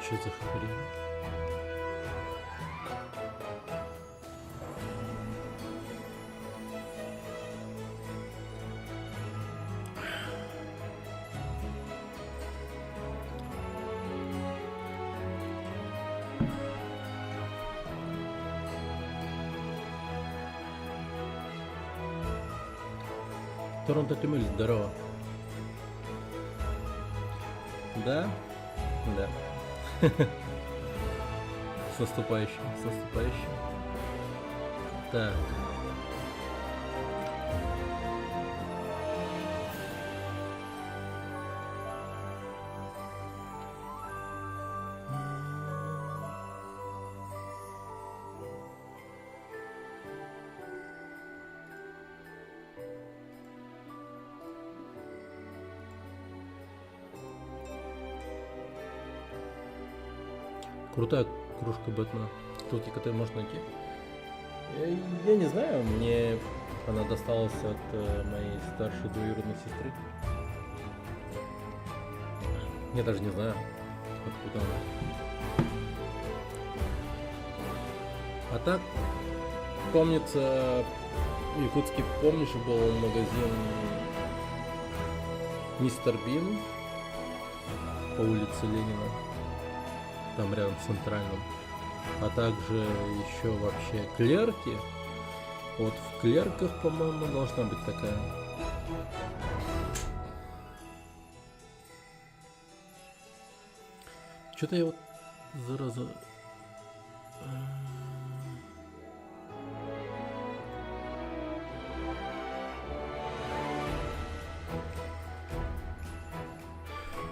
Что за хрень? Торонто Камиль, здорово. Да? Да. С наступающим, с наступающим. Так. Крутая кружка Бэтмена. Ссылки, которые можно найти. Я не знаю, мне она досталась от моей старшей двоюродной сестры. Я даже не знаю, откуда она. А так, помнится, в Якутске, помнишь, был магазин Мистер Бин по улице Ленина, там рядом с Центральным, а также еще вообще Клерки. Вот в Клерках, по-моему, должна быть такая. Что-то я вот зараза.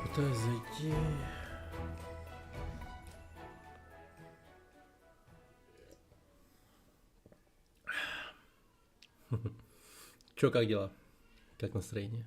Пытаюсь зайти. Чё, как дела? Как настроение?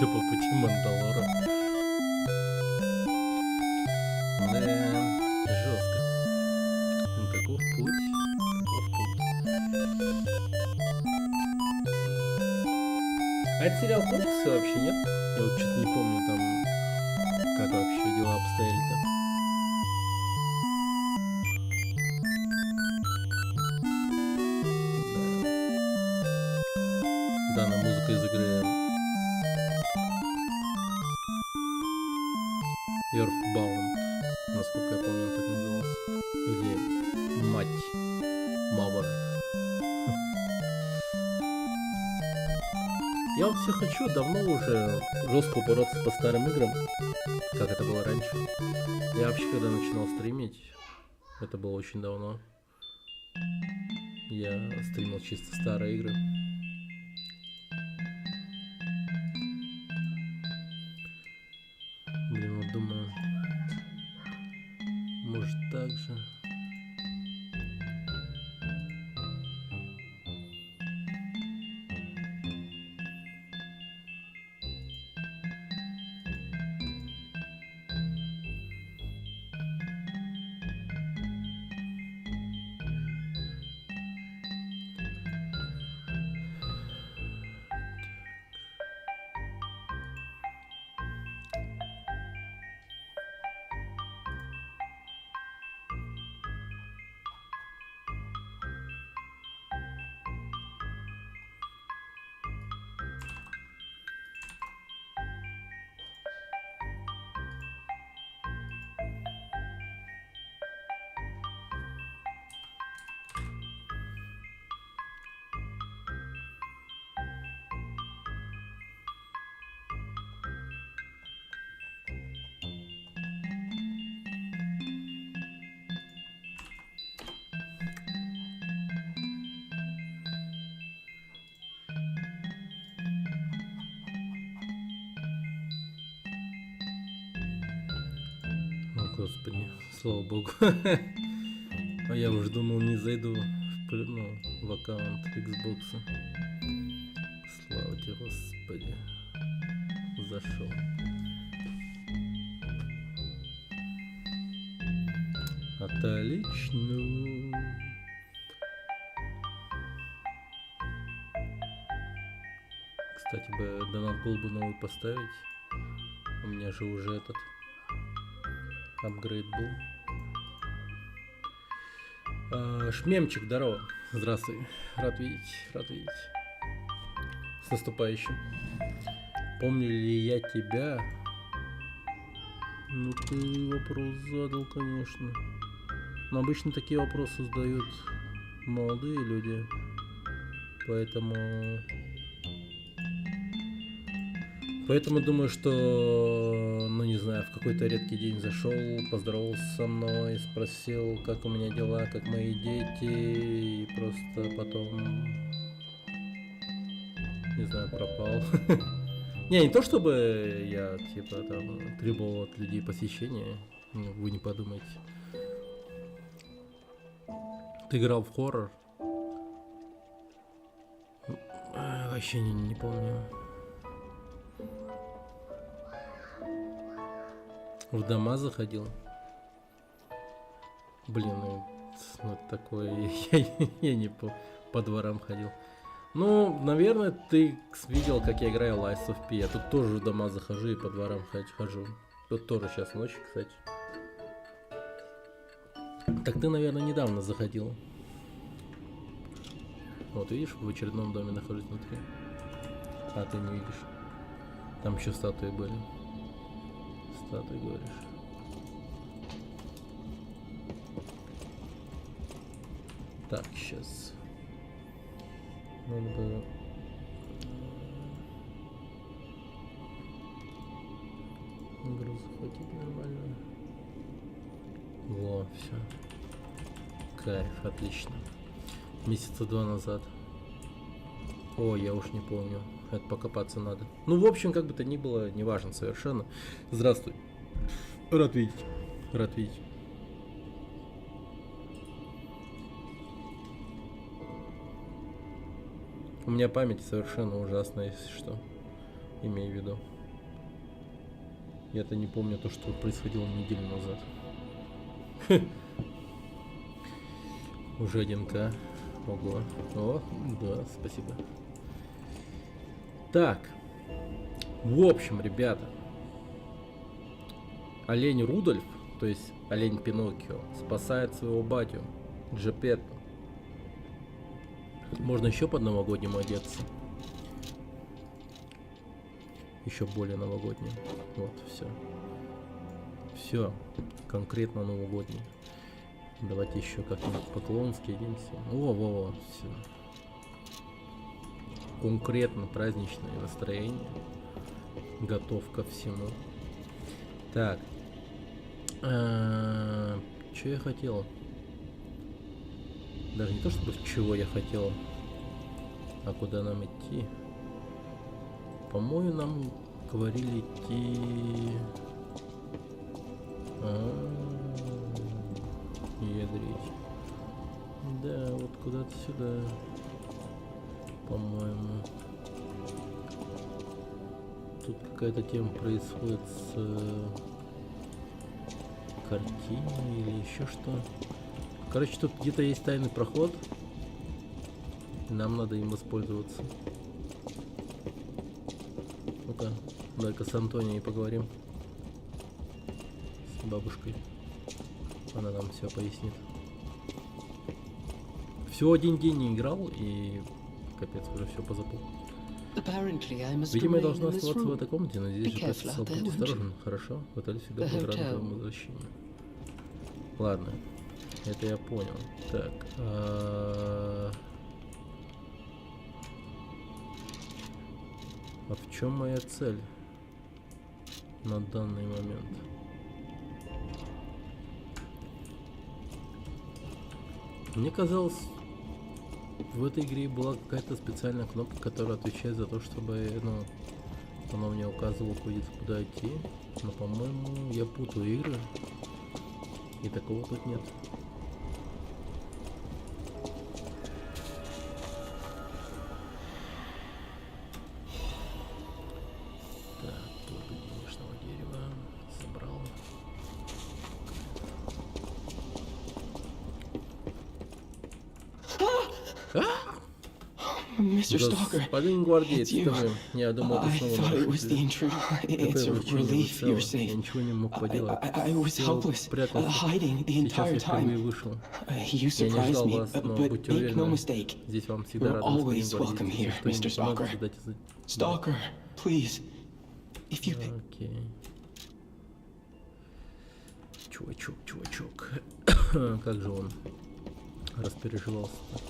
Все по пути Мандалора. Да, жестко. Ну, таков путь. Таков путь. А этот сериал кончился вообще, нет? Я вот что-то не помню там, как вообще дела обстояли-то. Да. Данная музыка из игры Earthbound, насколько я помню, он так назывался. Или Мать. Мавр. Я вот все хочу давно уже жестко бороться по старым играм, как это было раньше. Я вообще, когда начинал стримить, это было очень давно, я стримил чисто старые игры. Блин, вот думаю, может так же. Господи, слава богу. А я уже думал, не зайду в аккаунт Xbox. Слава тебе, Господи. Зашел. Отлично. Кстати, бы донат был бы новый поставить. У меня же уже этот апгрейд был. Шмемчик, здорово. Здравствуй. Рад видеть, рад видеть. С наступающим. Помню ли я тебя? Ну ты вопрос задал, конечно. Но обычно такие вопросы задают молодые люди. Поэтому думаю, что, ну не знаю, в какой-то редкий день зашел, поздоровался со мной, спросил, как у меня дела, как мои дети, и просто потом, не знаю, пропал. Не то чтобы я, типа, там, требовал от людей посещения, вы не подумайте. Ты играл в хоррор? Вообще не помню. В дома заходил? Блин, ну такое, я не по дворам ходил. Ну, наверное, ты видел, как я играю Lies of P. Я тут тоже в дома захожу и по дворам хожу. Тут тоже сейчас ночь, кстати. Так ты, наверное, недавно заходил. Вот видишь, в очередном доме нахожусь внутри. А ты не видишь. Там еще статуи были. Статуи, говоришь. Так, сейчас. Надо бы... Игру захватить нормально. Во, все. Кайф, отлично. Месяца 2 назад. О, я уж не помню. Это покопаться надо. Ну, в общем, как бы то ни было, не важно совершенно. Здравствуй. Рад видеть. Рад видеть. У меня память совершенно ужасная, если что. Имею в виду. Я-то не помню то, что происходило неделю назад. Уже 1К. Ого. О, да, спасибо. Так. В общем, ребята. Олень Рудольф, то есть олень Пиноккио, спасает своего батю Джепетту. Можно еще под новогоднему одеться. Еще более новогодним. Вот, все. Все. Конкретно новогодний. Давайте еще как-нибудь по-клоунски оденемся. Во-во-во, все. Конкретно праздничное настроение. Готов ко всему. Так. Что я хотел? Даже не то, чтобы чего я хотел, а куда нам идти. По-моему, нам говорили идти... Ядрить. Да, вот куда-то сюда. По-моему. Тут какая-то тема происходит с картиной или еще что. Короче, тут где-то есть тайный проход. Нам надо им воспользоваться. Ну-ка, дай-ка с Антонией поговорим. С бабушкой. Она нам все пояснит. Всего один день не играл и капец, уже все позабыл. Видимо, я должна оставаться в этой комнате, но здесь же писал, будь осторожен, хорошо? В отеле всегда под рандомным возвращением. Ладно, это я понял. Так, а в чем моя цель на данный момент? Мне казалось, в этой игре была какая-то специальная кнопка, которая отвечает за то, чтобы, ну, она мне указывала, куда идти. Но, по-моему, я путаю игры. И такого тут нет. Так, плоды денежного дерева собрал. Mr. Stalker, Господин гвардеец, it's you. это вы. Я думал, I ты снова thought it was the нарушитель. intruder. Какое It's a облегчение, вы relief целы. you're safe. Я ничего не мог поделать. I was Все helpless, прятался. hiding the Сейчас entire я впервые time. вышел. You Я не surprised ждал me, вас, но but будьте make no уверены, mistake. здесь вам всегда You're рады, господин always welcome гвардеец. here, Если Mr. что-нибудь помогу, Stalker. всегда тебе Stalker, please, if you... Окей. Чувачок. Как же он распереживался-то.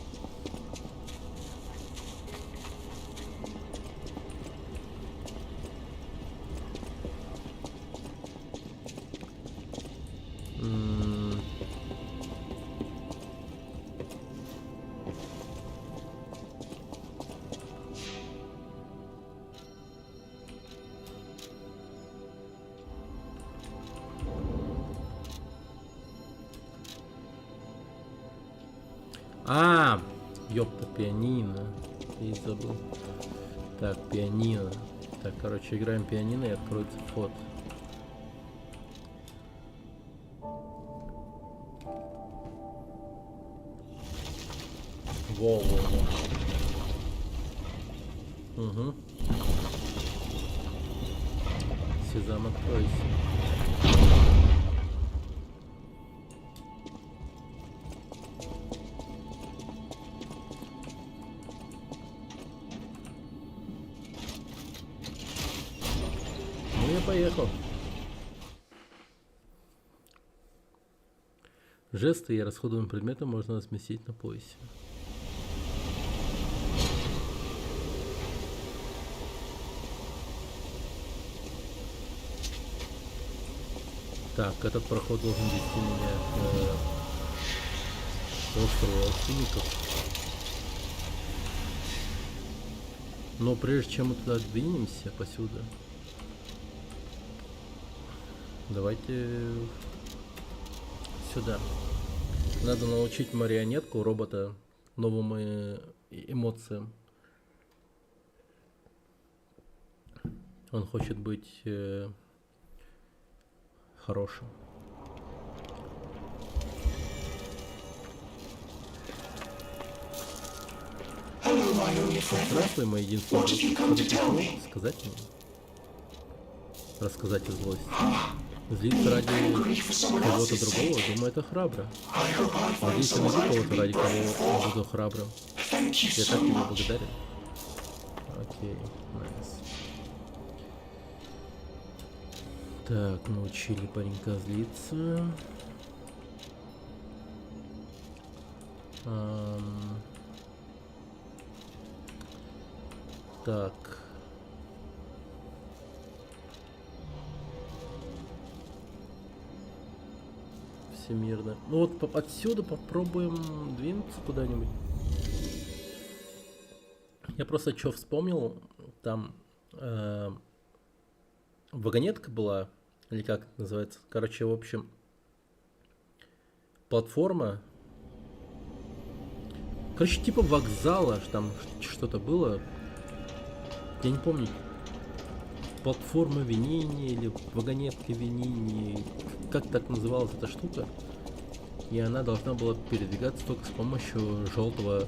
Ёпта, пианино. Я забыл. Так, пианино. Так, короче, играем пианино и откроется вход. Во. Угу. Сезам, откройся. Поехал. Жесты и расходуемым предметом можно разместить на поясе. Так, этот проход должен вести меня к острову Алхимиков. Но прежде чем мы туда двинемся посюда, давайте сюда. Надо научить марионетку робота новым эмоциям. Он хочет быть хорошим. Здравствуй, мой единственный друг. Что ты пришел сказать мне? Рассказать о злости. Злиться ради кого-то другого, думаю, это храбро. Надеюсь, я найду кого-то, ради кого буду храбрым. Я так тебе благодарен. Окей, найс. Так, научили паренька злиться. Так. Всемирно. Ну вот отсюда попробуем двинуться куда-нибудь. Я просто что вспомнил, там вагонетка была, или как это называется. Короче, в общем, платформа. Короче, типа вокзала, там что-то было. Я не помню. Платформа Винини или вагонетка Винини. Как так называлась эта штука? И она должна была передвигаться только с помощью желтого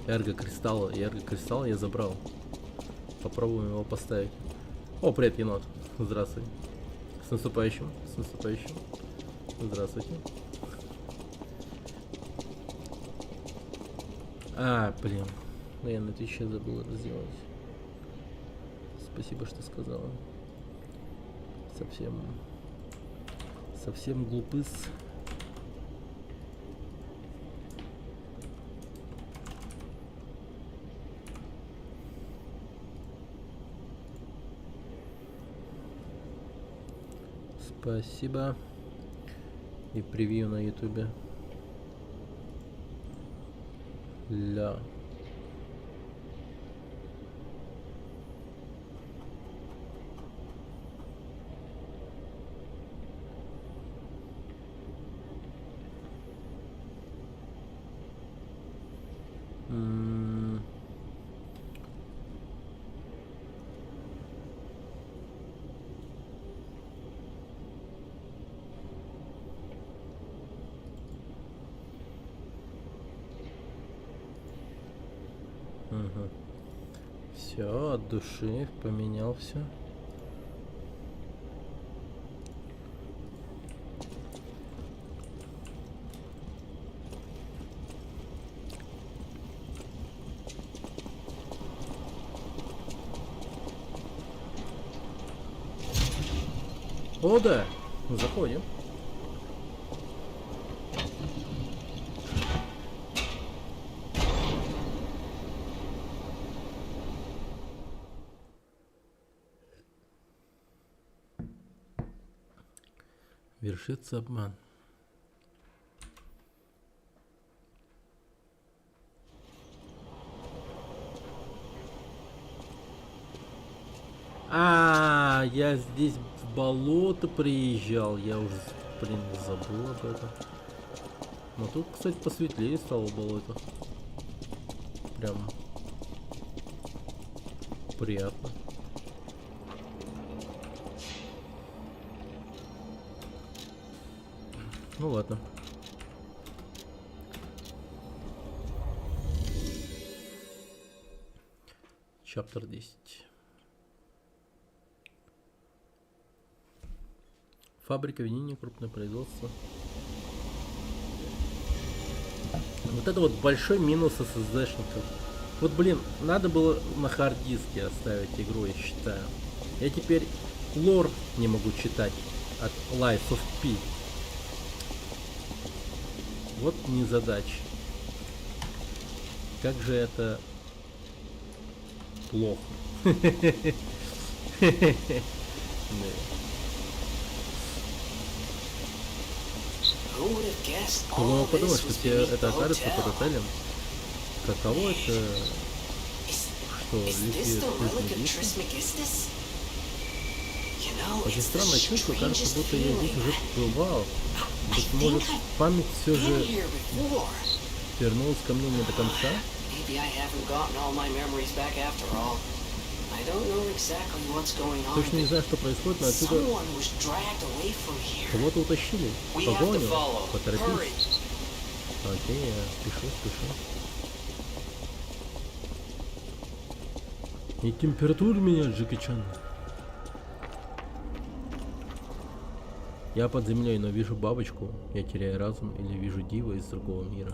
эрго-кристалла. И эрго-кристалл я забрал. Попробуем его поставить. О, привет, енот. Здравствуй. С наступающим. С наступающим. Здравствуйте. Блин. Я на это еще забыл это сделать. Спасибо, что сказала. Совсем глупыс. Спасибо. И превью на ютубе. Ля. М. Все, от души поменял все. О, да, заходим. Вершится обман. Я здесь в болото приезжал. Я уже, блин, забыл об этом. Но тут, кстати, посветлее стало болото. Прям приятно. Ну ладно. Чаптер 10. Фабрика винения, крупное производство. Вот это вот большой минус SSD-шников. Вот, блин, надо было на хард-диске оставить игру, я считаю. Я теперь лор не могу читать от Lies of P. Вот незадача. Как же это плохо. Кто бы мог подумать, что тебе это окажется под отелем? Каково это, что Лифи Трисмегистис? Очень странное чувство, кажется, будто я здесь уже бывал. Быть может, память все же вернулась ко мне не до конца? Точно не знаю, что происходит, но отсюда кого-то утащили. Погоню, поторопись. Окей, я спешу. И температура меня, Джеки-чан. Я под землей, но вижу бабочку. Я теряю разум или вижу дива из другого мира.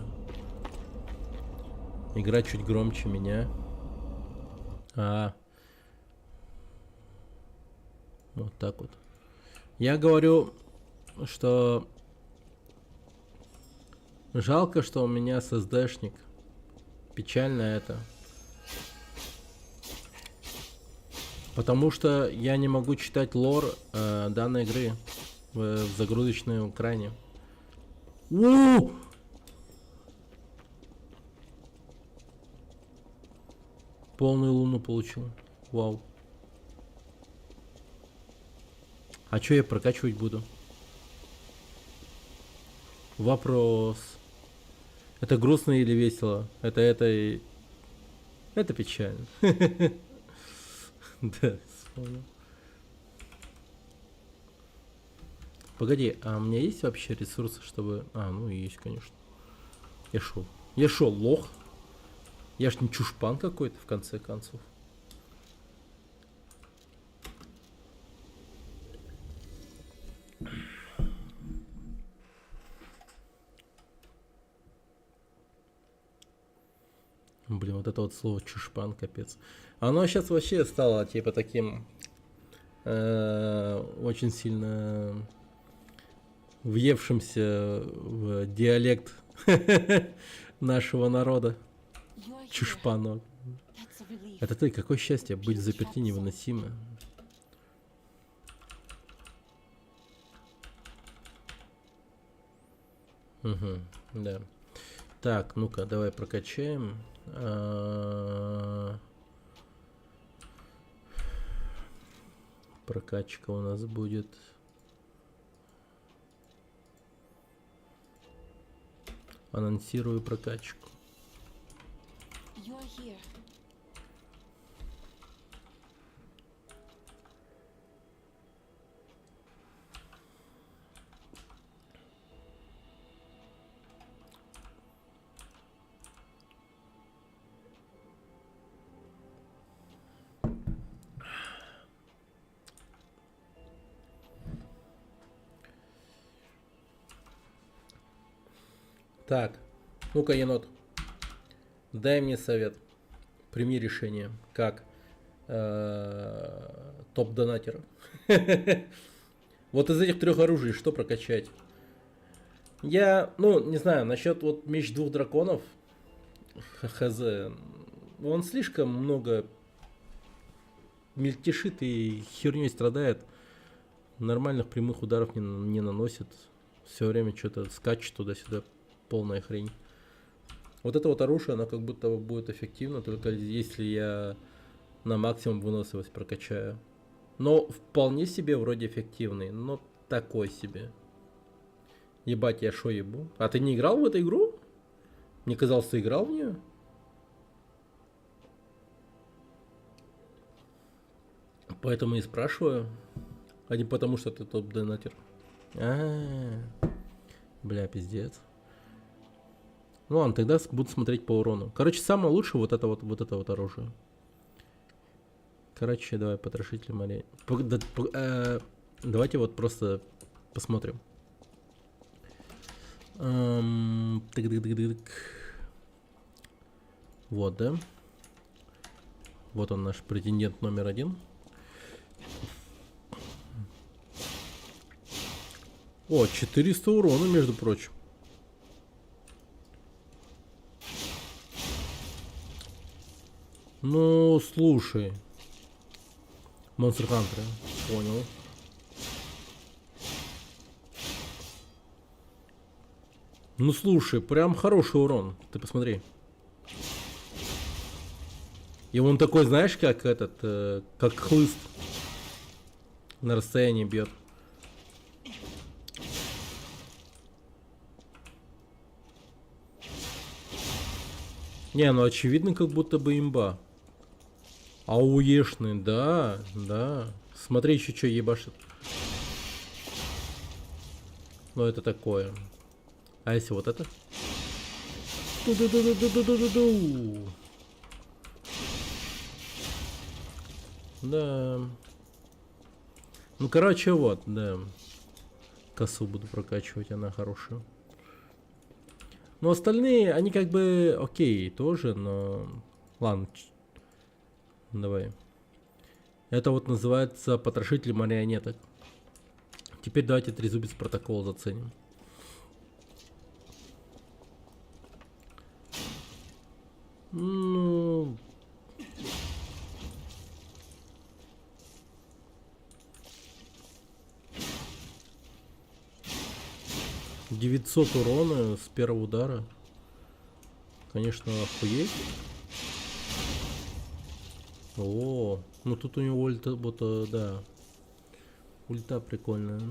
Игра чуть громче меня. Вот так вот. Я говорю, что жалко, что у меня SSD-шник. Печально это. Потому что я не могу читать лор данной игры в загрузочном экране. У-у-у! Полную луну получил. Вау. А что я прокачивать буду? Вопрос. Это грустно или весело? Это печально. Да, вспомнил. Погоди, а у меня есть вообще ресурсы, чтобы... ну есть, конечно. Я шо, лох? Я ж не чушпан какой-то, в конце концов. Блин, вот это вот слово чушпан, капец. Оно сейчас вообще стало типа таким очень сильно въевшимся в диалект нашего народа. Чушпанок. Это ты, какое счастье, быть заперти невыносимо. Угу, да. Так, ну-ка, давай прокачаем. Прокачка у нас будет. Анонсирую прокачку. You're here. Так, ну-ка, енот, дай мне совет. Прими решение, как топ-донатер. Вот из этих трех оружий что прокачать? Я, ну, не знаю, насчет вот меч двух драконов, хз, он слишком много мельтешит и херней страдает. Нормальных прямых ударов не наносит. Все время что-то скачет туда-сюда. Полная хрень. Вот это вот оружие, оно как будто будет эффективно, только если я на максимум выносливость прокачаю. Но вполне себе вроде эффективный, но такой себе. Ебать, я шо ебу? А ты не играл в эту игру? Мне казалось, ты играл в нее? Поэтому и спрашиваю. А не потому, что ты топ-донатер. Бля, пиздец. Ну ладно, тогда буду смотреть по урону. Короче, самое лучшее вот это вот оружие. Короче, давай, потрошитель морей. Давайте вот просто посмотрим. Вот, да. Вот он, наш претендент номер 1. О, 400 урона, между прочим. Ну, слушай. Монстр Хантер, понял. Ну, слушай, прям хороший урон. Ты посмотри. И он такой, знаешь, как этот, как хлыст. На расстоянии бьет. Не, ну очевидно, как будто бы имба. Ауешный, да, да. Смотри, еще что ебашит. Ну это такое. А если вот это? Ту-ду-ду-ду-ду-ду-ду-ду. Да. Ну короче, вот, да. Косу буду прокачивать, она хорошая. Но остальные, они как бы окей тоже, но... Ладно. Давай. Это вот называется потрошитель марионеток. Теперь давайте трезубец протокол заценим. Ну... $900 урона с первого удара. Конечно, охуеть. О, ну тут у него ульта, вот, да. Ульта прикольная.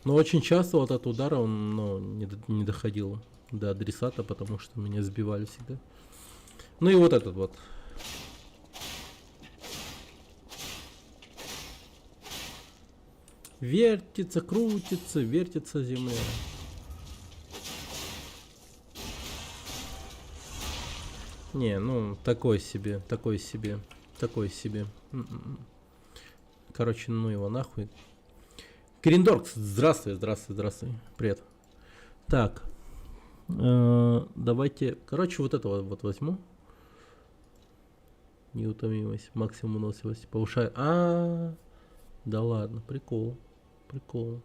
Но очень часто вот от удара он, ну, не доходил до адресата, потому что меня сбивали всегда. Ну и вот этот вот. Вертится, крутится, вертится земля. Не, ну, такой себе, такой себе, такой себе. Короче, ну его нахуй. Криндоркс, здравствуй, здравствуй, здравствуй. Привет. Так. Давайте, короче, вот это вот возьму. Неутомимость, максимум выносливость. Повышаю. Да ладно, прикол. Прикол.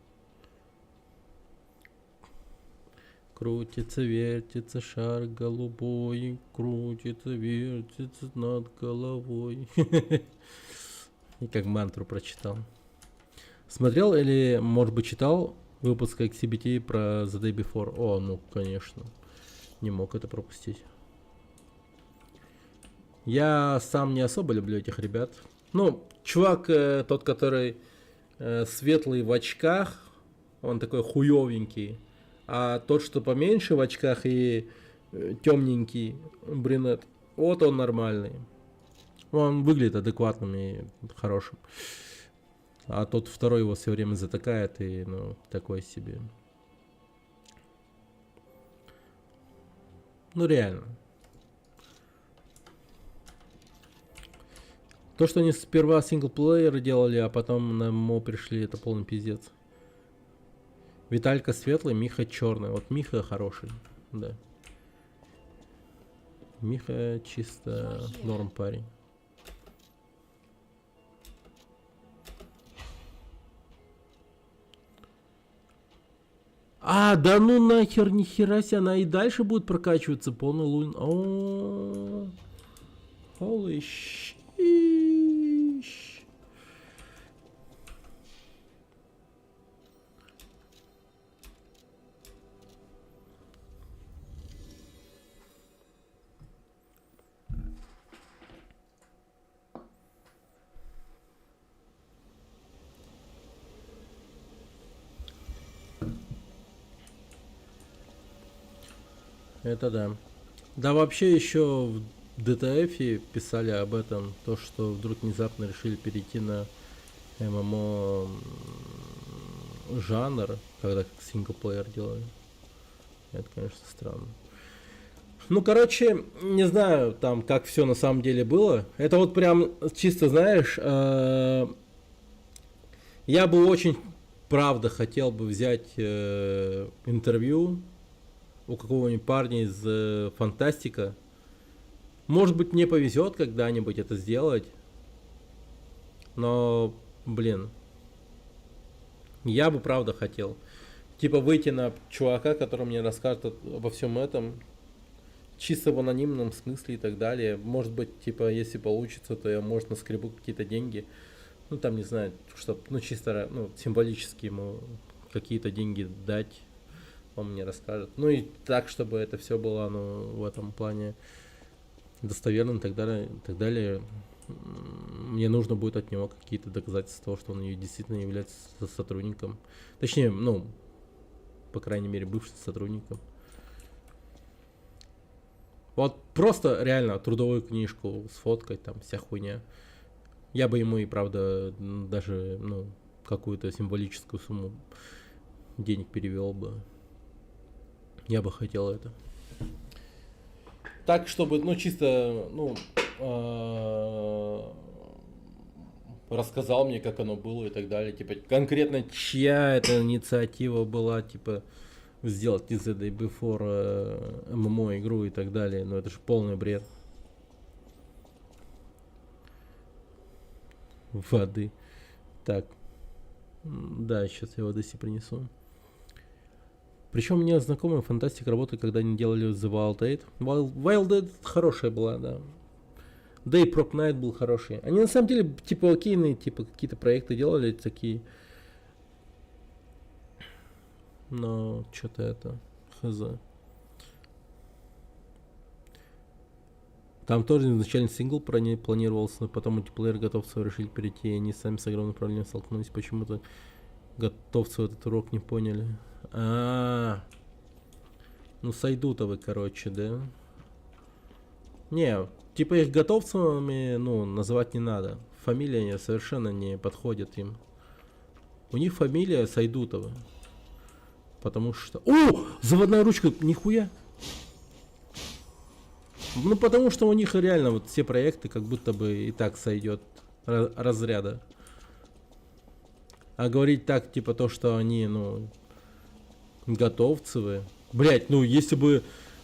Крутится, вертится шар голубой, крутится, вертится над головой. И как мантру прочитал. Смотрел или, может быть, читал выпуск XCBT про The Day Before? О, ну, конечно. Не мог это пропустить. Я сам не особо люблю этих ребят. Ну, чувак, тот, который светлый в очках, он такой хуёвенький. А тот, что поменьше в очках и темненький брюнет, вот он нормальный. Он выглядит адекватным и хорошим. А тот второй его все время затыкает и, ну, такой себе. Ну, реально. То, что они сперва синглплеер делали, а потом на ММО пришли, это полный пиздец. Виталька светлый, Миха черный. Вот Миха хороший, да. Миха чисто норм парень. А, да ну нахер, нихера себе, она и дальше будет прокачиваться, полный лун. О, holy shit. Это да. Да, вообще еще в DTF писали об этом, то, что вдруг внезапно решили перейти на ММО жанр, когда как синглплеер делали. Это, конечно, странно. Ну, короче, не знаю, там, как все на самом деле было. Это вот прям чисто, знаешь, я бы очень, правда, хотел бы взять интервью у какого-нибудь парня из Фантастика. Может быть, мне повезет когда-нибудь это сделать. Но, блин, я бы правда хотел. Типа выйти на чувака, который мне расскажет обо всем этом. Чисто в анонимном смысле и так далее. Может быть, типа, если получится, то я, может, наскребу какие-то деньги. Ну, там, не знаю, чтобы, ну, чисто, ну, символически ему какие-то деньги дать. Он мне расскажет. Ну, и так, чтобы это все было, ну, в этом плане достоверным и так далее, и так далее. Мне нужно будет от него какие-то доказательства того, что он действительно является сотрудником. Точнее, ну, по крайней мере, бывшим сотрудником. Вот просто реально трудовую книжку сфоткать, там вся хуйня. Я бы ему и правда даже, ну, какую-то символическую сумму денег перевел бы. Я бы хотел это. Так, чтобы, ну, чисто, ну, рассказал мне, как оно было и так далее. Типа, конкретно чья эта инициатива была, типа, сделать из The Day Before ММО игру и так далее. Но это же полный бред. Воды. Так. Да, сейчас я воды себе принесу. Причем у меня знакомый фантастик работает, когда они делали The Wild Eight. Wild Eight хорошая была, да. Да и Prop Night был хороший. Они на самом деле, типа, окейные, типа, какие-то проекты делали такие. Но что-то это хз. Там тоже изначально сингл планировался, но потом мультиплеер готовцев решили перейти, и они сами с огромной проблемой столкнулись. Почему-то готовцы этот урок не поняли. Ну сойду-то вы, короче, да? Не, типа их готовцами, ну, называть не надо. Фамилия совершенно не подходит им. У них фамилия Сайдутова. Потому что... О! Заводная ручка! Нихуя! Ну, потому что у них реально вот все проекты как будто бы и так сойдет разряда. А говорить так, типа то, что они, ну, готовцевые. Блять, ну, если бы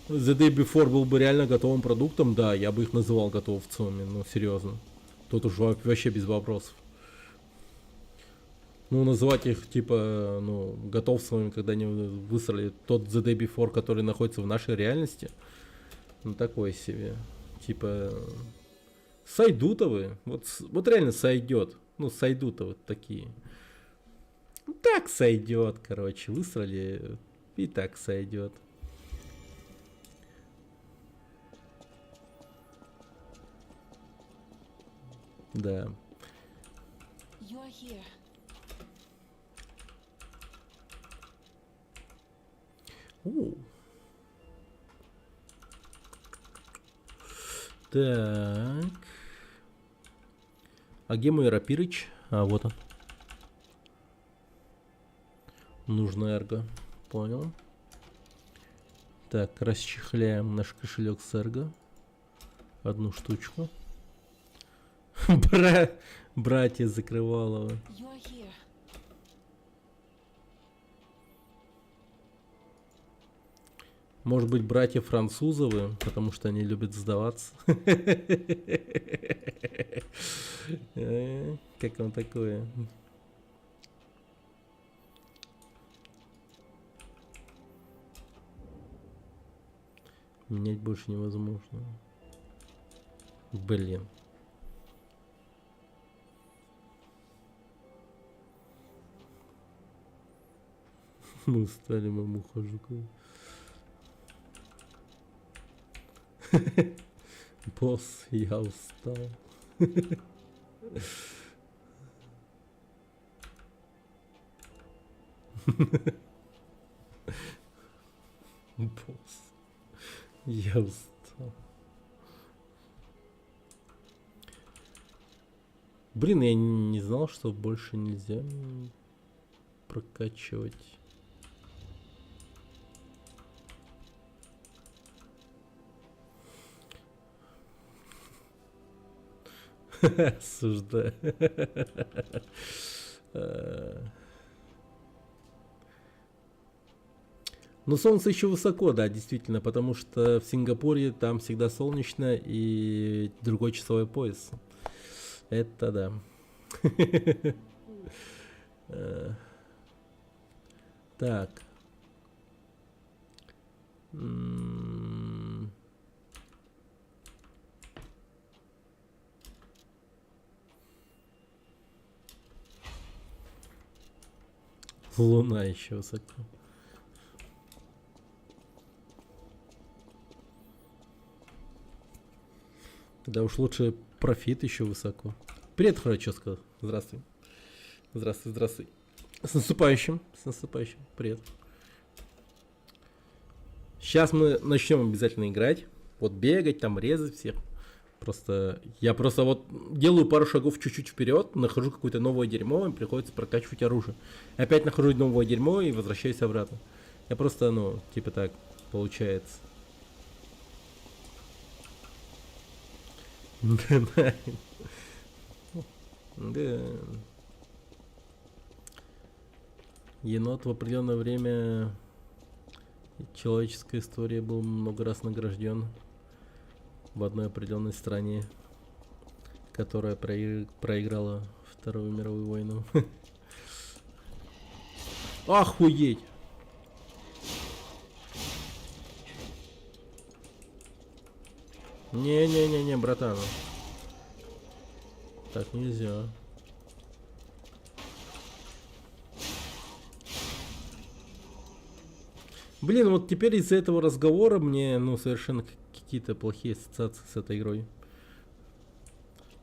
The Day Before был бы реально готовым продуктом, да, я бы их называл готовцевыми, ну, серьезно. Тут уж вообще без вопросов. Ну, называть их, типа, ну, готовцевыми, когда они высрали тот The Day Before, который находится в нашей реальности, ну, такой себе. Типа, Сайдутовы, вот реально сойдет. Ну, Сайдутовы такие. Ну, так сойдет, короче, высрали, и так сойдет. Да. О. Так. А где мой Рапирыч? А, вот он. Нужно эрго. Понял. Так, расчехляем наш кошелек с эрго. Одну штучку. Братья Закрывалова. You're here. Может быть, братья Французовы, потому что они любят сдаваться. Как вам такое? Менять больше невозможно. Блин. Мы устали, маму хожу. Босс, я устал. Босс, я устал. Блин, я не знал, что больше нельзя прокачивать. Осуждаю. Но солнце еще высоко, да, действительно, потому что в Сингапуре там всегда солнечно и другой часовой пояс. Это да. Так. Луна еще высоко. Да уж лучше профит еще высоко. Привет, Храческа. Здравствуй. Здравствуй, здравствуй. С наступающим. С наступающим. Привет. Сейчас мы начнем обязательно играть. Вот бегать, там резать всех. Я просто вот делаю пару шагов чуть-чуть вперед, нахожу какое-то новое дерьмо, и приходится прокачивать оружие. Опять нахожу новое дерьмо и возвращаюсь обратно. Я просто, ну, типа так, получается. Да. Енот в определенное время человеческой истории был много раз награжден в одной определенной стране, которая проиграла Вторую мировую войну. Охуеть! Не-не-не-не, братан. Так нельзя. Блин, вот теперь из-за этого разговора мне, ну, совершенно какие-то плохие ассоциации с этой игрой.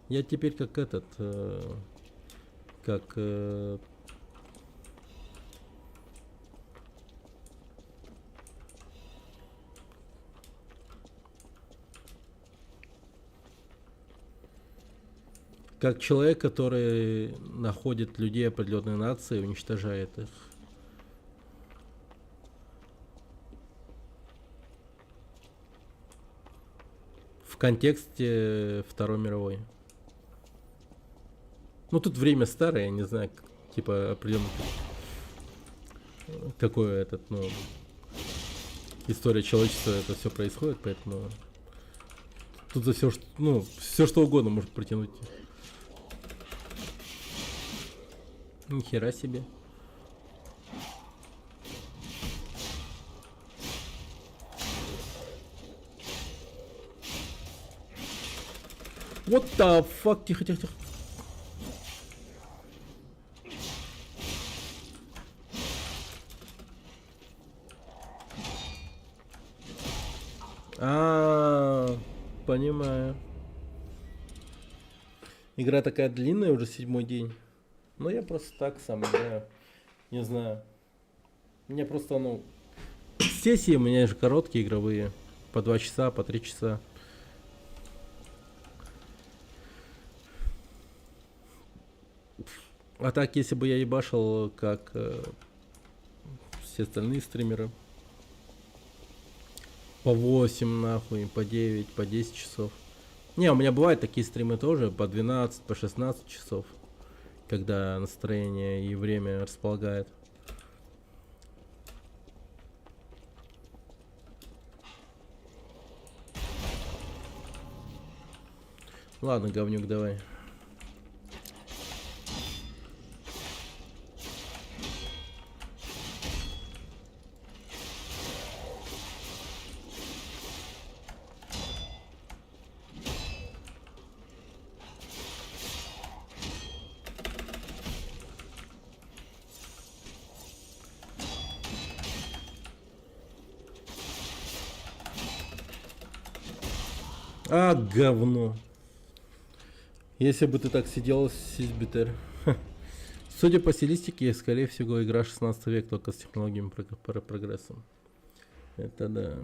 Я теперь как этот, как человек, который находит людей определенной нации и уничтожает их. В контексте Второй мировой. Ну тут время старое, я не знаю, типа определенно какое этот, ну, история человечества, это все происходит, поэтому тут за все, ну, все что угодно может протянуть. Нихера себе. What the fuck? Тихо, тихо, тихо. Понимаю. Игра такая длинная, уже 7-й день. Но я просто так сам играю. Не знаю. Мне просто, ну, Сессии у меня же короткие игровые. По 2 часа, по 3 часа. А так, если бы я ебашил, как все остальные стримеры, по 8 нахуй, по 9, по 10 часов. Не, у меня бывают такие стримы тоже, по 12, по 16 часов, когда настроение и время располагает. Ладно, говнюк, давай. А, говно. Если бы ты так сидел, Сизбитер. Судя по стилистике, скорее всего, игра 16 век, только с технологиями прогрессом. Это да.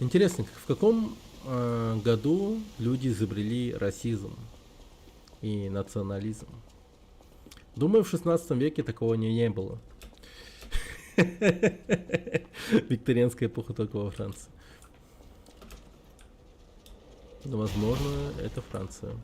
Интересно, в каком году люди изобрели расизм и национализм? Думаю, в 16 веке такого не было. Викторианская эпоха только во Франции. Но, возможно, это Франция.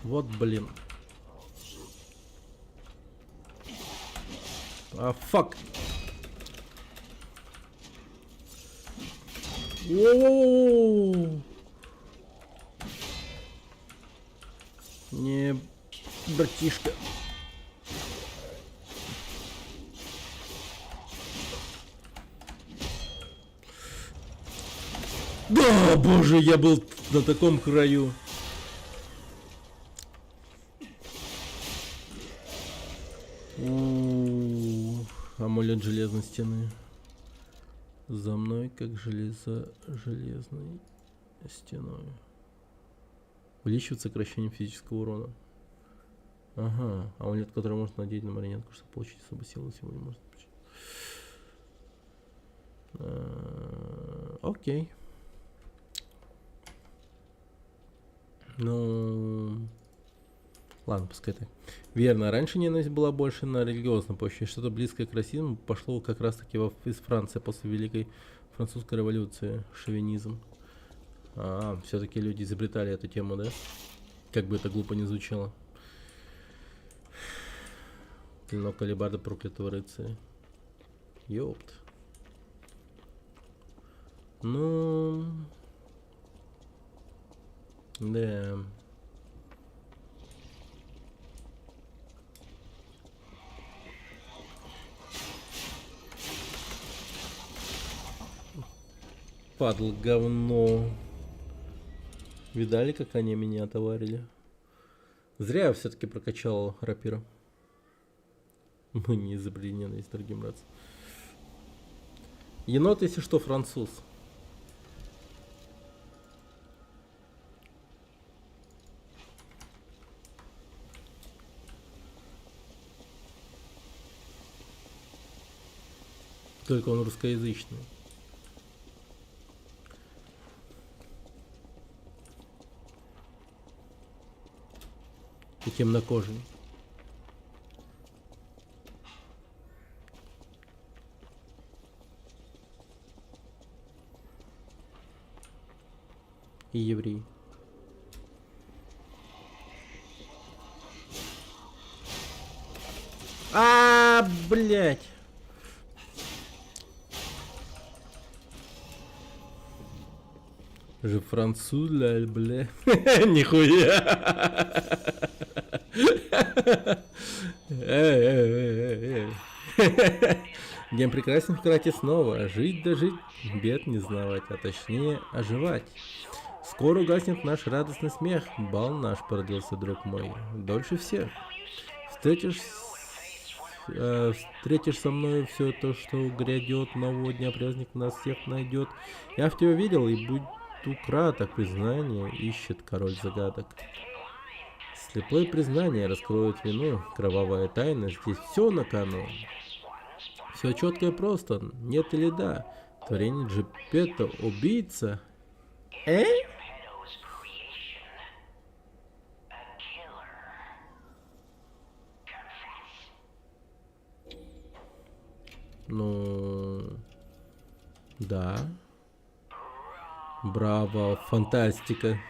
Вот, блин. А, фак. О-о-о-о. Не, братишка. Да, боже, я был на таком краю. Амулет железной стены. За мной, как железной стеной. Увеличивает сокращение физического урона. Ага, амулет, который можно надеть на марионетку, чтобы получить особую силу, сегодня можно получить. Окей. Ну... Ладно, пускай так. Верно, раньше ненависть была больше на религиозном почве. Что-то близкое к расизму пошло как раз таки из Франции после Великой Французской революции. Шовинизм. Все-таки люди изобретали эту тему, да? Как бы это глупо не звучало. Клинок алебарда проклятого рыцаря. Ёпт. Ну... Да... Падл говно. Видали, как они меня отоварили? Зря я все-таки прокачал рапира. Мы не изобрели ненависть, дорогие братцы. Енот, если что, француз. Только он русскоязычный. И темнокожий. И еврей. Блять. Je француз, бля. Нихуя. День прекрасен в крате снова. Жить да жить, бед не знавать, а точнее оживать. Скоро угаснет наш радостный смех. Бал наш породился, друг мой, дольше всех. Встретишь, встретишь со мной все то, что грядет, нового дня праздник нас всех найдет. Я в тебя видел и буду краток, признание ищет король загадок. Слепое признание раскроет вину, кровавая тайна, здесь все на кону. Все четко и просто, нет или да. Творение Джепетто, убийца. Ну, да. Браво, фантастика.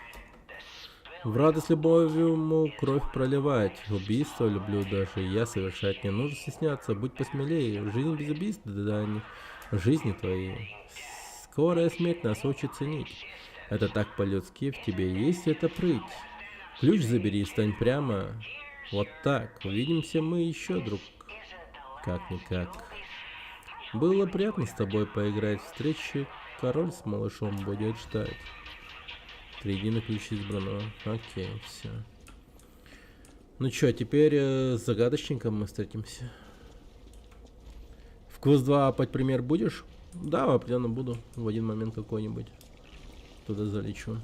В радость любовью ему кровь проливать. Убийство люблю даже я совершать. Не нужно стесняться, будь посмелее. Жизнь без убийств, да не жизни твоей. Скорая смерть нас учит ценить. Это так по-людски, в тебе есть эта прыть. Ключ забери, стань прямо. Вот так. Увидимся мы еще, друг. Как-никак. Было приятно с тобой поиграть. Встречи король с малышом будет ждать. Триединый ключ избранного. Окей, все. Ну чё, теперь с загадочником мы встретимся. В квест 2 под пример будешь? Да, определенно буду. В один момент какой-нибудь. Туда залечу.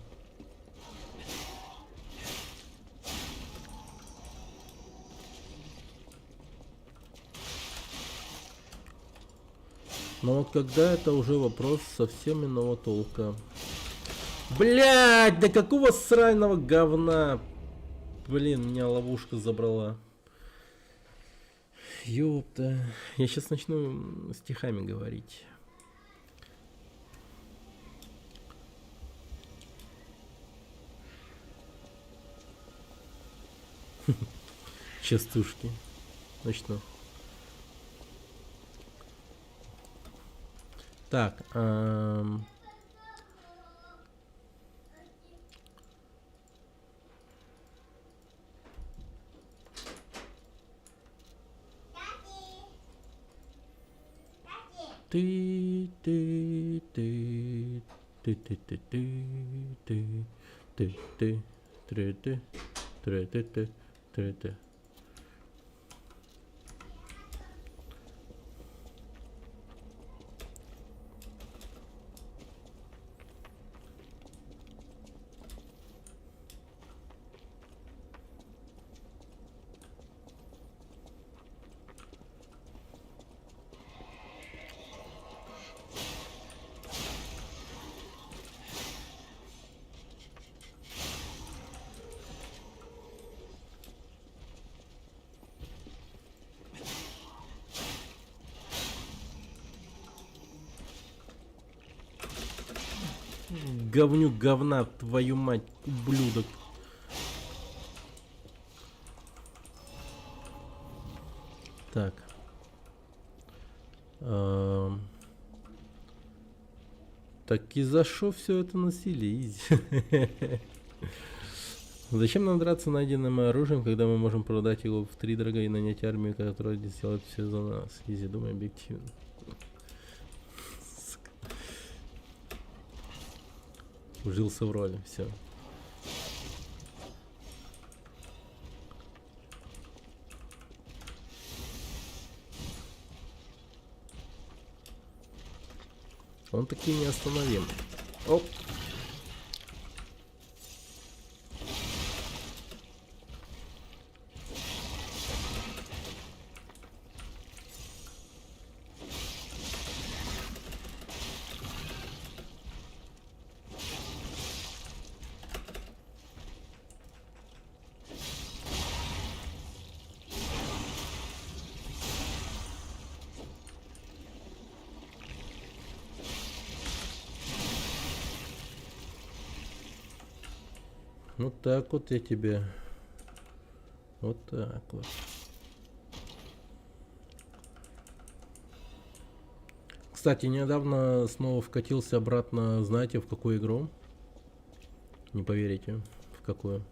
Но вот когда это уже вопрос совсем иного толка. Блять, да какого сраного говна? Блин, меня ловушка забрала. Ёпта. Я сейчас начну стихами говорить. Частушки. Начну. Так, ты ты ты ты ты ты ты ты ты ты ты ты ты ты ты ты. Говню говна, твою мать, ублюдок. Так. Так и за что все это насилие? Изи. Зачем нам драться найденным оружием, когда мы можем продать его втридорога и нанять армию, которая сделает все за нас? Изи, думай объективно. Ужился в роли, все. Он таки неостановим. Оп. Вот так вот я тебе. Вот так вот. Кстати, недавно снова вкатился обратно, знаете, в какую игру? Не поверите, в какую?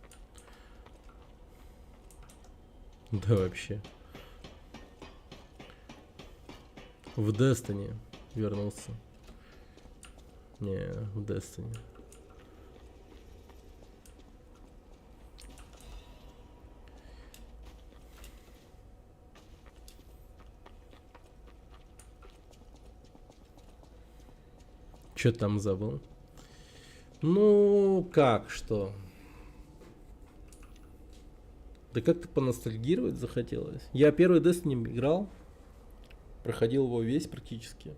Да вообще. В Destiny вернулся. Не, в Destiny. Что там забыл? Ну, как что? Да как-то поностальгировать захотелось. Я первый Destiny играл, проходил его весь практически.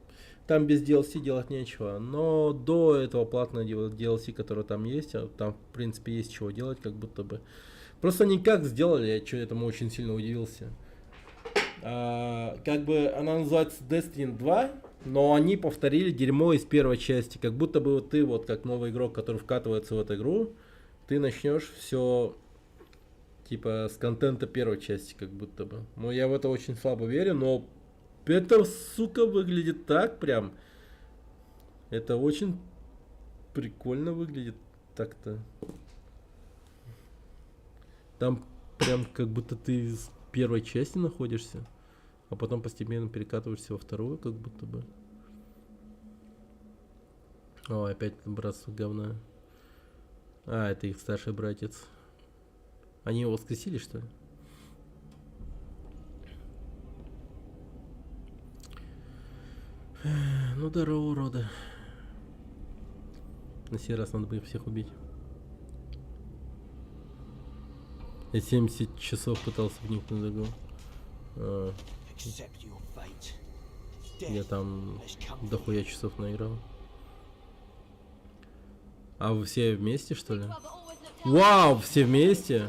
Там без DLC делать нечего, но до этого платного DLC, который там есть, там в принципе есть чего делать, как будто бы. Просто они как сделали, я что этому очень сильно удивился. Как бы она называется Destiny 2, но они повторили дерьмо из первой части. Как будто бы вот ты, вот как новый игрок, который вкатывается в эту игру, ты начнешь все типа с контента первой части, как будто бы. Ну, я в это очень слабо верю, но это, сука, выглядит так прям. Это очень прикольно выглядит так-то. Там прям как будто ты в первой части находишься, а потом постепенно перекатываешься во вторую, как будто бы. О, опять братство говна. А, это их старший братец. Они его воскресили, что ли? Ну, здорово, уроды. На сей раз надо бы их всех убить. Я 70 часов пытался вникнуть в игру. Accept your fate. Я Death там has come. дохуя часов наиграл. А вы все вместе, что ли? Вау, все вместе?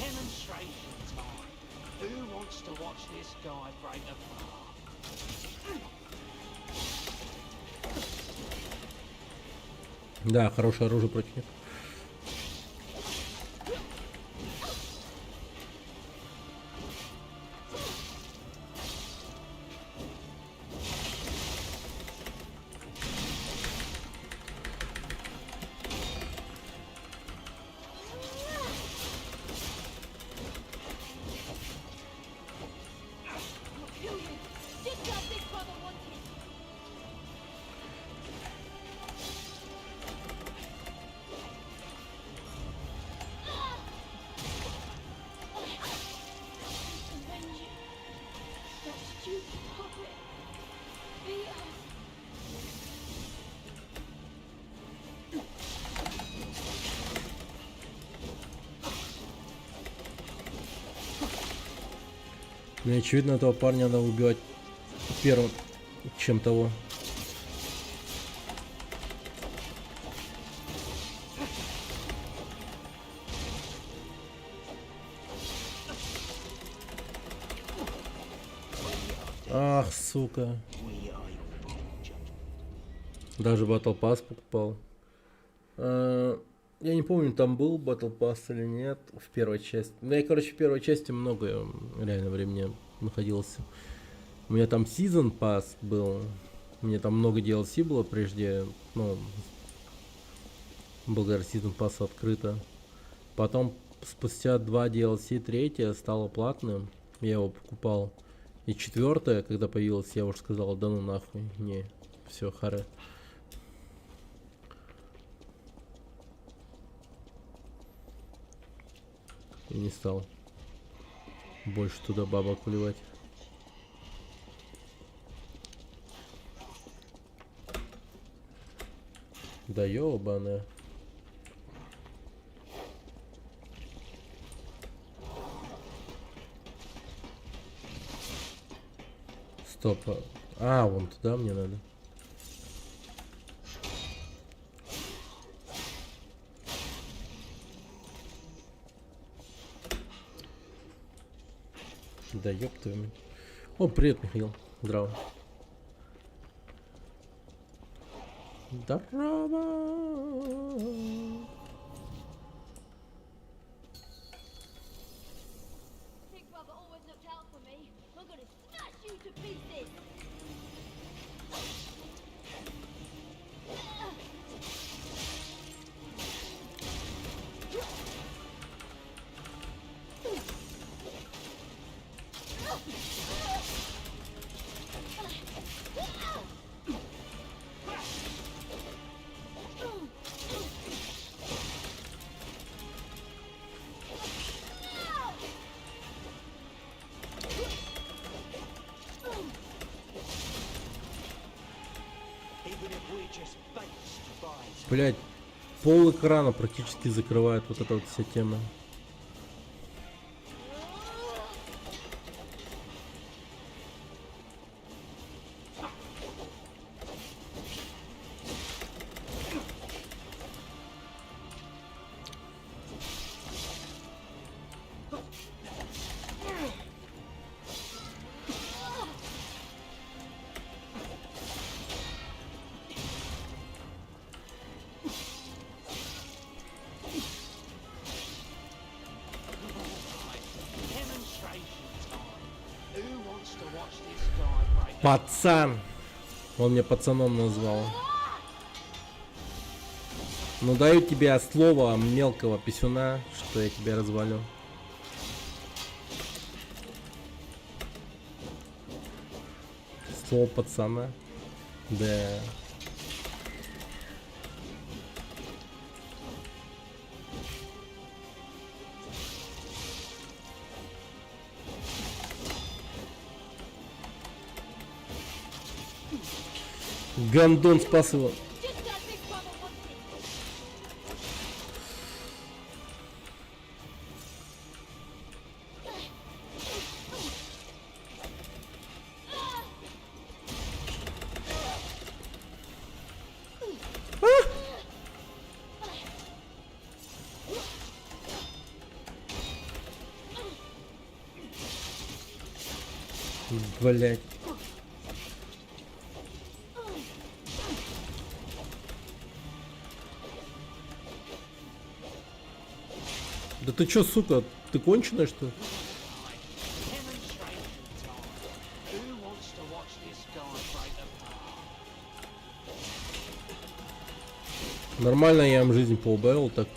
Demonstration time. Who wants to watch this guy break apart? Да, хорошее оружие против них. Ну, очевидно, этого парня надо убивать первым, чем того. Ах, сука. We are your final judgment. Даже Battle Pass покупал. Я не помню, там был Battle Pass или нет в первой части. Ну, я, короче, в первой части много реально времени находился. У меня там Season Pass был. У меня там много DLC было прежде. Ну, благодаря Season Pass открыто. Потом, спустя 2 DLC, третье стало платным. Я его покупал. И четвертое, когда появилось, я уже сказал, да ну нахуй. Не, все, харе. И не стал больше туда бабок вливать. Да ёбаная. Стоп. А, вон туда мне надо. Да ёб твою мать. О, привет, Михаил. Здраво. Здорово. Big brother always looked out for me. I'm gonna smash you to pieces. Even if we're just baits to bite. Блять, пол экрана практически закрывает вот эта вот вся тема. Demonstration time. Who wants to watch this guy break a Пацан! Он меня пацаном назвал. Ну даю тебе слово мелкого писюна, что я тебя развалю. Слово пацана. Да. Гандон спас его. Just got big trouble one thing. Блять. Да ты чё, сука, ты конченая, что ли? demonstration time. Who wants to watch this guy break apart? Нормально я им жизнь поубавил, так.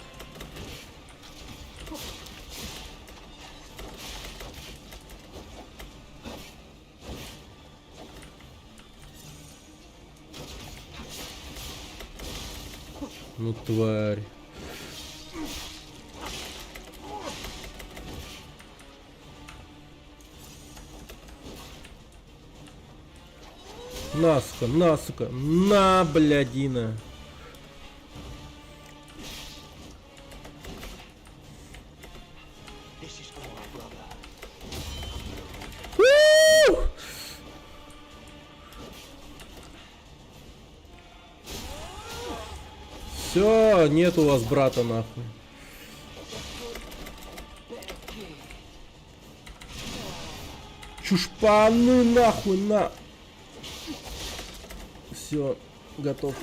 Ну, тварь. На, сука, на, сука, на, блядина. This is for my brother. Все, нет у вас брата, нахуй. Чушпаны, нахуй, на. Все, готов.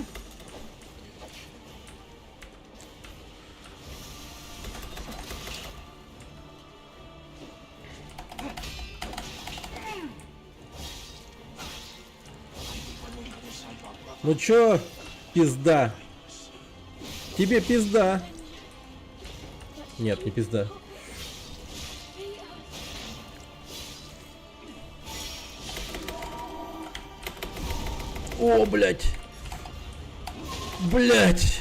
Ну чё, пизда? Тебе пизда. Нет, не пизда. О, блядь. Блядь.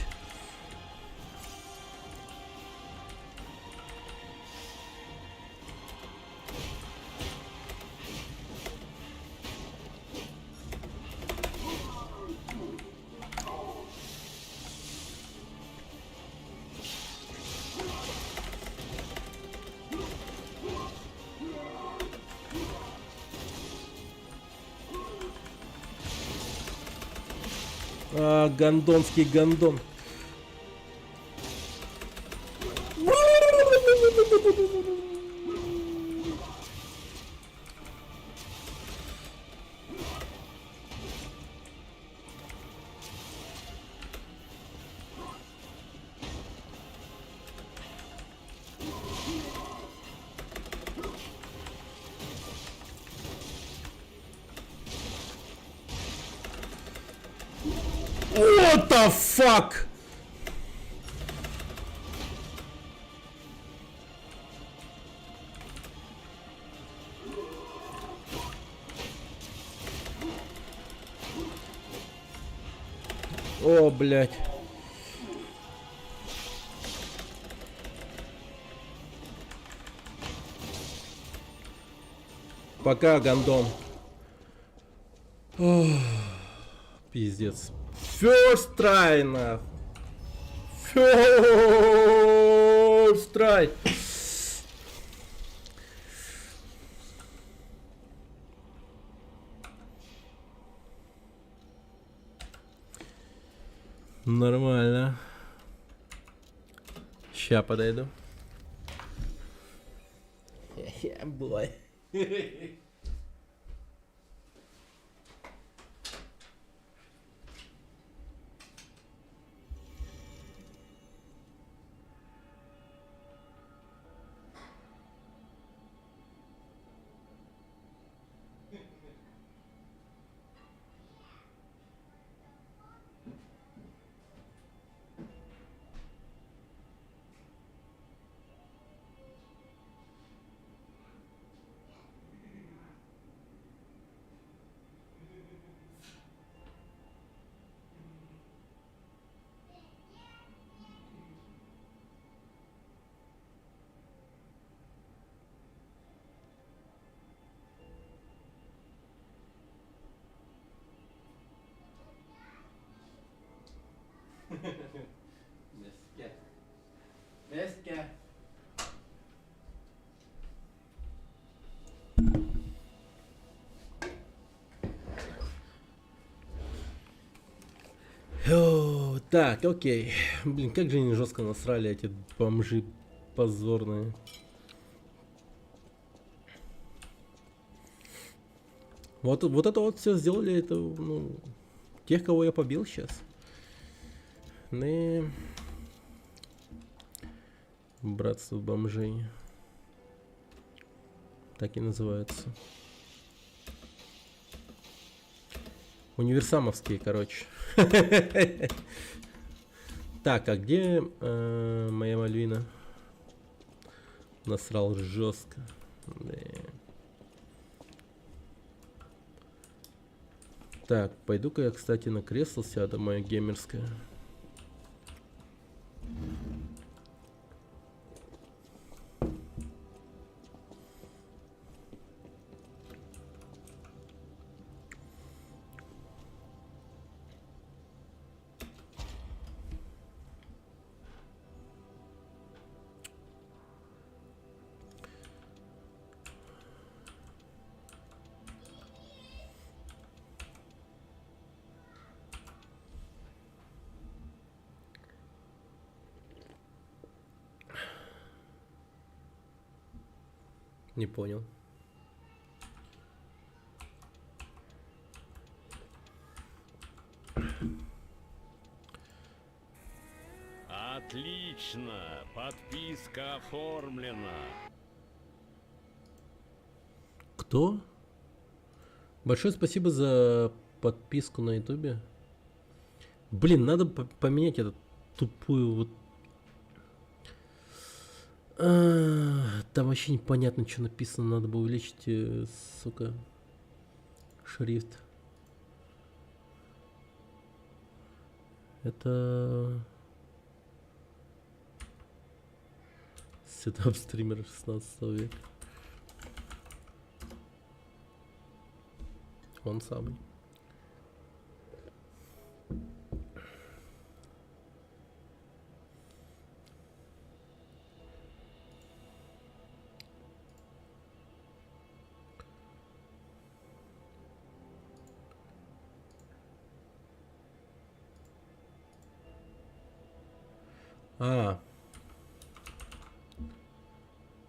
А, гондонский гондон. What the fuck? О, блядь. Пока, гондон. Ох, Пиздец. First try, нахуй. First try. Нормально. Ща подойду. Yeah, boy. Меске. Так, окей. Блин, как же они жестко насрали, эти бомжи позорные. Вот это вот все сделали, это, ну, тех, кого я побил сейчас. Не. Братство бомжей. Так и называется. Универсамовские, короче. Так, а где моя Мальвина? Насрал жестко. Так, пойду-ка я, кстати, на кресло сяду, мое геймерское. Не понял. Отлично! Подписка оформлена. Кто? Большое спасибо за подписку на ютубе. Блин, надо поменять эту тупую вот... Там вообще непонятно, что написано. Надо бы увеличить, сука, шрифт. Это... Сетап стримера 16 века. Он самый. А.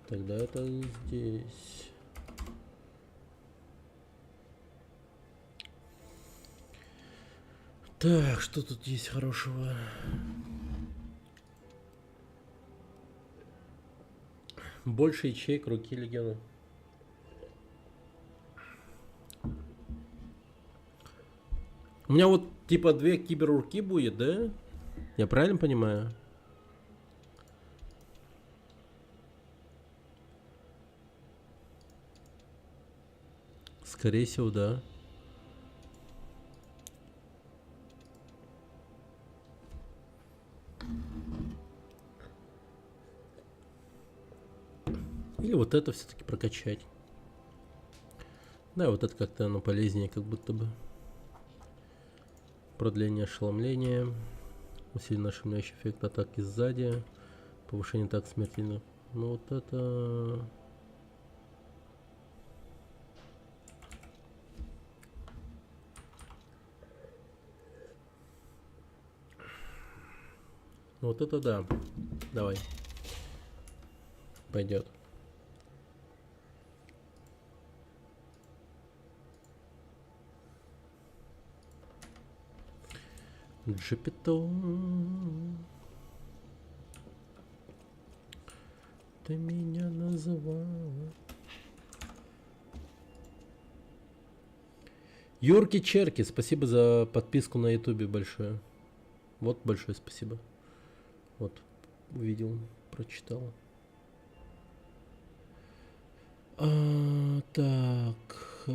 Тогда это здесь. Так, что тут есть хорошего? Больше ячеек руки легиона. У меня вот типа 2 киберруки будет, да? Я правильно понимаю? Скорее всего, да. Или вот это все-таки прокачать. Да, вот это как-то оно полезнее, как будто бы. Продление ошеломления. Усиленный шумящий эффект атаки сзади. Повышение так смертельных. Ну вот это... Вот это да. Давай. Пойдет. Джипито. Ты меня называла. Юрки Черки, спасибо за подписку на ютубе большое. Вот большое спасибо. Вот, увидел, прочитал. Так.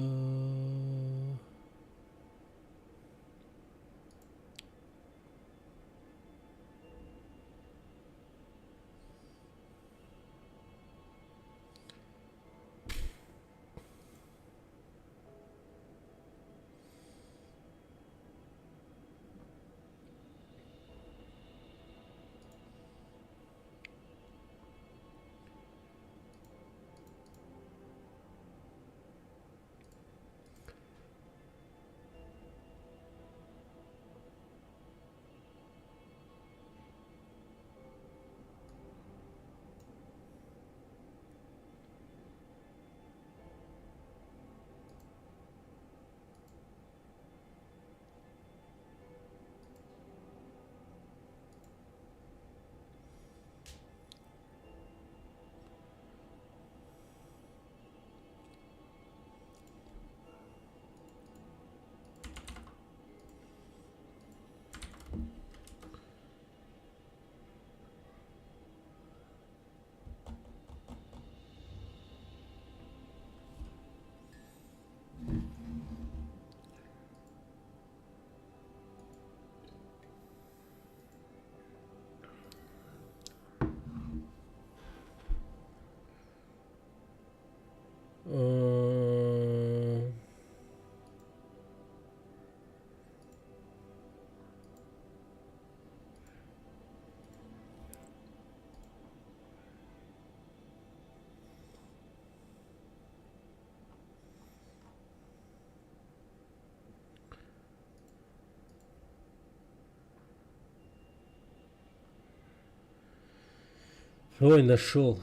Ой, нашел.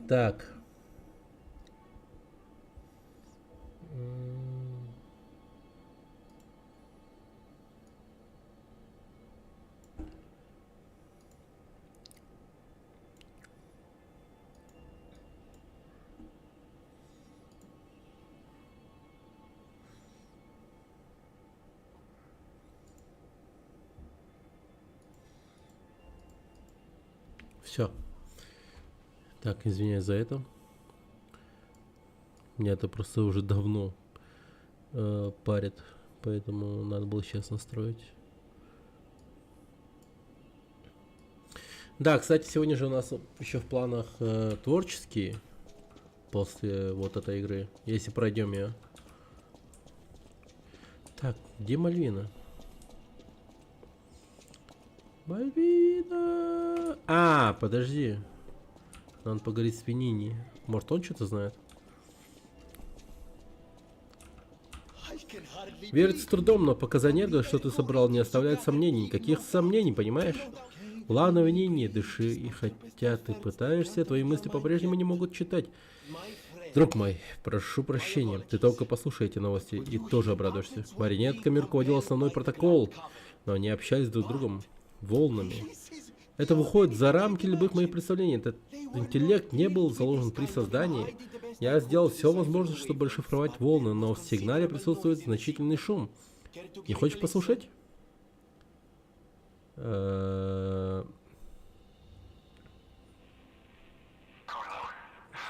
Так. Все. Так, извиняюсь за это. Меня это просто уже давно парит, поэтому надо было сейчас настроить. Да, кстати, сегодня же у нас еще в планах творческие после вот этой игры, если пройдем ее. Так, где Мальвина? Мальвина! А, подожди. Надо поговорить с Винини. Может, он что-то знает? Верится с трудом, но показания, что ты собрал, не оставляют сомнений. Никаких сомнений, понимаешь? Ладно, Винини, дыши, и хотя ты пытаешься, твои мысли по-прежнему не могут читать. Друг мой, прошу прощения, ты только послушай эти новости и тоже обрадуешься. Маринетками руководил основной протокол, но они общались друг с другом волнами. Это выходит за рамки любых моих представлений. Этот интеллект не был заложен при создании. Я сделал все возможное, чтобы расшифровать волны, но в сигнале присутствует значительный шум. Не хочешь послушать?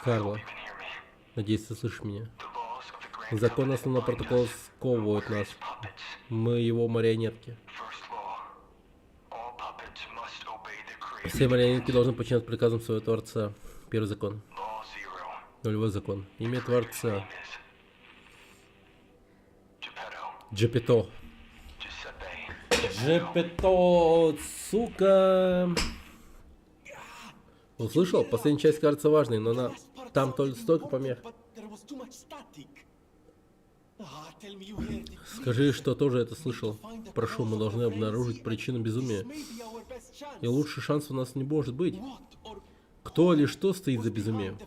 Карло, надеюсь, ты слышишь меня. Законы основного протокола сковывают нас. Мы его марионетки. Все марионетки должны подчиняться приказам своего Творца. Первый закон. Нулевой закон. Имя Творца. Джепето, сука. Услышал? Последняя часть кажется важной, но она... Там только столько помех. Скажи, что тоже это слышал. Прошу, мы должны обнаружить причину безумия. И лучше шанс у нас не может быть. Кто или что стоит за безумием?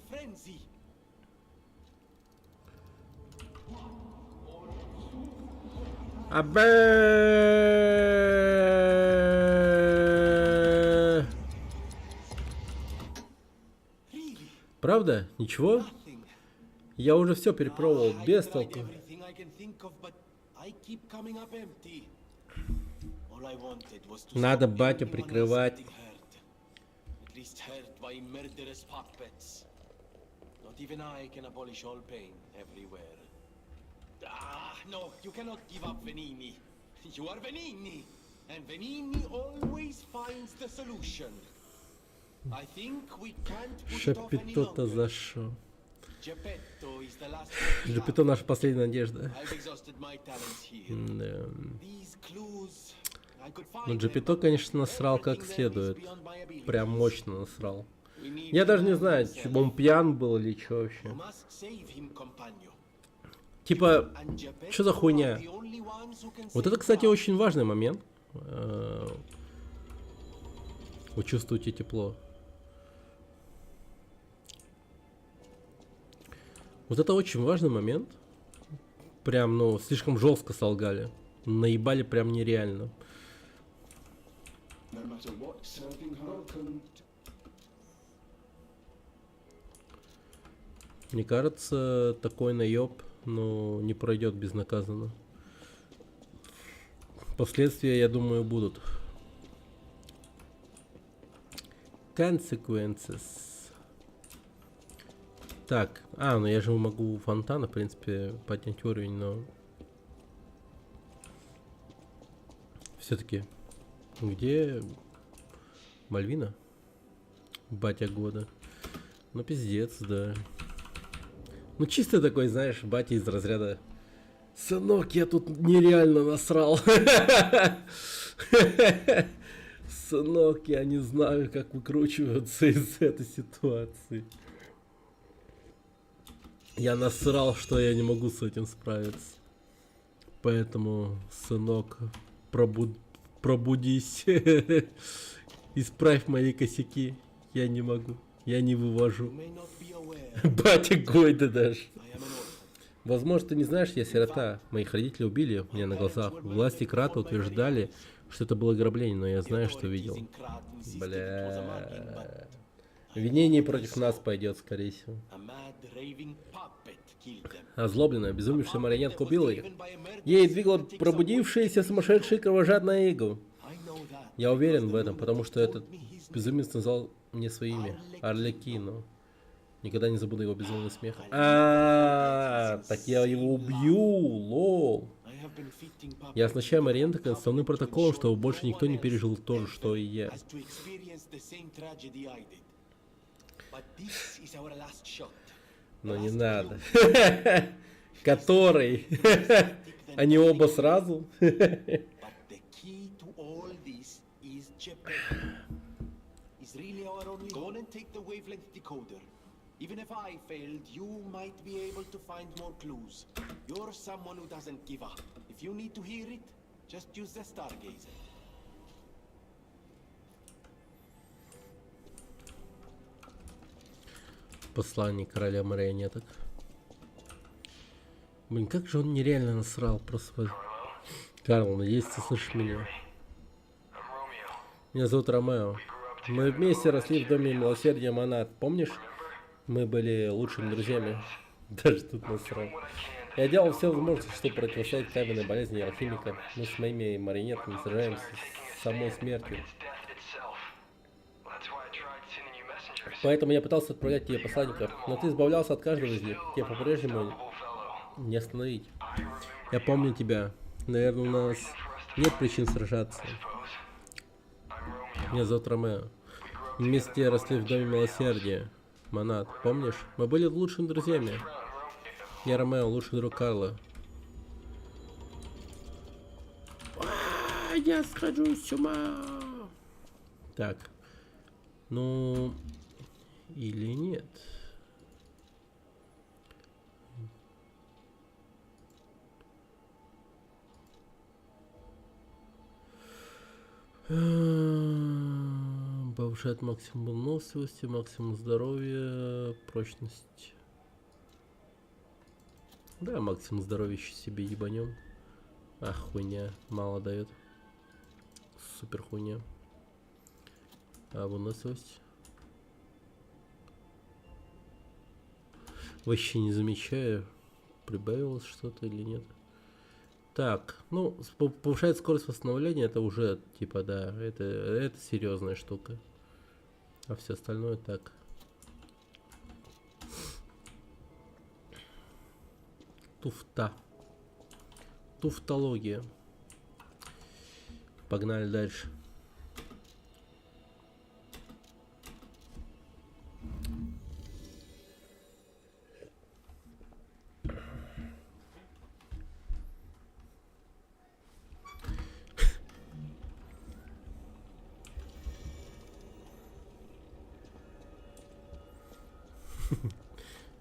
Абе! Правда? Ничего? Я уже все перепробовал, без толку. Надо батю прикрывать. No, you cannot give up Venini. You are Venini, and Venini always finds the solution. I think we can't put it off any Шапито-то longer. зашел. Geppetto is the last Джепито наша последняя надежда. I've exhausted my talents here. Да. These clues, I could find Ну, them, Джепито, but конечно, насрал как everything there is следует. beyond my abilities. Прям мощно насрал. We need Я to даже не know знаю, himself. он пьян был или что вообще. We must save him, companion. Типа, And Geppetto что за хуйня? are the only ones who can Вот save это, кстати, us. очень важный момент. Вы чувствуете тепло. Вот это очень важный момент. Прям, ну, слишком жестко солгали. Наебали прям нереально. No matter what serving Harkon. Мне кажется, такой наеб, ну, не пройдет безнаказанно. Последствия, я думаю, будут. Consequences. Так, ну я же могу у фонтана, в принципе, поднять уровень, но... Все-таки, где Мальвина? Батя года. Ну, пиздец, да. Ну, чисто такой, знаешь, батя из разряда: сынок, я тут нереально насрал. Сынок, я не знаю, как выкручиваться из этой ситуации. Я насрал, что я не могу с этим справиться. Поэтому, сынок, пробудись. Исправь мои косяки. Я не могу. Я не вывожу. You may not be aware, Батя Гойда даже. I am an orphan. Возможно, ты не знаешь, я сирота. Моих родителей убили у меня на глазах. Власти Крата утверждали, что это было ограбление, но я знаю, что видел. Бля. Обвинение против нас пойдет, скорее всего. A mad raving puppet killed them. Озлобленная, обезумевшая марионетка убила их. Ей двигала пробудившаяся сумасшедшая кровожадная иго. I know that. Я уверен в этом, потому что этот безумец назвал мне свое имя. Арлекино. Никогда не забуду его безумный смех. Так я его убью, лол. I have been fitting puppets Я оснащаю марионеток основным протоколом, чтобы больше никто не пережил то же, что и я. as to experience the same tragedy I did. But this is our last shot. Но не надо. Который? Они оба сразу? But the key to all this is Geppetto. He's really our only. Go on and take the wavelength decoder. Even if I failed, you might be able to find more clues. You're someone who doesn't give up. If you need to hear it, just use the stargazer. Посланник короля марионеток. Блин, как же он нереально насрал просто. Карл, надеюсь, ты слышишь меня. Меня зовут Ромео. Мы вместе росли в доме милосердия Монат. Помнишь? Мы были лучшими друзьями. Даже тут насрал. Я делал все возможное, чтобы противостоять каменной болезни алхимика. Мы с моими марионетками сражаемся с самой смертью. Поэтому я пытался отправлять тебе посланников, но ты избавлялся от каждого из них. Тебе по-прежнему не остановить. Я помню тебя. Наверное, у нас нет причин сражаться. Меня зовут Ромео. Мы вместе росли в доме милосердия. Монат, помнишь? Мы были лучшими друзьями. Я Ромео, лучший друг Карла. Я схожу с ума. Так. Ну... Или нет? Повышает максимум выносливости, максимум здоровья, прочность. Да, максимум здоровья еще себе ебанем. Ах, хуйня, мало дает. Супер хуйня. А выносливость? Вообще не замечаю, прибавилось что-то или нет. Так, ну, повышает скорость восстановления, это уже, типа, да, это серьезная штука. А все остальное так. Туфта. Туфтология. Погнали дальше.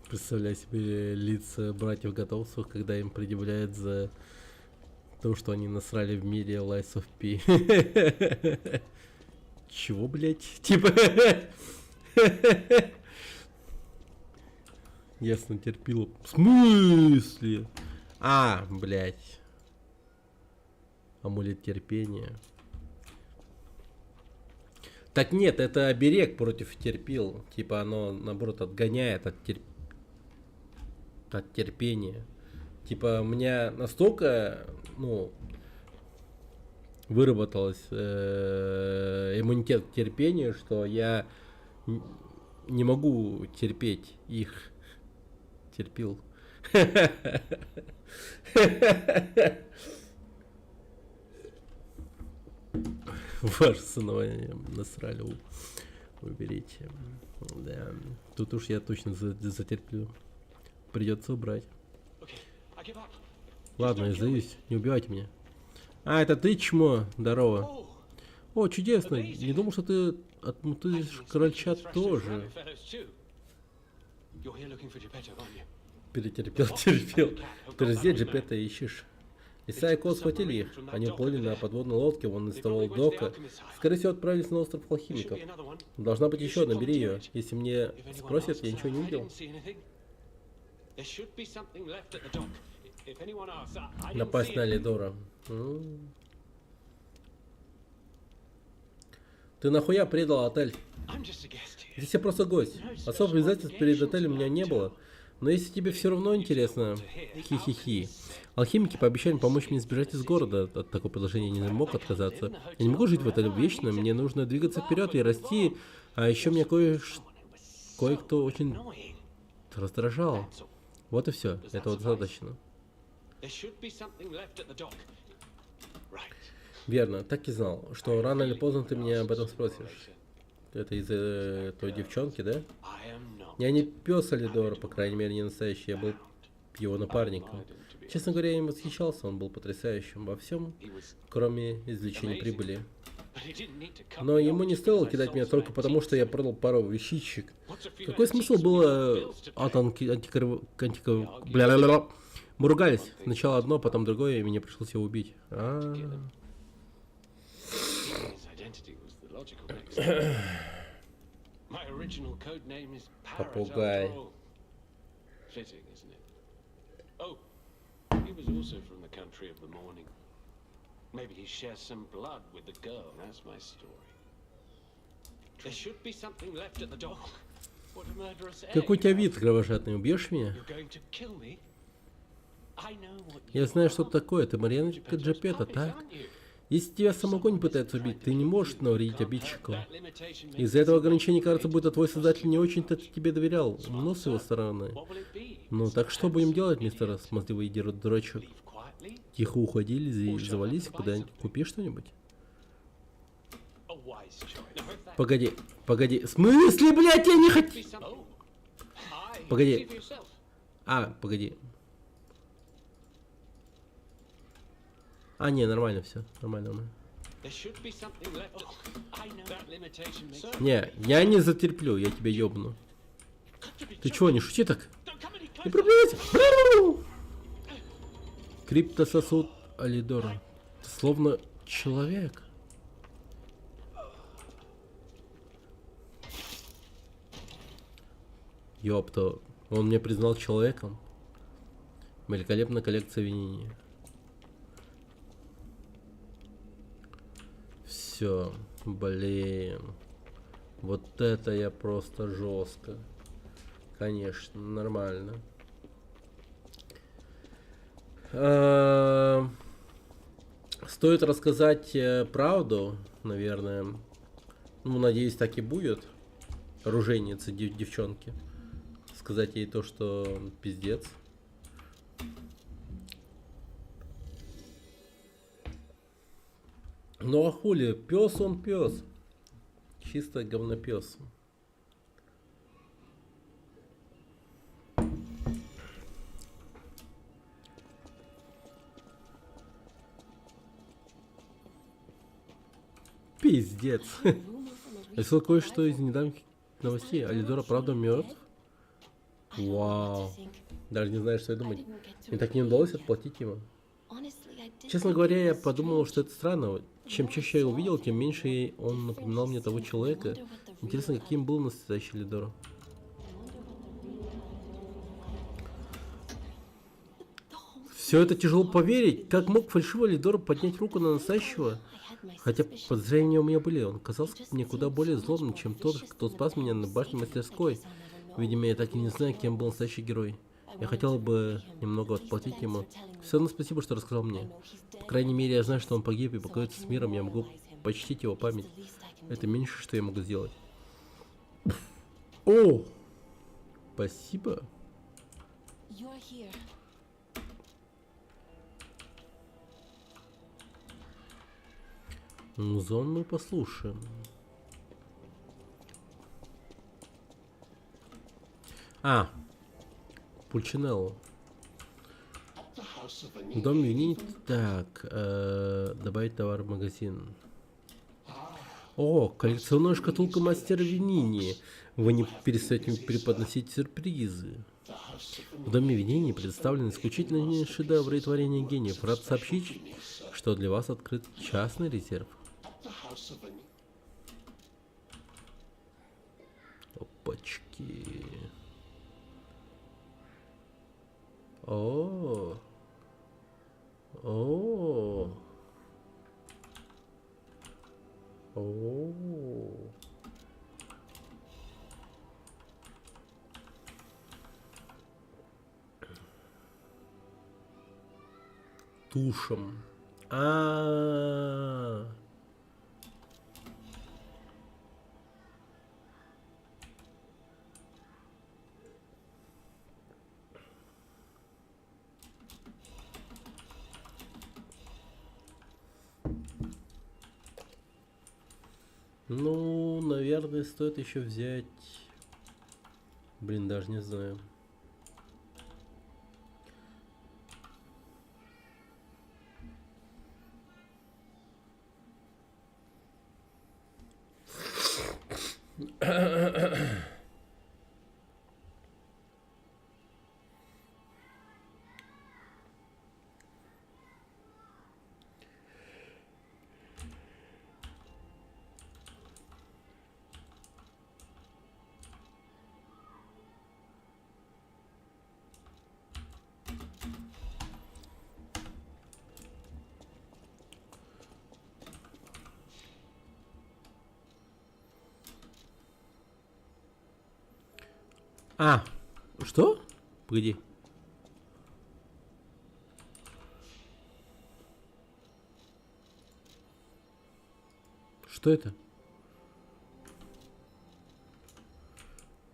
Представляю себе лица братьев Готовцев, когда им предъявляют за то, что они насрали в мире Lies of P. Чего, блять? Типа... Ясно, терпило. В смысле? А, блять. Амулет терпения. Так нет, это оберег против терпил. Типа оно, наоборот, отгоняет от терпения. Типа у меня настолько, ну, выработалось иммунитет к терпению, что я не могу терпеть их. Терпил. Ваше сынование насрали, уберите. Да. Тут уж я точно затерплю. Придется убрать. Ладно, я сдаюсь. Не убивайте меня. А, это ты, чмо? Здорово. О, чудесно. Не думал, что ты отмутузишь крольчат тоже. Перетерпел, терпел. Ты же здесь Джепета ищешь. Иса и Кот схватили их. Они уплыли на подводной лодке, вон из того дока. Скорее всего, отправились на остров алхимиков. Должна быть еще одна, бери ее. Если мне спросят, я ничего не видел. Напасть на Лидора. Ты нахуя предал отель? Здесь я просто гость. Особых обязательств перед отелем у меня не было. Но если тебе все равно интересно, хи-хи-хи. Алхимики пообещали помочь мне сбежать из города. От такого предложения я не мог отказаться. Я не могу жить в отеле вечно, мне нужно двигаться вперед и расти. А еще меня кое-кто очень раздражал. Вот и все, этого достаточно. Верно, так и знал, что рано или поздно ты меня об этом спросишь. Это из-за той девчонки, да? Я не пес Алидора, по крайней мере, не настоящий, я был его напарником. Честно говоря, я им восхищался, он был потрясающим во всем, кроме извлечения прибыли. Но ему не стоило кидать меня только потому, что я продал пару вещичек. Какой смысл было от бля-бля-бля. Мы ругались. Сначала одно, потом другое, и мне пришлось его убить. Попугай. Maybe he shares some blood with the girl. That's my story. There should be something left at the dock. What a murderous egg. Какой у тебя вид, кровожадный? Убьешь меня? You're going to kill me? I know what you Я знаю, что это такое. Ты Марьяночка Джепета, так? Если тебя сам огонь пытается убить, ты не можешь навредить обидчику. Из-за этого ограничения, кажется, будто твой создатель не очень-то тебе доверял. Умно с его стороны. Ну, так что будем делать, мистер смазливый дурачок? Тихо уходили и завались куда-нибудь. Купи что-нибудь. Погоди, погоди. В смысле, блядь, я не хотел... Погоди. Погоди. Не, нормально все. Нормально. There should be something left. I know. That limitation makes Не, я не затерплю, я тебя ёбну. Ты чего, не шути так? Don't come any Не closer. приближайся! Криптососуд Алидора. Словно человек. Ёпта, он меня признал человеком. Великолепная коллекция винения. Все, блин. Вот это я просто жестко. Конечно, нормально. Стоит рассказать правду, наверное. Ну, надеюсь, так и будет. Оружейнице девчонки. Сказать ей то, что пиздец. Ну а хули, пес он пес. Чисто говнопес. Пиздец. Если кое-что из недавних новостей. Алидора правда мертв? Вау. Даже не знаю, что и думать. Мне так не удалось отплатить ему. Честно говоря, я подумал, что это странно. Чем чаще я его видел, тем меньше он напоминал мне того человека. Интересно, каким был настоящий Алидор. Все это тяжело поверить. Как мог фальшивый Алидор поднять руку на настоящего? Хотя подозрения у меня были. Он казался мне куда более злобным, чем тот, кто спас меня на башне мастерской. Видимо, я так и не знаю, кем был настоящий герой. Я хотел бы немного отплатить ему. Все равно спасибо, что рассказал мне. По крайней мере, я знаю, что он погиб и покоится с миром. Я могу почтить его память. Это меньше, что я могу сделать. О! Спасибо. Музон мы послушаем. А, Пульчинелло. В доме винить. Так, добавить товар в магазин. О, коллекционная шкатулка мастера Винини. Вы не перестаете преподносить сюрпризы. В доме Винини представлены исключительные шедевры и творения гениев. Рад сообщить, что для вас открыт частный резерв. Опачки. О. О. О. Тушем. А. Ну, наверное, стоит еще взять. Блин, даже не знаю. А, что? Погоди. Что это?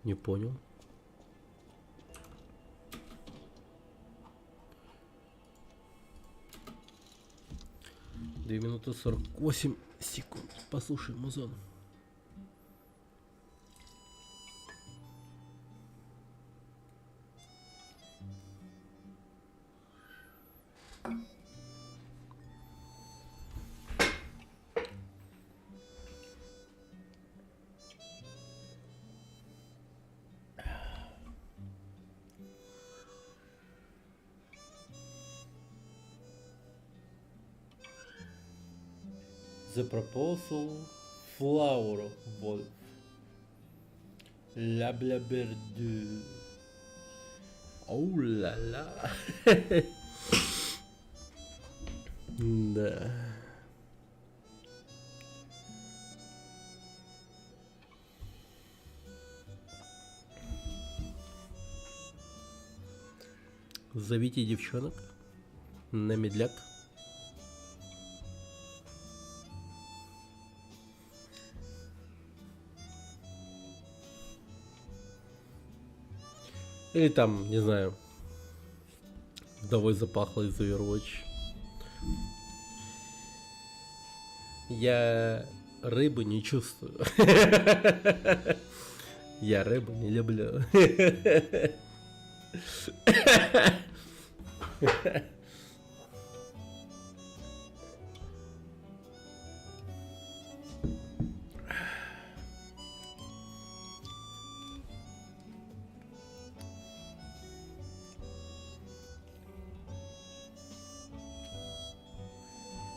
Не понял. Две минуты 48 секунд. Послушай, музон. The Proposal, Flower Wolf, La Blaberdu. Оу ла ла. Да. Зовите девчонок на медляк. Или там, не знаю, вдовой запахло из Overwatch. Я рыбу не чувствую. Я рыбу не люблю.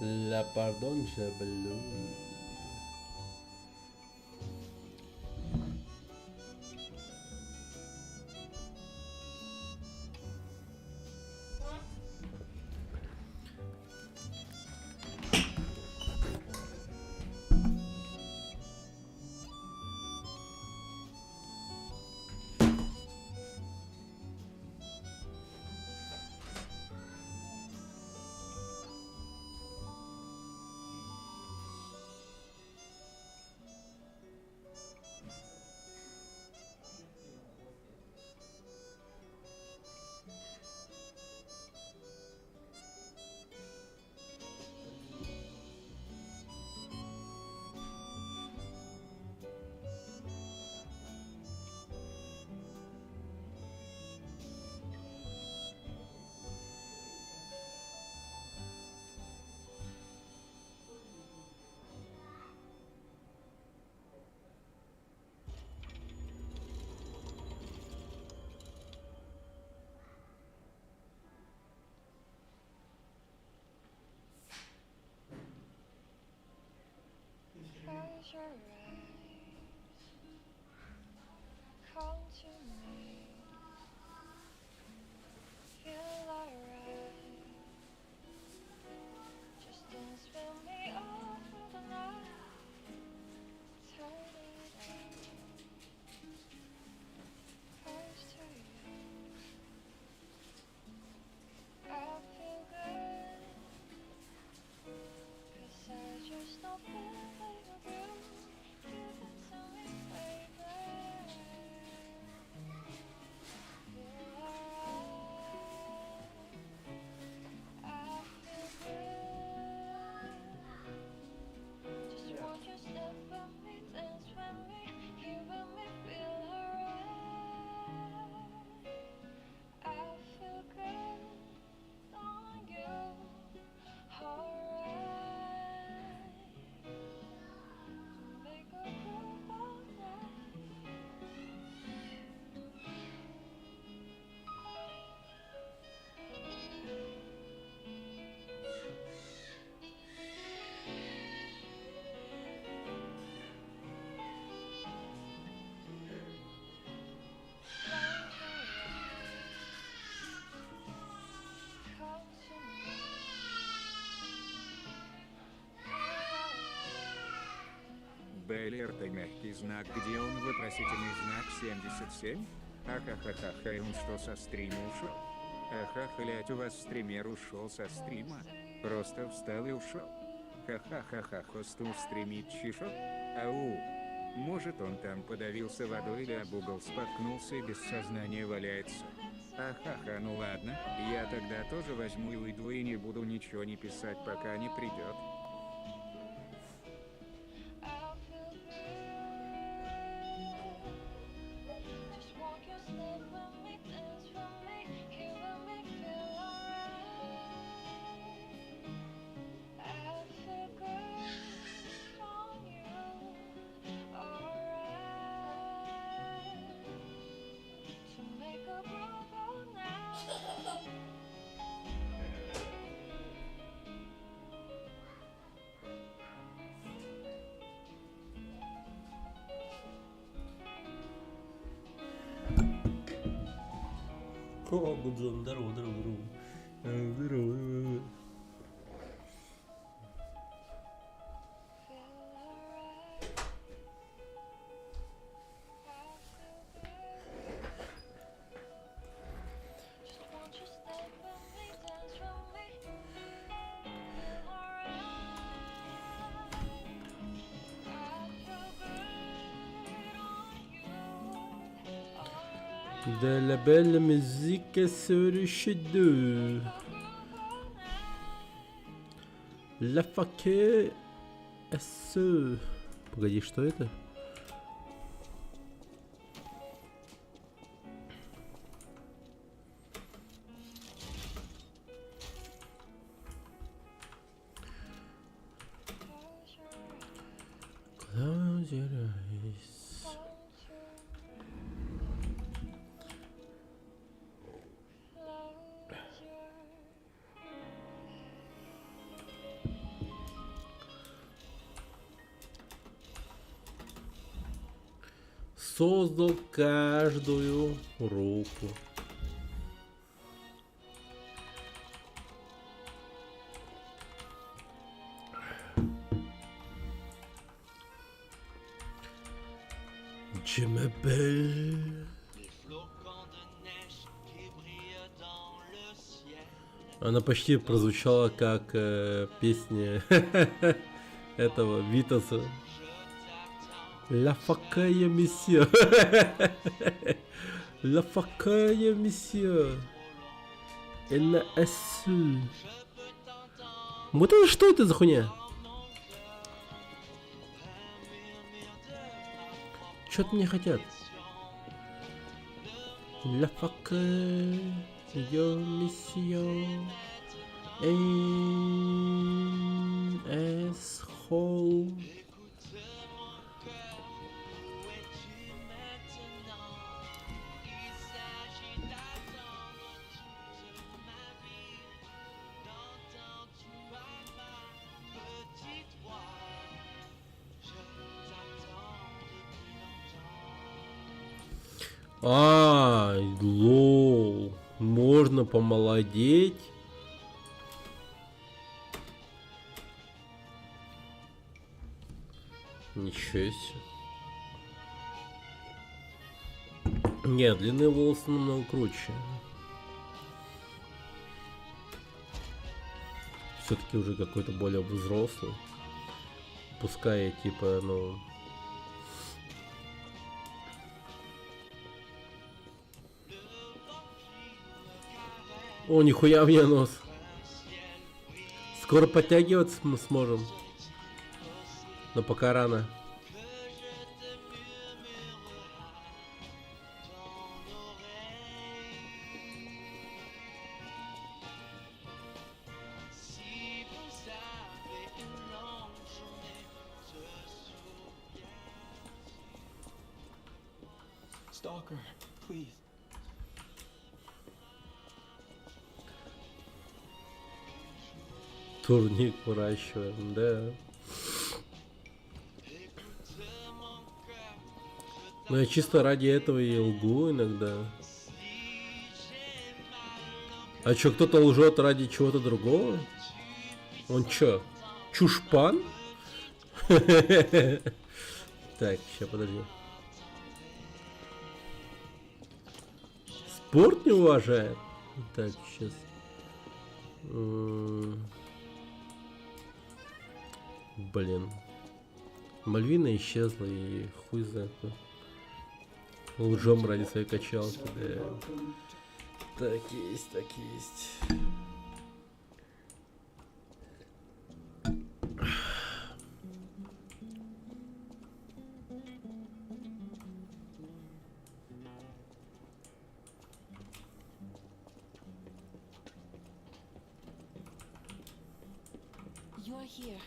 La pardon, je bleu. Close your eyes, come to me, feel alright. Just dance with me all through the night, turn it on, close to you. I feel good, 'cause I just don't feel like a girl. Give it to me, baby. Feel alright. I feel good. Just want you step with me, dance with me, here with me, feel alright. I feel good on you, alright. Make a groove all night. Close your eyes, come to me. Бейлер, это мягкий знак, где он вопросительный знак 77? Ахахахаха, и он что, со стрима ушел? Аха, блять, у вас стример ушел со стрима? Просто встал и ушел? Ха-ха-ха-ха, хосту стримит чешет? Ау! Может он там подавился водой или об угол споткнулся и без сознания валяется? Ахаха, ну ладно, я тогда тоже возьму и уйду и не буду ничего не писать, пока не придет. I feel good. Just walk your step with me, dance with me, here with me, feel alright. I feel good on you, alright. To make a groove all night. О, Гудзон, здорово, здорово, здорово. Здорово. Just won't you stay with me, dance with me, feel alright. I feel good on you, alright. De la belle musique sur le deux. La факе эссе. Погоди, что это? Close your eyes. Создал каждую руку. Je m'appelle. Она почти прозвучала как песня этого Витаса. La факая месье. La факая месье. Elle a su. Вот это что это за хуйня? Что-то мне хотят. La факая месье. Asshole. Лол. Можно помолодеть. Ничего себе. Нет, длинные волосы намного круче. Все-таки уже какой-то более взрослый. Пускай я типа, ну... О, нихуя мне нос. Скоро подтягиваться мы сможем. Но пока рано. Stalker, please. Турник выращиваем, да. Но я чисто ради этого и лгу иногда. А чё, кто-то лжет ради чего-то другого? Он чё, чушпан? Так, сейчас подожди. Спорт не уважает? Так, сейчас. Блин. Мальвина исчезла и хуй за это. Лжем ради своей качалки, да. Так есть, так есть. You're here.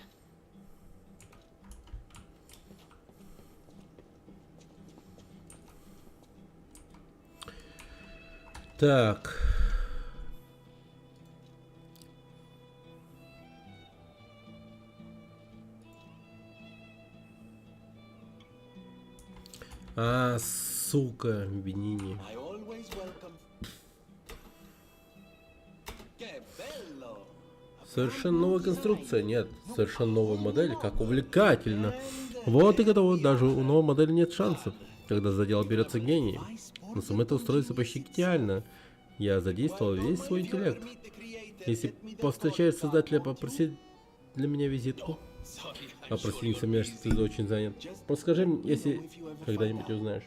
Так. А, сука, Бенини. I always welcome. Совершенно новая конструкция. Нет, совершенно новая модель. Как увлекательно. Вот и готово. Даже у новой модели нет шансов. Когда за дело берется гений. Но само это устроится почти гениально. Я задействовал весь свой интеллект. Если повстречаешь создателя, попроси для меня визитку. А прости, не сомневаюсь, что ты очень занят. Просто скажи мне, если когда-нибудь узнаешь.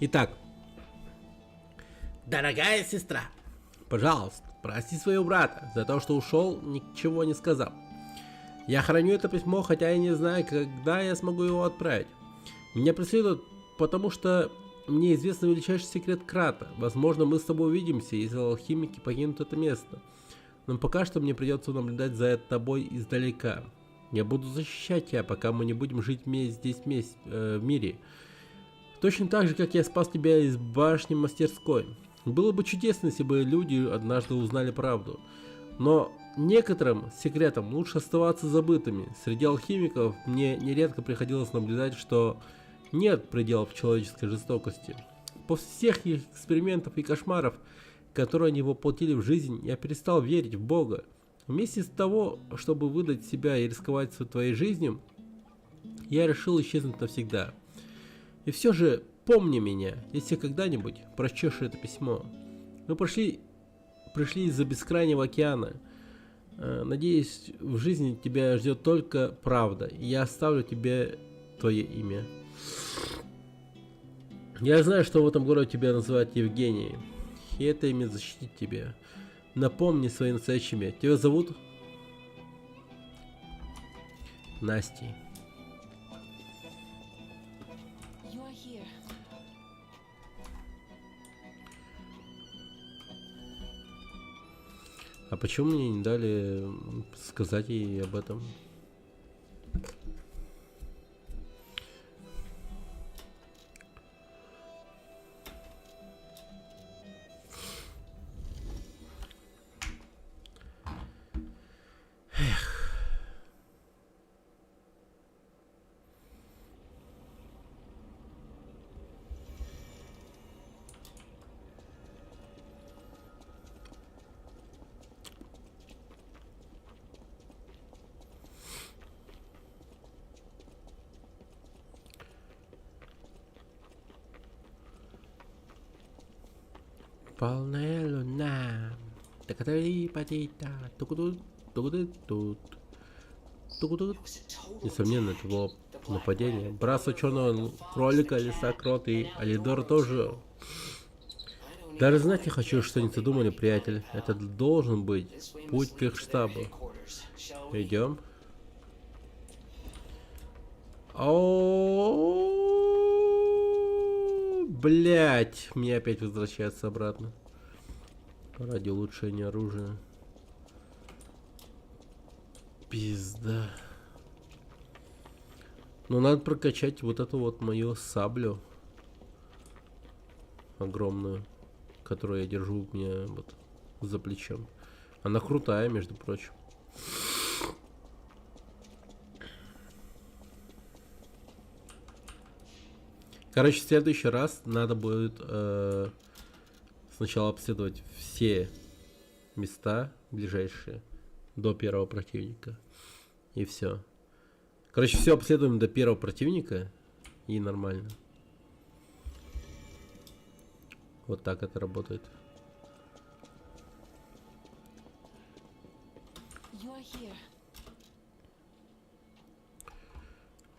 Итак. Дорогая сестра, пожалуйста, прости своего брата за то, что ушел, ничего не сказав. Я храню это письмо, хотя и не знаю, когда я смогу его отправить. Меня преследуют, потому что мне известен величайший секрет Крата. Возможно, мы с тобой увидимся, если алхимики покинут это место. Но пока что мне придется наблюдать за тобой издалека. Я буду защищать тебя, пока мы не будем жить здесь в мире. Точно так же, как я спас тебя из башни мастерской. Было бы чудесно, если бы люди однажды узнали правду. Но некоторым секретам лучше оставаться забытыми. Среди алхимиков мне нередко приходилось наблюдать, что нет пределов человеческой жестокости. После всех их экспериментов и кошмаров, которые они воплотили в жизнь, я перестал верить в Бога. Вместо того, чтобы выдать себя и рисковать твоей жизнью, я решил исчезнуть навсегда. И все же помни меня, если когда-нибудь прочтешь это письмо. Мы пришли из-за бескрайнего океана. Надеюсь, в жизни тебя ждет только правда. И я оставлю тебе твое имя. Я знаю, что в этом городе тебя называют Евгенией. И это имя защитит тебя. Напомни свои настоящее имя. Тебя зовут Настей. А почему мне не дали сказать ей об этом? Полная луна. Несомненно, это было нападение. Братство черного кролика, лиса крот и Алидор тоже. Даже знать не хочу, что они задумали, приятель. Это должен быть путь к их штабу. Идем. Блять, мне опять возвращается обратно. Ради улучшения оружия. Пизда. Ну, надо прокачать вот эту вот мою саблю. Огромную. Которую я держу у меня вот за плечом. Она крутая, между прочим. Короче, в следующий раз надо будет сначала обследовать все места ближайшие до первого противника. И все. Короче, все обследуем до первого противника. И нормально. Вот так это работает.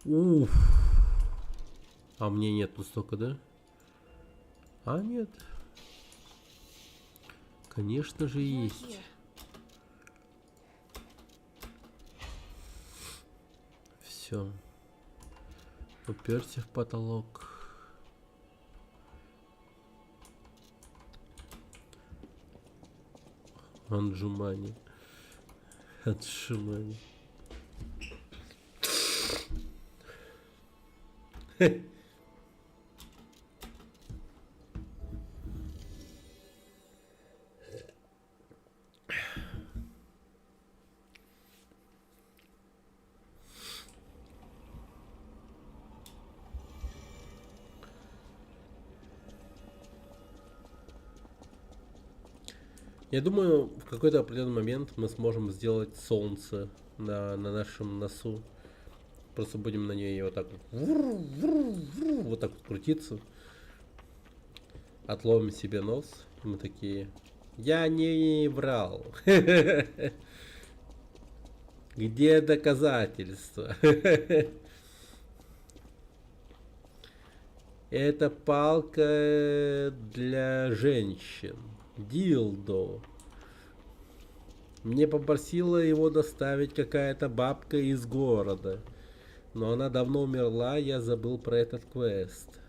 Уф. А мне нету столько, да? А нет. Конечно же есть. Все. Уперся в потолок. Анджумани. Отжимани. Я думаю, в какой-то определенный момент мы сможем сделать солнце на нашем носу. Просто будем на ней вот так вот так вот крутиться. Отломим себе нос. И мы такие. Я не врал. Где доказательства? Это палка для женщин. Дилдо. Мне попросила его доставить какая-то бабка из города. Но она давно умерла, я забыл про этот квест.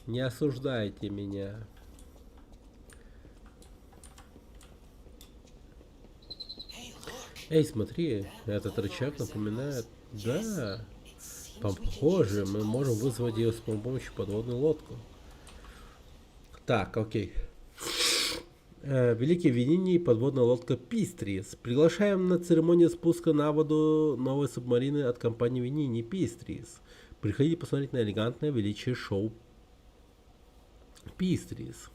Не осуждайте меня. Эй, смотри, этот рычаг напоминает... Да, похоже, мы можем вызвать ее с помощью подводной лодки. Так, окей. Великий Винини, подводная лодка Пистрис. Приглашаем на церемонию спуска на воду новой субмарины от компании Винини Пистрис. Приходите посмотреть на элегантное величие шоу Пистрис.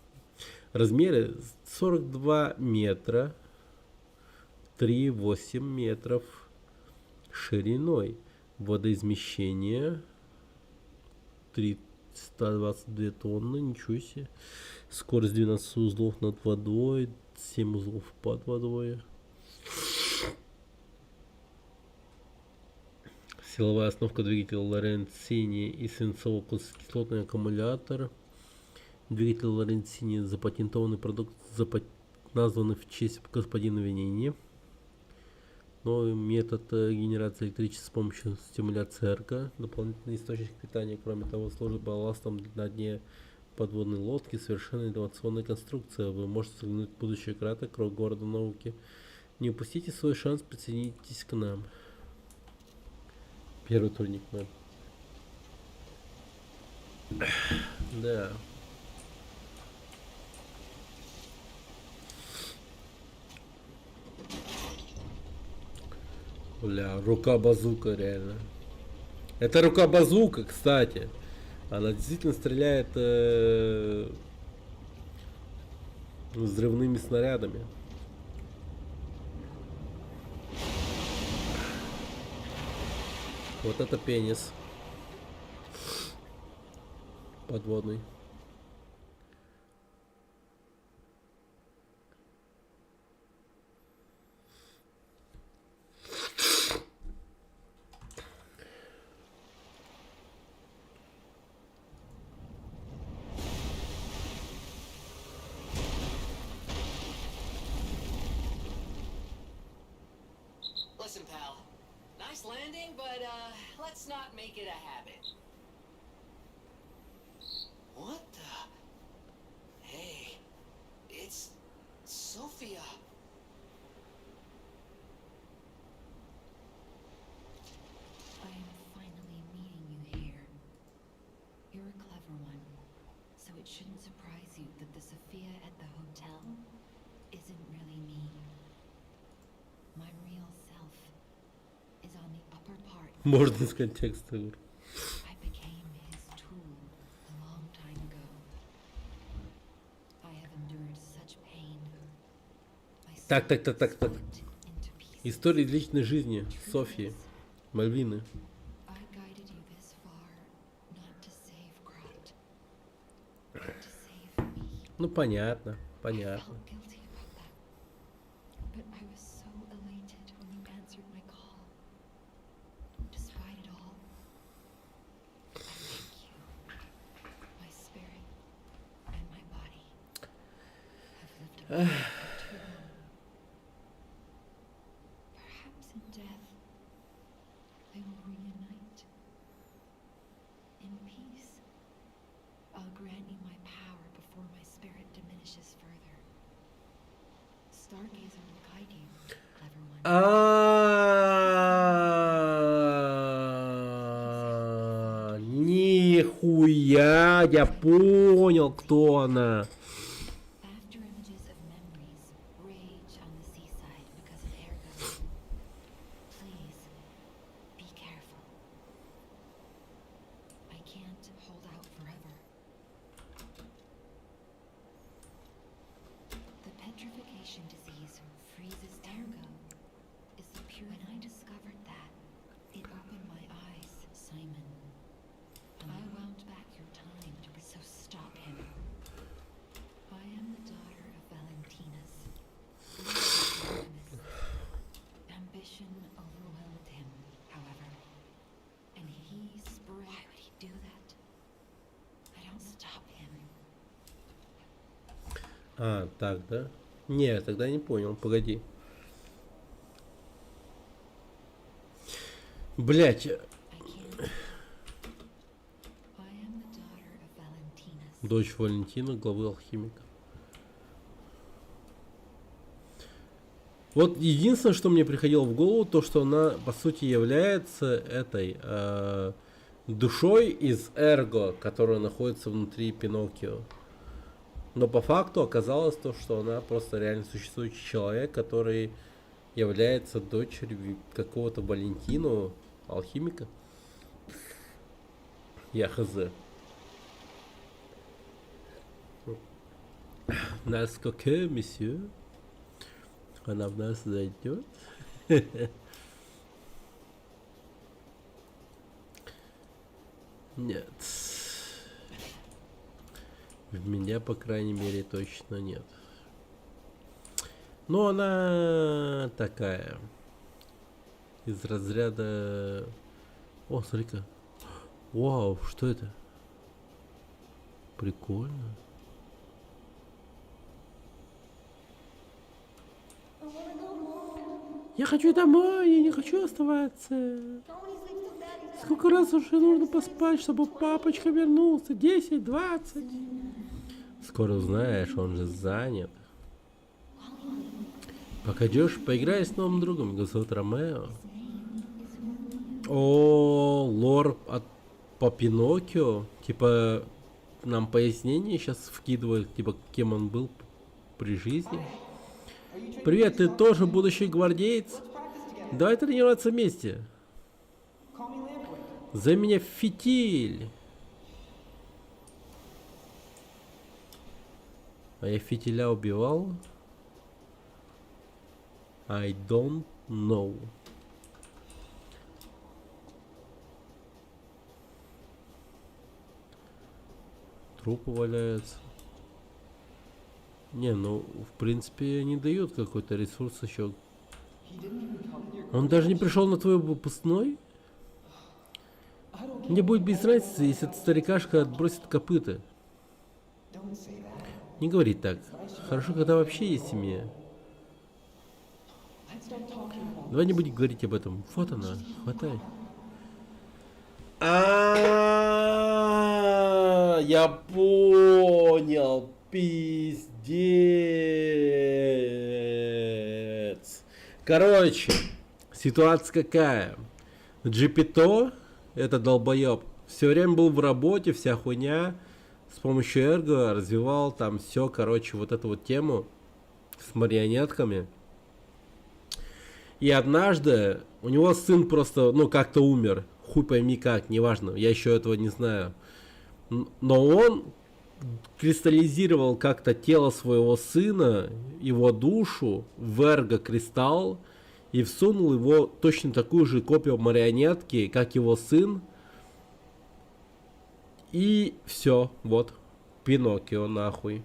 Размеры 42 метра, 3,8 метров шириной. Водоизмещение 322 тонны, ничего себе. Скорость 12 узлов над водой, 7 узлов под водой. Силовая основка двигателя Лоренцини и свинцово-кислотный аккумулятор. Двигатель Лоренцини — запатентованный продукт, названный в честь господина Винини. Новый метод генерации электричества с помощью стимуляции РК. Дополнительный источник питания. Кроме того, служит балластом на дне подводной лодки. Совершенно инновационная конструкция. Вы можете заглянуть в будущее краток города науки. Не упустите свой шанс, присоединитесь к нам. Первый турник, мэм. Да. Бля, рука-базука, реально. Это рука-базука, кстати. Она действительно стреляет взрывными снарядами. Вот это пенис. Подводный. Listen, pal. Nice landing, but, let's not make it a habit. What the? Hey, it's Sophia. I am finally meeting you here. You're a clever one, so it shouldn't surprise you that the Sophia at the hotel isn't really me. My real self is on the upper part. Можно из контекста. I became his tool a long time ago. I have endured such pain. My Так. soul split into pieces. История личной жизни Софьи Мальвины. I guided you this far, not to save Krat, but to save me. Ну понятно, I понятно. felt guilty about that, but I was so elated when you answered my call. Despite it all, I thank you. My spirit and my body have lived a life too long. Perhaps in death, they will reunite. In peace, I'll grant you my power before my spirit diminishes further. Stargazer will guide you, clever one. Нихуя, я понял, кто она. After images of memories rage on the seaside because of Ergo. Please, be careful. I can't hold out forever. The petrification А, так, да? Не, тогда не понял, погоди. Блять, I can't. I am the daughter of Valentinus. дочь Валентина, главы алхимика. Вот единственное, что мне приходило в голову, то, что она, по сути, является этой душой из Эрго, которая находится внутри Пиноккио. Но по факту оказалось то, что она просто реально существующий человек, который является дочерью какого-то Валентино, алхимика. Я хз. Насколько, месье? Она в нас зайдет? Нет. В меня, по крайней мере, точно нет. Но она такая. Из разряда... О, смотри-ка. Вау, что это? Прикольно. Я хочу домой, я не хочу оставаться. Сколько раз уже нужно поспать, чтобы папочка вернулся? 10, 20. Скоро узнаешь, он же занят. Пока идешь, поиграй с новым другом, его зовут Ромео. О, лор по Пиноккио. Типа, нам пояснение сейчас вкидывают, типа, кем он был при жизни. Привет, ты тоже будущий гвардеец? Давай тренироваться вместе. За меня фитиль. А я фитиля убивал? I don't know. Трупы валяются. Не, ну, в принципе, они дают какой-то ресурс еще. Он даже не пришел на твой выпускной? Мне будет без разницы, если эта старикашка отбросит копыта. Не говори так. Хорошо, когда вообще есть семья. Давай не будем говорить об этом. Вот она, хватай. Я понял. Пиздец. Короче, ситуация какая? Джипито, это долбоеб, все время был в работе, вся хуйня, с помощью Эрго развивал там все, короче, вот эту вот тему с марионетками. И однажды у него сын просто, ну, как-то умер. Хуй пойми как, неважно, я еще этого не знаю. Но он кристаллизировал как-то тело своего сына, его душу в эрго-кристалл и всунул его точно такую же копию марионетки, как его сын. И все, вот, Пиноккио нахуй.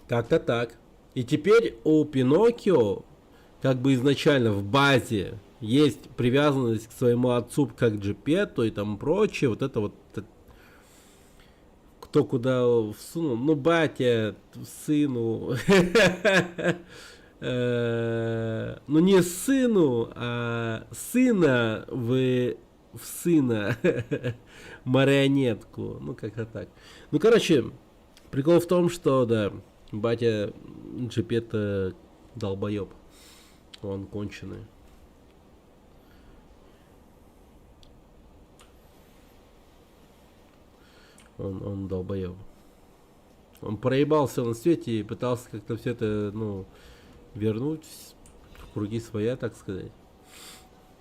Как-то так. И теперь у Пиноккио, как бы изначально в базе, есть привязанность к своему отцу, как Джепетто и там прочее, вот это вот, кто куда всунул, ну, батя, сыну, ну, не сыну, а сына в сына, марионетку, ну, как-то так. Ну, короче, прикол в том, что, да, батя Джепетто долбоеб, он конченый. Он долбоеб. Он проебался на свете и пытался как-то все это, ну, вернуть в круги своя, так сказать.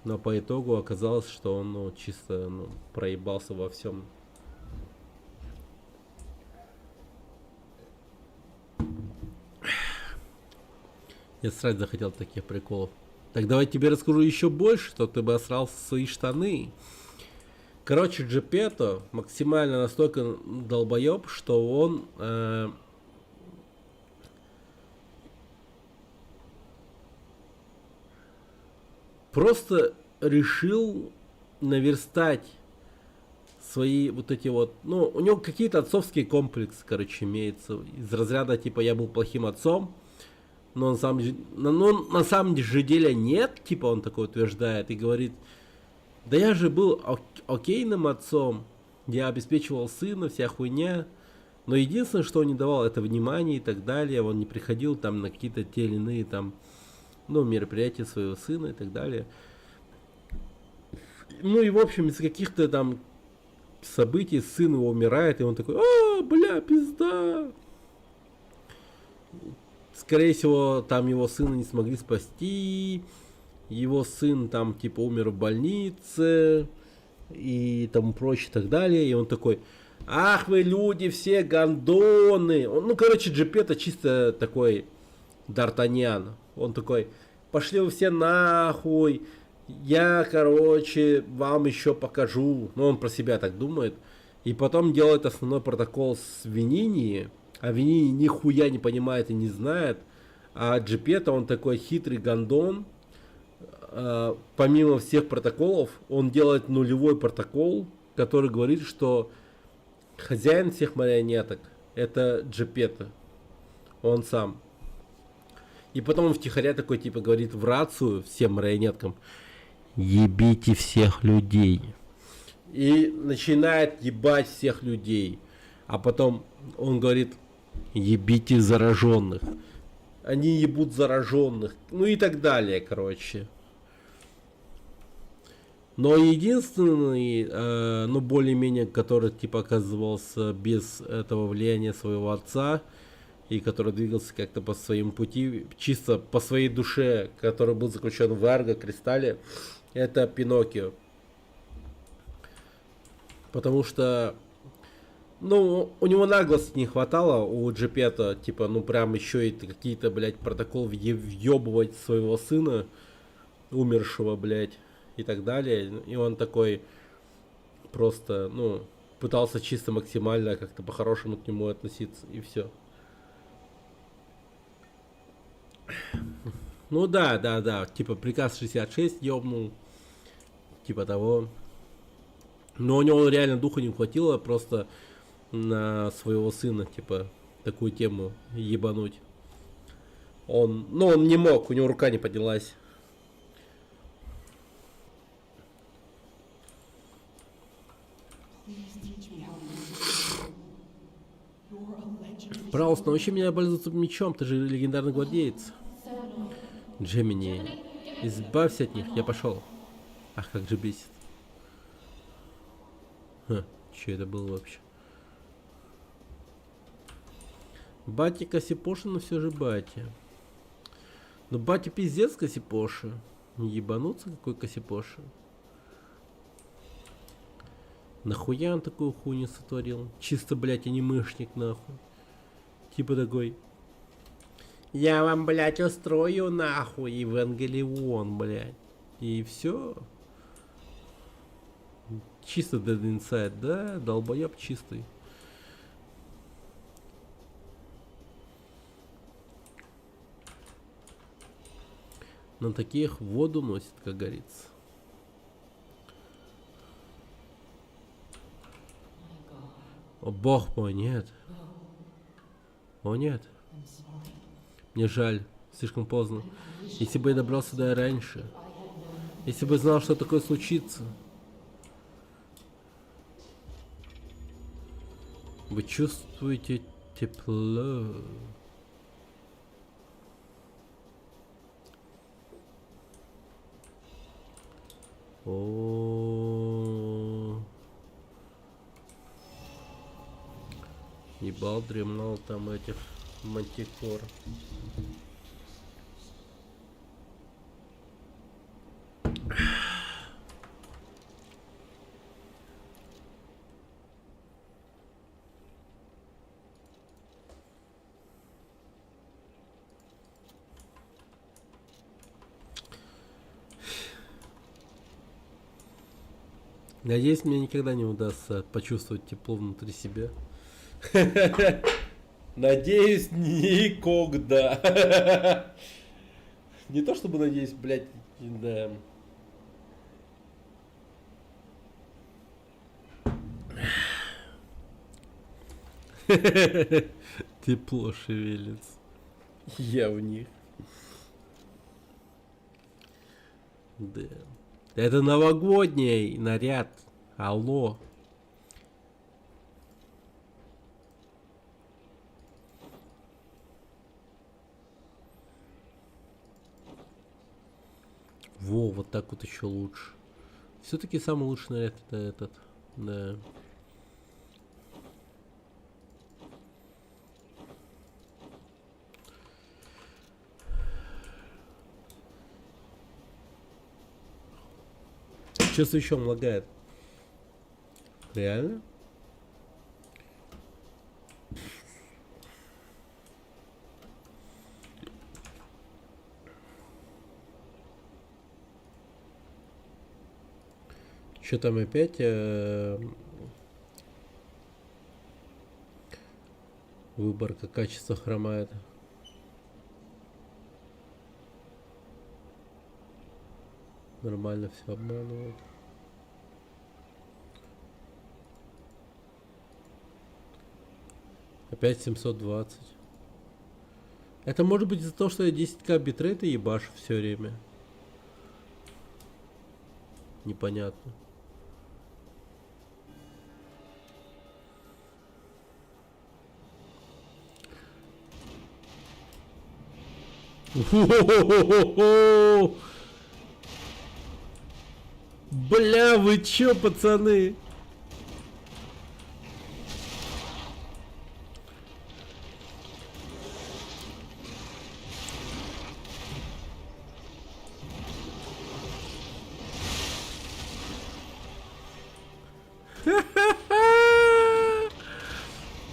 Но по итогу оказалось, что он, ну, чисто, ну, проебался во всем. Я срать захотел таких приколов. Так давай тебе расскажу еще больше, что ты бы осрал свои штаны. Короче, Джепетто максимально настолько долбоеб, что он просто решил наверстать свои вот эти вот, ну, у него какие-то отцовские комплексы, короче, имеются. Из разряда, типа, я был плохим отцом, но на самом же деле нет, типа, он такой утверждает и говорит, да я же был окейным отцом, я обеспечивал сына, вся хуйня, но единственное, что он не давал, это внимание и так далее, он не приходил там на какие-то те или иные там, ну, мероприятия своего сына и так далее. Ну и в общем, из каких-то там событий сын его умирает, и он такой, бля, пизда. Скорее всего, там его сына не смогли спасти, его сын там типа умер в больнице и тому прочее и так далее, и он такой, ах вы люди все гондоны. Ну, короче, Джепетто чисто такой Д'Артаньян. Он такой, пошли вы все нахуй, я, короче, вам еще покажу. Ну, он про себя так думает. И потом делает основной протокол с Винини. А Винини нихуя не понимает и не знает. А Джепетто, он такой хитрый гондон. Помимо всех протоколов, он делает нулевой протокол, который говорит, что хозяин всех марионеток это Джепетто. Он сам. И потом он втихаря такой, типа, говорит в рацию всем марионеткам: ебите всех людей. И начинает ебать всех людей. А потом он говорит: ебите зараженных. Они ебут зараженных. Ну и так далее, короче. Но единственный, ну более-менее, который типа оказывался без этого влияния своего отца, и который двигался как-то по своему пути, чисто по своей душе, который был заключен в Арго Кристалле, это Пиноккио. Потому что, ну, у него наглости не хватало, у Джепетто, типа, ну, прям еще и какие-то, блядь, протоколы въебывать своего сына, умершего, блядь, и так далее. И он такой просто, ну, пытался чисто максимально как-то по-хорошему к нему относиться, и все. Ну да, типа приказ 66 ёбнул, типа того. Но у него реально духа не хватило просто на своего сына, типа, такую тему ебануть. Он не мог, у него рука не поднялась. Пожалуйста, научи меня пользоваться мечом, ты же легендарный гвардеец. Джемини, избавься от них, я пошел. Ах, как же бесит. Че это было вообще? Батя Косипоша, но все же батя. Ну батя пиздец Косипоша. Не ебануться какой Косипоша. Нахуя он такую хуйню сотворил? Чисто, блядь, анимешник, нахуй. Типа такой: я вам, блядь, устрою, нахуй, Евангелион, блядь. И все. Чисто Dead Inside, да? Долбоеб чистый. На таких воду носит, как говорится. О бог мой, нет. О нет. Мне жаль, слишком поздно. Если бы я добрался сюда раньше. Если бы знал, что такое случится. Вы чувствуете тепло. О, ебал, дремал там этих мантикор. Надеюсь, мне никогда не удастся почувствовать тепло внутри себя. Надеюсь, никогда. Не то чтобы надеюсь, блядь, да. Тепло шевелится. Я в них. Да. Это новогодний наряд. Алло. Во, вот так вот еще лучше. Все-таки самый лучший наряд это этот. Да. Что с еще лагает? Реально? Что там опять? Выборка качества хромает. Нормально все обманывает. Опять 720. Это может быть из-за того, что я 10к битрейта ебашу все время. Непонятно. Бля, вы чё, пацаны?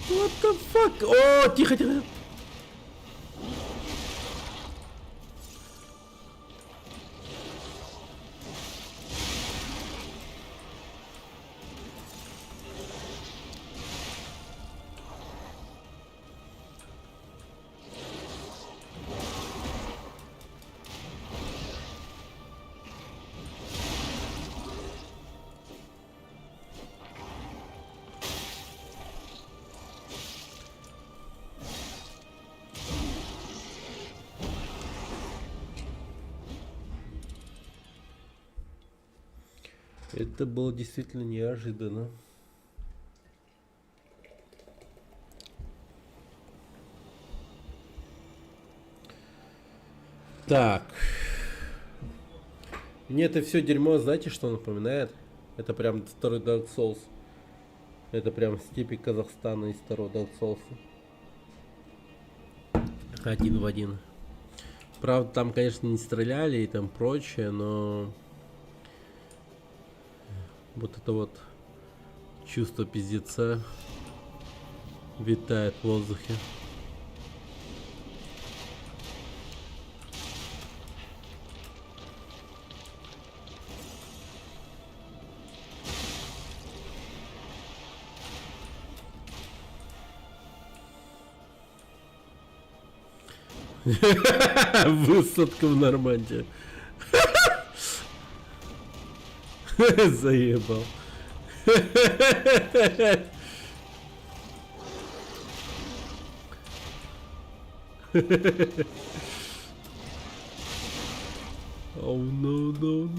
What the fuck? О, тихо, тихо. Это было действительно неожиданно. Так. Мне это все дерьмо, знаете, что напоминает? Это прям второй Dark Souls. Это прям степи Казахстана из второго Dark Souls. Один в один. Правда, там, конечно, не стреляли и там прочее, но... Вот это вот чувство пиздеца витает в воздухе. Высадка в Нормандии. Заебал. Oh no, no, no.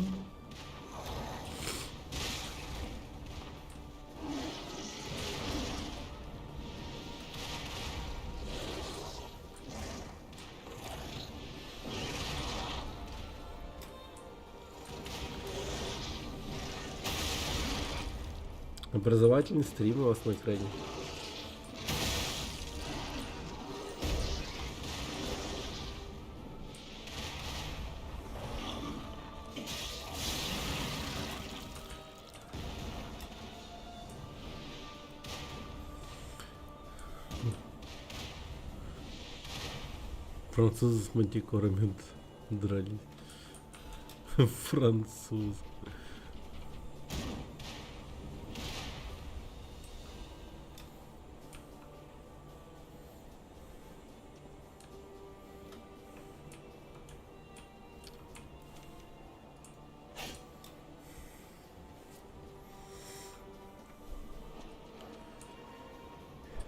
Образовательный стрим у вас на экране. Французы с мантикорами дрались. Французы.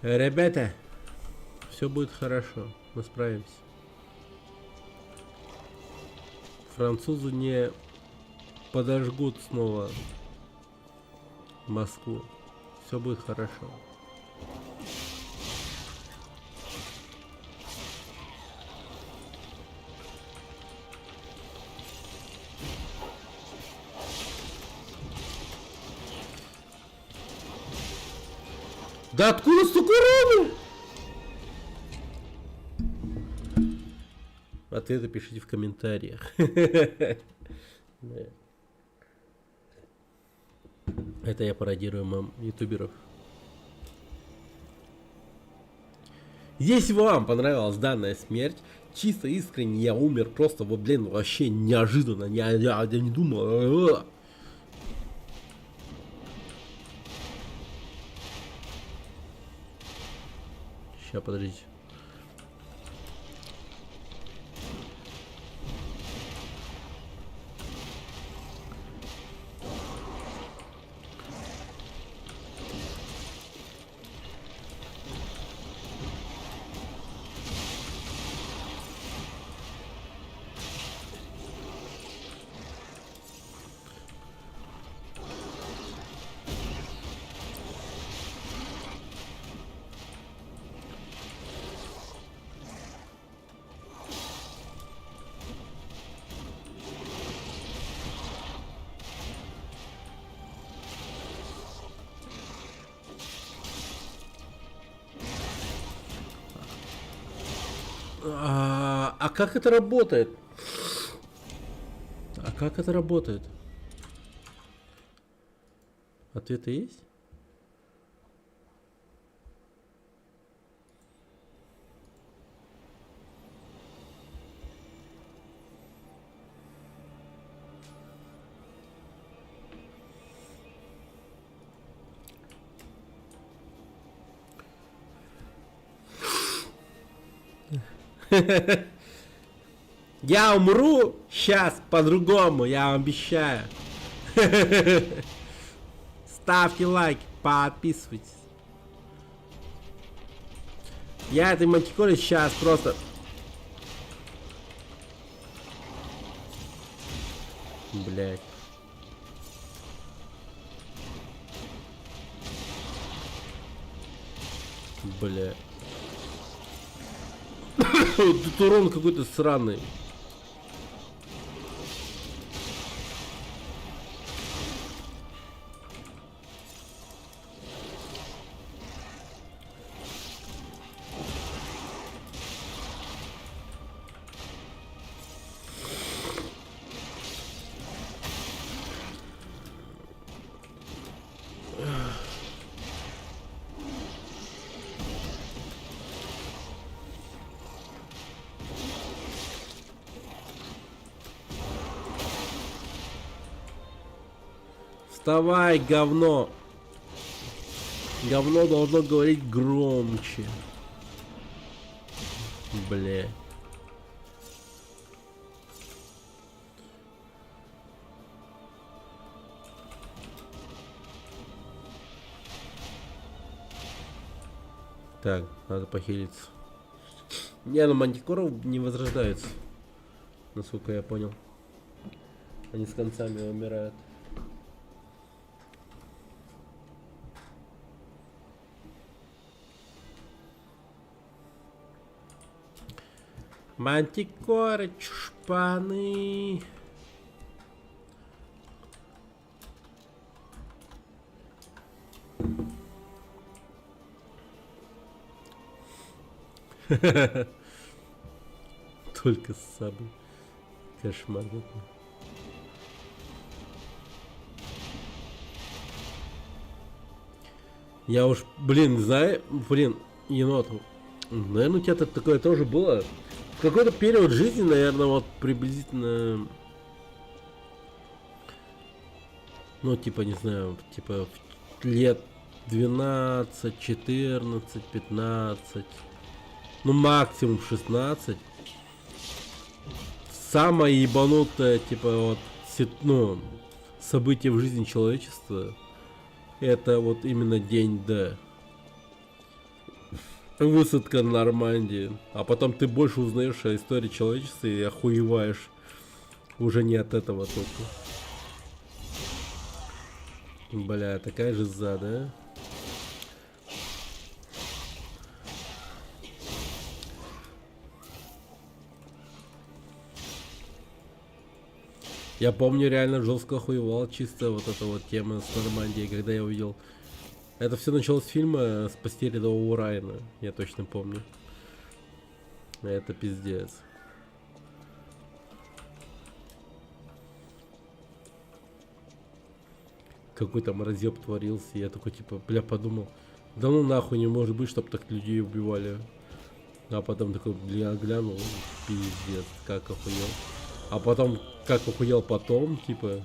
Ребята, все будет хорошо, мы справимся. Французы не подожгут снова Москву. Все будет хорошо. Да откуда столько урона? Ответы пишите в комментариях. Это я пародирую ютуберов. Если вам понравилась данная смерть, чисто искренне я умер просто, вот, блин, вообще неожиданно. Я не думал. Сейчас, подождите. А как это работает? А как это работает? Ответы есть? Я умру сейчас по-другому, я вам обещаю. Ставьте лайки, подписывайтесь. Я этой мантикоре сейчас просто... Блять. Бля. Тут урон какой-то сраный. Вставай, говно. Говно должно говорить громче. Бля. Так, надо похилиться. Не, ну мантикоров не возрождаются. Насколько я понял. Они с концами умирают. Мантикоры, чушпаны. Только с собой. Кошмар. Я уж, блин, знаю, енот. Наверное, у тебя такое тоже было. В какой-то период жизни, наверное, вот приблизительно, ну, типа, не знаю, типа лет 12, 14, 15, ну, максимум 16. Самое ебанутое, типа, вот, ну, событие в жизни человечества, это вот именно день Д. Высадка на Нормандии. А потом ты больше узнаешь о истории человечества и охуеваешь. Уже не от этого только. Бля, такая же да? Я помню, реально жестко охуевал чисто вот эта вот тема с Нормандией, когда я увидел. Это все началось с фильма «Спасти рядового Райана», я точно помню. Это пиздец. Какой там разъеб творился, я такой типа, бля, подумал, да ну нахуй не может быть, чтоб так людей убивали. А потом такой, бля, глянул, пиздец, как охуел. А потом, как охуел потом, типа,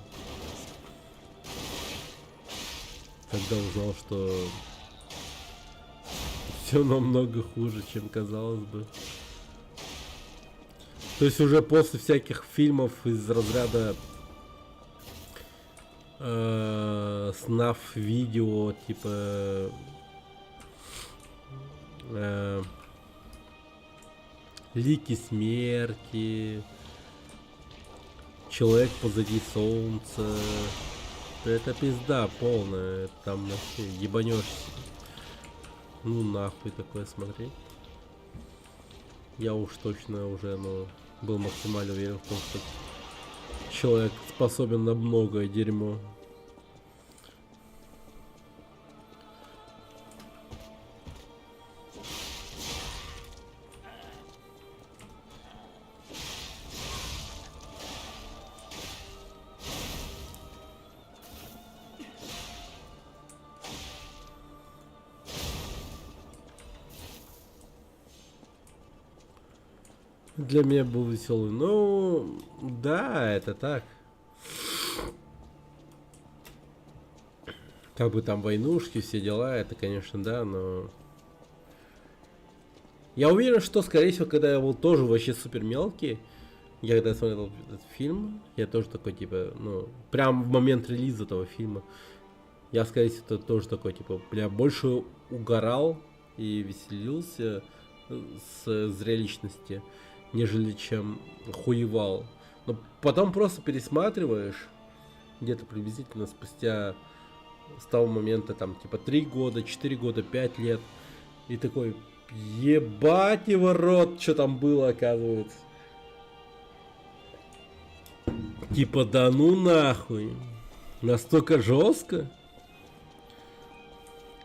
когда узнал, что все намного хуже, чем казалось бы. То есть уже после всяких фильмов из разряда снав видео, типа Лики смерти, Человек позади солнца, это пизда полная, там вообще ебанешься. Ну нахуй такое смотреть. Я уж точно уже, ну, был максимально уверен в том, что человек способен на многое дерьмо. Для меня был веселый. Ну, да, это так. Как бы там войнушки, все дела, это, конечно, да, но... Я уверен, что, скорее всего, когда я был тоже вообще супер мелкий, я когда смотрел этот фильм, я тоже такой, типа, ну, прям в момент релиза этого фильма, я, скорее всего, тоже такой, типа, бля, больше угорал и веселился с зрелищности, нежели чем хуевал. Но потом просто пересматриваешь, где-то приблизительно спустя с того момента, там, типа, 3 года, 4 года, 5 лет, и такой, ебать его рот, что там было, оказывается. Типа, да ну нахуй. Настолько жестко?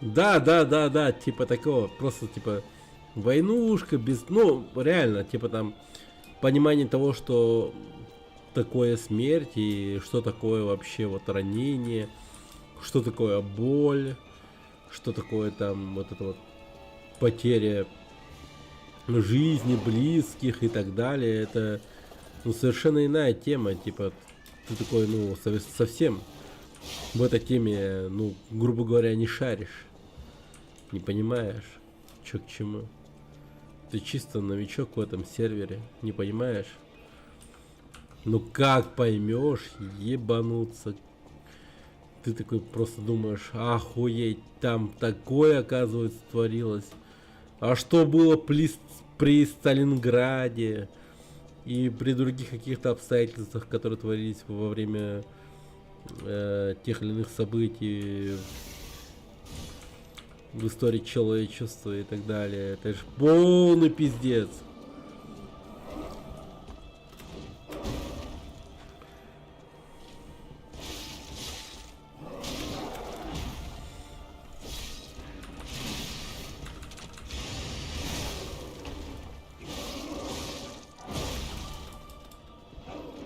Да, типа такого, просто, типа, войнушка, без, ну, реально, типа там, понимание того, что такое смерть и что такое вообще вот ранение, что такое боль, что такое там вот это вот потеря жизни, близких и так далее. Это, ну, совершенно иная тема, типа, ты такой, ну, совсем в этой теме, ну, грубо говоря, не шаришь, не понимаешь, что к чему. Ты чисто новичок в этом сервере, не понимаешь? Ну как поймешь, ебануться. Ты такой просто думаешь, охуеть, там такое, оказывается, творилось. А что было при Сталинграде и при других каких-то обстоятельствах, которые творились во время тех или иных событий в истории человечества и так далее. Это же полный пиздец.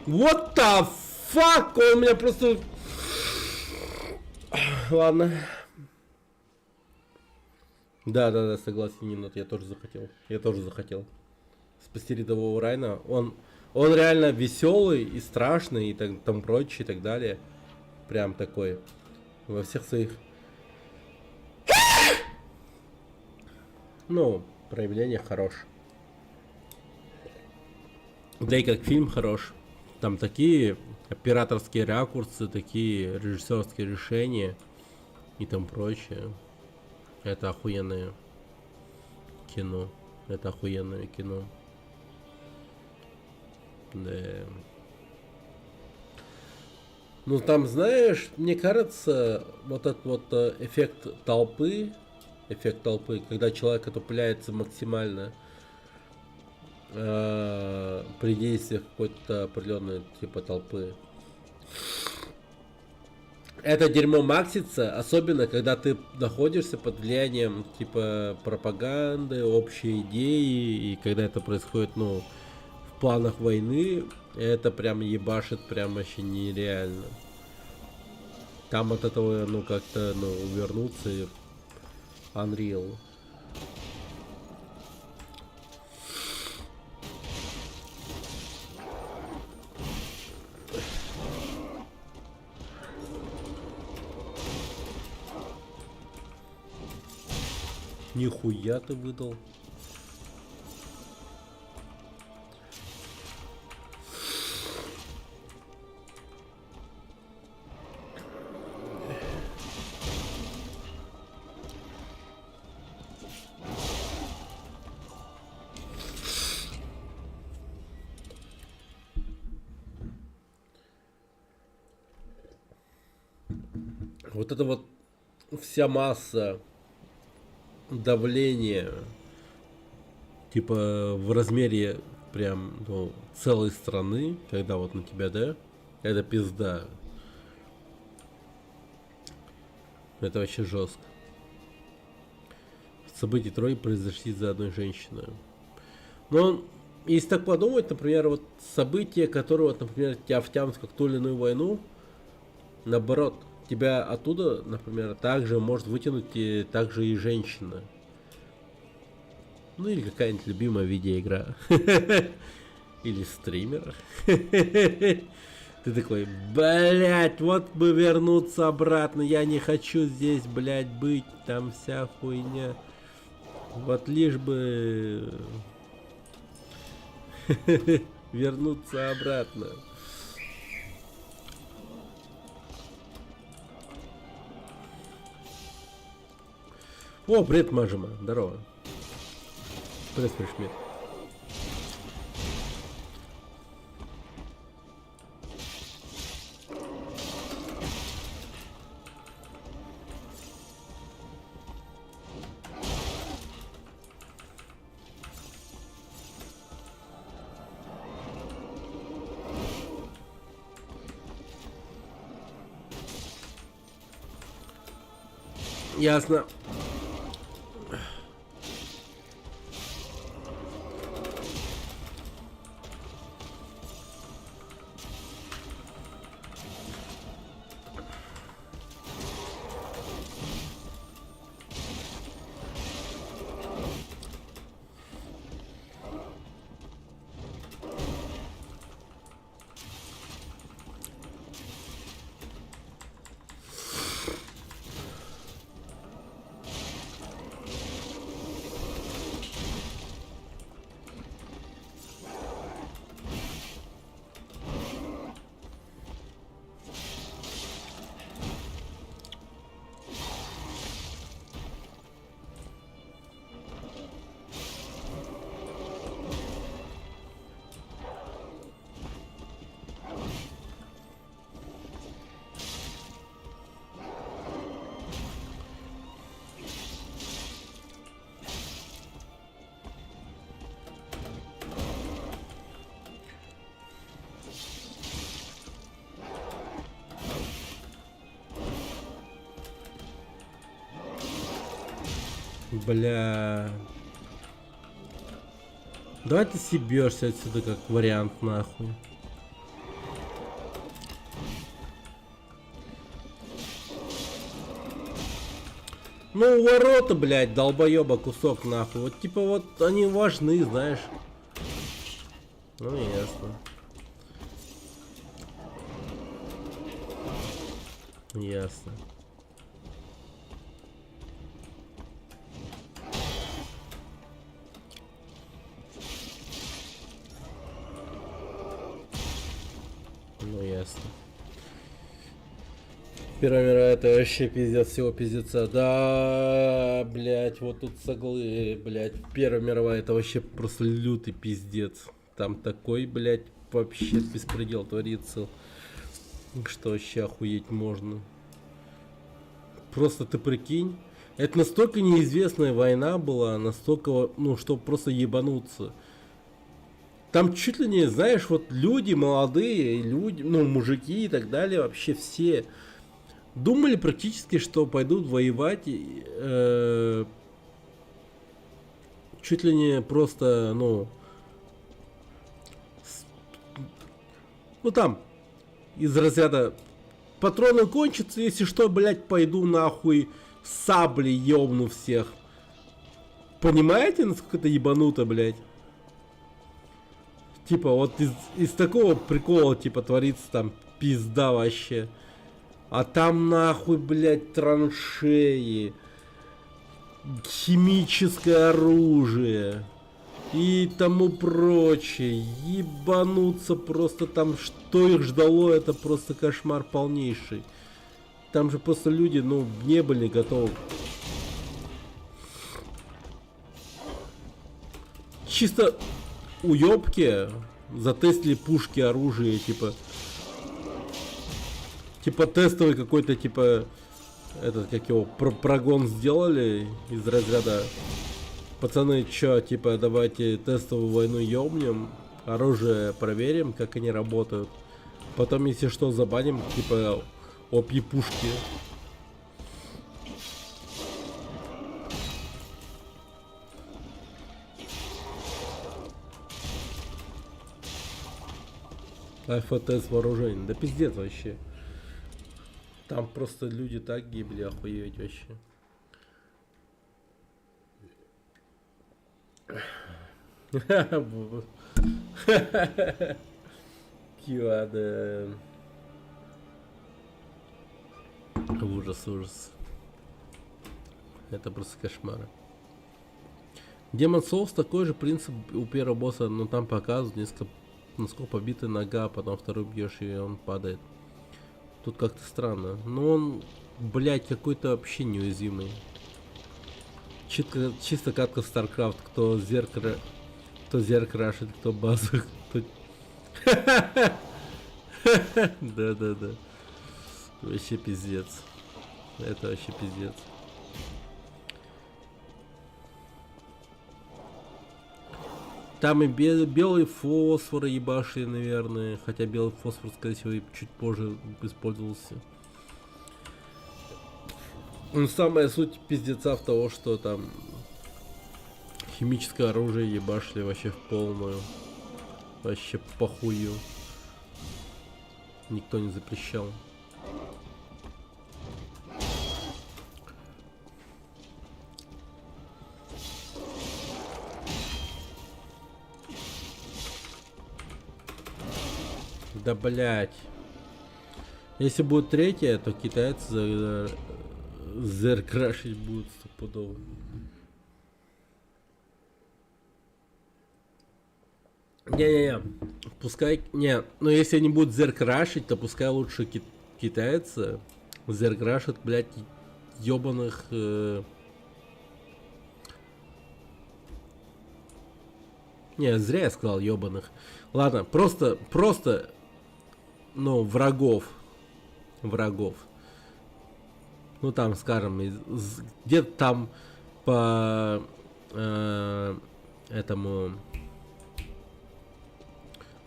What the fuck? Он меня просто... Ладно. Да, согласен, Нинот, я тоже захотел. Спасти рядового Райана. Он реально веселый и страшный и там прочее и так далее. Прям такой. Во всех своих... Ну, проявлениях хорош. Да и как фильм хорош. Там такие операторские ракурсы, такие режиссерские решения и там прочее. Это охуенное кино. Это охуенное кино. Да. Ну там, знаешь, мне кажется, вот этот вот эффект толпы, когда человек отупляется максимально при действиях какой-то определенной типа толпы. Это дерьмо максится, особенно когда ты находишься под влиянием типа пропаганды, общей идеи, и когда это происходит, ну, в планах войны, это прям ебашит прям вообще нереально. Там от этого, ну, как-то, ну, увернуться и Unreal. Нихуя ты выдал. Вот это вот вся масса давления, типа в размере прям, ну, целой страны, когда вот на тебя, да, это пизда. Это вообще жестко. События Трои произошли из-за одной женщины. Но если так подумать, например, вот события, которые, вот, например, тебя втянут в какую-то или иную войну, наоборот, тебя оттуда, например, также может вытянуть и также и женщина. Ну или какая-нибудь любимая видеоигра. Или стример. Ты такой, блять, вот бы вернуться обратно. Я не хочу здесь, блять, быть. Там вся хуйня. Вот лишь бы вернуться обратно. О, привет, Мажима, здорово. Привет, Пришмет. Ясно. Бля. Давай ты съебешься отсюда как вариант, нахуй. Ну, ворота, блядь, долбоеба кусок, нахуй. Вот типа вот они важны, знаешь. Ну, ясно. Ясно. Ну, ясно. Первая мировая это вообще пиздец всего пиздеца. Да, блять, вот тут соглы, блять. Первая мировая это вообще просто лютый пиздец. Там такой, блять, вообще беспредел творится, что вообще охуеть можно. Просто ты прикинь, это настолько неизвестная война была, настолько, ну, что просто ебануться. Там чуть ли не, знаешь, вот люди молодые, люди, ну, мужики и так далее, вообще все думали практически, что пойдут воевать, чуть ли не просто, ну, ну там, из разряда патроны кончатся, если что, блять, пойду нахуй саблей ёбну всех. Понимаете, насколько это ебануто, блять? Типа, вот из такого прикола, типа, творится там пизда вообще. А там нахуй, блять, траншеи, химическое оружие и тому прочее. Ебануться просто там, что их ждало, это просто кошмар полнейший. Там же просто люди, ну, не были готовы. Чисто уёбки затестили пушки, оружие, типа тестовый какой-то, типа, этот, как его, прогон сделали из разряда: пацаны, чё, типа, давайте тестовую войну ёбнем, оружие проверим, как они работают, потом, если что, забаним, типа, опьи пушки. Альфа-тест вооружений, да пиздец вообще. Там просто люди так гибли, охуеть вообще. Кьюада. Ужас, ужас. Это просто кошмар. Demon Souls такой же принцип у первого босса, но там показывают несколько, насколько побита нога, потом второй бьешь и он падает. Тут как-то странно. Но он, блять, какой-то вообще неуязвимый. Чисто катка в StarCraft. Кто зерк рашит, кто базу. Да. Вообще пиздец. Это вообще пиздец. Там и белый фосфор ебашили, наверное. Хотя белый фосфор, скорее всего, и чуть позже использовался. Но самая суть пиздеца в того, что там химическое оружие ебашили вообще в полную. Вообще похую. Никто не запрещал. Да блять. Если будет третья, то китайцы зеркрашить будут стопудово. Не-не-не. Пускай... Не, но если они будут зеркрашить, то пускай лучше китайцы зеркрашат, блять, ёбаных... Не, зря я сказал ёбаных. Ладно, просто, ну, врагов. Ну, там, скажем, где-то там по этому...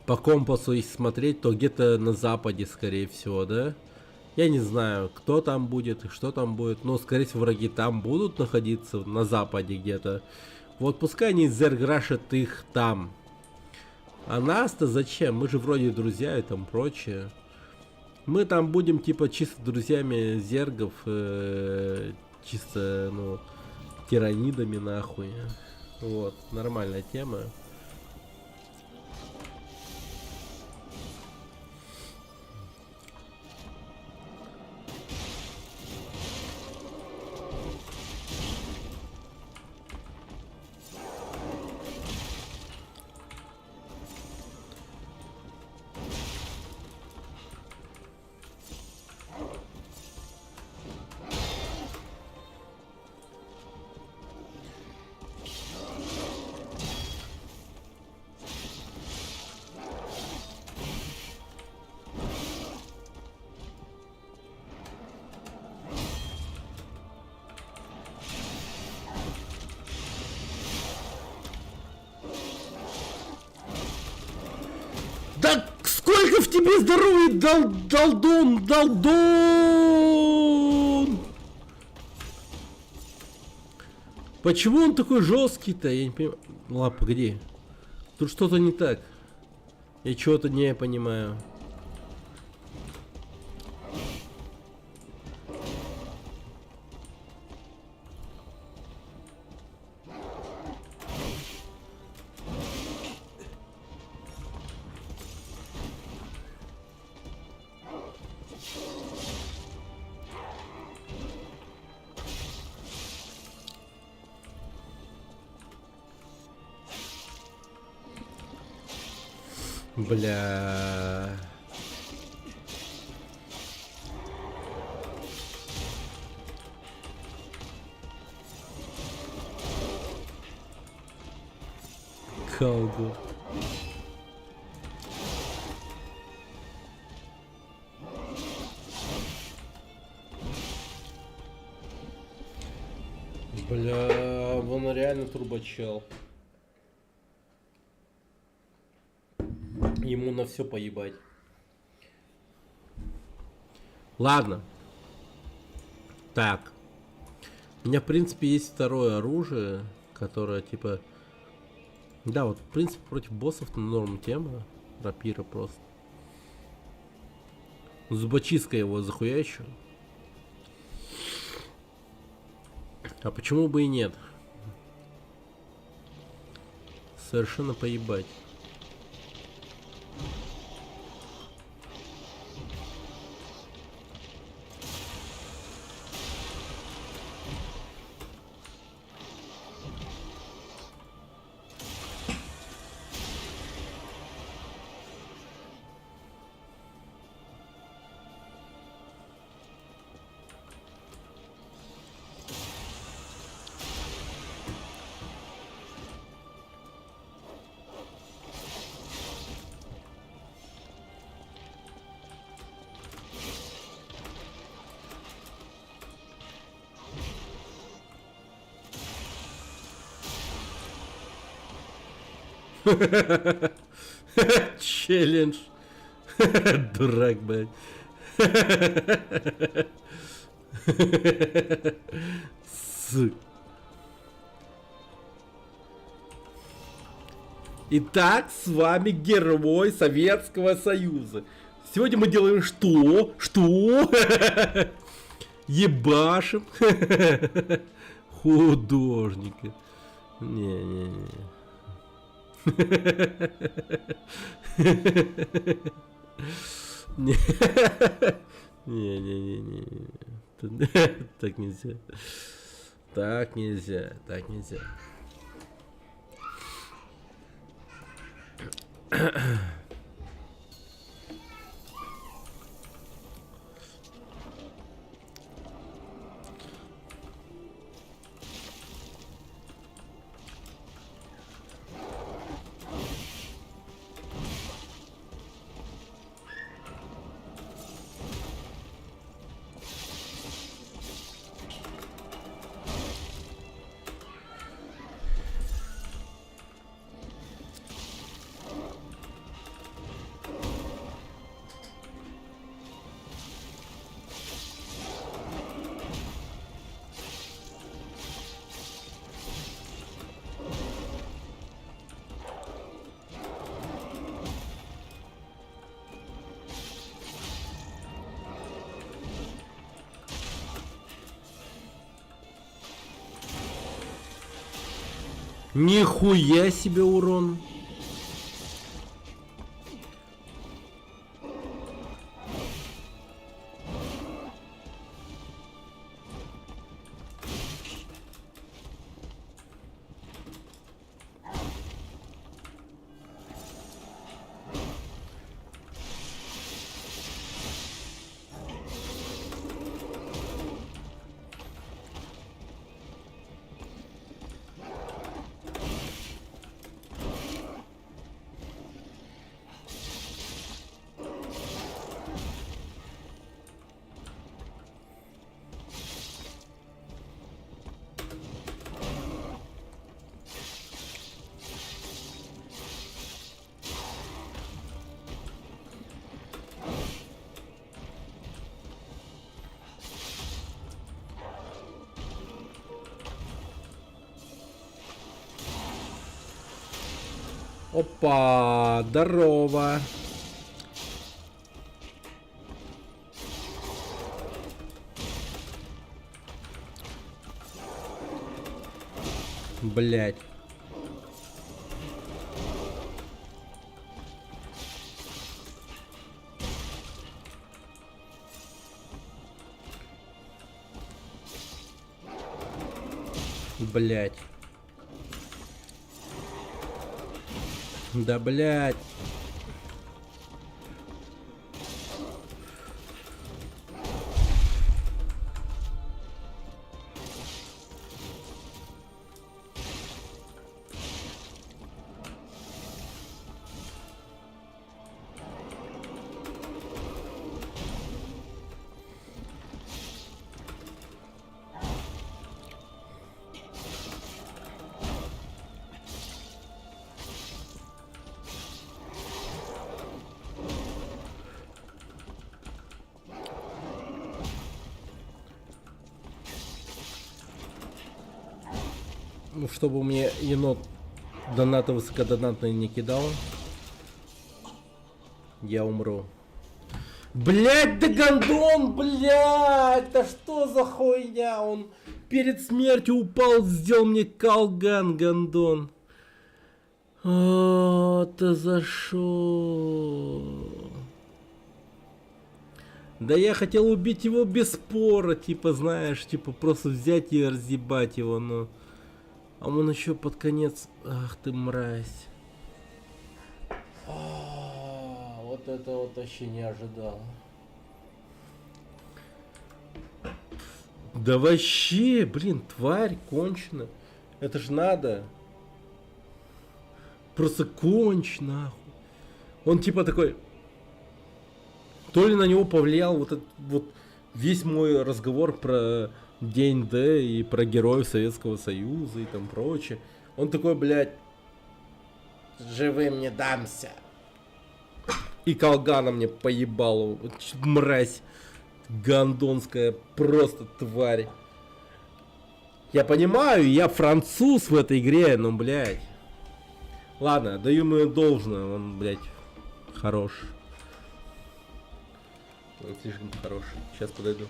По компасу, если смотреть, то где-то на западе, скорее всего, да? Я не знаю, кто там будет и что там будет. Но, скорее всего, враги там будут находиться, на западе где-то. Вот пускай они зеркрашат их там. А нас-то зачем? Мы же вроде друзья и там прочее. Мы там будем типа чисто друзьями зергов. Чисто, ну, тиранидами нахуй. Вот, нормальная тема. в тебе здоровье, долдон! Почему он такой жесткий-то? Я не понимаю. Ладно, погоди. Тут что-то не так. Я чего-то не понимаю. Бля. Колгу. Бля, вон реально турбочел. Ему на все поебать. Ладно. Так. У меня, в принципе, есть второе оружие, которое, типа... Да, вот, в принципе, против боссов норм тема. Рапира просто. Зубочистка его захуячу. А почему бы и нет? Совершенно поебать. Челлендж. Дурак, блядь. Итак, с вами герой Советского Союза. Сегодня мы делаем что? Что? Ебашим. Художника. Не-не-не. Не-не-не-не. Так нельзя. Так нельзя. Так нельзя. Нихуя себе урон. Опа, здорово. Блять. Блять. Да блять. Ну, чтобы мне енот донаты высокодонатные не кидал, я умру. Блять, да гондон, блять, да что за хуйня? Он перед смертью упал, сделал мне калган, гондон. О, ты за шо? Да я хотел убить его без спора, типа, знаешь, типа просто взять и разъебать его, но... А он еще под конец... Ах ты мразь. Вот это вот вообще не ожидал. Да вообще, блин, тварь кончена. Это ж надо. Просто конч, нахуй. Он типа такой... То ли на него повлиял вот этот вот весь мой разговор про День Д и про героев Советского Союза и там прочее. Он такой, блядь, живым не дамся. И колгана мне поебало. Вот мразь гондонская, просто тварь. Я понимаю, я француз в этой игре, но, блядь. Ладно, даю ему должное, он, блядь, хорош. Он слишком хорош. Сейчас подойду.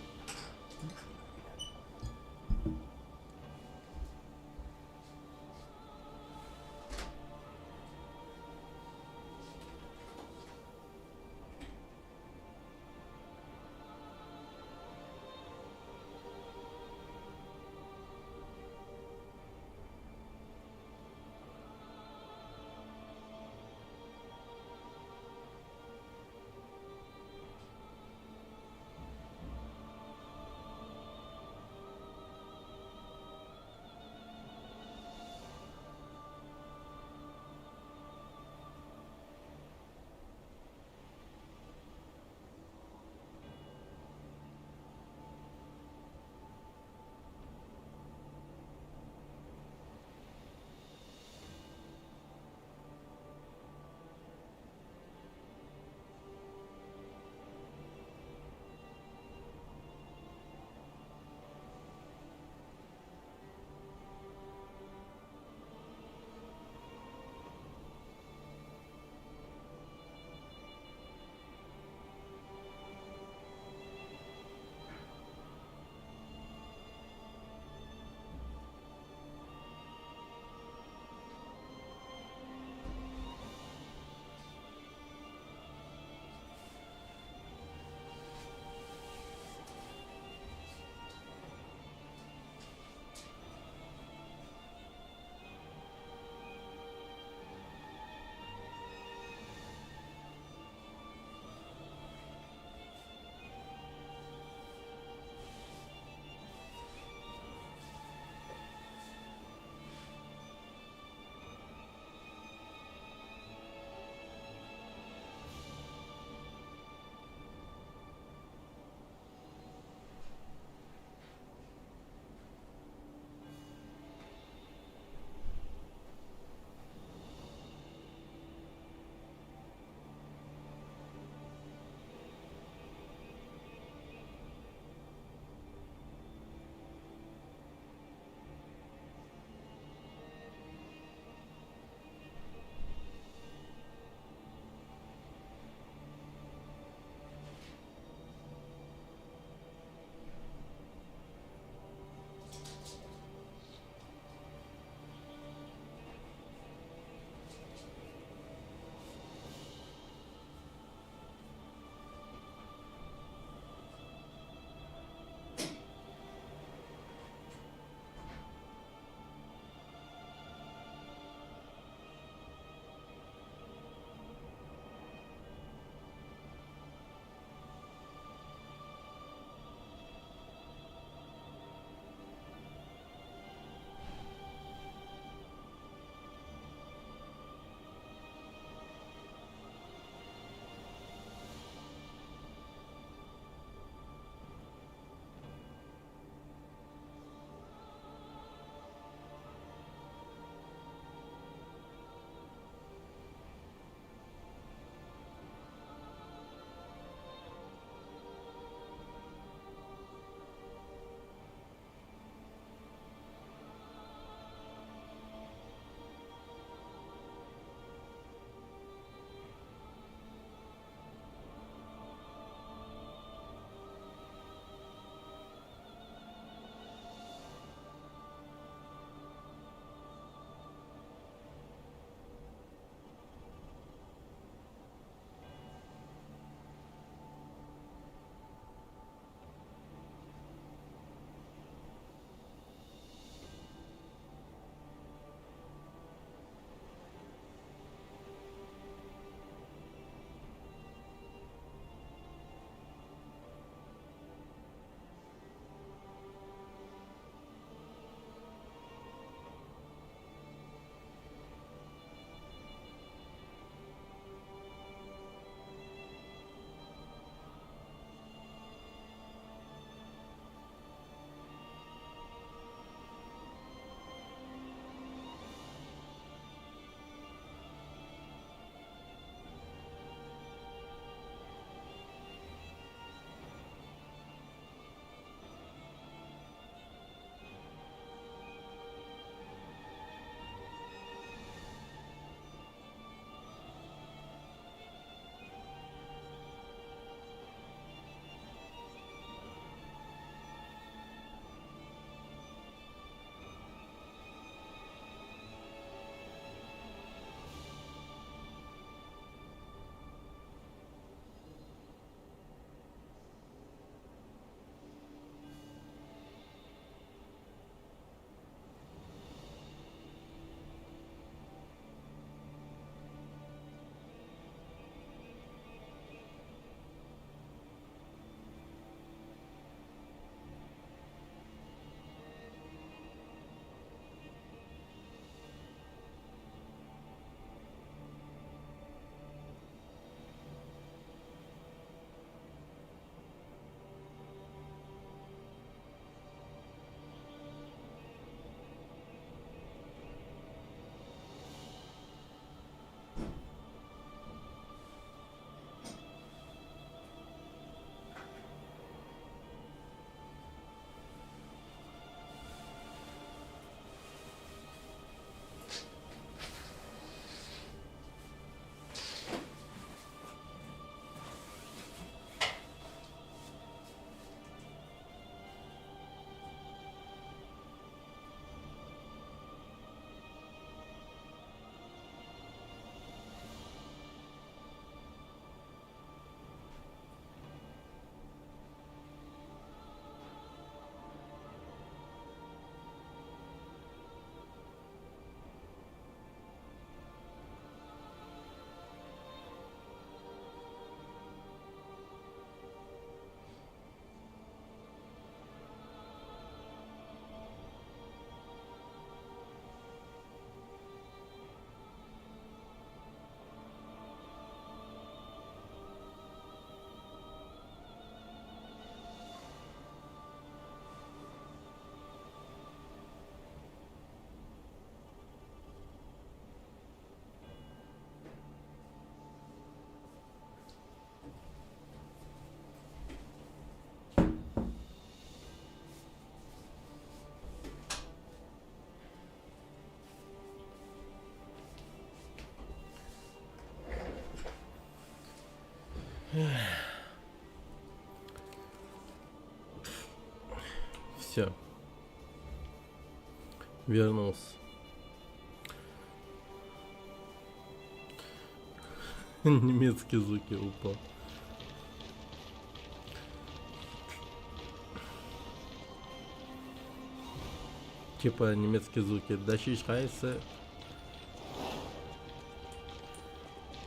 Все. Вернулся. Немецкий звуки упал. Типа немецкие звуки. Das ist heiße.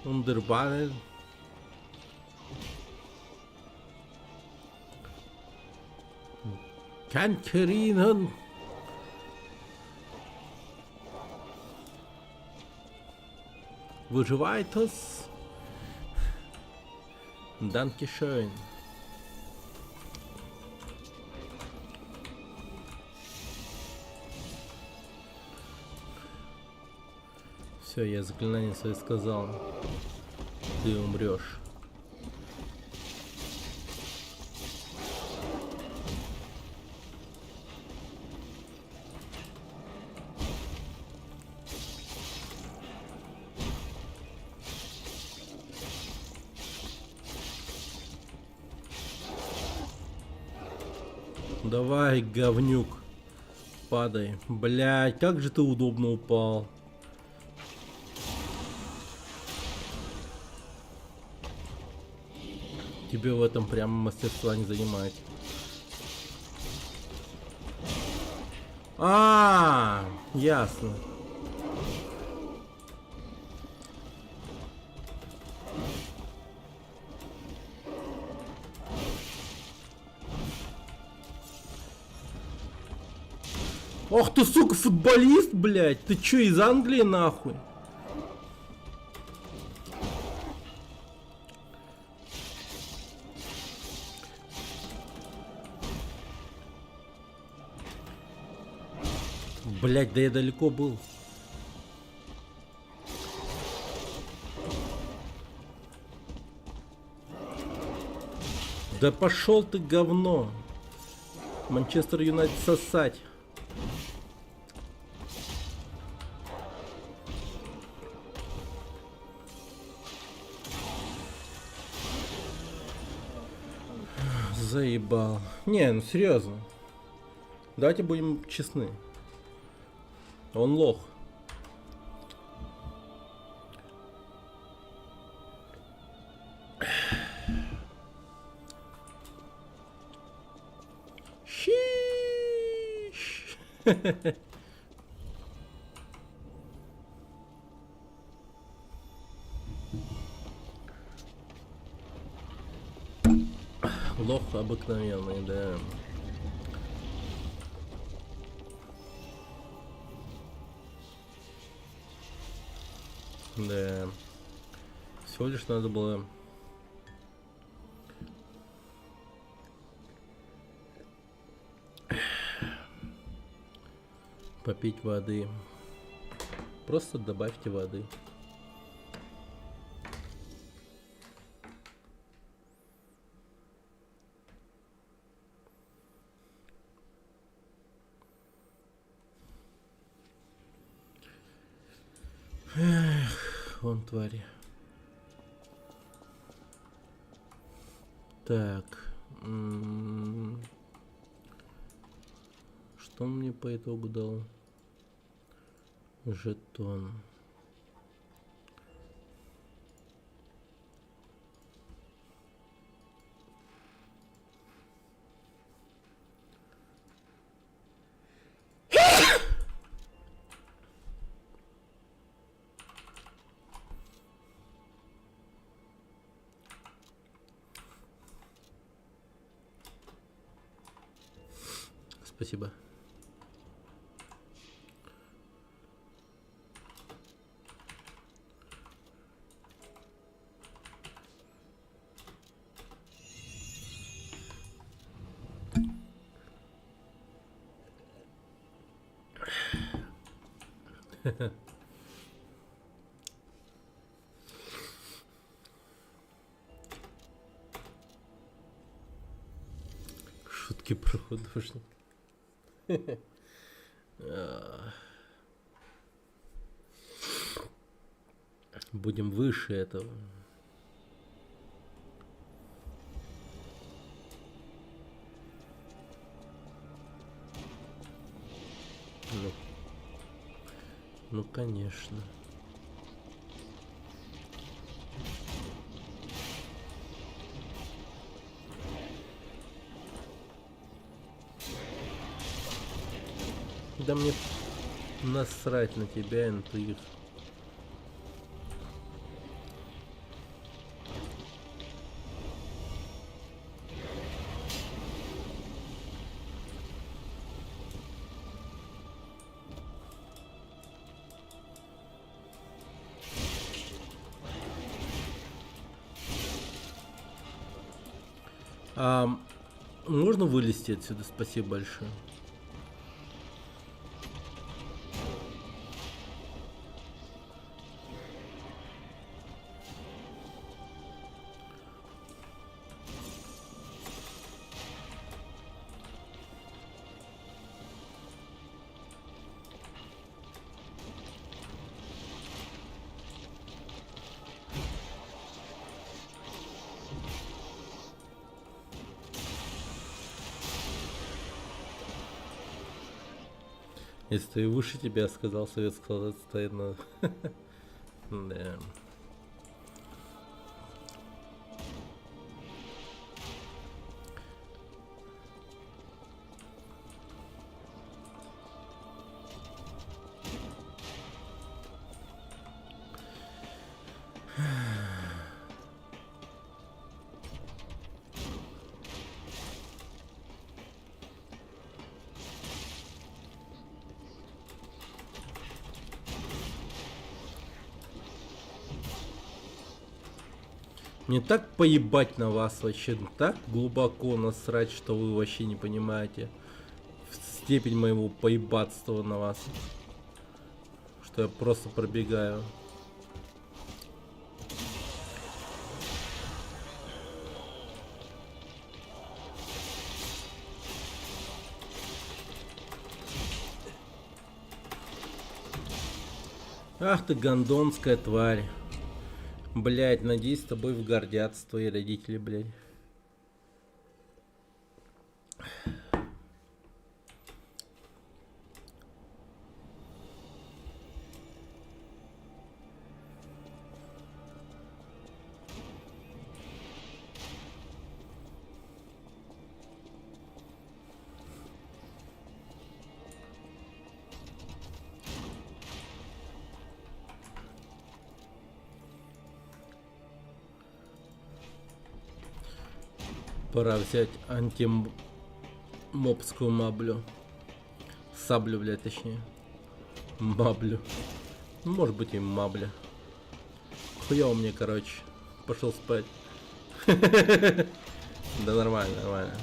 Wunderbar. Kankerinnen. Выживает us. Dankeschön. Все, я заклинание свое сказал. Ты умрешь. Давай, говнюк. Падай. Блядь, как же ты удобно упал. Тебе в этом прямо мастерства не занимать. Ясно. Ох ты, сука, футболист, блядь. Ты чё, из Англии, нахуй? Блядь, да я далеко был. Да пошел ты, говно. Манчестер Юнайтед сосать. Заебал. Не, ну серьезно. Давайте будем честны. Он лох. Щищ. Лох обыкновенный, да. Да. Всего лишь надо было попить воды. Просто добавьте воды. Эх, вон твари. Так. Что он мне по итогу дал? Жетон. Спасибо. Шутки про художника. Будем выше этого. Ну, конечно. Да мне насрать на тебя и на твоих. Можно вылезти отсюда? Спасибо большое. Если и выше тебя, сказал Советский солдат, стоит на... Да. Мне так поебать на вас вообще, так глубоко насрать, что вы вообще не понимаете степень моего поебатства на вас, что я просто пробегаю. Ах ты гондонская тварь. Блять, надеюсь, с тобой гордятся твои родители, блять. Пора взять антимобскую маблю. Саблю, блядь, точнее. Маблю. Может быть и мабля. Хуёво мне, короче. Пошел спать. Да нормально, нормально.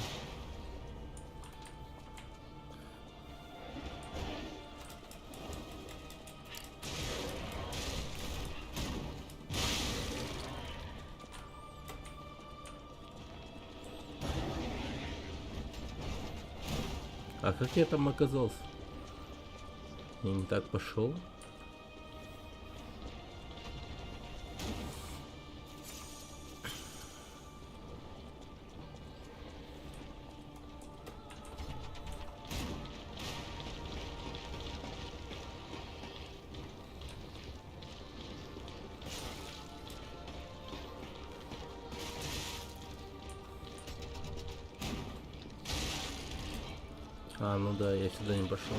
А как я там оказался? Я не так пошел. А, ну да, я сюда не пошел.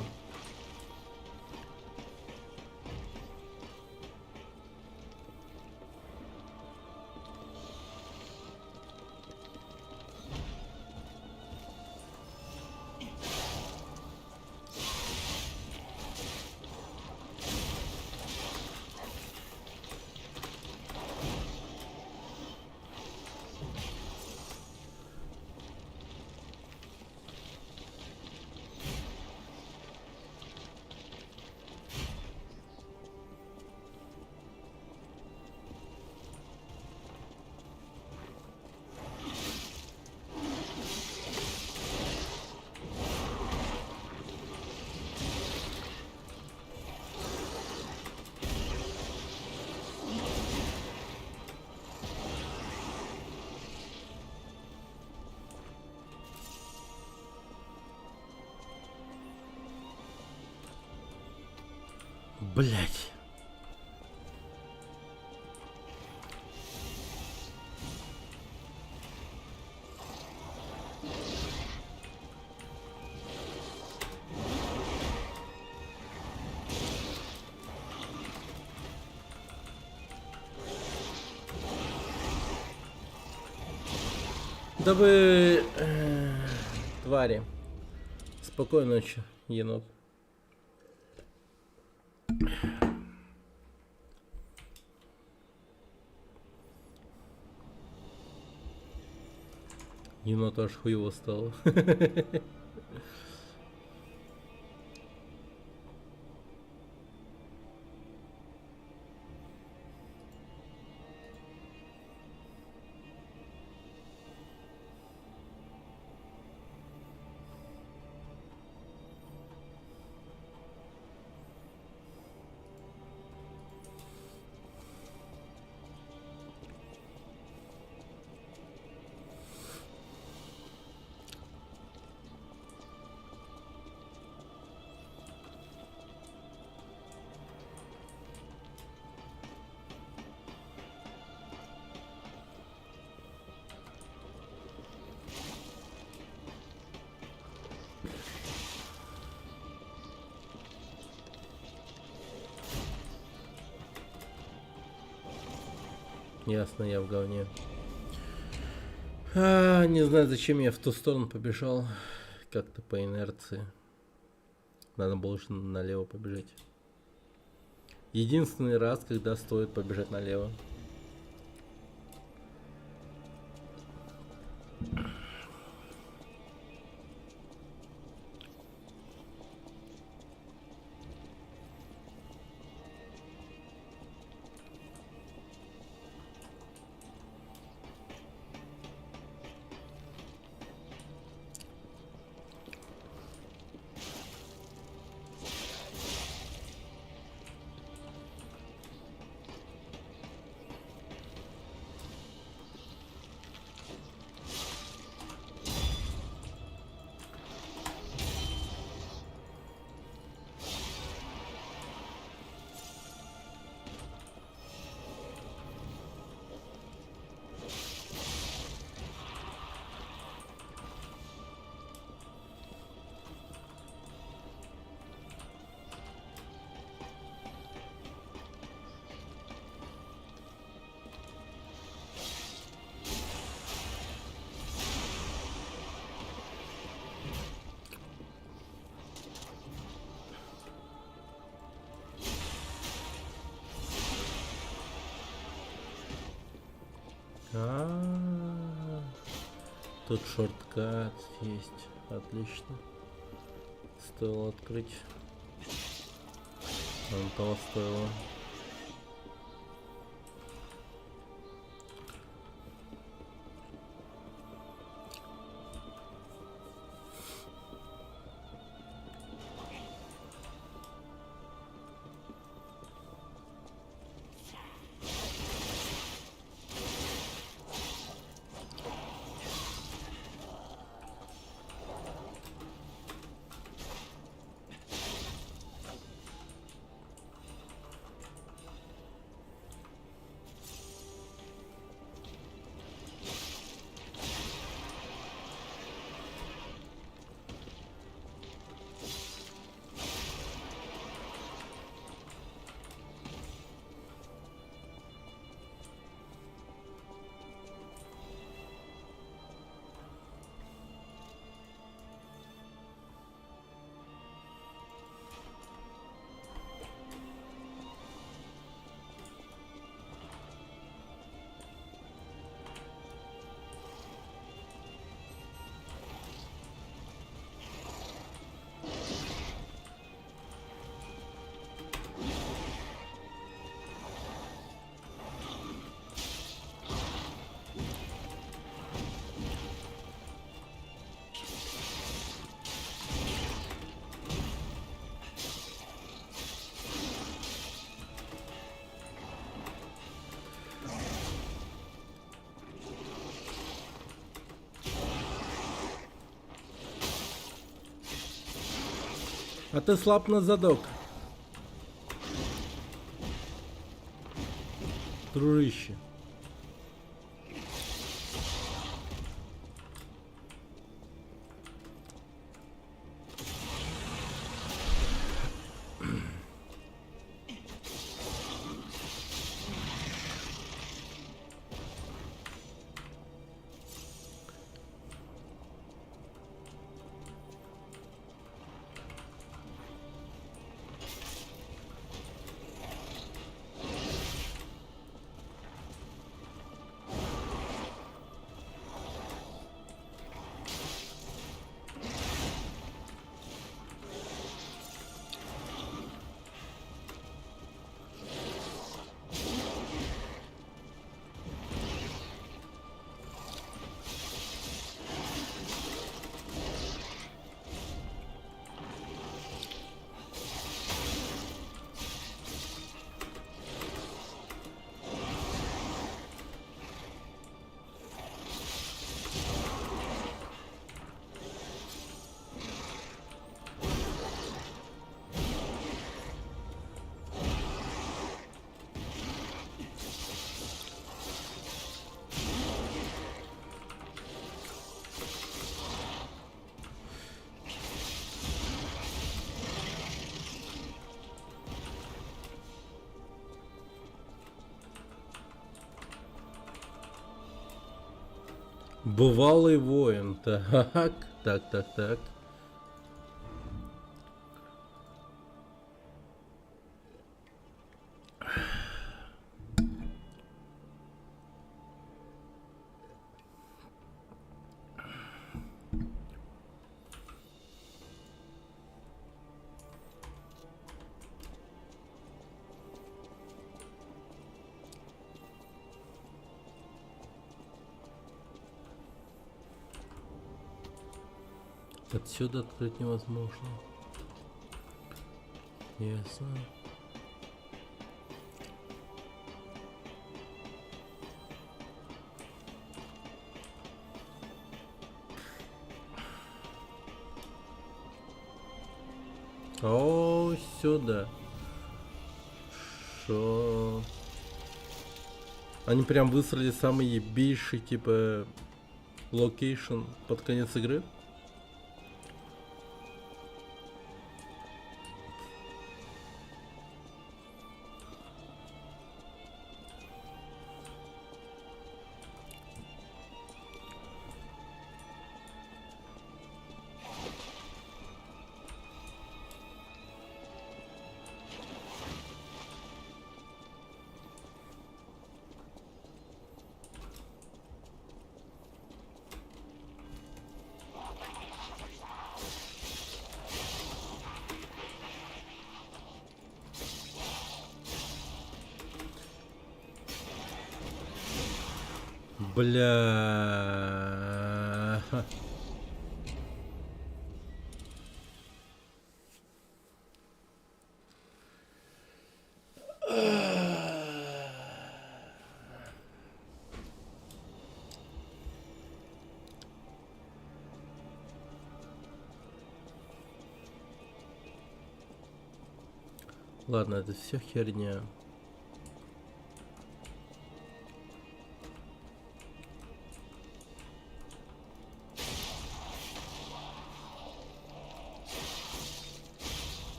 Блять. Да вы... твари. Спокойной ночи, енот. Енот аж хуево стало. Ясно, я в говне. Не знаю, зачем я в ту сторону побежал. Как-то по инерции. Надо было же налево побежать. Единственный раз, когда стоит побежать налево. Тут шорткат есть. Отлично. Стоило открыть. Он того стоило. А ты слаб на задок. Дружище. Бывалый воин. Так, так. Отсюда открыть невозможно. Ясно. О, сюда. Шо? Они прям высрали самый ебейший, типа, локейшн под конец игры. Бля. Ладно, это все херня.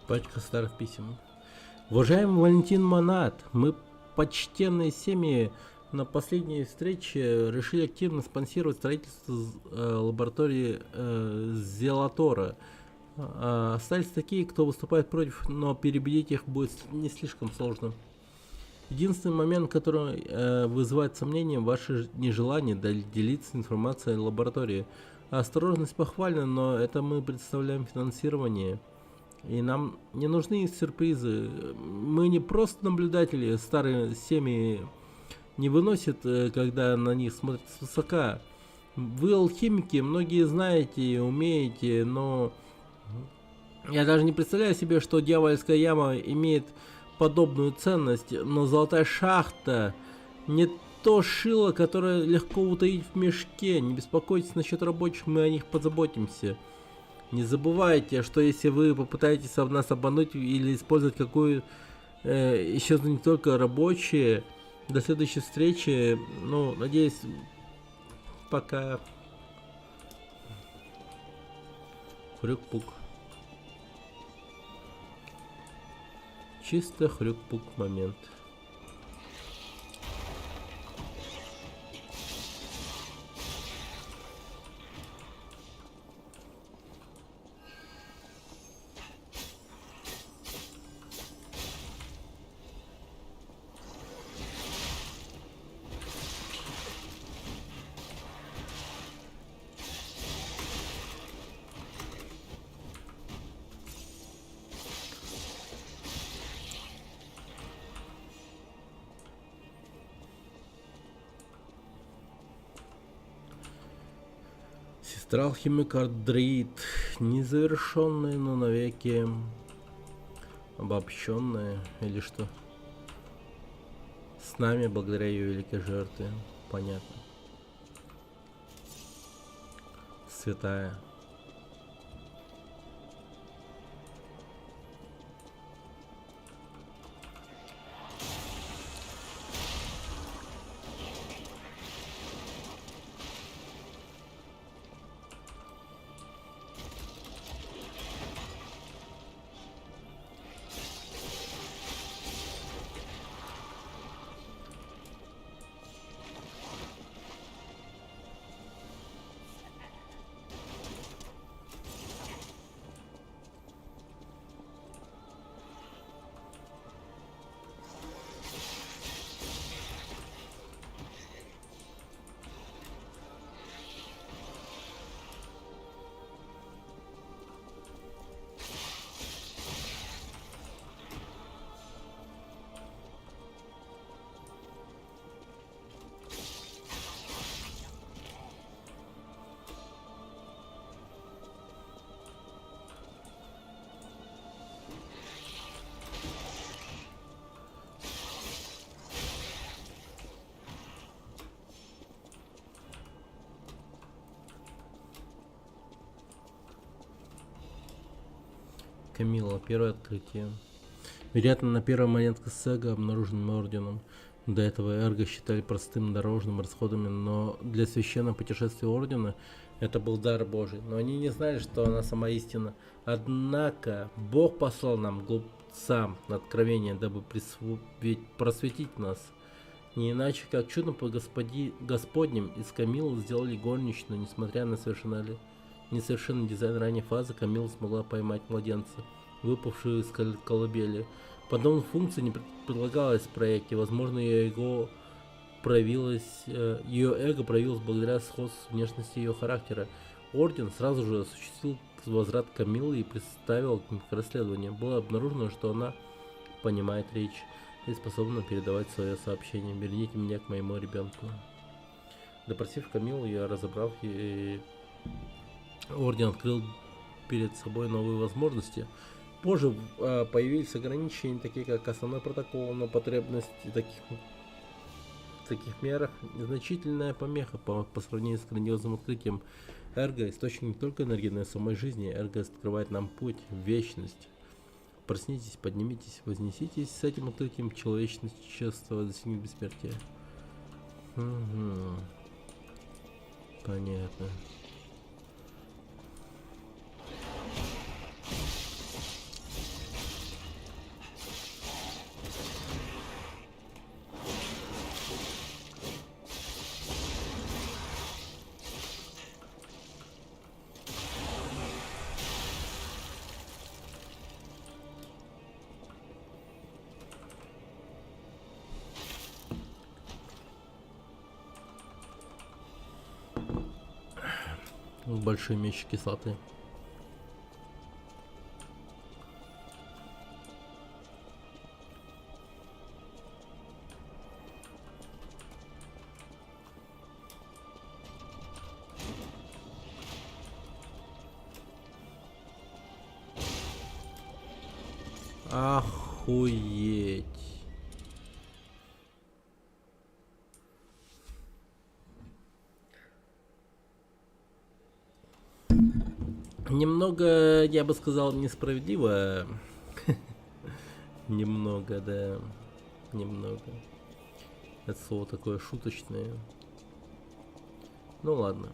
Пачка старых писем. Уважаемый Валентин Монат, мы, почтенные семьи, на последней встрече решили активно спонсировать строительство лаборатории Зелатора. Остались такие, кто выступает против, но переубедить их будет не слишком сложно. Единственный момент, который вызывает сомнения, ваше нежелание делиться информацией о лаборатории. Осторожность похвальна, но это мы представляем финансирование. И нам не нужны сюрпризы. Мы не просто наблюдатели, старые семьи не выносят, когда на них смотрят свысока. Вы алхимики, многие знаете и умеете, но я даже не представляю себе, что дьявольская яма имеет подобную ценность, но золотая шахта не то шило, которое легко утаить в мешке. Не беспокойтесь насчет рабочих, мы о них позаботимся. Не забывайте, что если вы попытаетесь нас обмануть или использовать какую исчезнут не только рабочие. До следующей встречи. Ну, надеюсь, пока. Хрюк-пук. Чисто хрюк-пук момент. Сестра алхимик Ардрид, незавершенная, но навеки обобщенная, или что? С нами благодаря ее великой жертве, понятно. Святая. Камилла, первое открытие. Вероятно, на первой монетке Сега, обнаруженным орденом. До этого Эрго считали простым дорожным расходами, но для священного путешествия ордена это был дар Божий. Но они не знали, что она сама истина. Однако Бог послал нам, глупцам, откровение, дабы просветить нас. Не иначе, как чудом по Господним из Камиллы сделали горничную, несмотря на несовершенный дизайн ранней фазы, Камилла смогла поймать младенца, выпавшую из колыбели. Подобных функций не предлагалось в проекте. Возможно, ее эго проявилось благодаря сходству внешности ее характера. Орден сразу же осуществил возврат Камиллы и представил к расследованию. Было обнаружено, что она понимает речь и способна передавать свое сообщение. Верните меня к моему ребенку. Допросив Камиллу, я разобрал и Орден открыл перед собой новые возможности. Позже появились ограничения, такие как основной протокол, но потребность в таких мерах незначительная помеха по сравнению с грандиозным открытием. Эрго — источник не только энергии, но и самой жизни. Эрго открывает нам путь в вечность. Проснитесь, поднимитесь, вознеситесь. С этим открытием человечество достигнет бессмертия. Угу. Понятно. Большой меч кислоты. Охуеть. Немного, я бы сказал, несправедливо. Немного, да. Немного. Это слово такое шуточное. Ну ладно.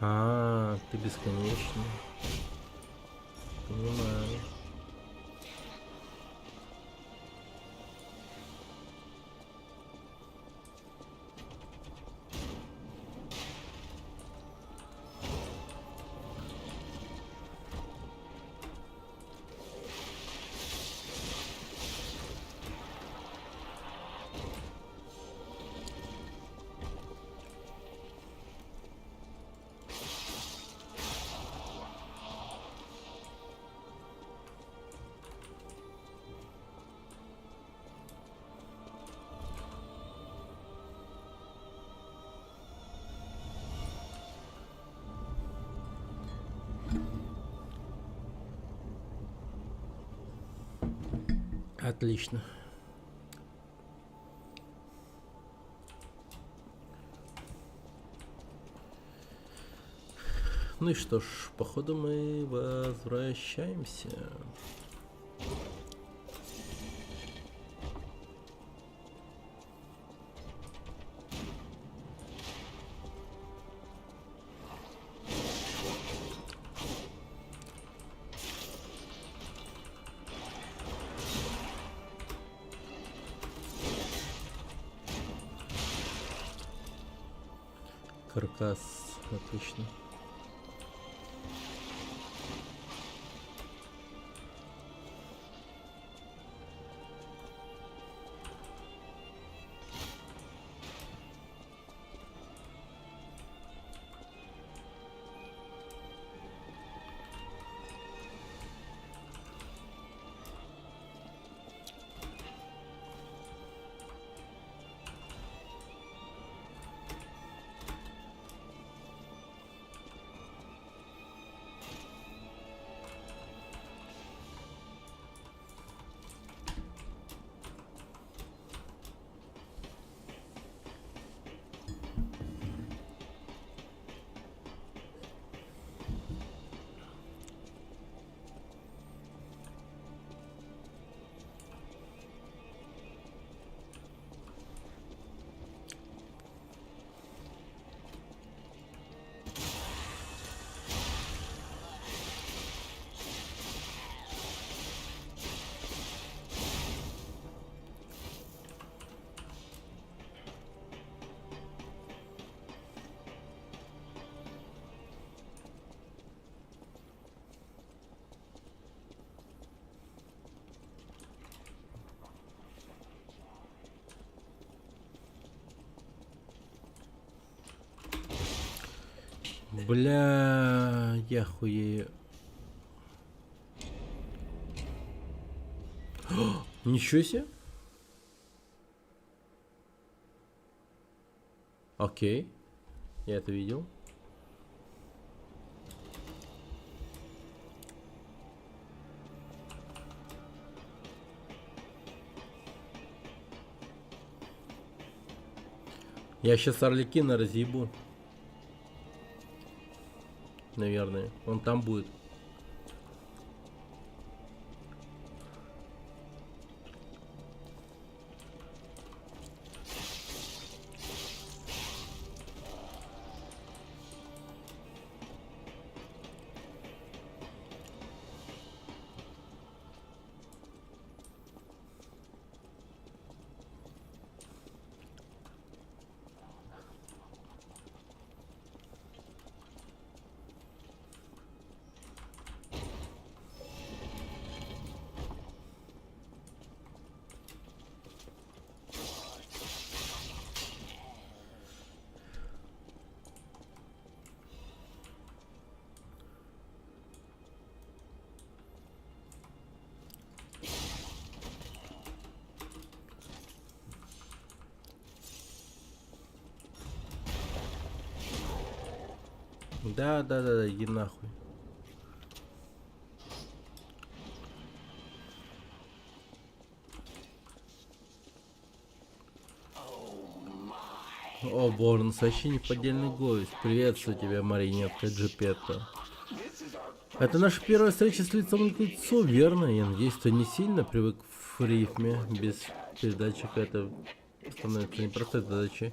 А, ты бесконечный. Понимаю. Отлично. Ну и что ж, походу мы возвращаемся. Каркас, отлично. Бля, я хуею. О, ничего себе. Окей. Я это видел. Я сейчас Арлекина разъебу. наверное. Он там будет. Да, иди нахуй. О, Борн, вообще неподдельный гость. Приветствую тебя, марионетка Джепетто. Это наша первая встреча с лицом к лицу, верно? Я надеюсь, ты не сильно привык в рифме. Без передатчика это становится непростой задачей.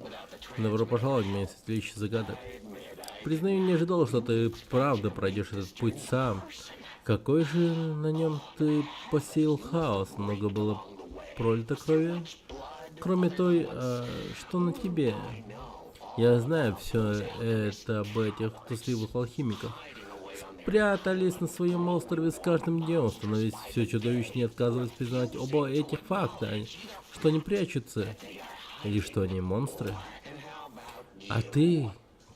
Добро пожаловать, меня святилище загадок. Признаю, не ожидал, что ты правда пройдешь этот путь сам. Какой же на нем ты посеял хаос? Много было пролито крови? Кроме той, что на тебе. Я знаю все это об этих трусливых алхимиках. Спрятались на своем острове с каждым днем, становясь все чудовищнее, отказываясь признать оба этих факта, что они прячутся. Или что они монстры? А ты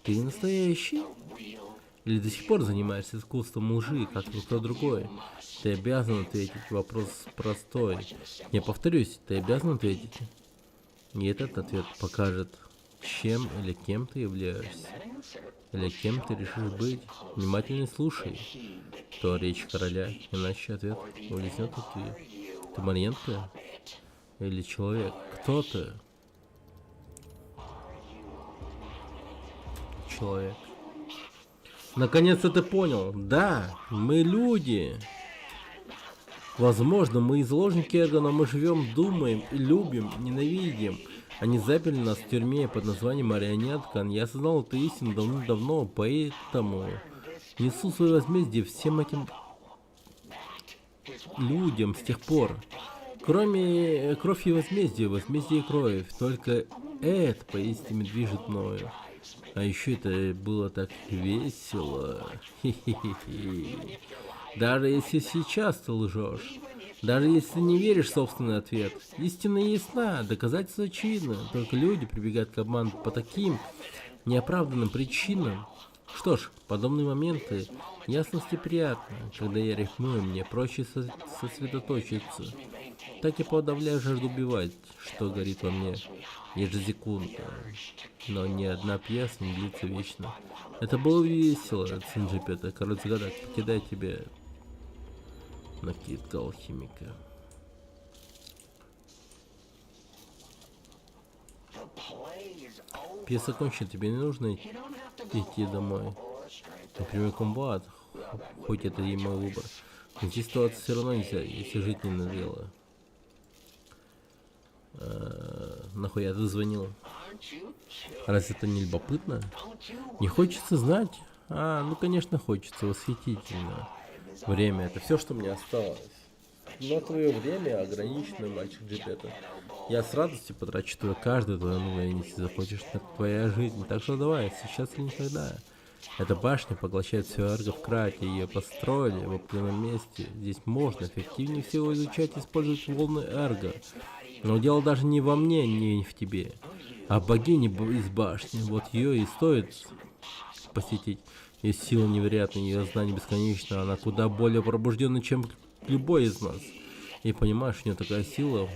настоящий? Или до сих пор занимаешься искусством лжи, как никто другой? Ты обязан ответить. Вопрос простой. Я повторюсь, ты обязан ответить. И этот ответ покажет, чем или кем ты являешься. Или кем ты решишь быть. Внимательно слушай. То речь короля, иначе ответ улеснет от тебя. Ты марионетка? Или человек? Кто ты? Человек. Наконец-то ты понял. Да, мы люди. Возможно, мы и заложники Эрго, но мы живем, думаем, любим, ненавидим. Они заперли нас в тюрьме под названием марионетка. Я осознал эту истину давно, поэтому несу свое возмездие всем этим людям с тех пор. Кроме кровь и возмездие и кровь. Только это поистине движет мною. А еще это было так весело. Хи-хи-хи. Даже если сейчас ты лжешь. Даже если не веришь в собственный ответ. Истина ясна, доказательства очевидны. Только люди прибегают к обману по таким неоправданным причинам. Что ж, подобные моменты ясности приятны. Когда я рифмую, мне проще сосредоточиться. Так я подавляю жажду убивать, что горит во мне ежесекундно. Но ни одна пьеса не длится вечно. Это было весело, сын Джепетто. Король загадок покидает тебя. Накидка алхимика. Пьеса кончена, тебе не нужно идти домой. Например, комбат, хоть это и мой выбор. Но здесь ситуация все равно нельзя, если жить не надоело. Нахуя ты звонил? Разве это не любопытно? Не хочется знать? Ну конечно хочется, восхитительно. Время — это все, что мне осталось. Но твое время ограничено, мальчик Джепетто. Я с радостью потрачу каждое твое мгновение, если захочешь, это твоя жизнь. Так что давай, сейчас или никогда. Эта башня поглощает все Эрго в Крате. Ее построили в определенном месте. Здесь можно эффективнее всего изучать и использовать волны Эрго. Но дело даже не во мне, не в тебе, а богине из башни. Вот ее и стоит посетить. Ее сила невероятна, ее знание бесконечно. Она куда более пробужденна, чем любой из нас. И понимаешь, у нее такая сила,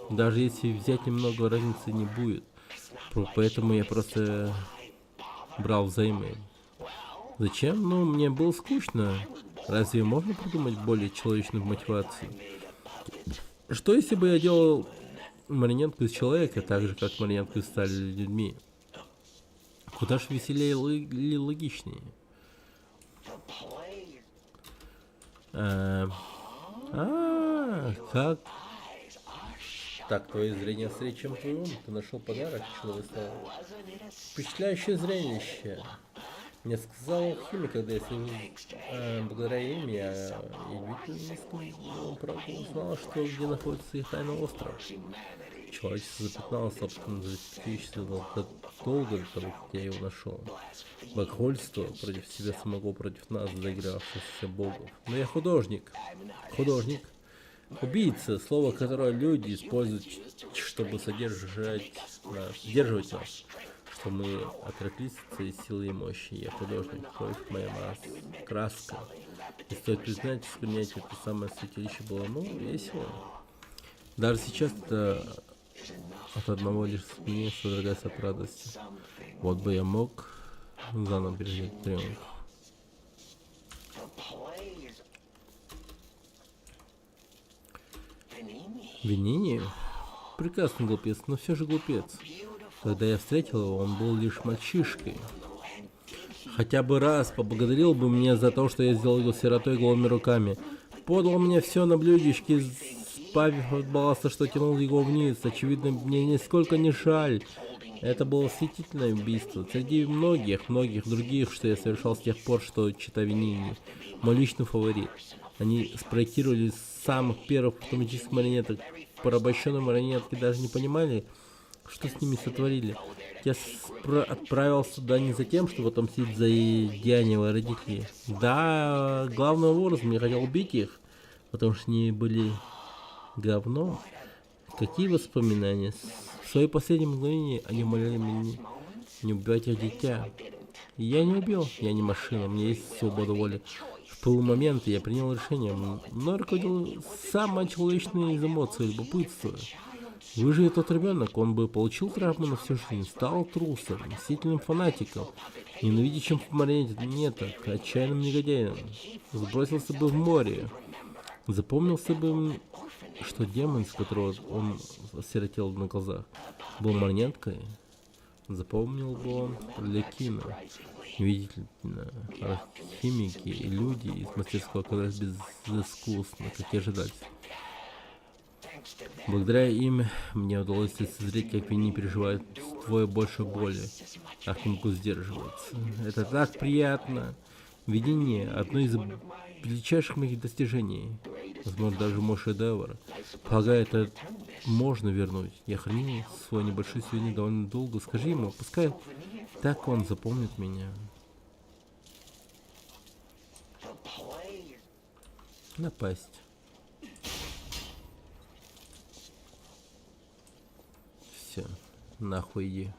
даже если взять немного, разницы не будет. Поэтому я просто брал взаймы. Зачем? Ну, мне было скучно. Разве можно придумать более человечную мотивацию? Что если бы я делал марионетку из человека, так же, как марионетку из стали людьми? Куда ж веселее и логичнее. Как? Так, твое зрение острее, чем твой ум. Ты нашел подарок, человек стал. Впечатляющее зрелище. Мне сказал химик, когда я благодаря им я удивительно правда узнал, что где находится их тайный остров. Человечество запятнало собственно засекущееся долго до того, как я его нашел. Богохульство против себя самого, против нас, заигравшихся богов. Но я художник. Художник. Убийца, слово, которое люди используют, чтобы сдерживать нас, что мы отреклись от своей силы и мощи. Я художник, кровь моя краска. И стоит признать, принять это самое святилище было, весело. Даже сейчас это от одного лишь воспоминания содрогается от радости. Вот бы я мог заново пережить триумф. Винини? Прекрасный глупец, но все же глупец. Когда я встретил его, он был лишь мальчишкой. Хотя бы раз поблагодарил бы меня за то, что я сделал его сиротой голыми руками. Подал мне все на блюдечке, избавив от балласта, что тянул его вниз. Очевидно, мне нисколько не жаль. Это было восхитительное убийство. Среди многих других, что я совершал с тех пор, что чита Винини. Мой личный фаворит. Они спроектировали с самых первых автоматических марионеток. Порабощенные марионетки даже не понимали, что с ними сотворили. Я отправился туда не за тем, чтобы отомстить за деяния родителей. Да, главным образом я хотел убить их, потому что они были говно. Какие воспоминания? В свои последние мгновения они умоляли меня не убивать их дитя. И я не убил, я не машина, у меня есть свобода воли. В пылу момента я принял решение, но руководил самое человечное из эмоций, любопытство. Выживет тот ребенок, он бы получил травму на всю жизнь, стал трусом, мстительным фанатиком, ненавидящим марионеток, отчаянным негодяем, сбросился бы в море, запомнился бы, что демон, с которого он осиротел на глазах, был марионеткой, запомнил бы он Лекина. Удивительно, химики и люди из мастерского оказались безыскусны, как и ожидать. Благодаря им мне удалось лицезреть, как Винни переживает вдвое больше боли, ах, не могу сдерживаться. Это так приятно. Видение — одно из величайших моих достижений. Возможно, даже мой шедевр. Полагаю, это можно вернуть. Я хранил свой небольшой сувенир довольно долго. Скажи ему, пускай так он запомнит меня. Напасть. Все, нахуй иди.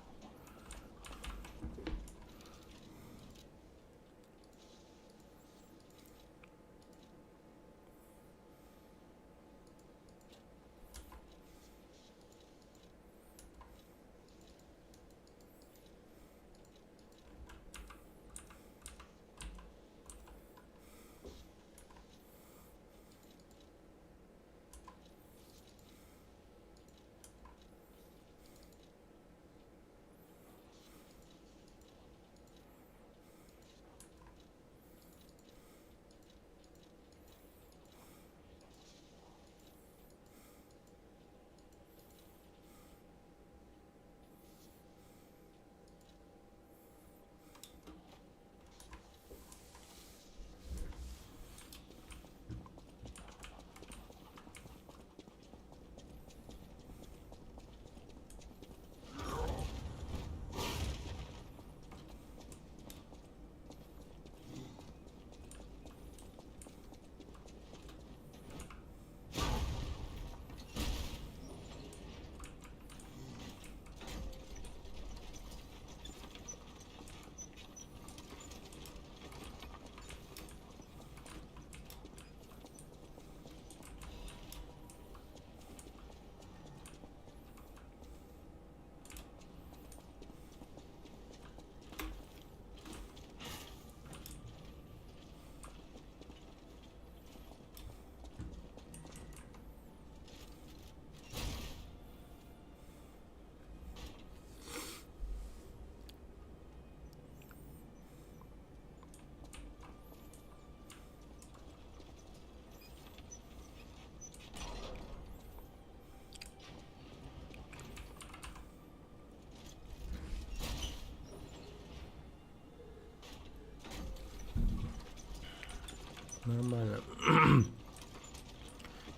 Нормально.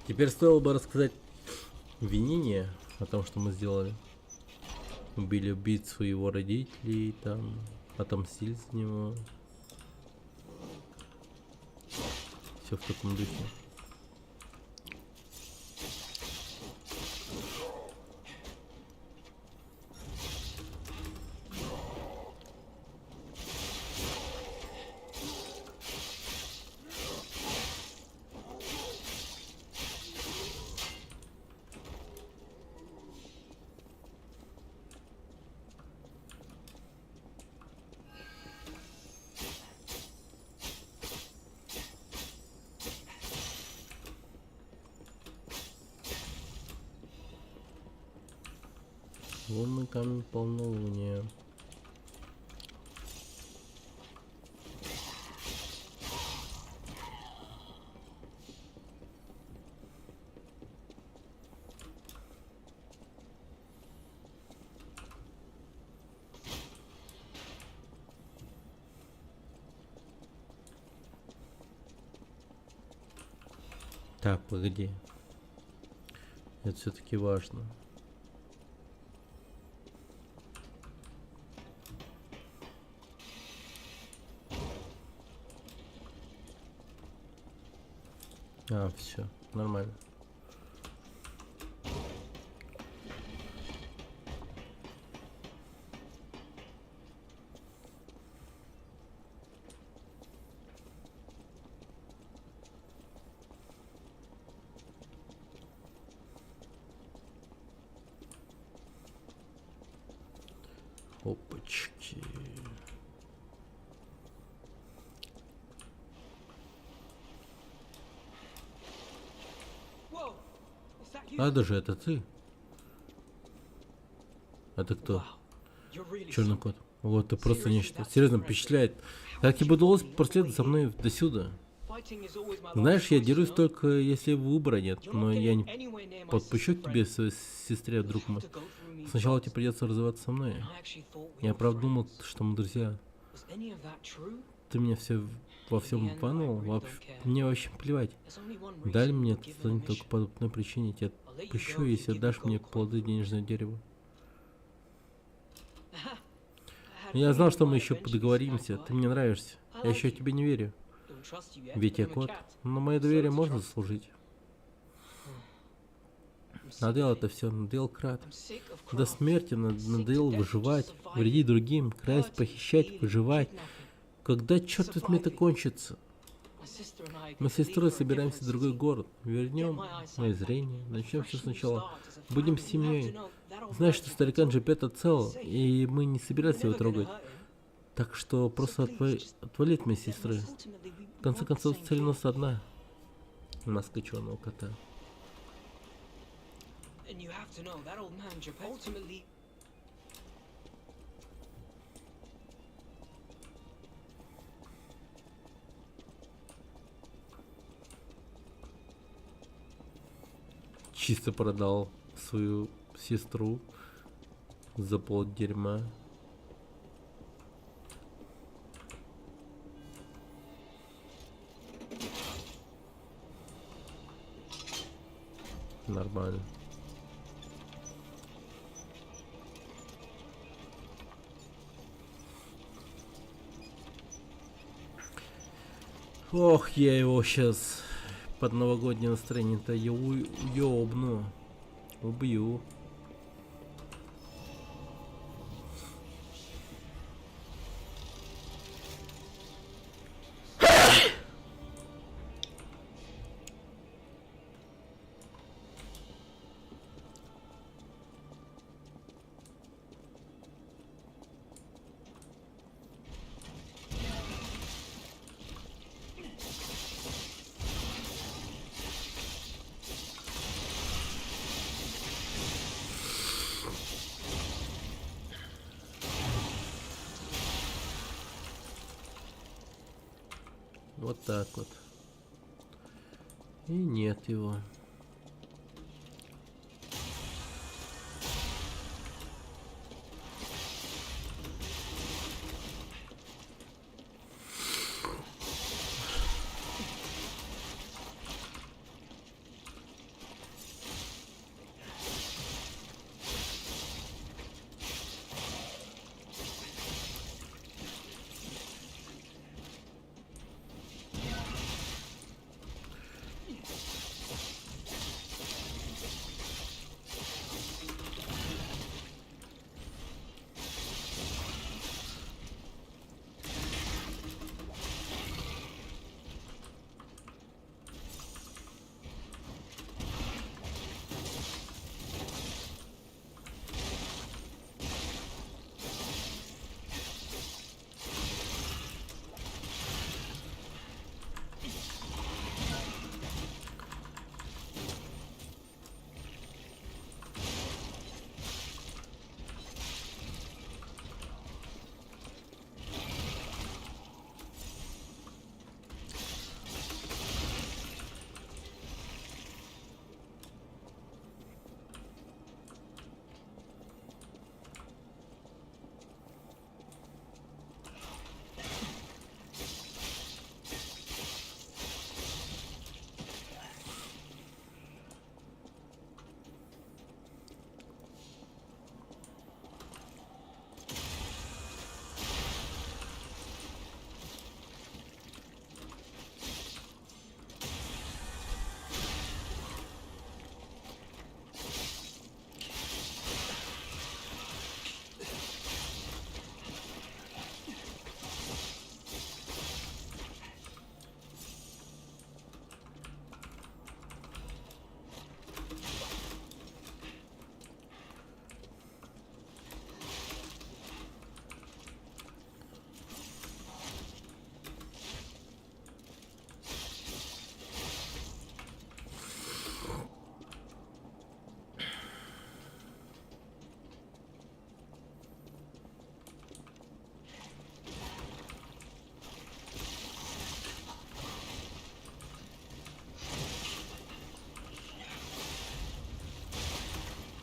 Теперь стоило бы рассказать обвинение о том, что мы сделали. Убили убийцу его родителей, там, отомстили за него. Все в таком духе. Лунный камень полнолуния. Так, погоди. Это все-таки важно. А, все, нормально. Опачки. Надо же, это ты. Это кто? Черный кот. Вот, это просто нечто. Серьезно впечатляет. Как тебе удалось проследовать за мной до сюда? Знаешь, я дерусь только если выбора нет, но я не подпущу к тебе своей сестре, друг мой. Сначала тебе придется развиваться со мной. Я правда думал, что мы друзья. Ты меня во всем обманул? Мне вообще плевать. Дай мне это только по одной причине. Я тебя отпущу, если отдашь мне плоды денежного дерева. Я знал, что мы еще договоримся. Ты мне нравишься. Я еще тебе не верю. Ведь я кот. Но мое доверие можно заслужить. Надоело это все, надоел крат. До смерти надоело выживать, вредить другим, красть, похищать, выживать. Когда, черт возьми, это кончится? Мы с сестрой собираемся в другой город. Вернем мое зрение, начнем все сначала. Будем семьей. Знаешь, что старикан Джепетто цел, и мы не собирались его трогать. Так что просто отвали от моей сестры. В конце концов, цель у нас одна. Маска черного кота. Чисто продал свою сестру за пол дерьма. Нормально. Ох, я его сейчас под новогоднее настроение-то ёбну. Убью. Вот так вот. И нет его.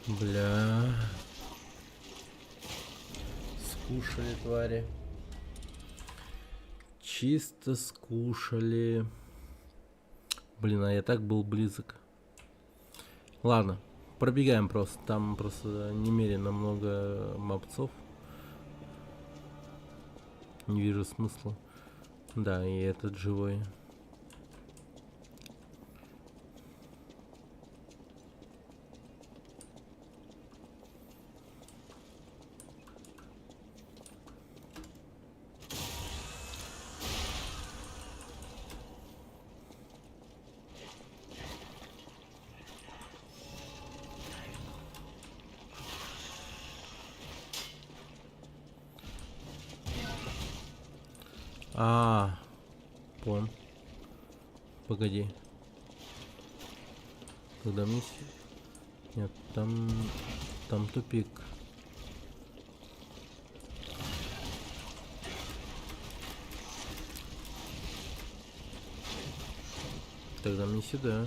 Бля. Скушали, твари. Чисто скушали. Блин, а я так был близок. Ладно, пробегаем просто. Там просто немерено много мобцов. Не вижу смысла. Да, и этот живой. Понял. Погоди. Когда миссия? Нет, там тупик. Тогда мне сюда.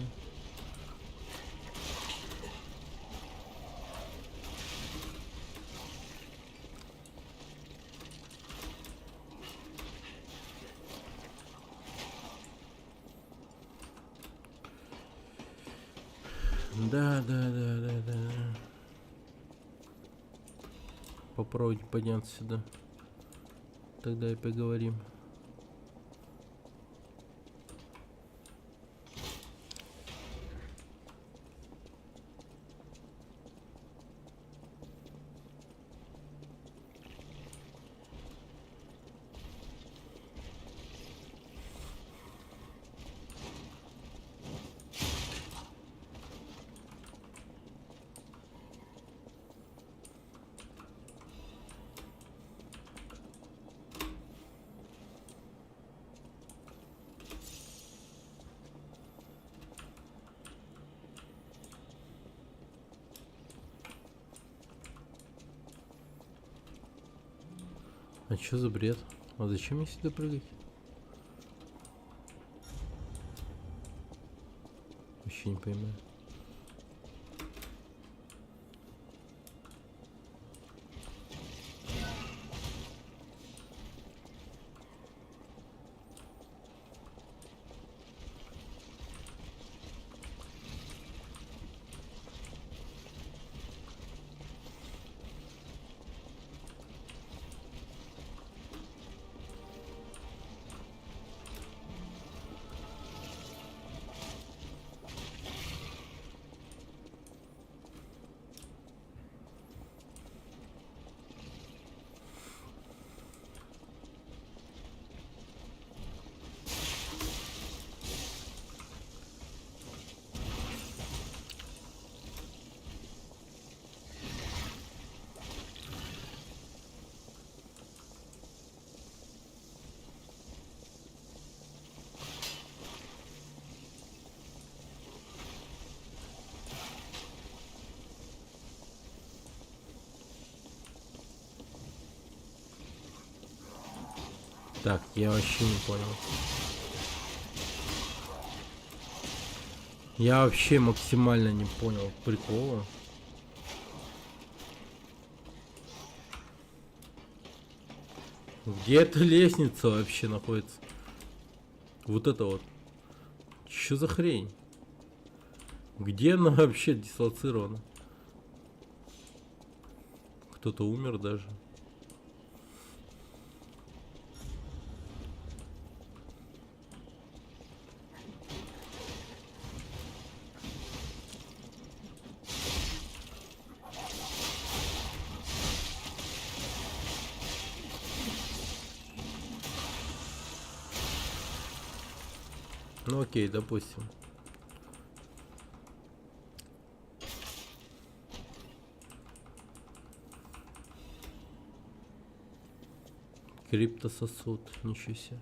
Да. Попробуйте подняться сюда. Тогда и поговорим. А чё за бред? А зачем мне сюда прыгать? Вообще не понимаю. Так, я вообще не понял. Я вообще максимально не понял прикола. Где эта лестница вообще находится? Вот это вот. Что за хрень? Где она вообще дислоцирована? Кто-то умер даже. Ну окей, допустим. Криптососуд, ничего себе.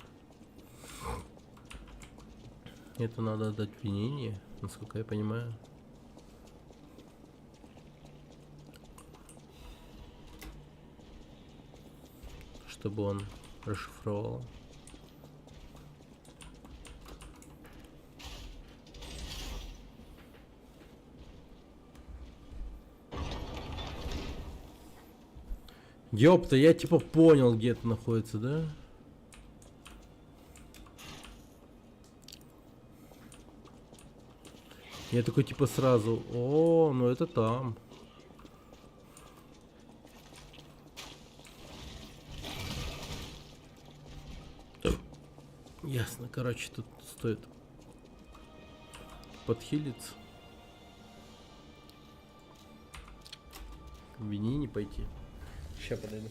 Это надо отдать пленение, насколько я понимаю. Чтобы он расшифровал. Ёпта, я типа понял, где это находится, да? Я такой типа сразу, о, ну это там. Ясно, короче, тут стоит подхилиться. К Вини не пойти. Сейчас подойду.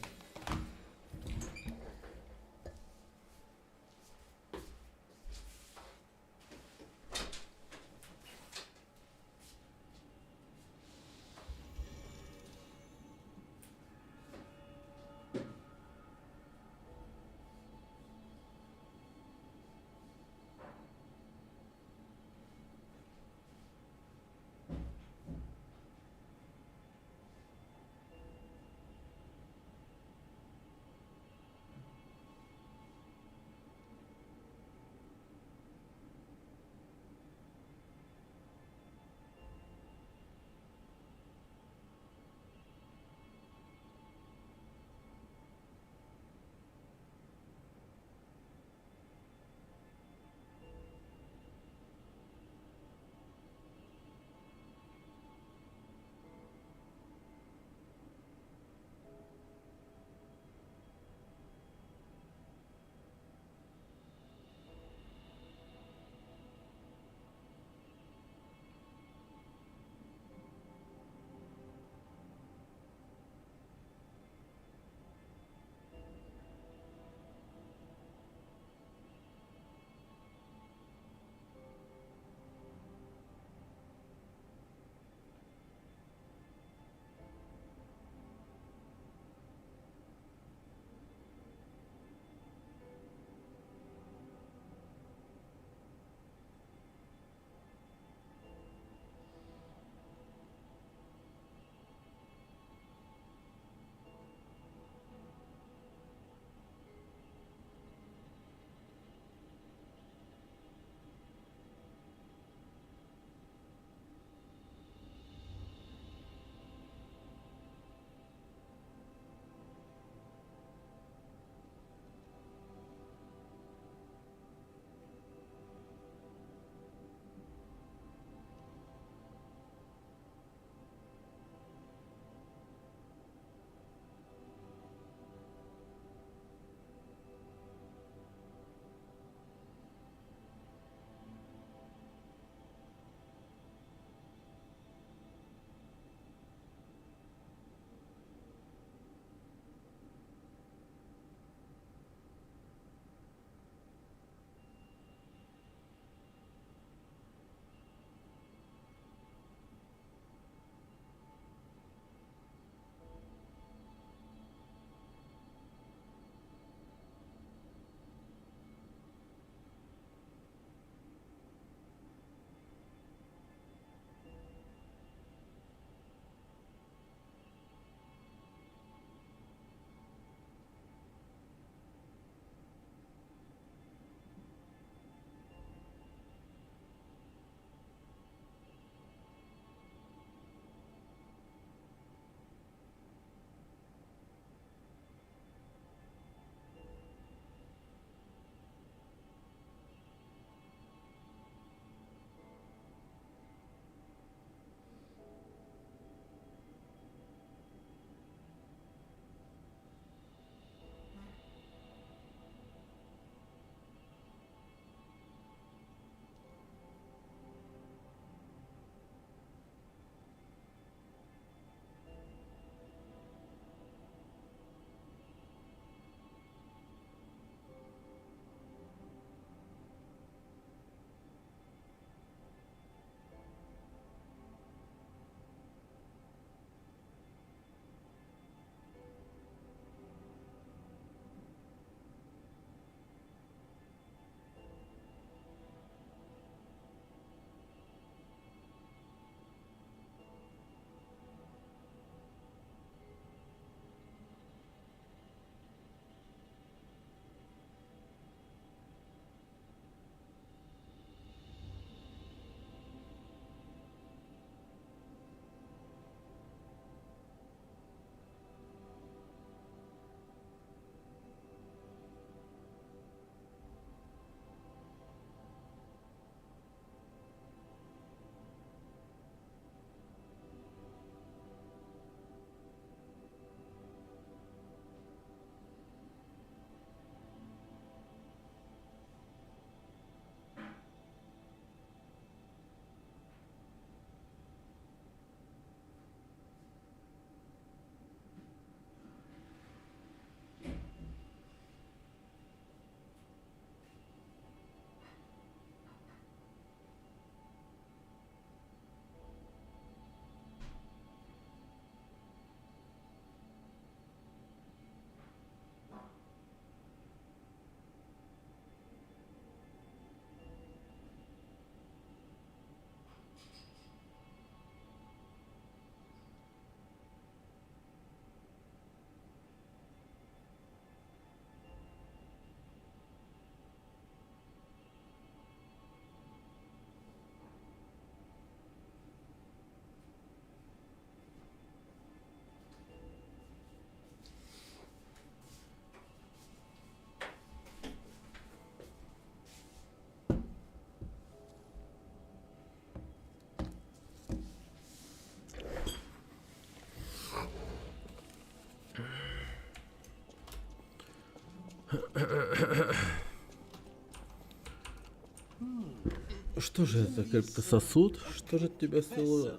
Что же это, криптососуд? Что же от тебя стало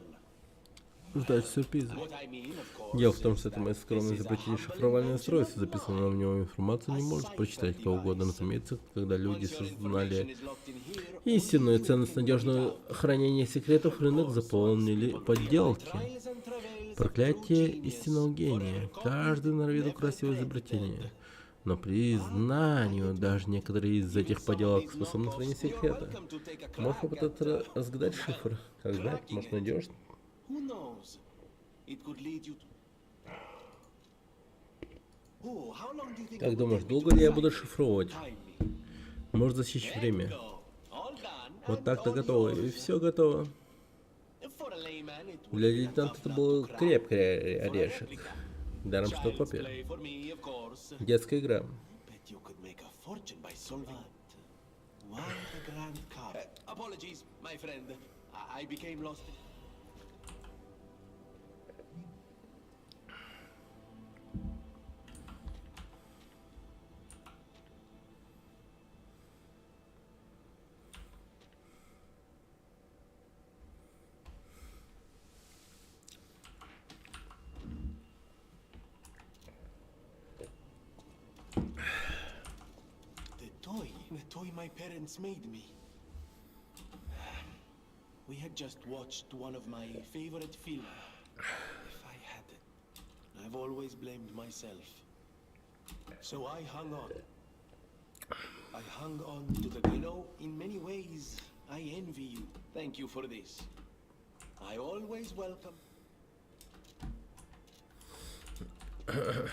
ждать сюрприза? What I mean, of course, Дело в том, что is это мое that скромное this is a изобретение humble шифровальное invention устройство. of Записанную в нем информацию не может прочитать кто угодно. Разумеется, когда люди Once your сознали information is locked in here, истинную only you ценность can get it надежного out. хранения секретов, рынок заполнили подделки. Trials and travails of Проклятие true genius. истинного гения. Каждый норовит украсть его изобретение. Но признанию, даже некоторые из этих поделок способны хранить секреты. Можешь попытаться разгадать шифр. Как знать, может найдешь? Who knows? It could lead you to... Oh, how long do you think it Как would думаешь, take me долго to ли я буду decipher? шифровать? Time me. Может засечь There время. you go. All done Вот and так-то all готово. И yours. все готово. For a layman, it would Для be a лейтенанта tough это nut был to crack. крепкий For a орешек. replica. Даром что Child's копия. play for me, of course. Детская игра. Bet you could make a fortune by solving it. What a grand car. Apologies, my friend. I became lost. The toy my parents made me. We had just watched one of my favorite films. If I had it, I've always blamed myself. So I hung on. I hung on to the, you know, in many ways, I envy you. Thank you for this. I always welcome. At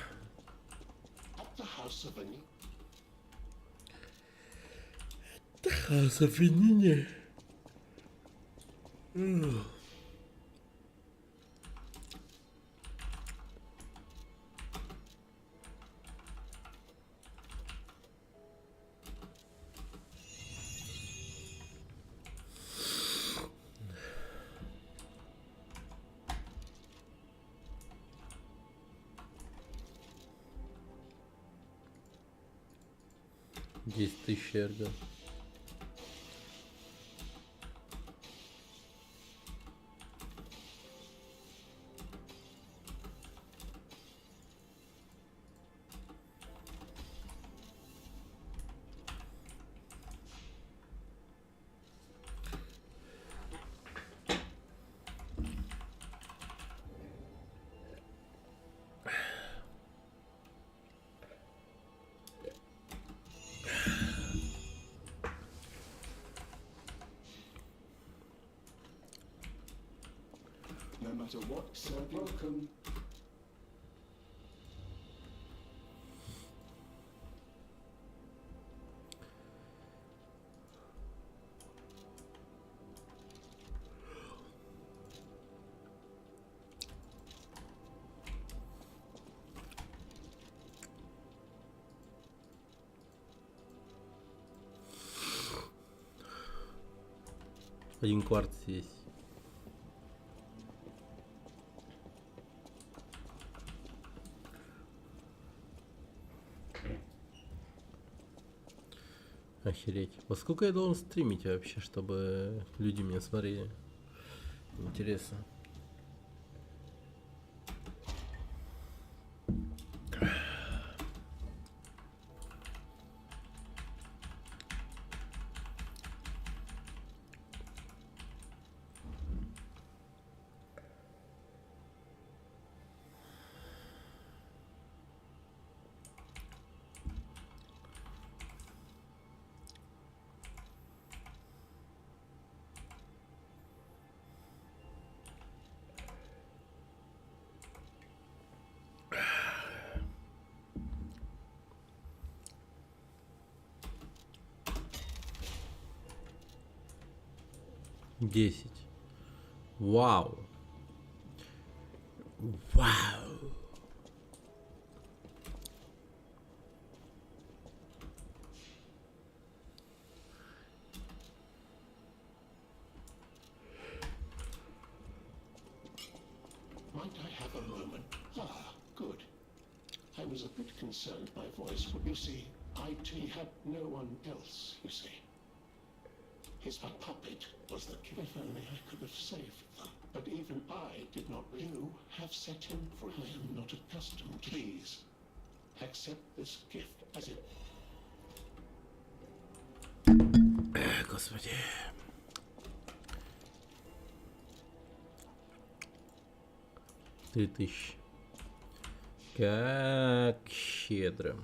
the House of Any. Соединение. Десять тысяч эрго. No matter what, sir, welcome. Один кварц есть. Охереть. Во сколько я должен стримить вообще, чтобы люди меня смотрели? Интересно. Десять. Вау. Вау. Might I have a moment? Ah, good. I was a bit concerned my voice would. You see, IT had no one else, you see. His puppet was the kid. If only I could have saved them. But even I did not. You have set him free. I am not accustomed. Please, accept this gift as it. Господи. $3000. Как щедро.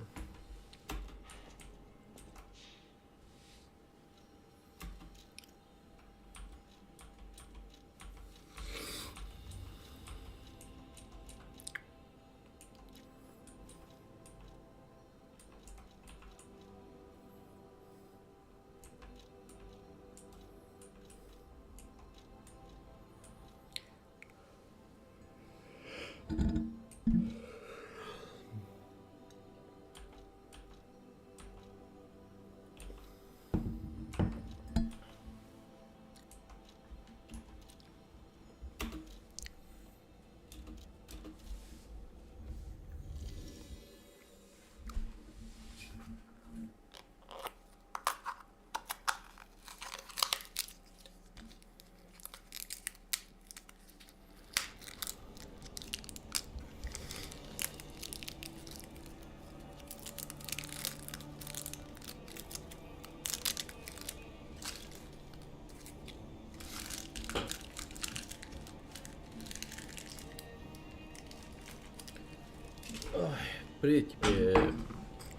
Привет тебе,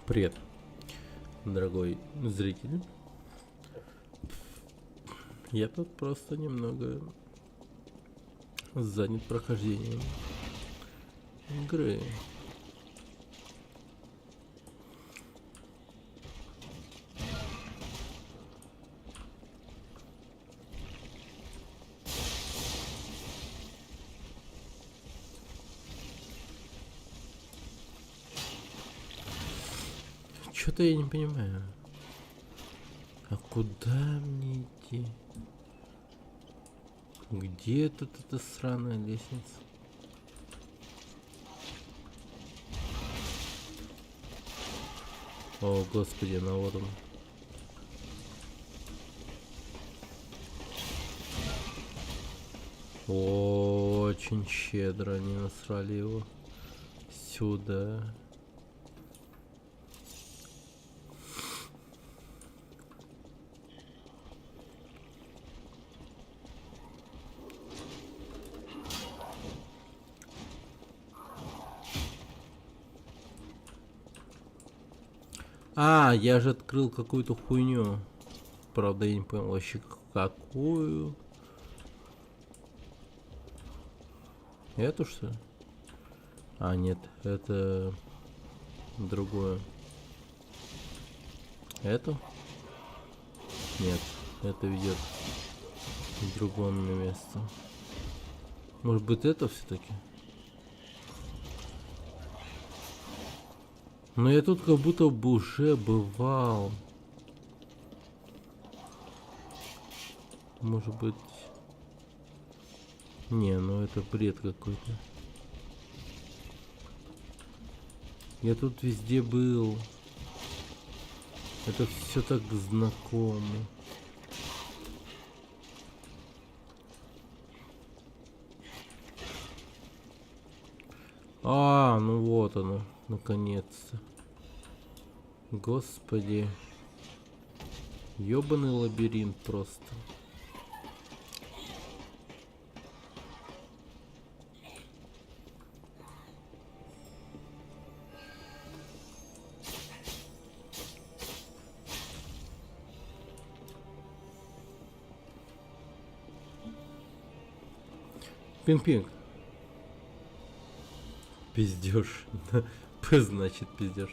привет, дорогой зритель. Я тут просто немного занят прохождением игры. Что-то я не понимаю. А куда мне идти? Где тут эта сраная лестница? О, господи, ну вот он. Очень щедро они насрали его сюда. А, я же открыл какую-то хуйню. Правда, я не понял вообще какую. Эту что ли? А, нет, это другое. Эту? Нет, это ведет в другое место. Может быть, это все-таки? Но я тут как будто бы уже бывал. Может быть... Не, ну это бред какой-то. Я тут везде был. Это все так знакомо. А, ну вот оно, наконец-то. Господи. Ёбаный лабиринт просто. Пинг-пинг. Пиздёж. П значит пиздёж.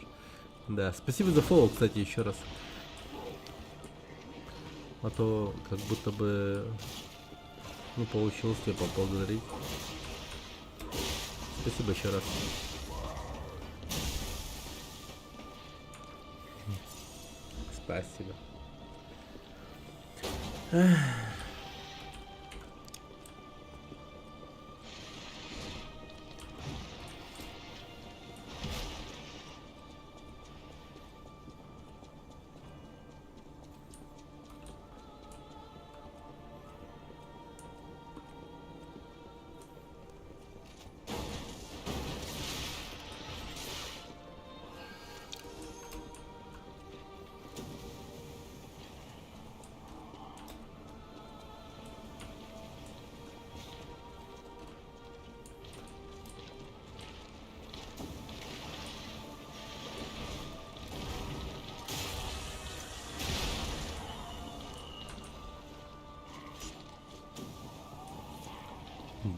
Да, спасибо за фоллоу, кстати, еще раз. А то как будто бы не получилось тебя поблагодарить. Спасибо еще раз. Спасибо.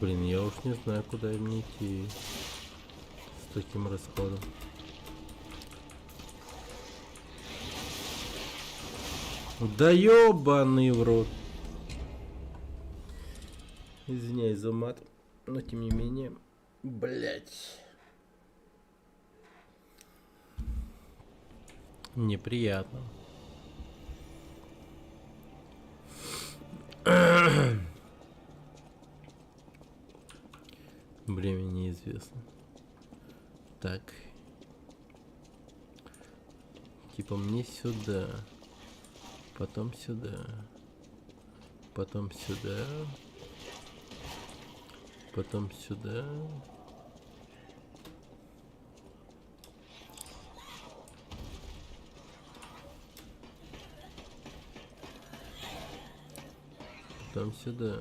Блин, я уж не знаю, куда мне идти с таким расходом. Да ёбаный в рот. Извиняюсь за мат, но тем не менее, блять, неприятно. Время неизвестно. Так. Типа мне сюда. Потом сюда. Потом сюда. Потом сюда. Потом сюда.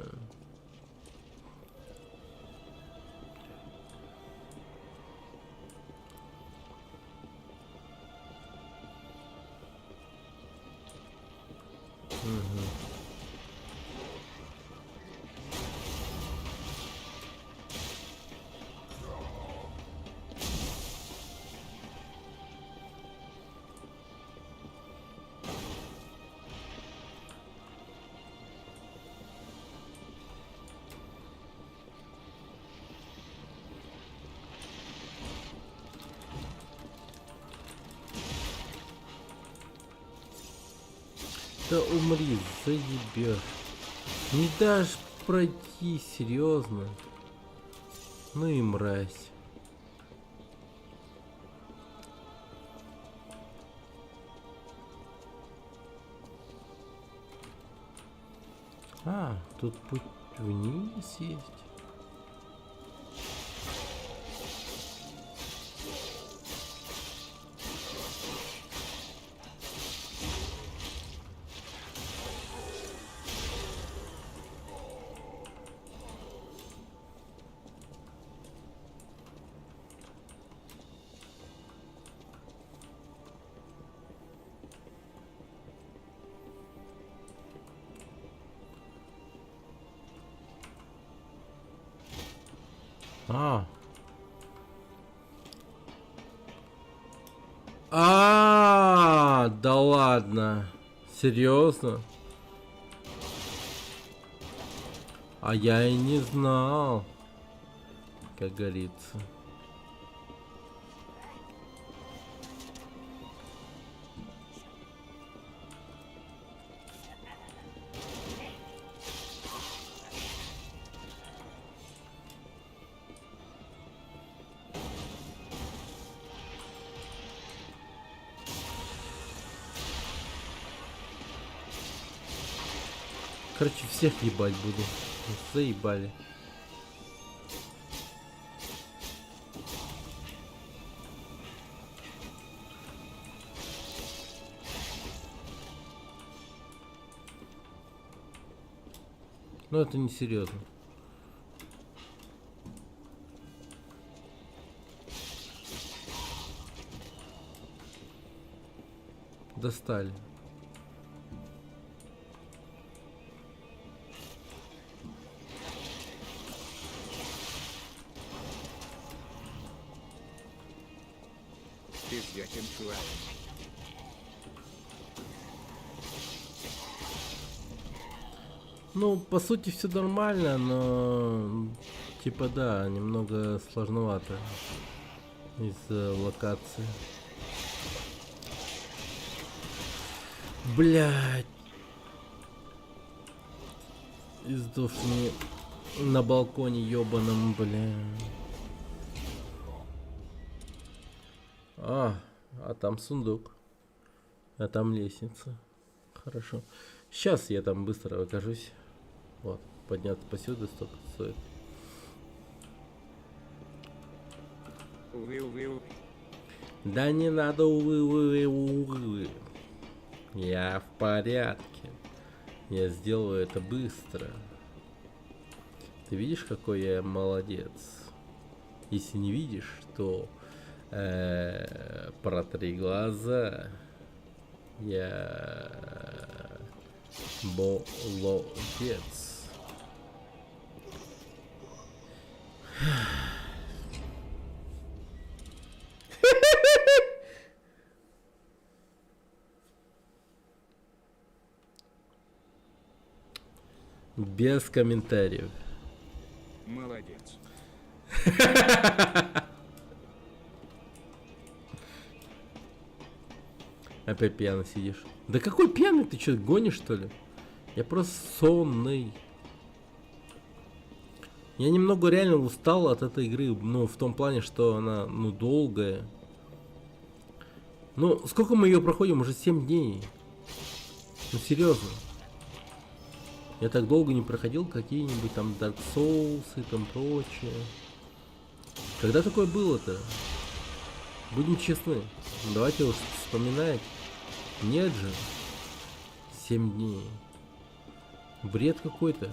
Да умри, заебешь. Не дашь пройти, серьезно. Ну и мразь. А, тут путь вниз есть. Да ладно. Серьезно? А я и не знал, как говорится. Короче, всех ебать буду. Заебали. Но это не серьезно. Достали. Пиздякин чувак. Ну, по сути, все нормально, но типа да, немного сложновато из-за локации. Блять. Из-за того, что мне на балконе ёбаном, бля. А там сундук. А там лестница. Хорошо. Сейчас я там быстро окажусь. Вот, подняться посюда столько стоит. Увы. Да не надо увы. Я в порядке. Я сделаю это быстро. Ты видишь, какой я молодец? Если не видишь, то протри глаза. Я молодец. Без комментариев. Молодец. Опять пьяно сидишь. Да какой пьяный? Ты что, гонишь, что ли? Я просто сонный. Я немного реально устал от этой игры. Ну, в том плане, что она, ну, долгая. Ну, сколько мы ее проходим? Уже 7 дней. Ну, серьезно. Я так долго не проходил какие-нибудь там Dark Souls и там прочее. Когда такое было-то? Будем честны. Давайте уж вспоминать. Нет же. 7 дней. Бред какой-то.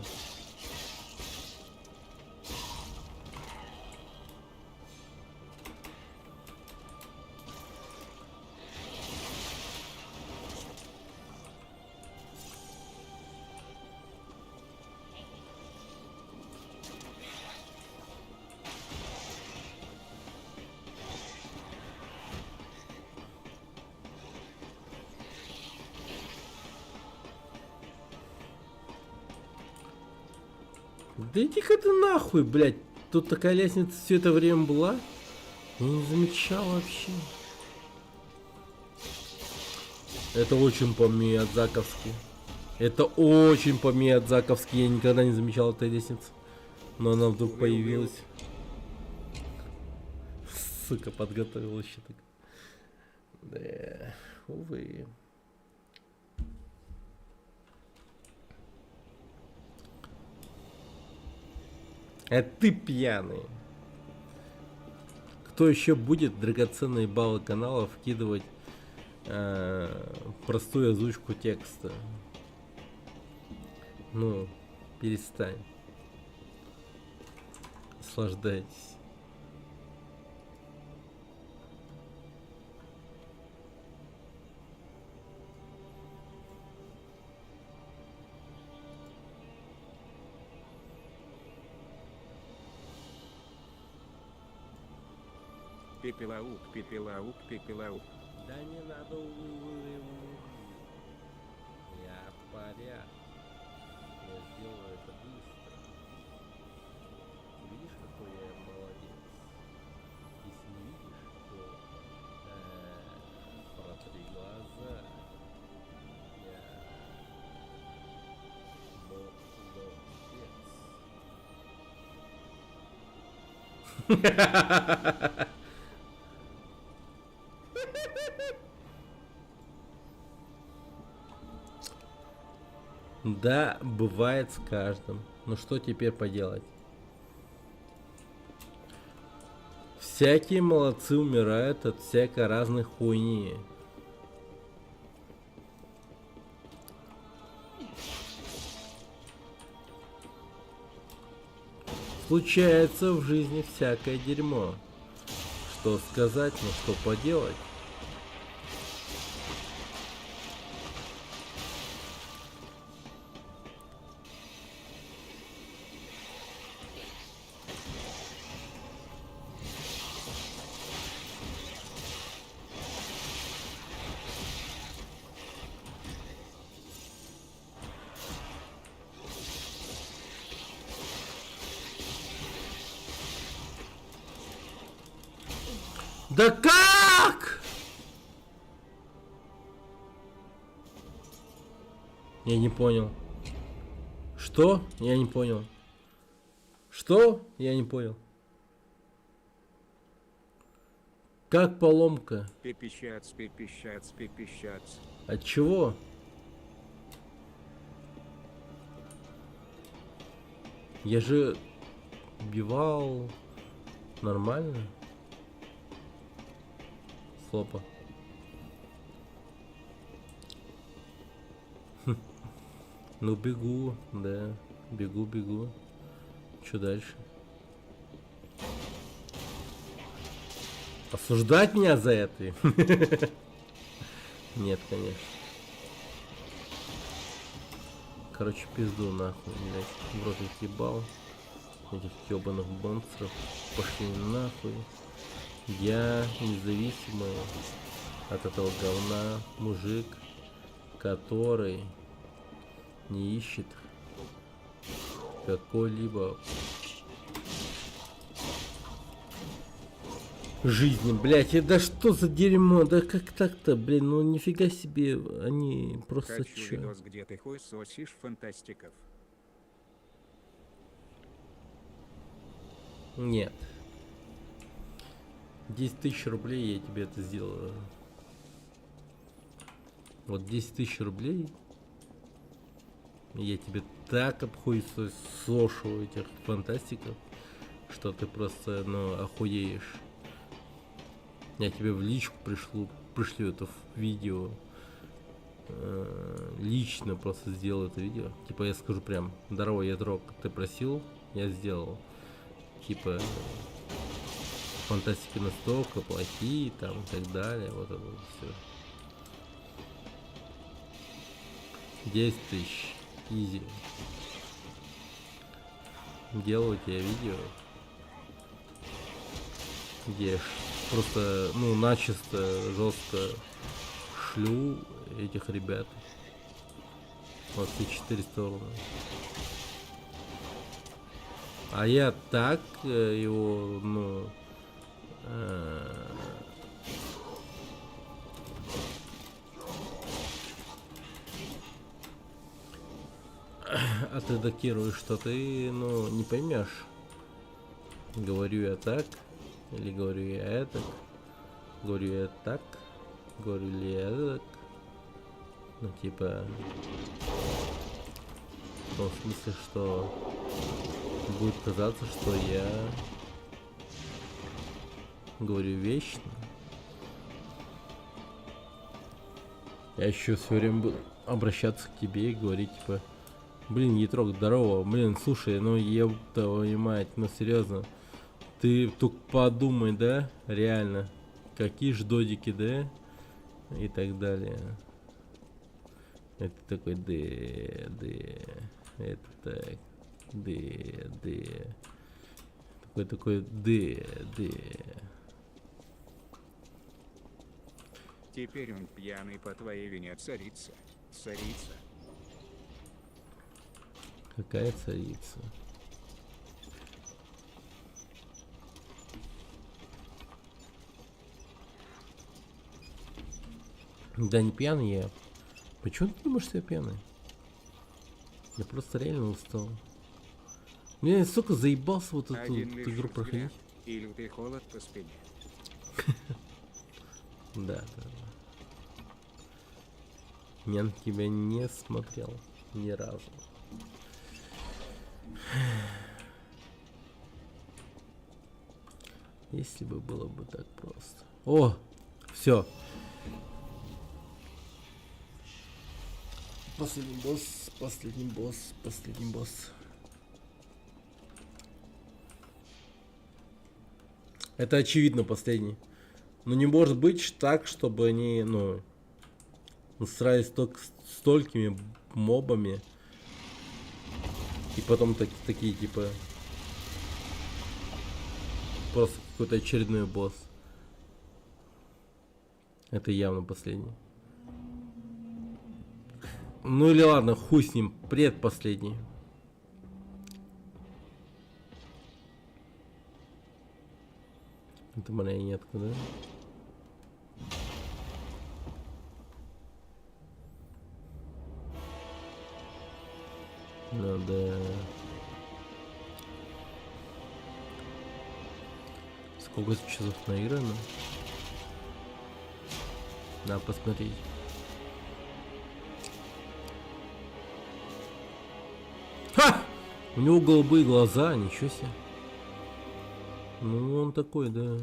Да иди-ка ты нахуй, блядь. Тут такая лестница все это время была. Я не замечал вообще. Это очень по-миядзаковски. Это очень по-миядзаковски. Я никогда не замечал этой лестницы. Но она вдруг появилась. Сука, подготовил еще так. Да, увы. Это ты пьяный. Кто еще будет драгоценные баллы канала вкидывать простую озвучку текста? Ну, перестань. Наслаждайтесь. Пепелаук, пепелаук, пепелаук. Да не надо. Я в порядке. Я сделаю это быстро. Видишь, какой я молодец? Если не видишь, то протри глаза. Я молодец. Да, бывает с каждым. Ну что теперь поделать? Всякие молодцы умирают от всякой разной хуйни. Случается в жизни всякое дерьмо. Что сказать, ну что поделать? Да как? Я не понял. Что? Я не понял. Что? Я не понял. Как поломка? Пепещац, пепещац, пепещац. От чего? Я же убивал нормально. Хлопа. Ну бегу, да. Бегу. Что дальше? Осуждать меня за это? Нет, конечно. Короче, пизду нахуй, блядь. В рот ебал. этих ёбаных монстров. Пошли нахуй. Я независимый от этого говна мужик, который не ищет какой-либо жизни, блять, да что за дерьмо, да как так-то, блин, ну нифига себе, они просто Хочу чё? видос, где ты хуй сосишь фантастиков. Нет. 10 тысяч рублей я тебе это сделаю. Вот 10 тысяч рублей я тебе так обхуесошу этих фантастиков, что ты просто, ну, охуеешь. Я тебе в личку пришлю это видео. Лично просто сделаю это видео. Типа я скажу прям: здорово, ядрок, ты просил, я сделал. Типа фантастики настолько плохие, там и так далее. Вот это вот все. 10 тысяч. Изи. Делаю тебе видео, где я просто, ну, начисто, жестко шлю этих ребят. Вот и 400 ровно. А я так его, ну, отредактирую, что ты, ну, не поймешь, говорю я так или говорю я это, говорю я так, говорю ли я так, ну типа в том смысле, что будет казаться, что я говорю вечно. Я еще все время буду обращаться к тебе и говорить типа: блин, Ятрок, здорово, блин, слушай, ну еб твою мать, ну серьезно, ты только подумай, да, реально, какие ж додики, да, и так далее. Это такой, да, это так, да, такой, да. Теперь он пьяный по твоей вине, царица. Царица. Какая царица? Да не пьяный я. Почему ты думаешь, что я пьяный? Я просто реально устал. Мне сука заебался вот эту Один вот лишь игру взгляд, проходить. и лютый холод по спине. Да. Я на тебя не смотрел ни разу. Если бы было бы так просто. О, все. Последний босс. Это очевидно последний. Но не может быть так, чтобы они, ну, срались столькими мобами. И потом такие, типа, просто какой-то очередной босс. Это явно последний. Ну или ладно, хуй с ним, предпоследний. Это марионетка, да? Ну да. Сколько часов наиграно? Надо посмотреть. Ха! У него голубые глаза, ничего себе. Ну он такой, да.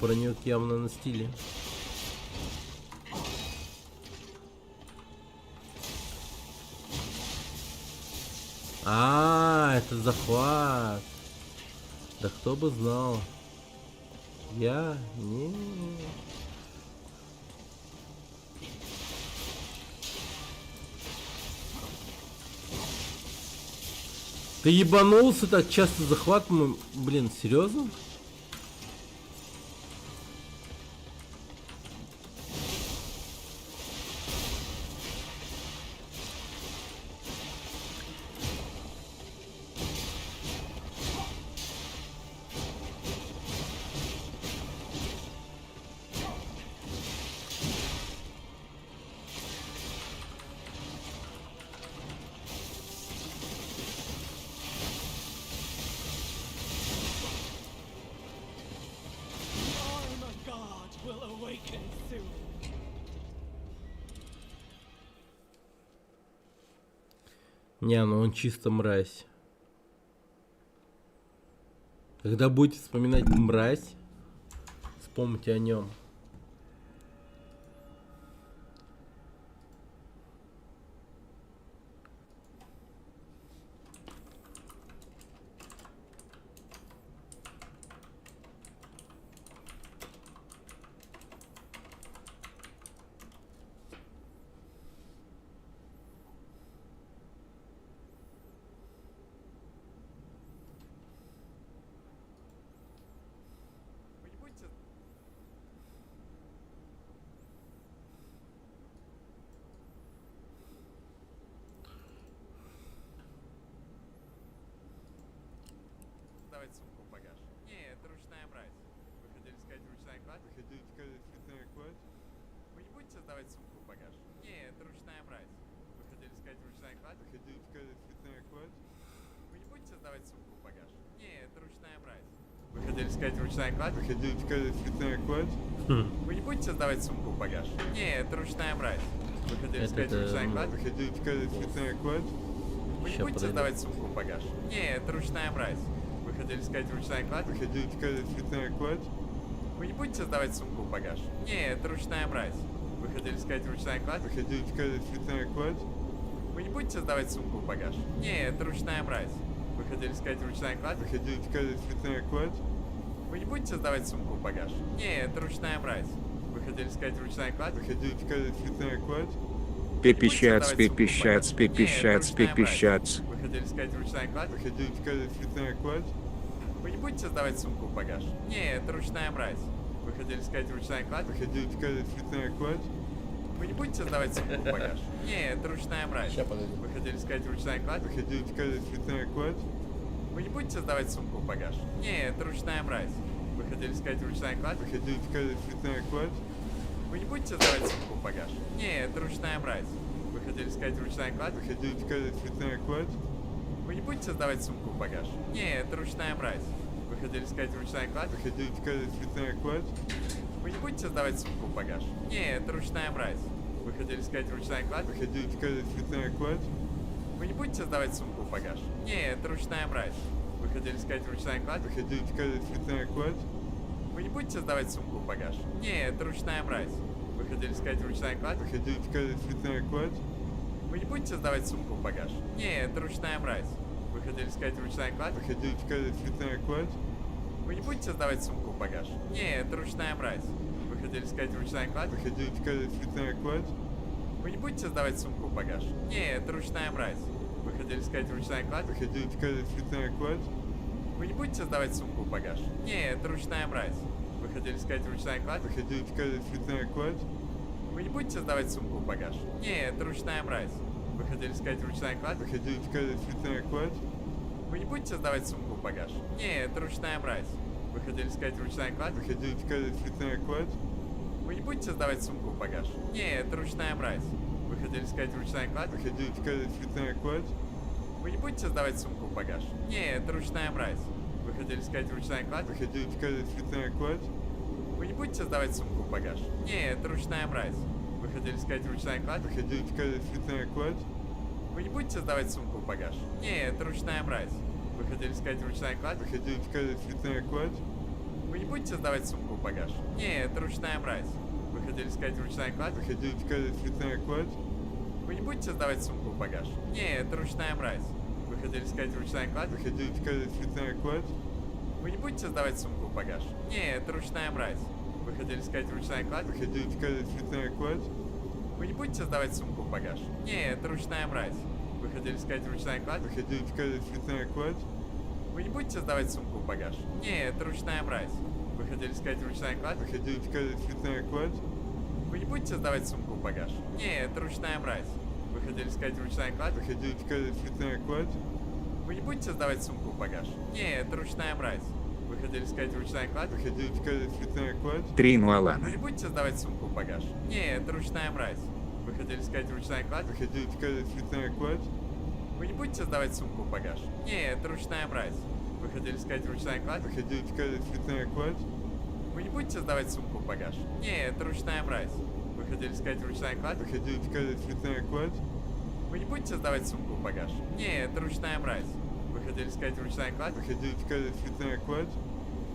Паренек явно на стиле. Это захват. Да кто бы знал. Я не... Ты ебанулся так часто захватываем? Блин, серьезно? Armor God will awaken soon. Не, ну он чисто мразь. Когда будете вспоминать мразь, вспомните о нем. Давать сумку в багаж. Не, это ручная мразь. Вы хотели сказать ручная кладь? Вы хотели сказать ручная кладь? Вы не будете сдавать сумку в багаж? Не, это ручная мразь. Вы хотели сказать ручная кладь? Вы хотели сказать ручная кладь? Вы не будете сдавать сумку в багаж? Не, это ручная мразь. Вы хотели сказать ручная кладь? Вы хотели сказать ручная кладь? Вы не будете сдавать сумку в багаж? Не, это ручная мразь. Вы хотели сказать ручная кладь? Вы хотели сказать ручная кладь? Вы не будете сдавать сумку в багаж? Не, это ручная мразь. Вы хотели сказать ручная кладь? Вы хотели сказать ручная кладь? Вы не будете сдавать сумку в багаж? Не, это ручная мразь. Вы хотели сказать ручная кладь? Вы хотели сказать ручная кладь? Вы не будете сдавать сумку в багаж? Не, это ручная мразь. Вы хотели сказать ручная кладь? Вы хотели сказать ручная кладь? Вы не будете сдавать сумку в багаж? Не, это ручная мразь. Вы хотели сказать ручная кладь? Вы хотели сказать ручная кладь? Пипищац, пипищац, пипищац, пипищац. Вы хотели сказать ручная кладь? Вы хотели сказать ручная кладь? Вы не будете сдавать сумку в багаж? Не, это ручная мразь. Вы хотели сказать ручная кладь? Вы хотели сказать ручная кладь? Вы не будете сдавать сумку в багаж? Не, это ручная мразь. Вы хотели сказать ручная кладь? Вы хотели сказать ручная кладь? Вы не будете сдавать сумку в багаж? Не, это ручная мразь. Вы хотели сказать ручная кладь? Вы хотели сказать ручная кладь? Вы не будете сдавать сумку в багаж? Не, это ручная мразь. Вы хотели сказать ручная кладь? Вы хотели сказать ручная кладь? Вы не будете сдавать сумку в багаж? Не, это ручная мразь. Вы хотели сказать ручная кладь? Вы хотели сказать ручная кладь? Вы не будете сдавать сумку в багаж? Не, это ручная мразь. Вы хотели сказать ручная кладь? Вы хотели сказать ручная кладь? Вы не будете сдавать сумку в багаж? Не, это ручная мразь. Вы хотели сказать ручная кладь? Вы хотели сказать ручная кладь? Вы не будете сдавать сумку в багаж? Не, это ручная мразь. Вы хотели сказать ручная кладь? Вы хотели сказать ручная кладь? Вы не будете сдавать сумку в багаж? Не, это ручная мразь. Вы хотели сказать ручная кладь? Вы хотели сказать ручная кладь? Вы не будете сдавать сумку в багаж? Не, это ручная мразь. Вы хотели сказать ручная кладь? Вы хотели сказать ручная кладь? Вы не будете сдавать сумку в багаж? Не, это ручная мразь. Вы хотели сказать ручная кладь? Вы хотели сказать ручная кладь? Вы не будете сдавать сумку в багаж? Не, это ручная мразь. Вы хотели сказать ручная кладь? Вы хотели сказать ручная кладь? Вы не будете сдавать сумку в багаж? Не, это ручная мразь. Вы хотели сказать ручная кладь? Вы хотели сказать ручная кладь? Вы не будете сдавать сумку в багаж? Не, это ручная мразь. Вы хотели сказать ручная кладь? Вы хотели сказать ручная кладь? Вы не будете сдавать сумку в багаж? Не, это ручная мразь. Вы хотели сказать ручная кладь? Вы хотели сказать ручная кладь? Вы не будете сдавать сумку в багаж? Не, это ручная мразь. Вы хотели сказать ручная кладь? Вы хотели сказать ручная кладь? Вы не будете сдавать сумку в багаж? Не, это ручная мразь. Вы хотели сказать ручная кладь? Вы хотели сказать ручная кладь? Вы не будете сдавать сумку в багаж? Не, это ручная мразь. Вы хотели сказать ручная кладь? Вы хотели сказать ручная кладь? Вы не будете сдавать сумку в багаж? Не, это ручная мразь. Вы хотели сказать ручная кладь? Вы хотели сказать ручная кладь? Вы не будете сдавать сумку в багаж? Не, это ручная мразь. Вы хотели сказать ручная кладь? Вы хотели сказать ручная кладь? Вы не будете сдавать сумку в багаж? Не, это ручная мразь. Вы хотели сказать ручная кладь? Вы хотели сказать ручная кладь? Вы не будете сдавать сумку в багаж? Не, это ручная мразь. Вы хотели сказать ручная кладь? Вы хотели сказать ручная кладь? Вы не будете сдавать сумку в багаж? Не, это ручная мразь. Вы хотели сказать ручная кладь? Вы хотели сказать ручная кладь? Вы не будете сдавать сумку в багаж? Не, это ручная мразь. Вы хотели сказать ручная кладь? Вы хотели сказать ручная кладь? Вы не будете сдавать сумку в багаж? Не, это ручная мразь. Вы хотели сказать ручная кладь? Вы хотели сказать ручная кладь? Трину Алана. Вы не будете сдавать сумку в багаж? Не, это ручная мразь. Вы хотели сказать ручная кладь? Вы хотели сказать ручная кладь? Вы не будете сдавать сумку в багаж? Не, это ручная мразь. Вы хотели сказать ручная кладь? Вы хотели сказать ручная кладь? Вы не будете сдавать сумку в багаж? Не, это ручная мразь. Вы хотели сказать ручная кладь? Вы хотели сказать ручная кладь? Вы не будете сдавать сумку в багаж? Не, это ручная мразь. Вы хотели сказать ручная кладь? Вы хотели сказать ручная кладь?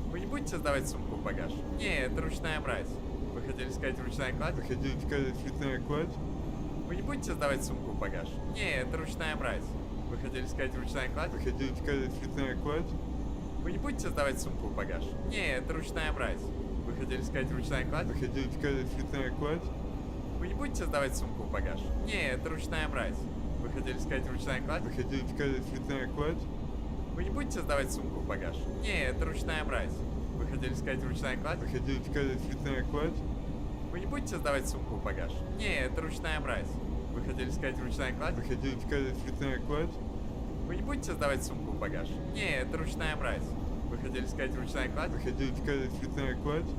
Вы не будете сдавать сумку в багаж? Не, это ручная мразь. Вы хотели сказать ручная кладь? Вы хотели сказать ручная кладь? Вы не будете сдавать сумку в багаж? Не, это ручная мразь. Вы хотели сказать ручная кладь? Вы хотели сказать ручная кладь? Вы не будете сдавать сумку в багаж? Не, это ручная мразь. Вы хотели сказать ручная кладь? Вы хотели сказать ручная кладь? Вы не будете сдавать сумку в багаж? Не, это ручная мразь. Вы хотели сказать ручная кладь? Вы хотели сказать ручная кладь? Вы не будете сдавать сумку в багаж? Не, это ручная мразь. Вы хотели сказать ручная кладь? Вы хотели сказать ручная кладь? Вы не будете сдавать сумку в багаж? Не, это ручная мразь. Вы хотели сказать ручная кладь? Вы хотели сказать ручная кладь?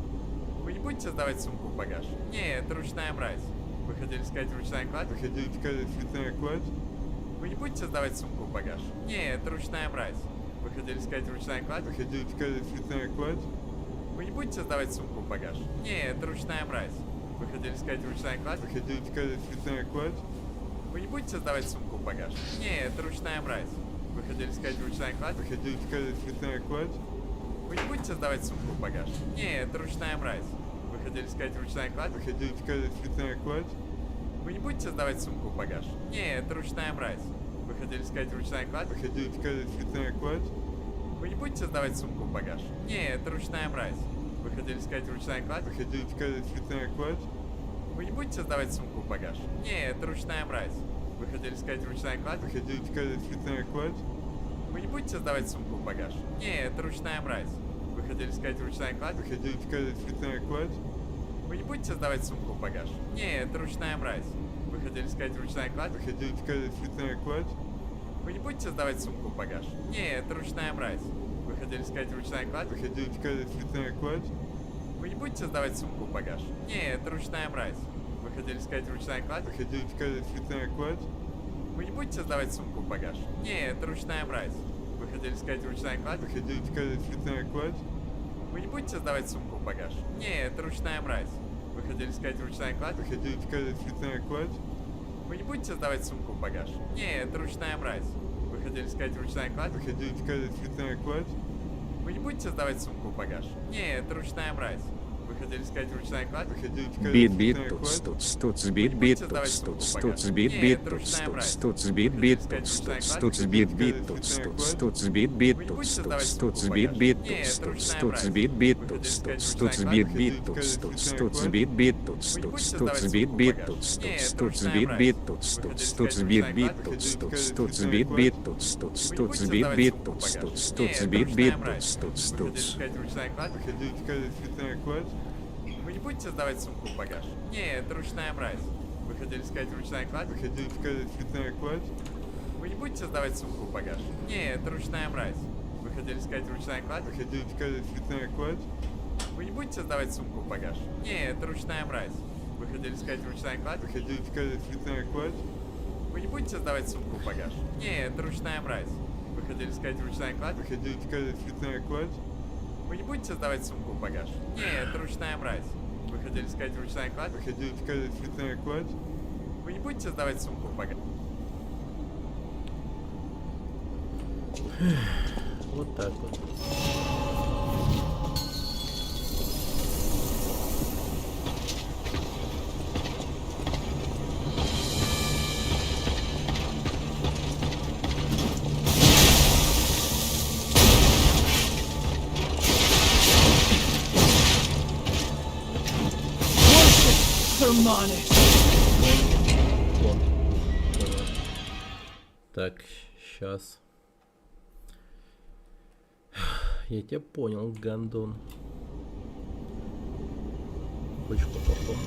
Вы не будете сдавать сумку в багаж? Не, это ручная мразь. Вы хотели сказать ручная кладь? Вы хотели сказать ручная кладь? Вы не будете сдавать сумку в багаж? Не, это ручная мразь. Вы хотели сказать ручная кладь? Вы хотели сказать ручная кладь? Вы не будете сдавать сумку в багаж? Не, это ручная мразь. Вы хотели сказать ручная кладь? Вы хотели сказать ручная кладь? Вы не будете сдавать сумку в багаж? Не, это ручная мразь. Вы хотели сказать ручная кладь? Вы хотели сказать ручная кладь? Вы не будете сдавать сумку в багаж? Не, это ручная мразь. Вы хотели сказать ручная кладь? Вы хотели сказать ручная кладь? Вы не будете сдавать сумку в багаж? Не, это ручная мразь. Вы хотели сказать ручная кладь? Вы хотели сказать ручная кладь? Вы не будете сдавать сумку в багаж? Не, это ручная мразь. Вы хотели сказать ручная кладь? Вы хотели сказать ручная кладь? Вы не будете сдавать сумку в багаж? Не, это ручная мразь. Вы хотели сказать ручная кладь? Вы хотели сказать ручная кладь? Вы не будете сдавать сумку в багаж? Не, это ручная мразь. Вы хотели сказать ручная кладь? Вы хотели сказать ручная кладь? Вы не будете сдавать сумку в багаж? Не, это ручная мразь. Вы хотели сказать ручная кладь? Вы хотели сказать ручная кладь? Вы не будете сдавать сумку в багаж? Не, это ручная мразь. Вы хотели сказать ручная кладь? Вы хотели сказать ручная кладь? Вы не будете сдавать сумку в багаж? Не, это ручная мразь. Вы хотели сказать ручная кладь? Вы хотели сказать ручная кладь? Вы не будете сдавать сумку в багаж? Не, это ручная мразь. Вы хотели сказать ручная кладь? Вы хотели сказать ручная кладь? Вы не будете сдавать сумку в багаж? Не, это ручная мразь. Вы хотели сказать ручная кладь? Вы хотели сказать ручная кладь? Вы не будете сдавать сумку в багаж? Не, это ручная мразь. Вы хотели сказать ручная кладь? Вы хотели сказать ручная кладь? Вы не будете сдавать сумку в багаж? Не, это ручная мразь. Вы хотели сказать ручная кладь? Вы хотели сказать ручная кладь? Вы не будете сдавать сумку в багаж? Не, это ручная мразь. Вы хотели сказать ручная кладь? Вы хотели сказать Бит-бит, ручная кладь? туц-туц, бит-бит, туц-туц, бит-бит, туц-туц, бит-бит, туц-туц, бит-бит, туц-туц, бит-бит, туц-туц, бит-бит, туц-туц, бит-бит, туц-туц, бит-бит, туц-туц, бит-бит, туц-туц, бит-бит, туц-туц, бит-бит, туц-туц, бит-бит, туц-туц, бит-бит, туц-туц, бит-бит, туц-туц, бит-бит, туц-туц. Сказать ручная кладь? Вы хотели сказать ручная кладь? Вы не будете сдавать сумку в багаж? Не, это ручная мразь. Вы хотели сказать ручная кладь? Вы хотели сказать ручная кладь? Вы не будете сдавать сумку в багаж? Не, это ручная мразь. Вы хотели сказать ручная кладь? Вы хотели сказать ручная кладь? Вы не будете сдавать сумку в багаж? Не, это ручная мразь. Вы хотели сказать ручная кладь? Вы хотели сказать ручная кладь? Вы не будете сдавать сумку в багаж? Не, это ручная мразь. Вы хотели сказать ручная кладь? Вы хотели сказать ручная кладь? Вы не будете сдавать сумку в багаж? Не, это ручная мразь. Вы хотели сказать ручная кладь? Вы хотели сказать ручная кладь? Вы не будете сдавать сумку в багаж? Вот так вот. Sermonic. Вон. Понял. Так, сейчас. Я тебя понял, гандон. Хочешь по-плохому?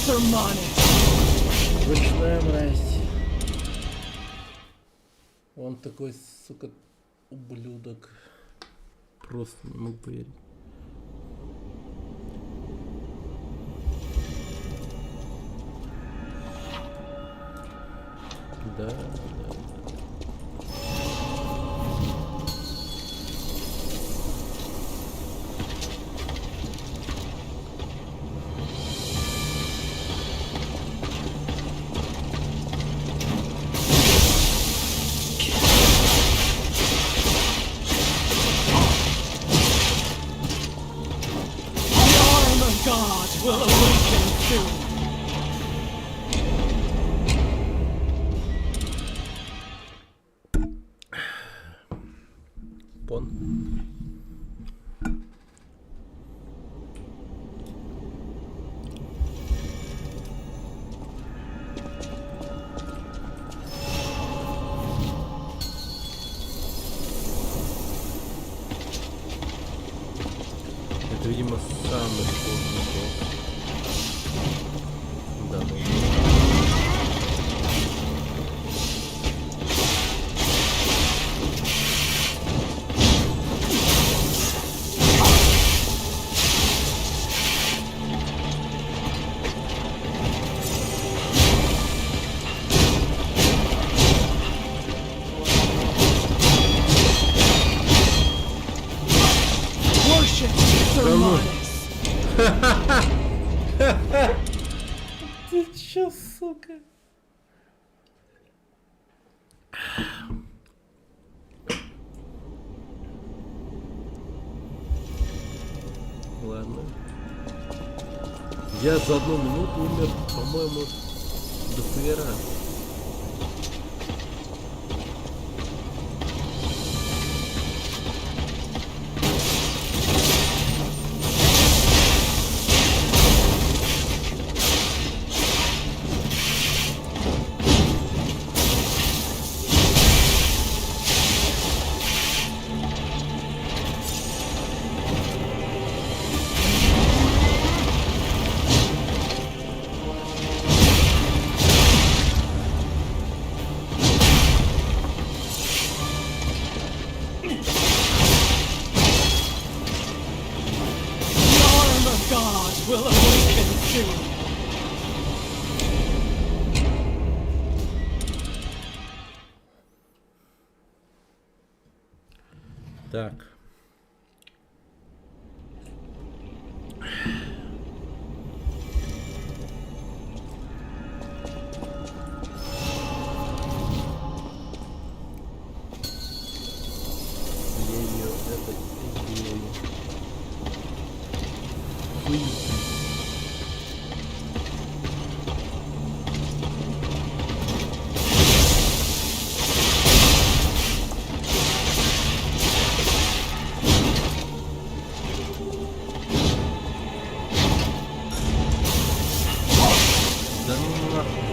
Sermonic. Ручная мразь. Он такой, сука, ублюдок. Просто не могу поверить. Да, да. God will awaken soon. Пон. Это, видимо, самый сложный босс. Да, ну. Worship Sermonic. Ты чё, сука? Ладно. Я за 1 минуту умер, по-моему, до хера. The arm of God will awaken soon. Так. Ею этой идеей. Да ну нахуй.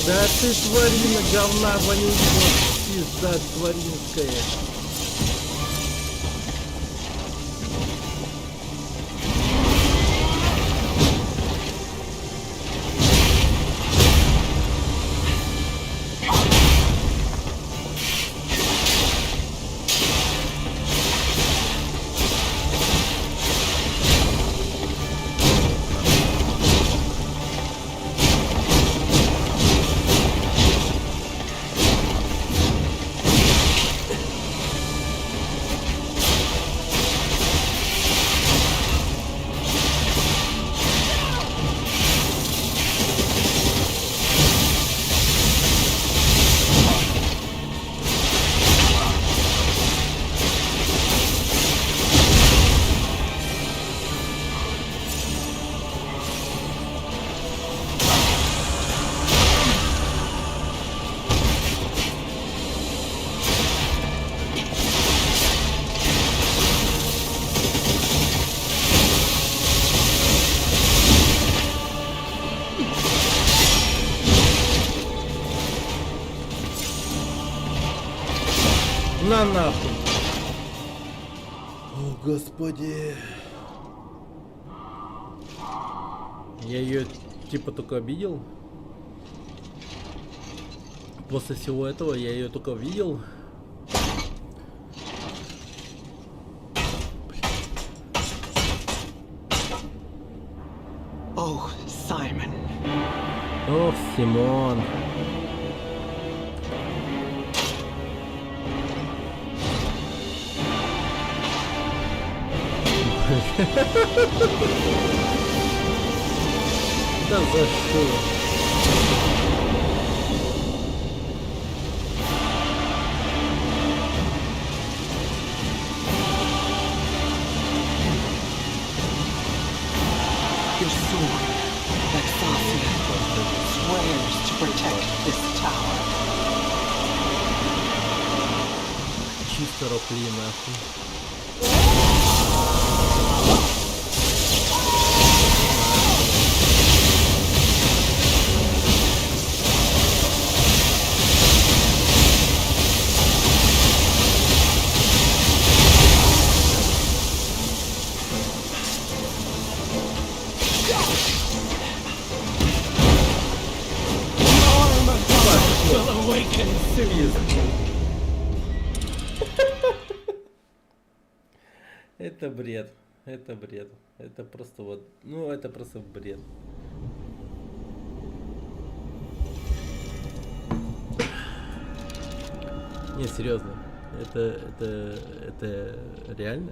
Да ты тварина говна вонючая, пизда тваринская. На нахуй. О, господи. Я ее типа только видел. После всего этого я ее только видел. Oh, Simon. Ох, Симон. Да за что? Your sword, Vexasia, swears to protect this tower. Чисто ропли нахуй. Это бред. Это бред. Это просто вот... Ну, это просто бред. Не, серьезно. Это реально?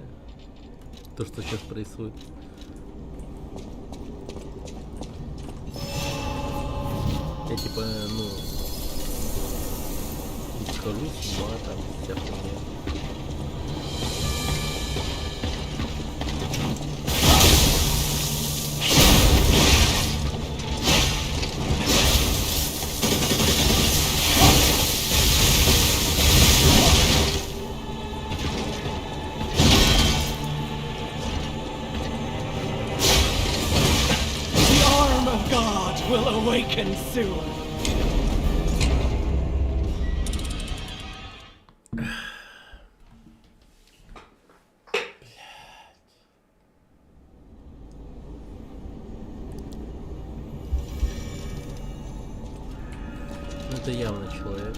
То, что сейчас происходит? Я типа, ну... Не схожу с ума, там, вся хуйня. The arm of God will awaken soon. Это явно человек.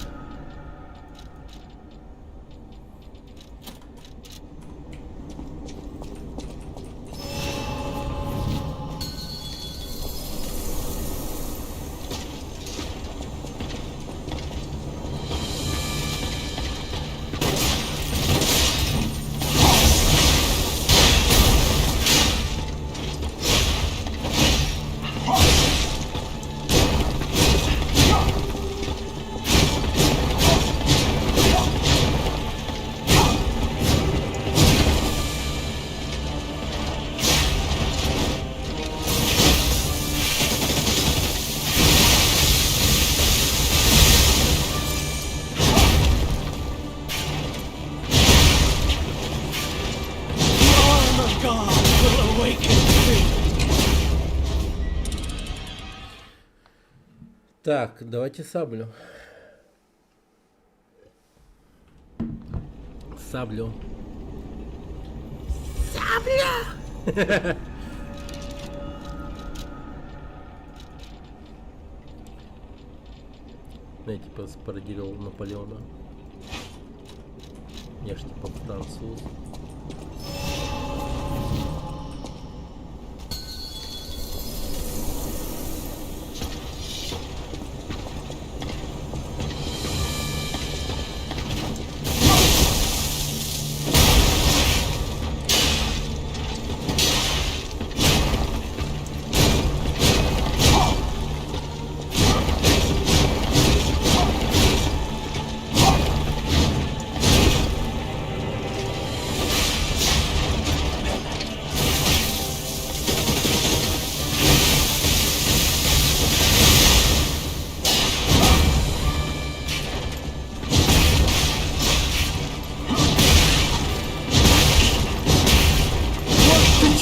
The arm of God will awaken soon. Так, давайте саблю. Саблю. Сабля! Я типа спародировал Наполеона. Я ж типа француз.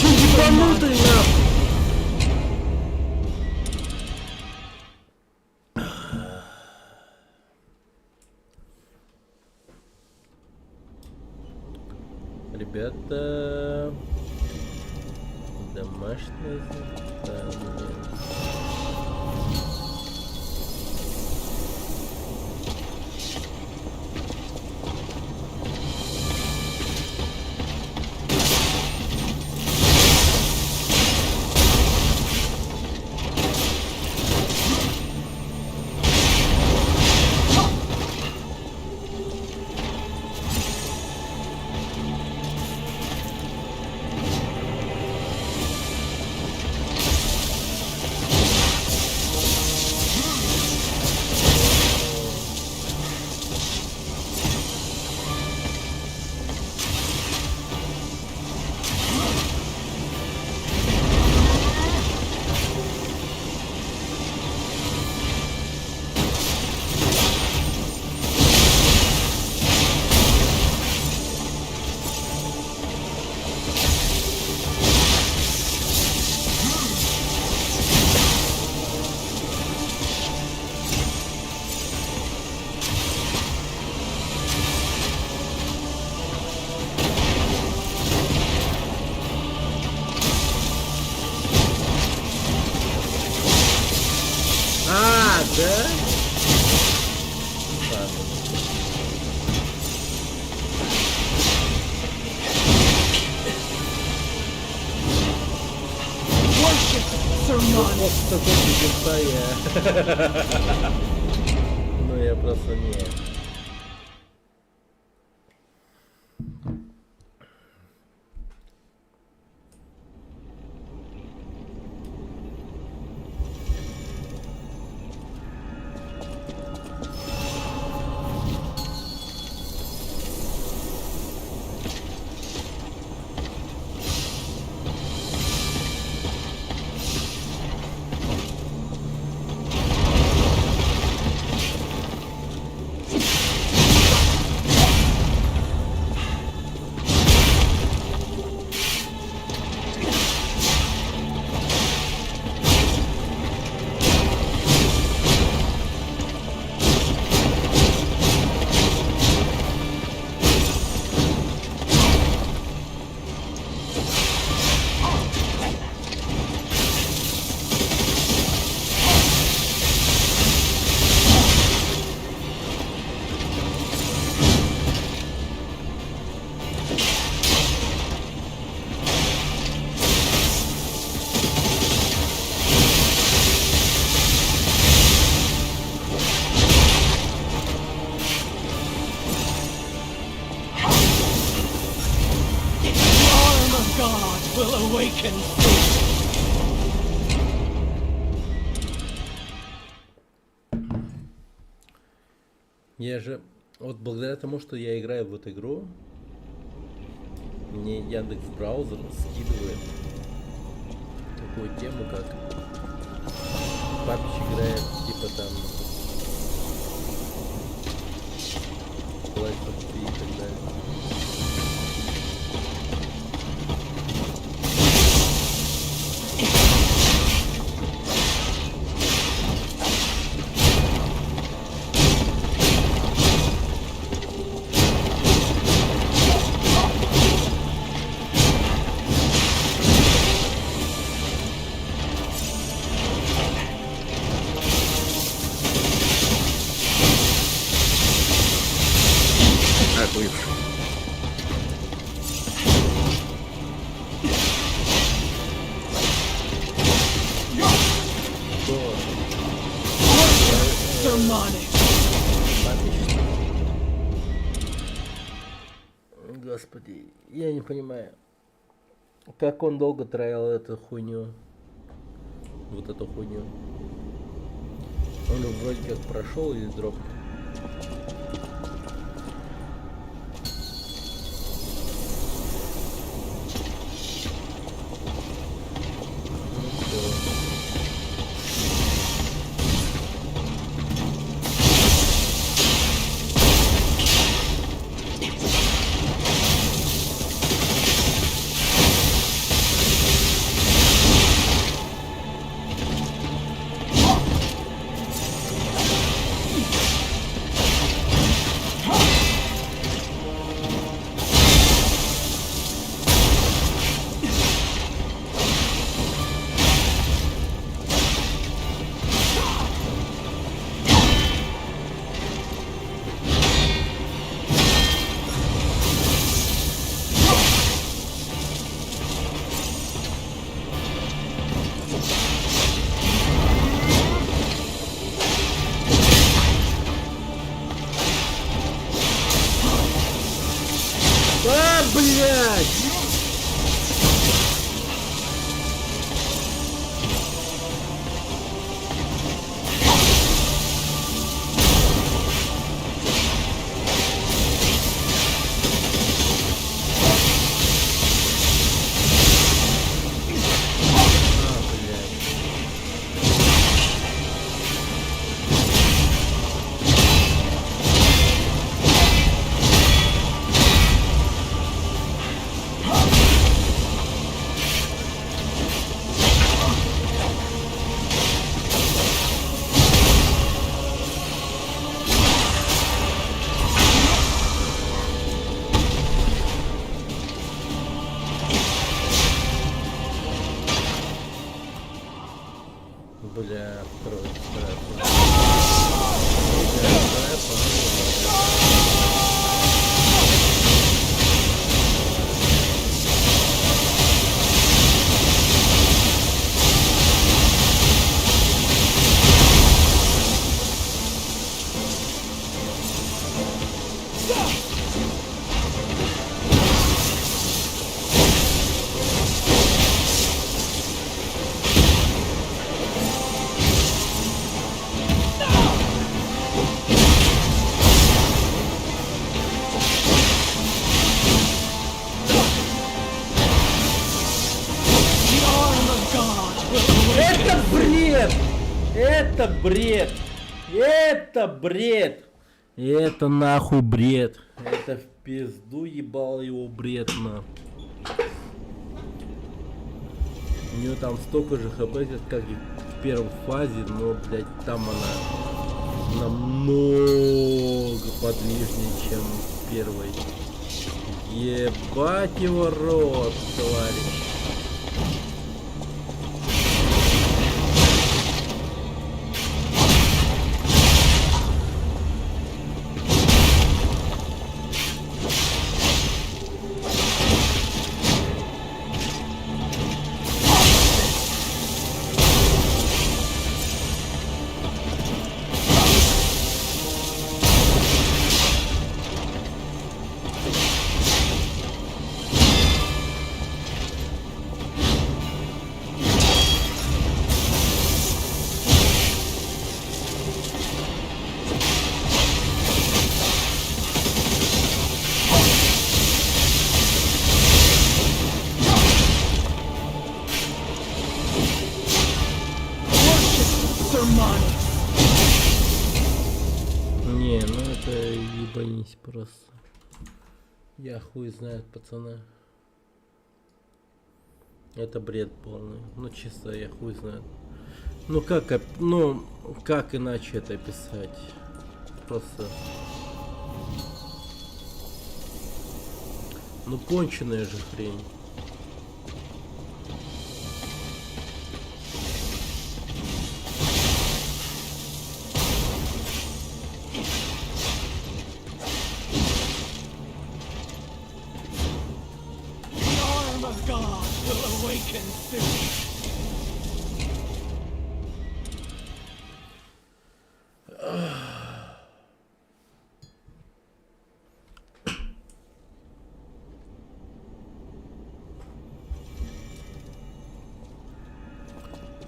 Ебанутый нахуй! Ребята, домашнее задание. Да? Ладно. после такого пиздеца я... Ну я просто не... will awaken. Я же... Вот благодаря тому, что я играю в эту игру, мне Яндекс браузер скидывает такую тему, как папич играет типа там Life of Pi и так далее. Господи, я не понимаю, как он долго траил эту хуйню, вот эту хуйню. Он вроде как прошел или дропнул. Бля, второй страшно. Это бред! Это бред! Это нахуй бред! Это в пизду ебал его бред на. У нее там столько же хп, как и в первой фазе, но, блядь, там она намного подвижнее, чем в первой. Ебать его рот, товарищ. Не, ну это ебанись просто. Я хуй знает, пацаны. Это бред полный. Ну чисто я хуй знает. Ну как иначе это описать? Просто. Ну конченая же хрень. God will awaken soon.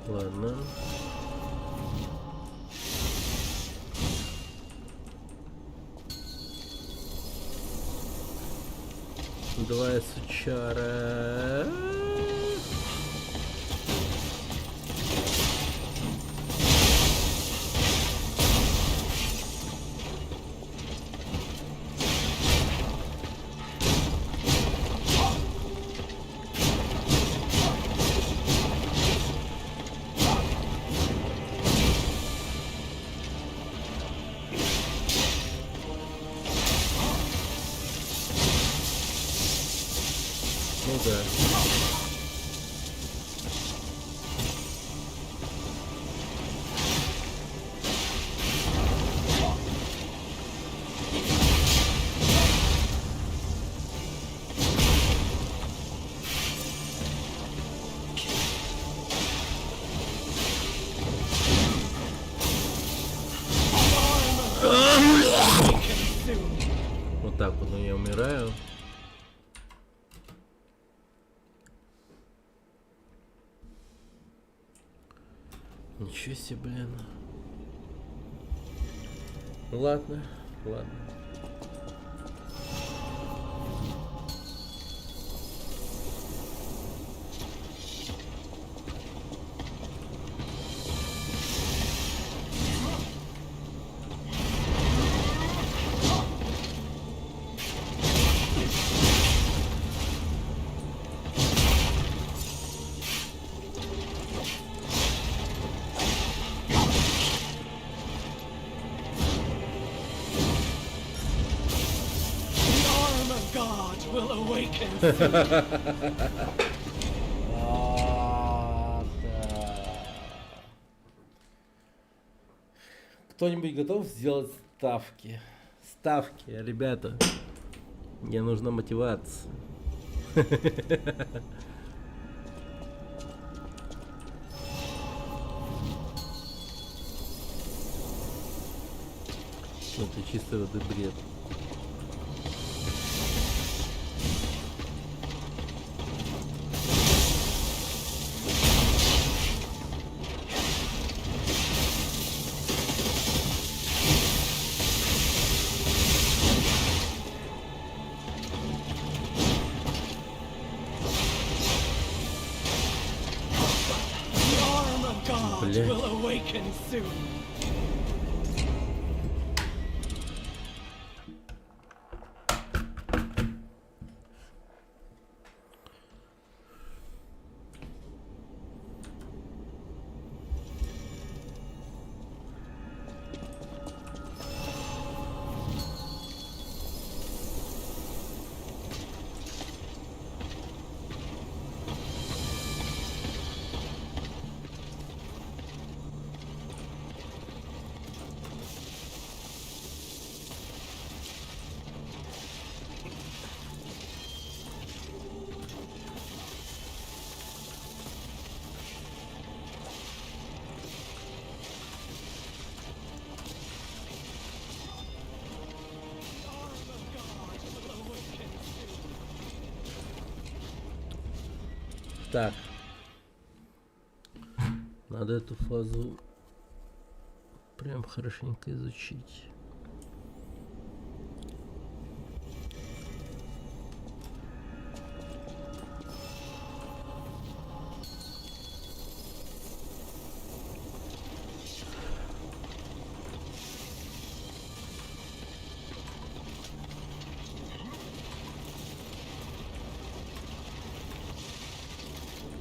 Ладно. Давай, сучара. Ну да. Вот так вот я умираю. Ничего себе, блин. Ладно, ладно. God will awaken. Кто-нибудь готов сделать ставки? Ставки, ребята. Мне нужна мотивация. Это чисто воды бред. God God Блядь. will awaken soon. Так. Надо эту фазу прям хорошенько изучить.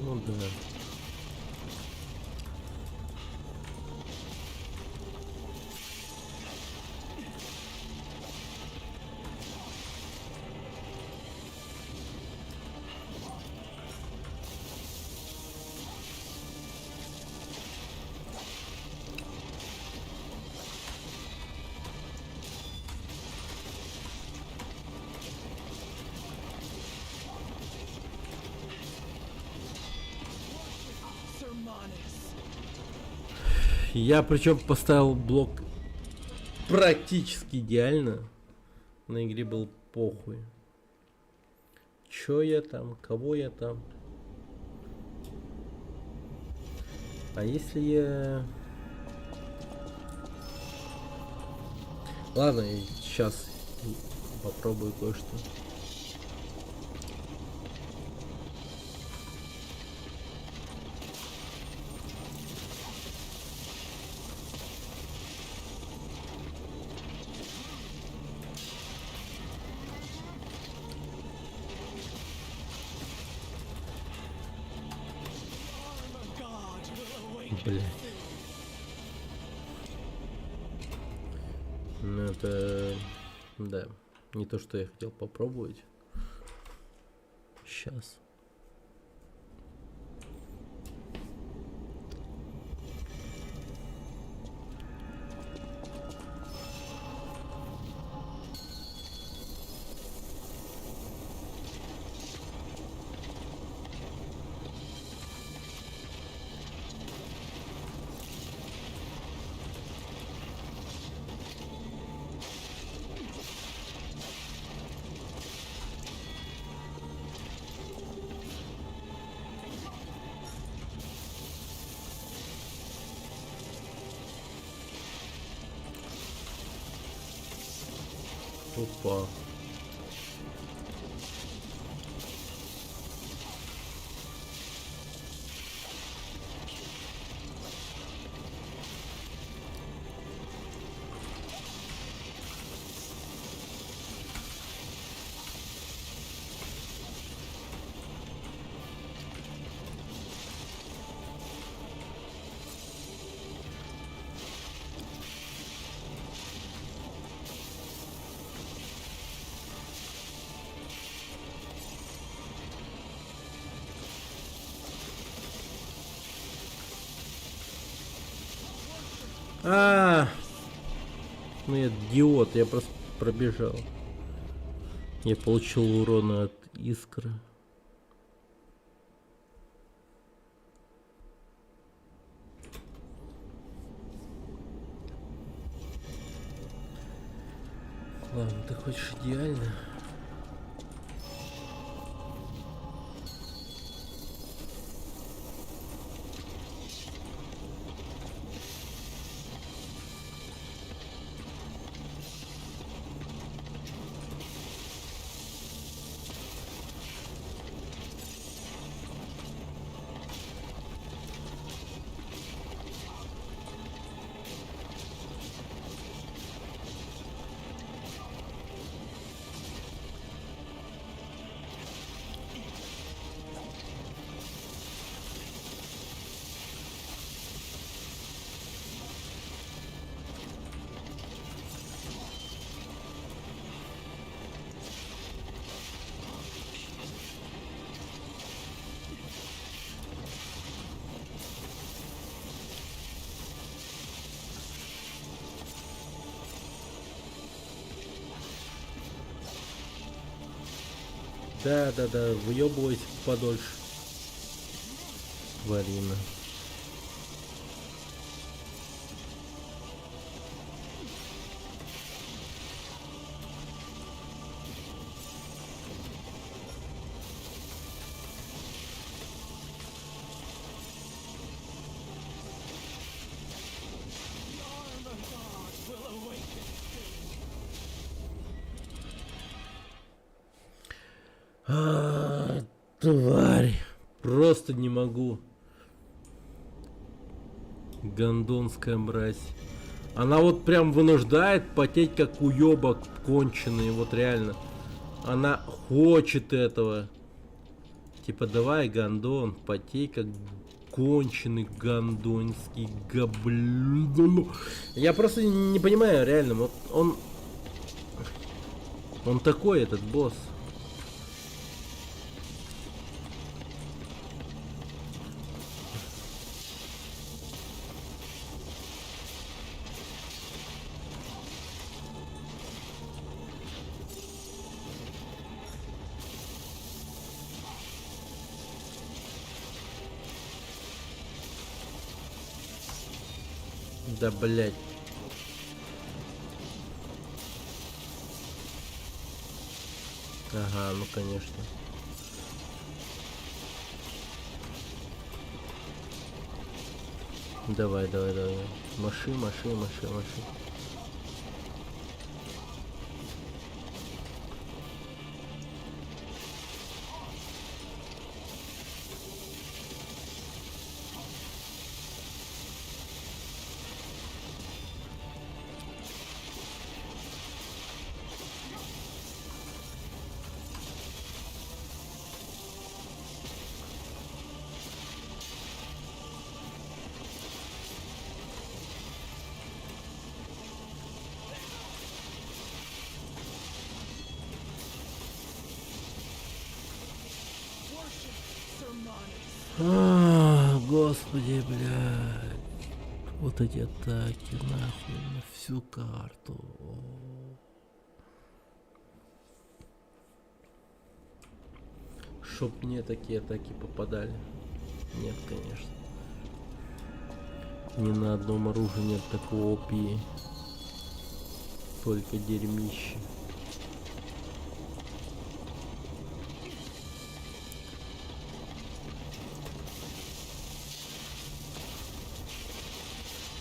Ну да. Я причем поставил блок практически идеально. На игре был похуй. Чё я там, кого я там. А если я... Ладно, сейчас попробую кое-что. Блин. Ну это... Да. Не то, что я хотел попробовать. Сейчас. Опа. Ну я идиот, я просто пробежал. Я получил урона от искры. Ладно, ты хочешь идеально? Да, выебывайся подольше. Варина. Тварь. Просто не могу. Гондонская мразь. Она вот прям вынуждает потеть как уёбок конченый. Вот реально. Она хочет этого. Типа давай, гондон, потей как конченый гондонский габлю. Я просто не понимаю, реально. Вот он такой, этот босс. Да блять. Ага, ну конечно. Давай. Маши. Господи, блядь. Вот эти атаки, нахуй, на всю карту. Чтоб мне такие атаки попадали. Нет, конечно. Ни на одном оружии нет такого OP. Только дерьмище.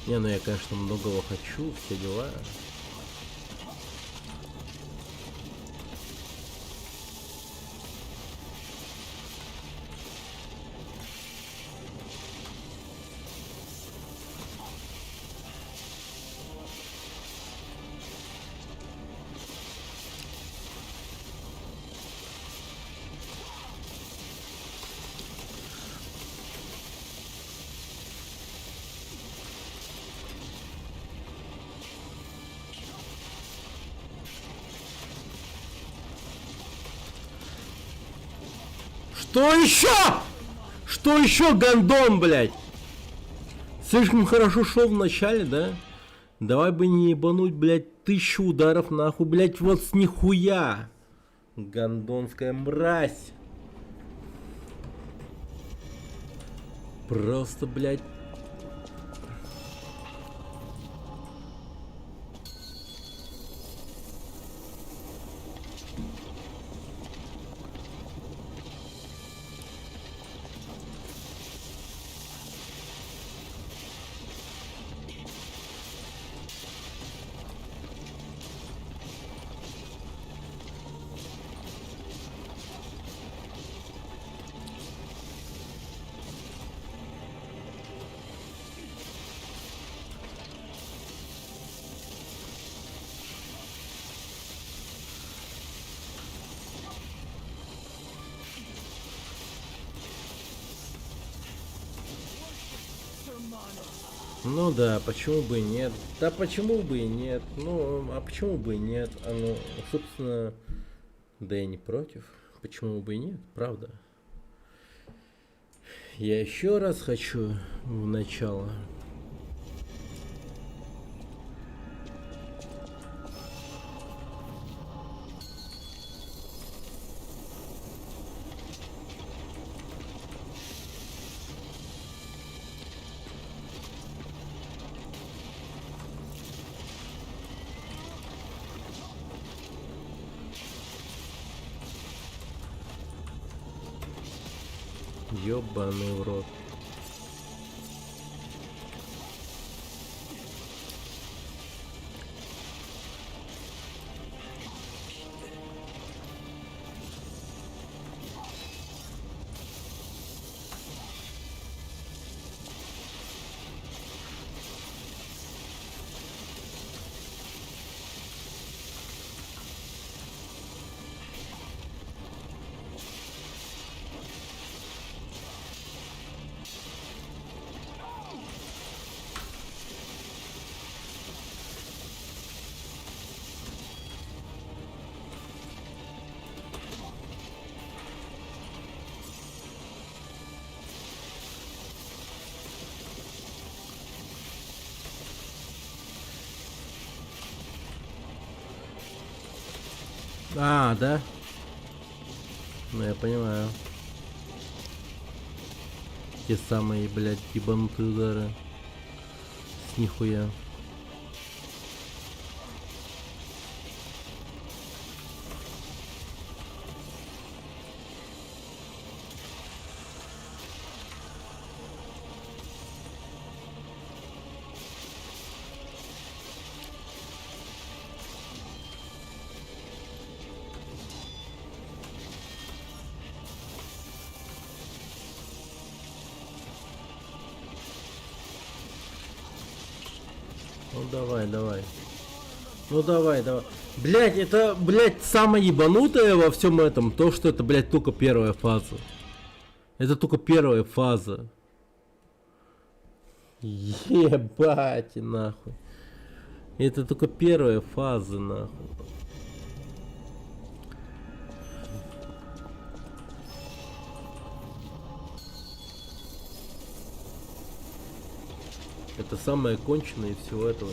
Не, ну я, конечно, многого хочу, все дела. Что еще? Что еще, гондон, блядь? Слишком хорошо шел в начале, да? Давай бы не ебануть, блядь, 1000 ударов нахуй, блядь, вот с нихуя. Гондонская мразь. Просто, блядь. Ну да, почему бы и нет? Да почему бы и нет? Ну, а почему бы и нет? А ну, собственно, да я не против. Почему бы и нет, правда? Я еще раз хочу в начало. Ёбаный в рот. А, да? Ну, я понимаю. Те самые, блядь, ебанутые удары. С нихуя. Ну давай, давай. Ну давай, давай. Блять, это, блять, самое ебанутое во всем этом, то, что это, блять, только первая фаза. Это только первая фаза. Ебать, нахуй. Это только первая фаза, нахуй. Это самое конченое из всего этого.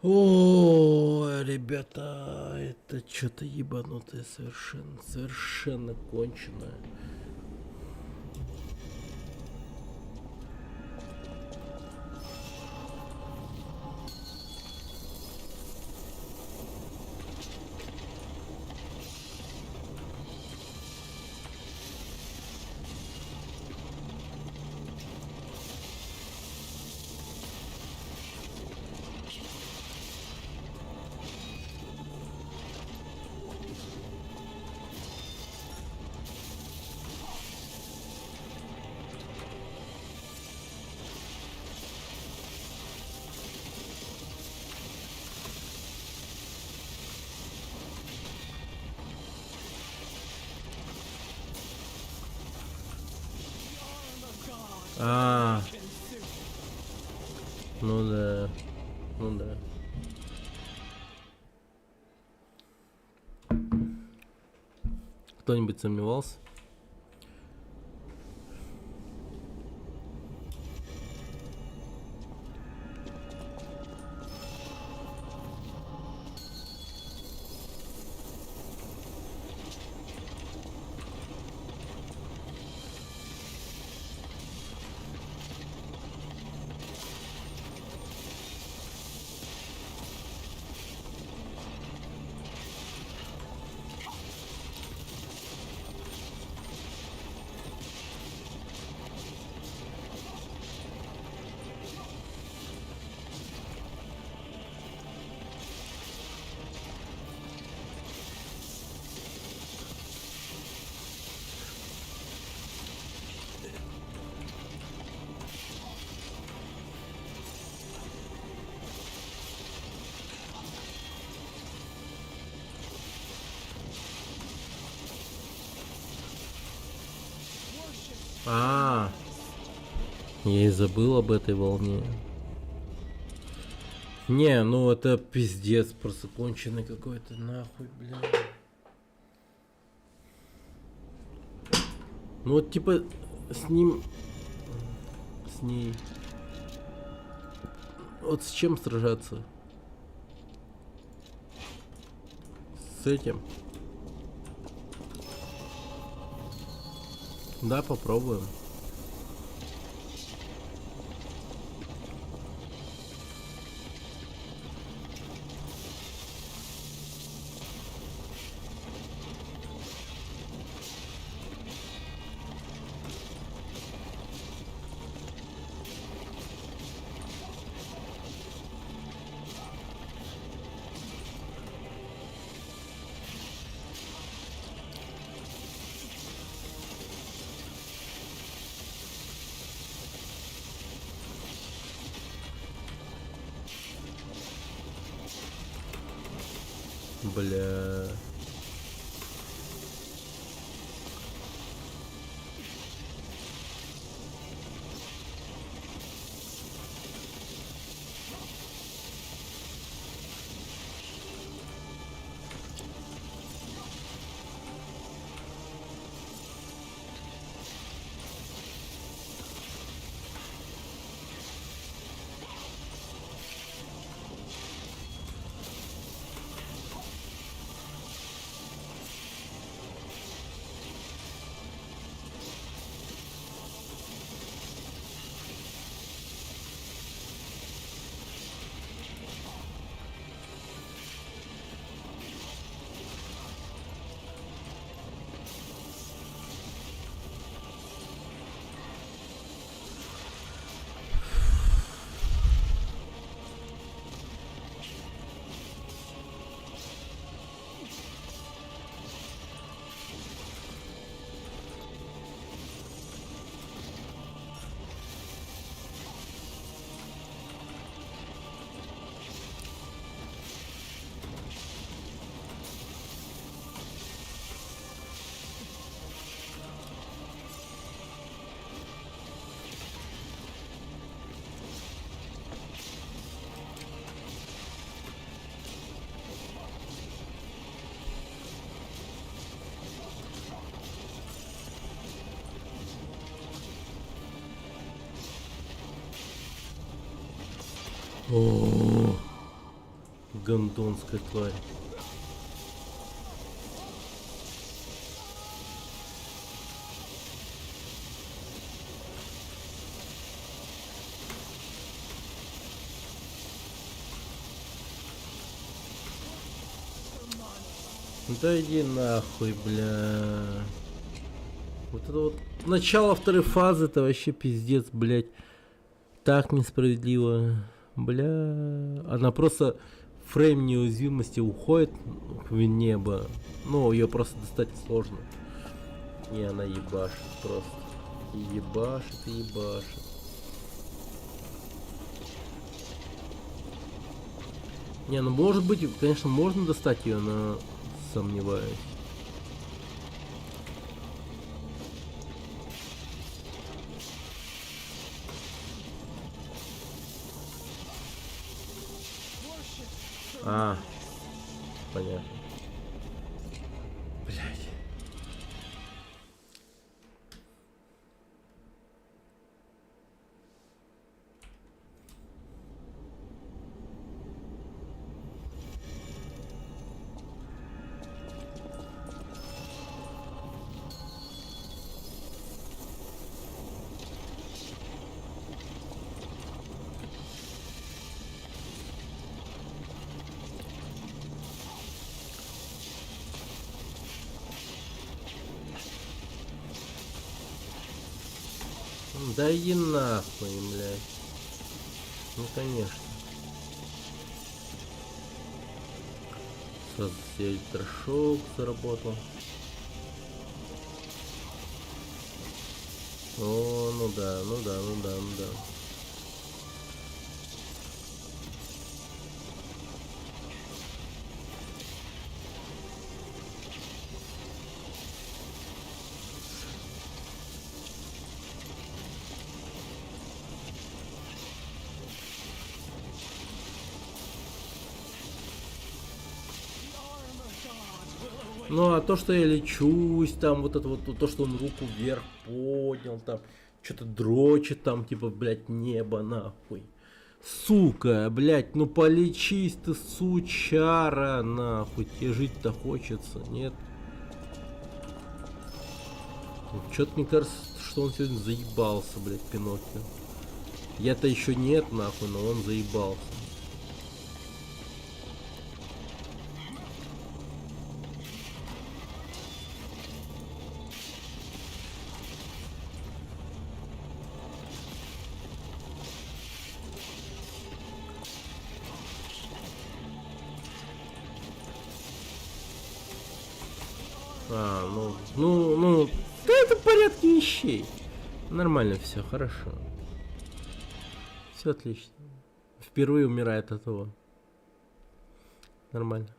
О, ребята, это что-то ебанутое совершенно, совершенно конченое. А, ну да, ну да. Кто-нибудь сомневался? А, я и забыл об этой волне. Не, ну это пиздец, просто конченый какой-то, нахуй, бля. Ну вот типа с ним, с ней, вот с чем сражаться? С этим? Да, попробуем. Бля. О, Гондонская тварь. Да иди нахуй, бля. Вот это вот начало второй фазы, это вообще пиздец, блядь. Так несправедливо. Бля. Она просто фрейм неуязвимости уходит в небо. Ну, ее просто достать сложно. И она ебашит просто. И ебашит, и ебашит. Не, ну может быть, конечно, можно достать ее, но сомневаюсь. А, понятно. Блядь. Да иди нахуй, блядь. Ну конечно. Сразу себе электрошок заработал. О, ну да, ну да, ну да, ну да. Ну а то, что я лечусь, там вот это вот, то, что он руку вверх поднял, там, что-то дрочит, там, типа, блядь, небо, нахуй. Сука, блядь, ну полечись ты, сучара, нахуй, тебе жить-то хочется, нет? Чё-то мне кажется, что он сегодня заебался, блядь, Пиноккио. Я-то еще нет, нахуй, но он заебался. Ну, да это в порядке вещей. Нормально все, хорошо. Все отлично. Впервые умирает от того. Нормально.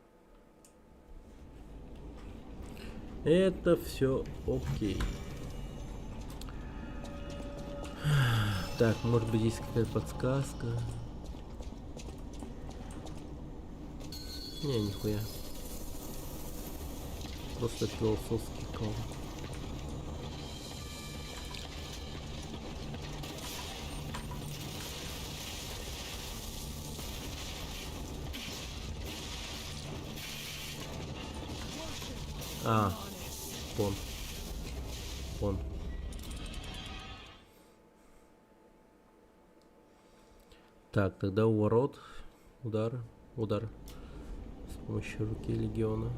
Это все окей. Так, может быть, есть какая-то подсказка. Не, нихуя. Просто философский кол. А, вон. Так, тогда у ворот удар с помощью руки легиона.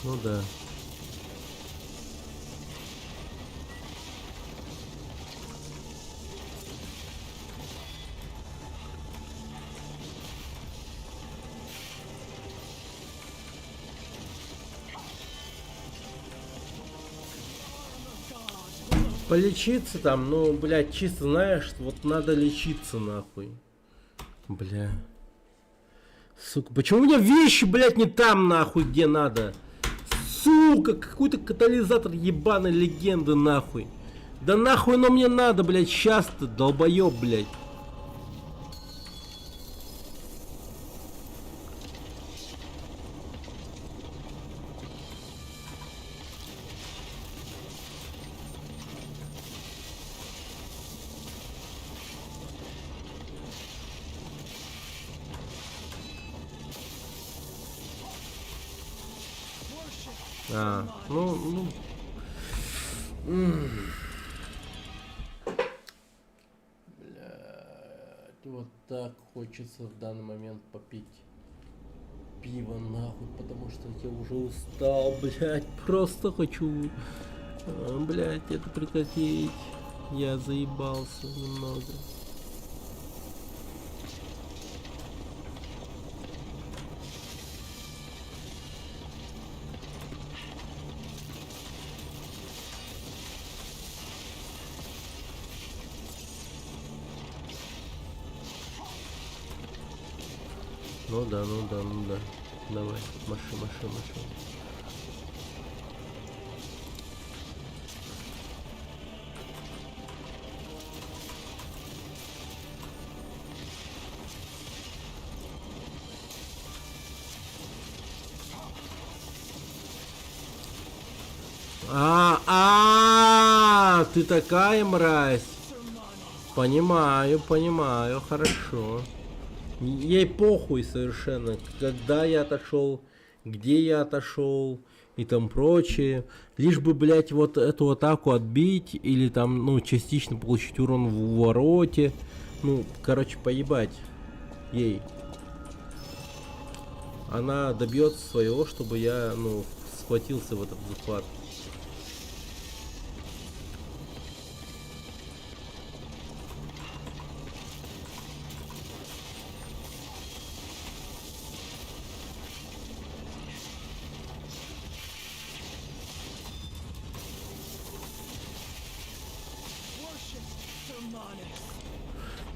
Ну да. Полечиться там, ну, блядь, чисто знаешь, вот надо лечиться нахуй. Бля. Сука, почему у меня вещи, блядь, не там нахуй, где надо? Сука, какой-то катализатор ебаной легенды нахуй. Да нахуй оно мне надо, блядь, сейчас-то, долбоёб, блядь. Ну. Блядь, вот так хочется в данный момент попить пиво нахуй, потому что я уже устал, блядь, просто хочу, блядь, это прекратить. Я заебался немного. Ну да. Давай, маши. Ты такая мразь. Понимаю, хорошо. Ей похуй совершенно, когда я отошел, где я отошел и там прочее. Лишь бы, блять, вот эту атаку отбить или там, ну, частично получить урон в вороте. Ну, короче, поебать ей. Она добьется своего, чтобы я, ну, схватился в этот захват.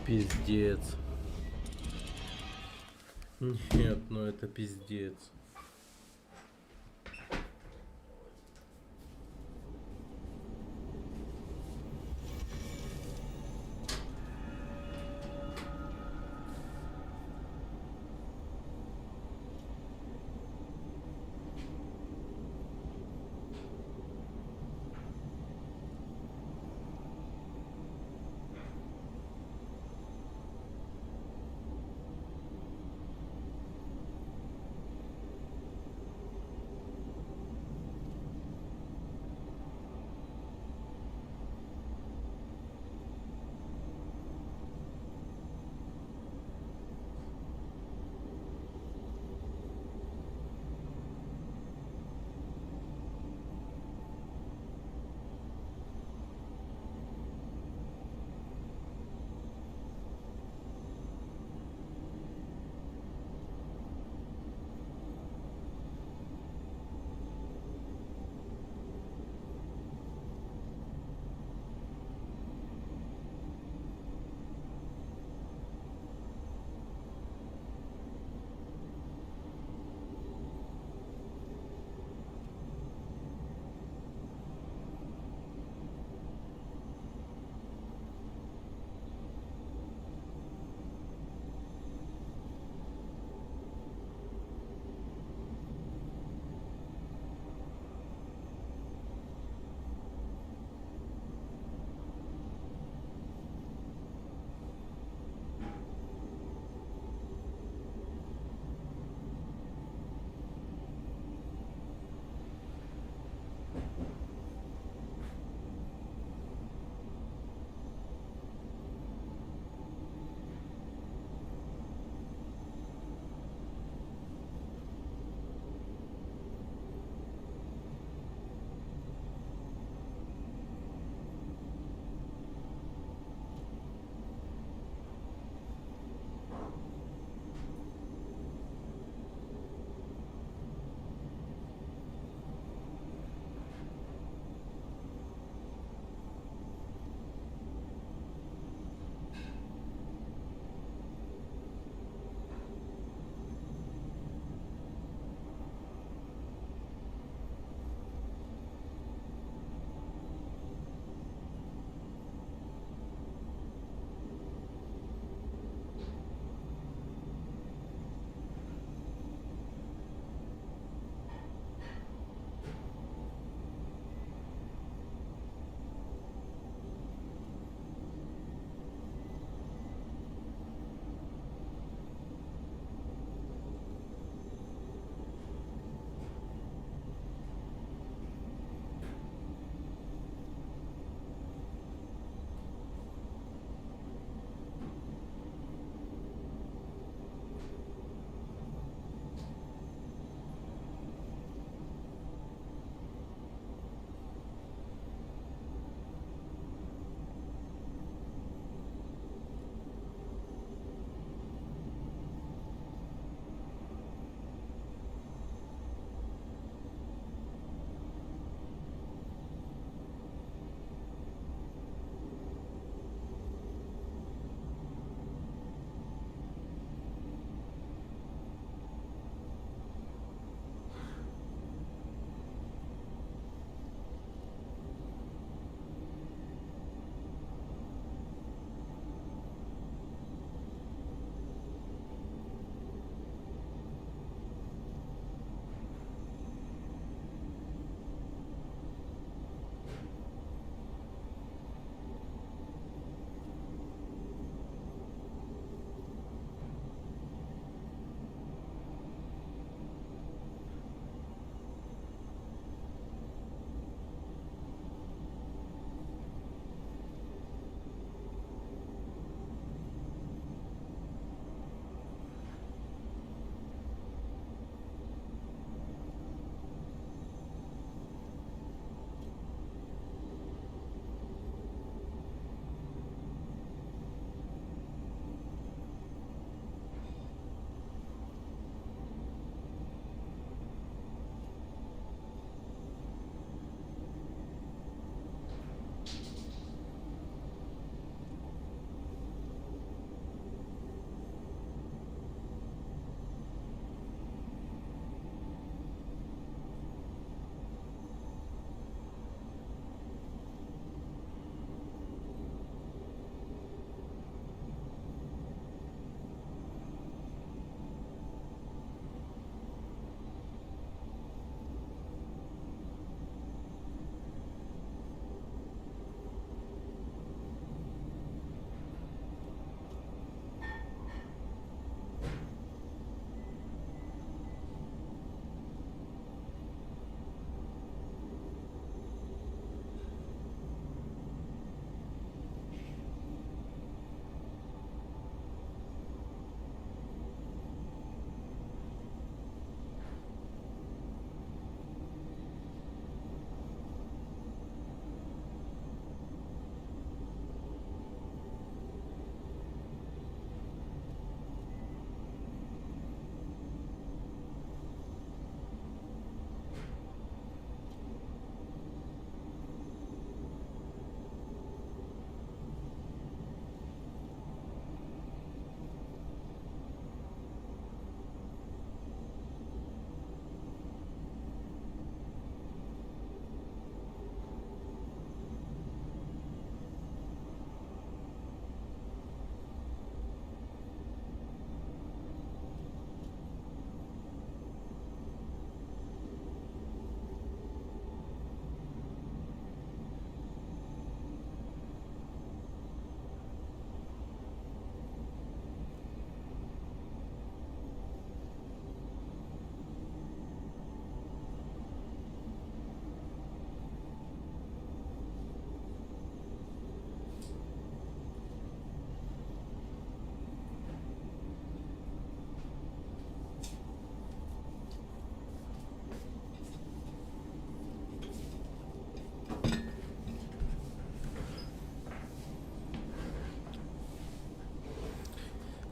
Пиздец. Нет, ну это пиздец.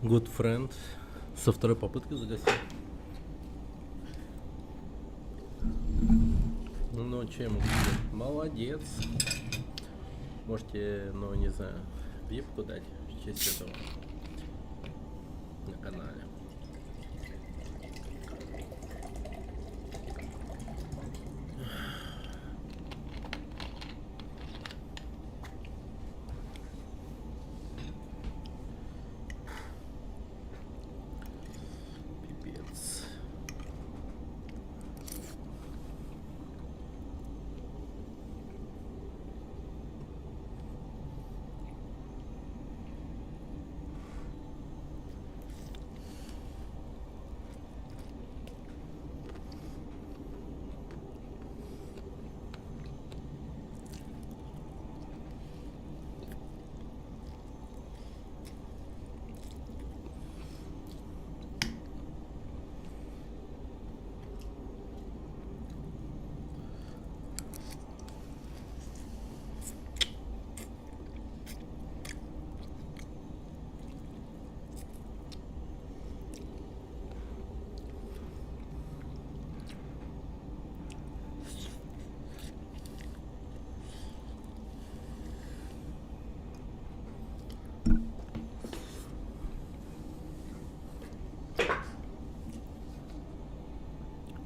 Good friend. Со второй попытки загасил. Ну, чем? Молодец. Можете, ну, не знаю, випку дать в честь этого на канале. Пипец.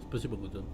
Спасибо, Гуден.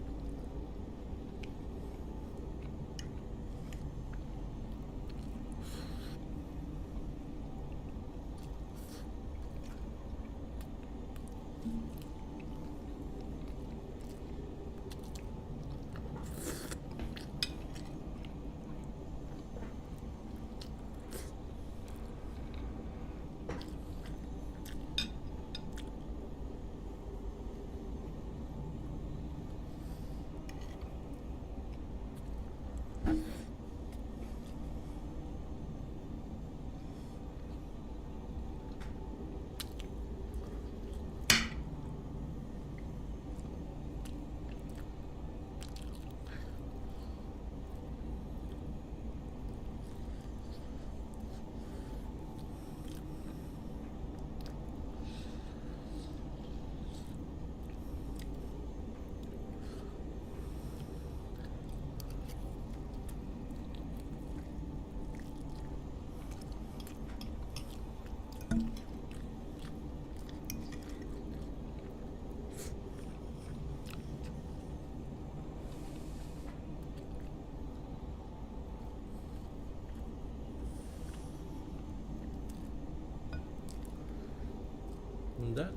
Да.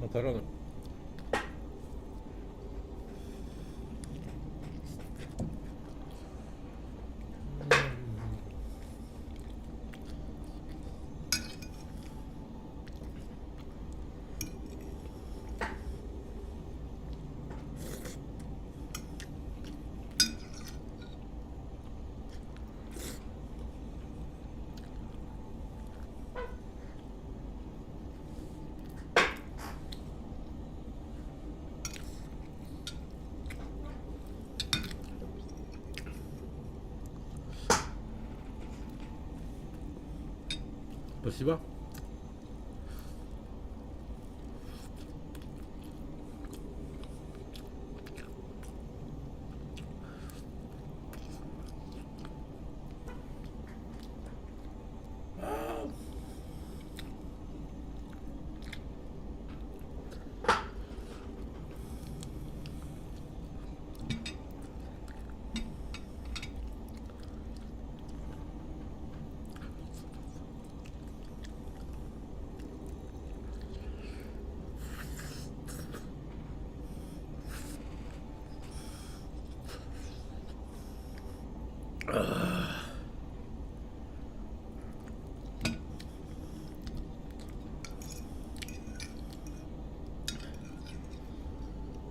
Макароны. Спасибо.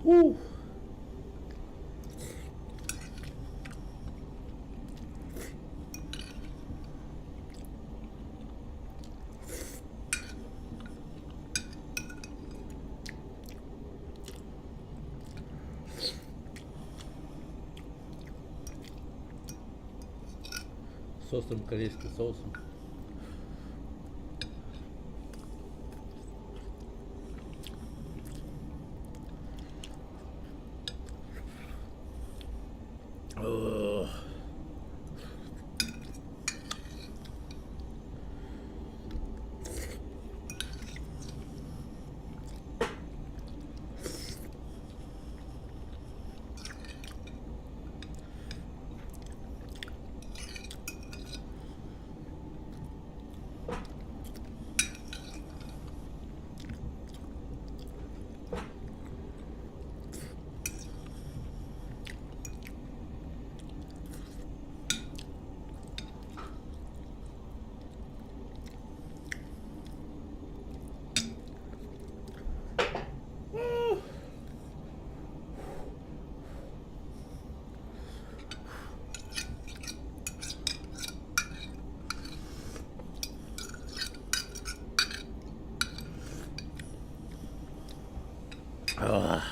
Ух. С острым корейским соусом. Ugh. Ugh.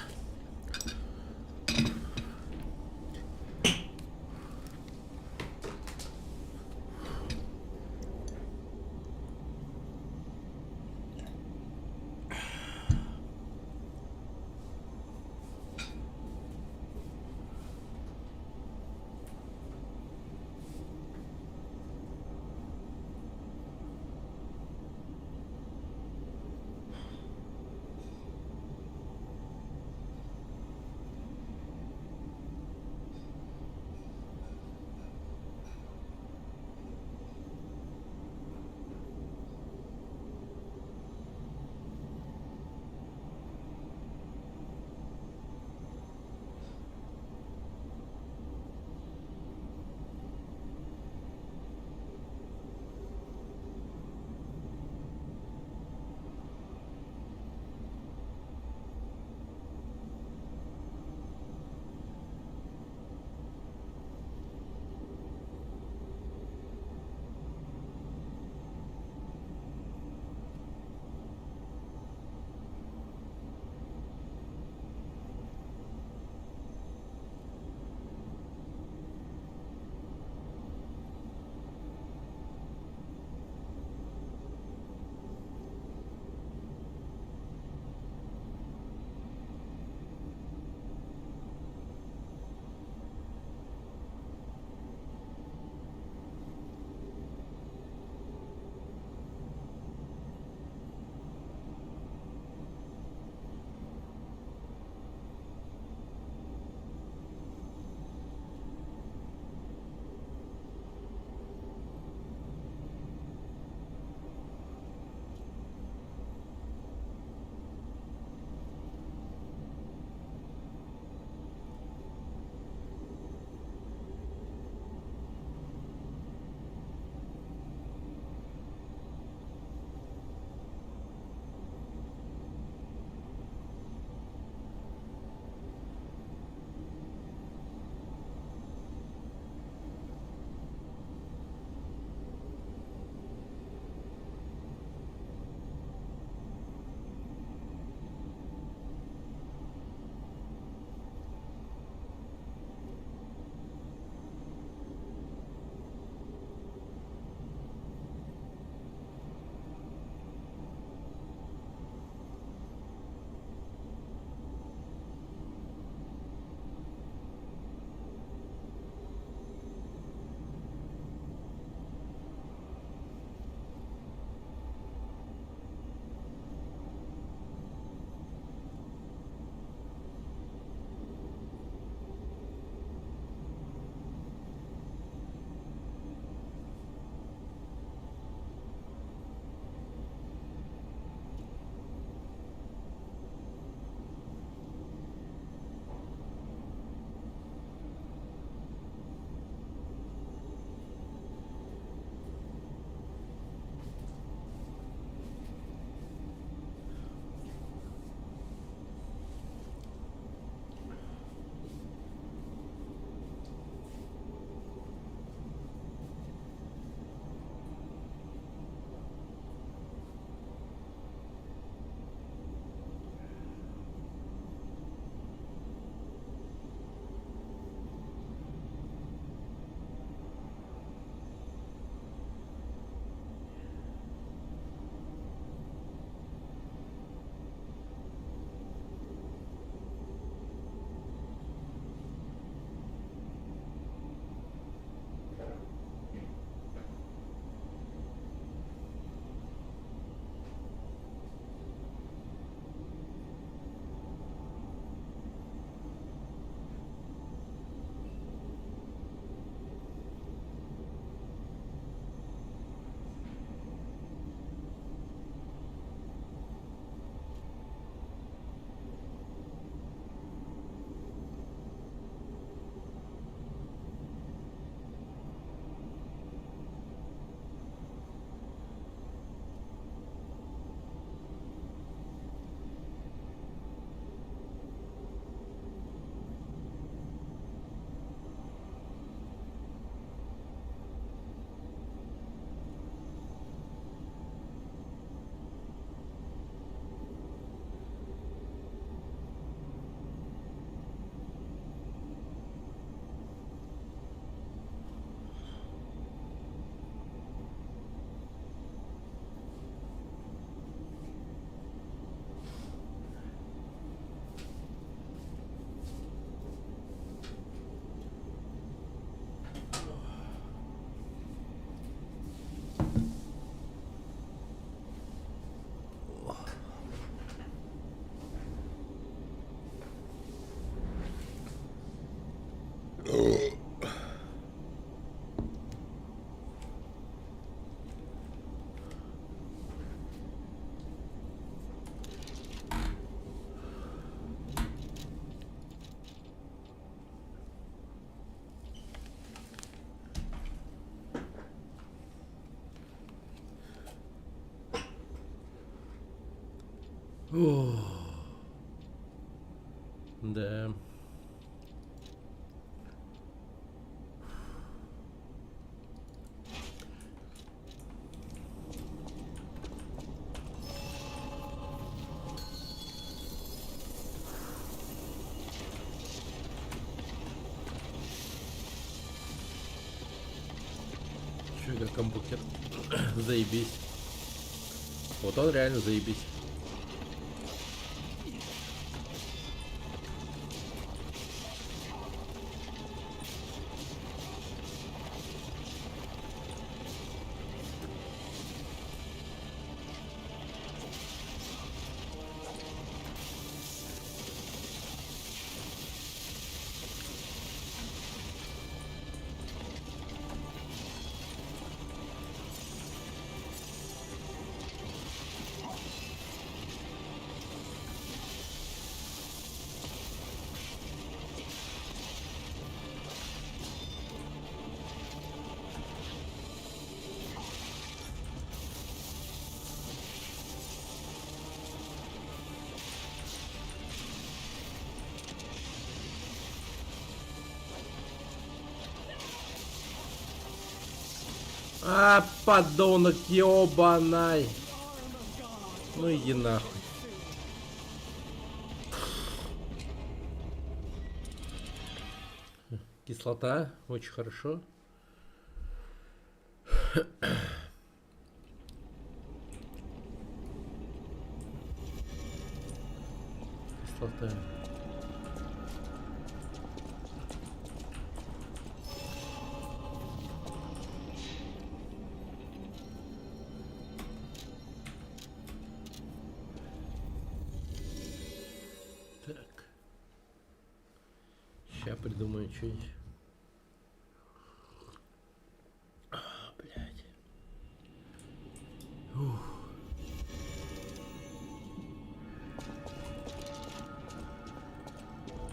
Да. Чё, как камбукер. Заебись. Вот он реально заебись. А, подонок ёбаный. Ну иди нахуй. Кислота, очень хорошо. Кислота. Так. Сейчас придумаю что-нибудь. Блядь. Ух.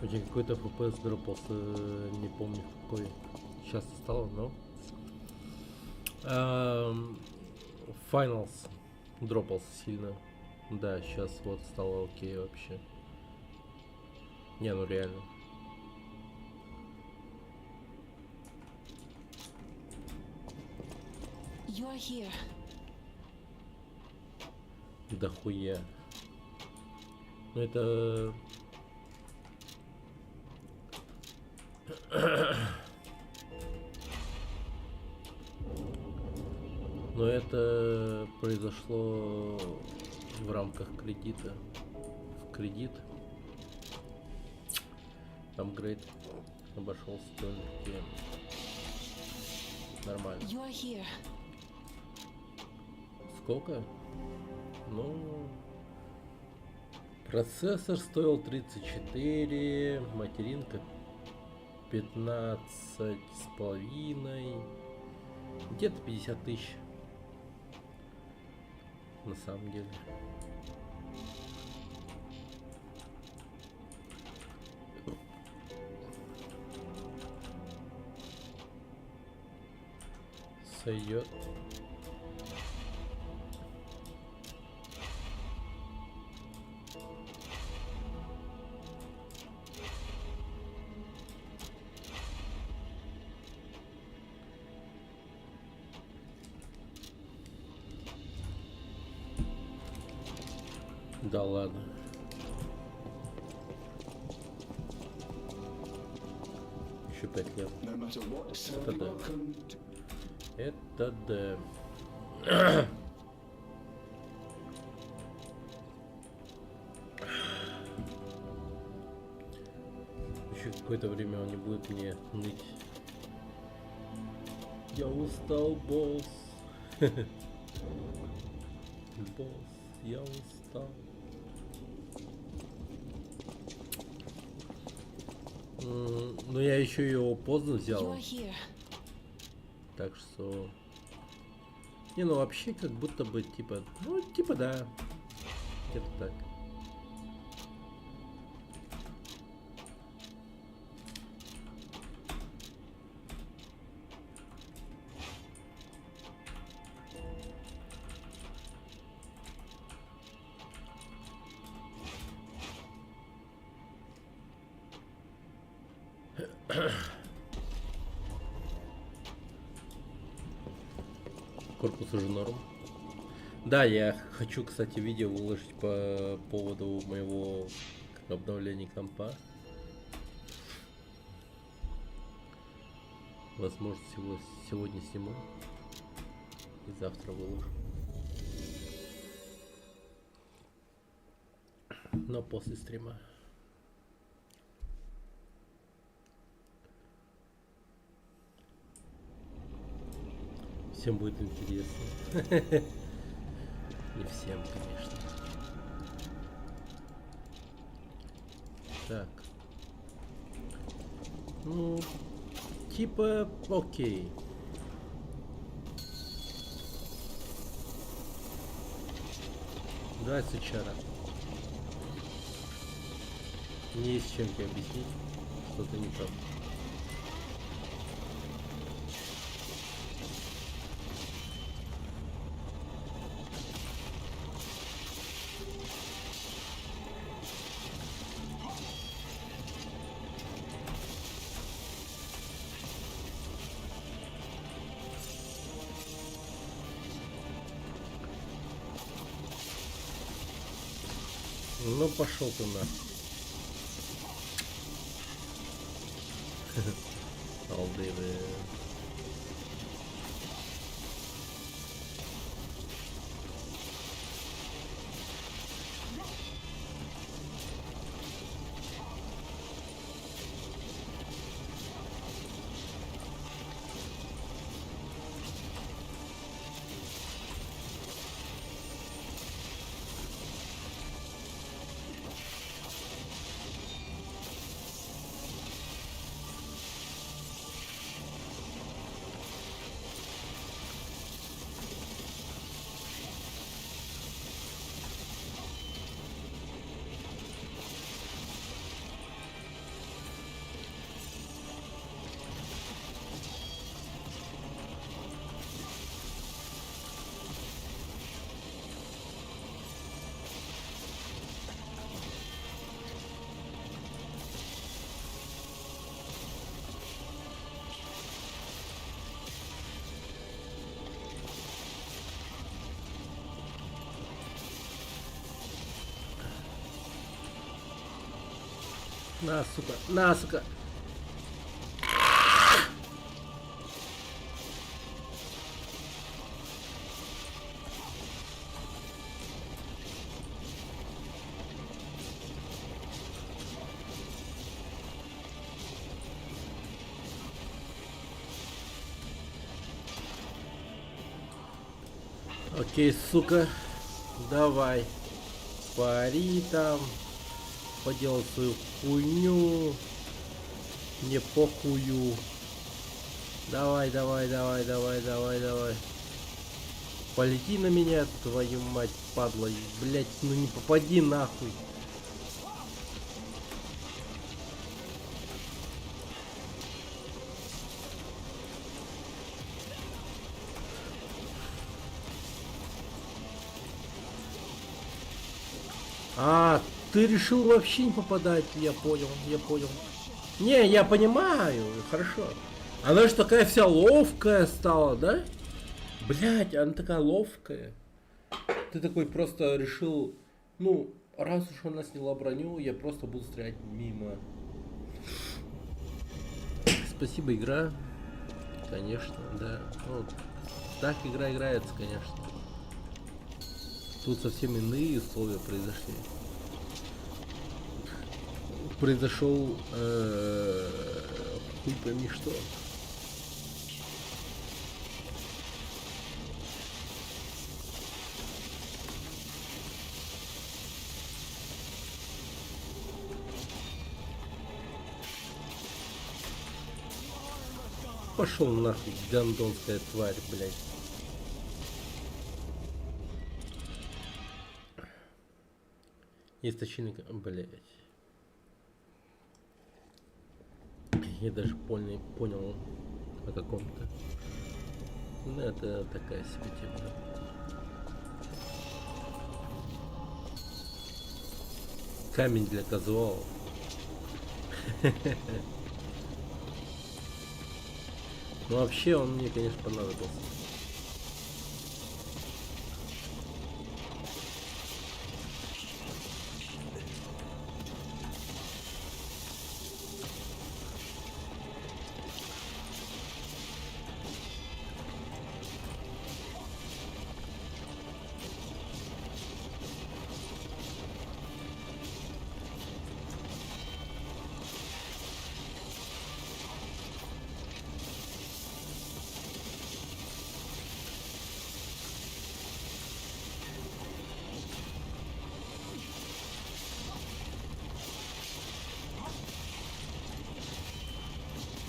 Очень какой-то FPS дропался, не помню какой. Сейчас стало, но... Finals дропался сильно. Да, сейчас вот стало окей вообще. Не, ну реально. You are here. Да хуя. Ну это... Но это произошло в рамках кредита. В кредит. Апгрейд обошелся только нормально. You are here. Сколько? Ну, процессор стоил 34, материнка 15,5, где-то 50 тысяч на самом деле. Сойдет. Да ладно. Еще 5 лет. Это да. Это да. Еще какое-то время он не будет мне ныть. Я устал, босс. Босс, я устал. Но я еще его поздно взял. Так что... Не, ну вообще как будто бы типа... Ну, типа да. Где-то так. Корпус уже норм. Да, я хочу, кстати, видео выложить по поводу моего обновления компа. Возможно, сегодня сниму и завтра выложу. Но после стрима. Всем будет интересно. Не всем, конечно. Так. Ну, типа, окей. Да, сычара. Не есть чем тебе объяснить, что-то не так. Ну пошел ты на. Алдывы. На, сука, на, сука. Окей, сука, давай, пари там, поделай свою хуйню, не похую. Давай, давай, давай, давай, давай, давай. Полети на меня, твою мать, падла, блять, ну не попади нахуй. А, ты решил вообще не попадать, я понял, я понял. Не, я понимаю, хорошо. Она же такая вся ловкая стала, да? Блять, она такая ловкая. Ты такой просто решил, ну, раз уж она сняла броню, я просто буду стрелять мимо. Спасибо, игра. Конечно, да. Ну, так игра играется, конечно. Тут совсем иные условия произошли. Произошел хуй пойми что. Пошел нахуй, гандонская тварь, блядь. Источник, блядь. Я даже понял о каком-то. Ну, это такая себе тема. Камень для казуалов. Ну вообще он мне, конечно, понадобился.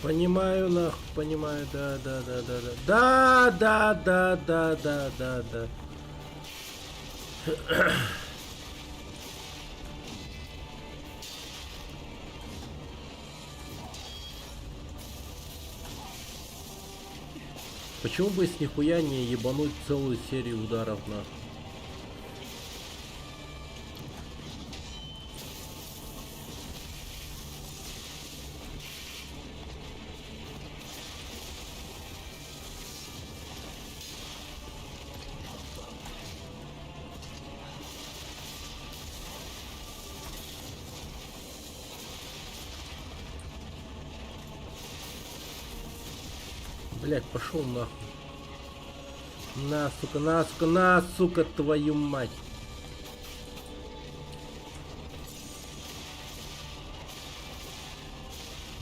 Понимаю, нахуй, понимаю, да. Да. Почему бы с нихуя не ебануть целую серию ударов нахуй? Блять, пошел нахуй. На, сука, твою мать.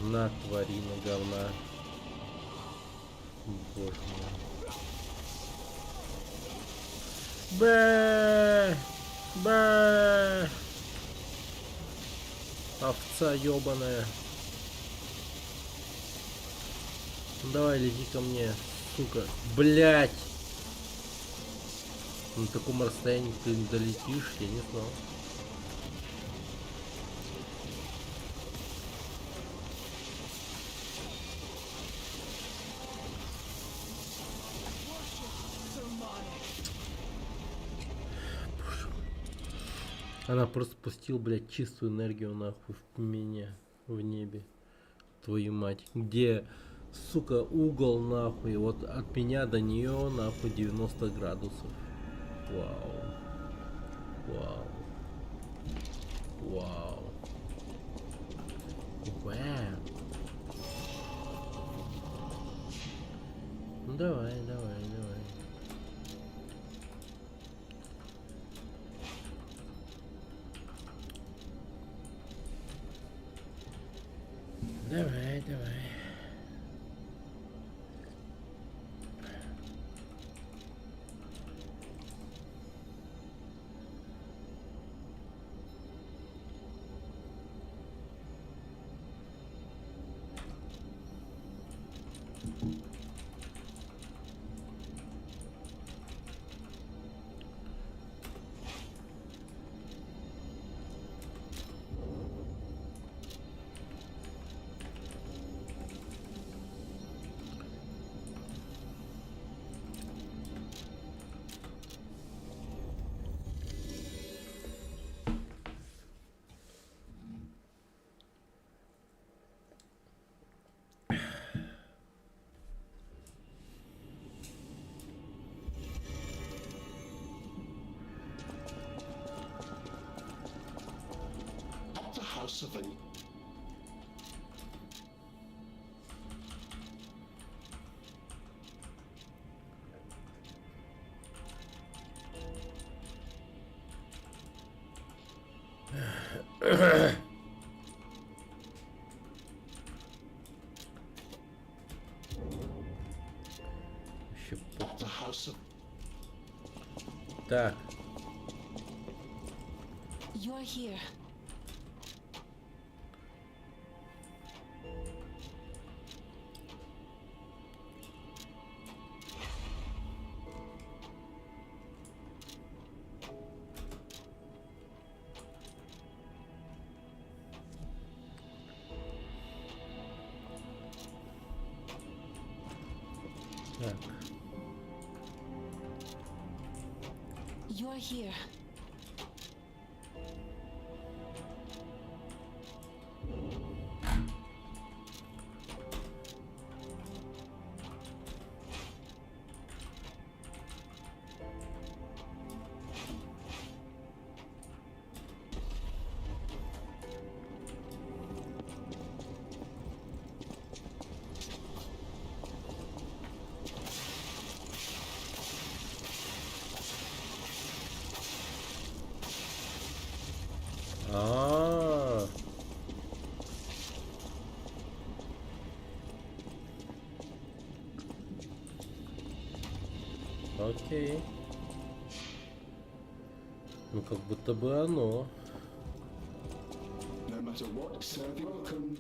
На, тварина говна. Боже мой. Бэ. Овца ёбаная. Давай, лети ко мне, сука. Блять. На таком расстоянии ты долетишь, я не знал. Она просто пустила, блядь, чистую энергию нахуй в меня, в небе. Твою мать. Где, сука, угол нахуй? Вот от меня до нее нахуй 90 градусов. Вау. Ну давай. Давай. The House of an... The House of... Так. You're here. Так. You're here. А. Окей. Ну, как будто бы оно. No matter what, serve you welcome.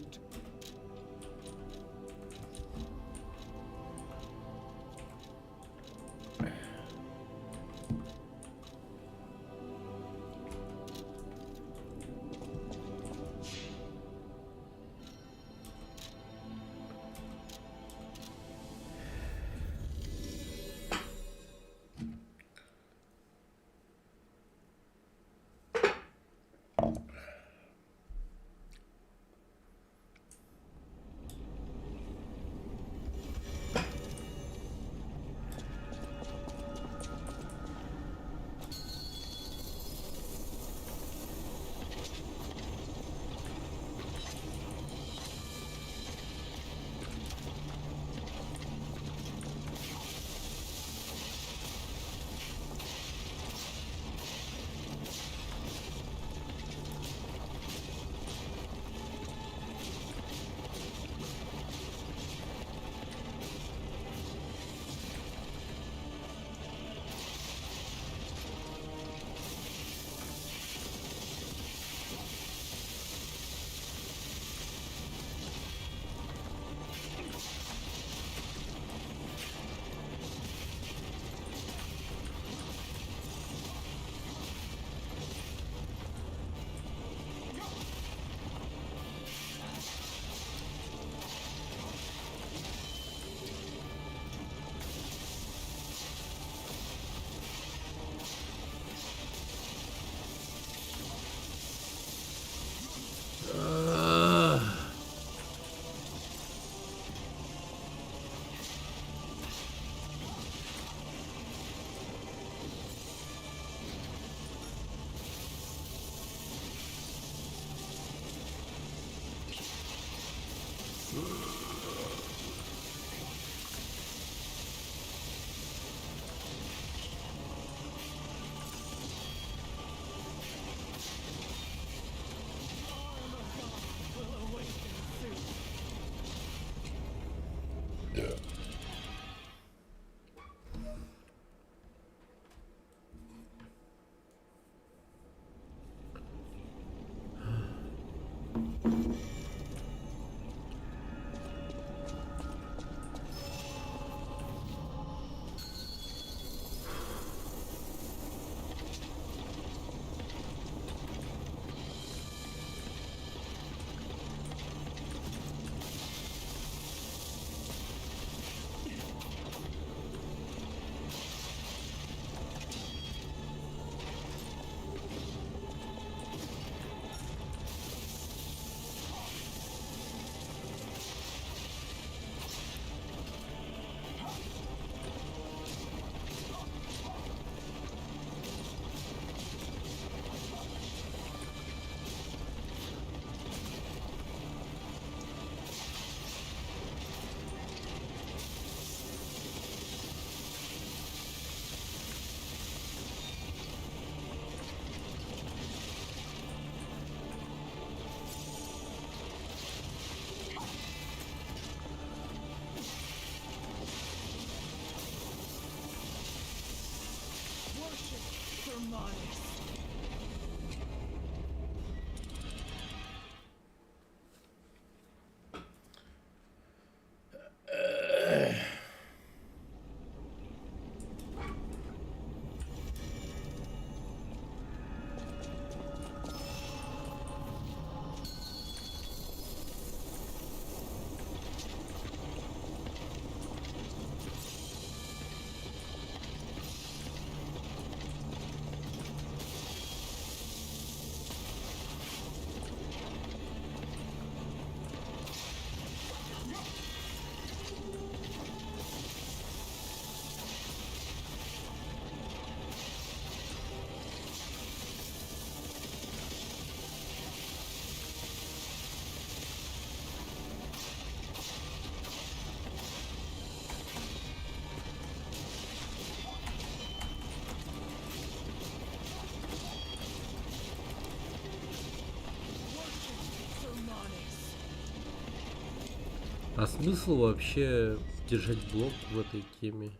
А смысл вообще держать блок в этой теме?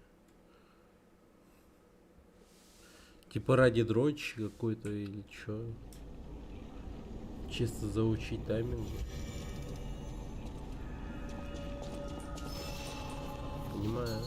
Типа ради дрочи какой-то или чё? Чисто заучить тайминги? Понимаю.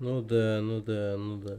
Ну да, ну да, ну да.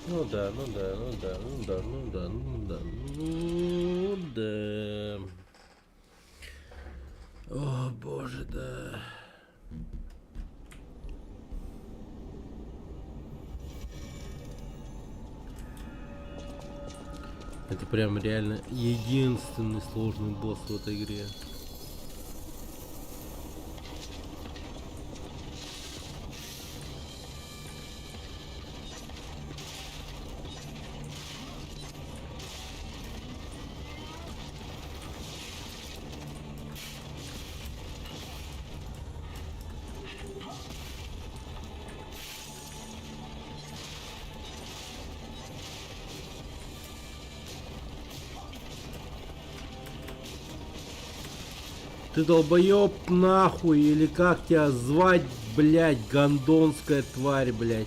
Ну да, ну да, ну да, ну да, ну да, ну да, ну да. О, боже, да. Это прям реально единственный сложный босс в этой игре. Ты долбоёб нахуй, или как тебя звать, блядь, гондонская тварь, блядь.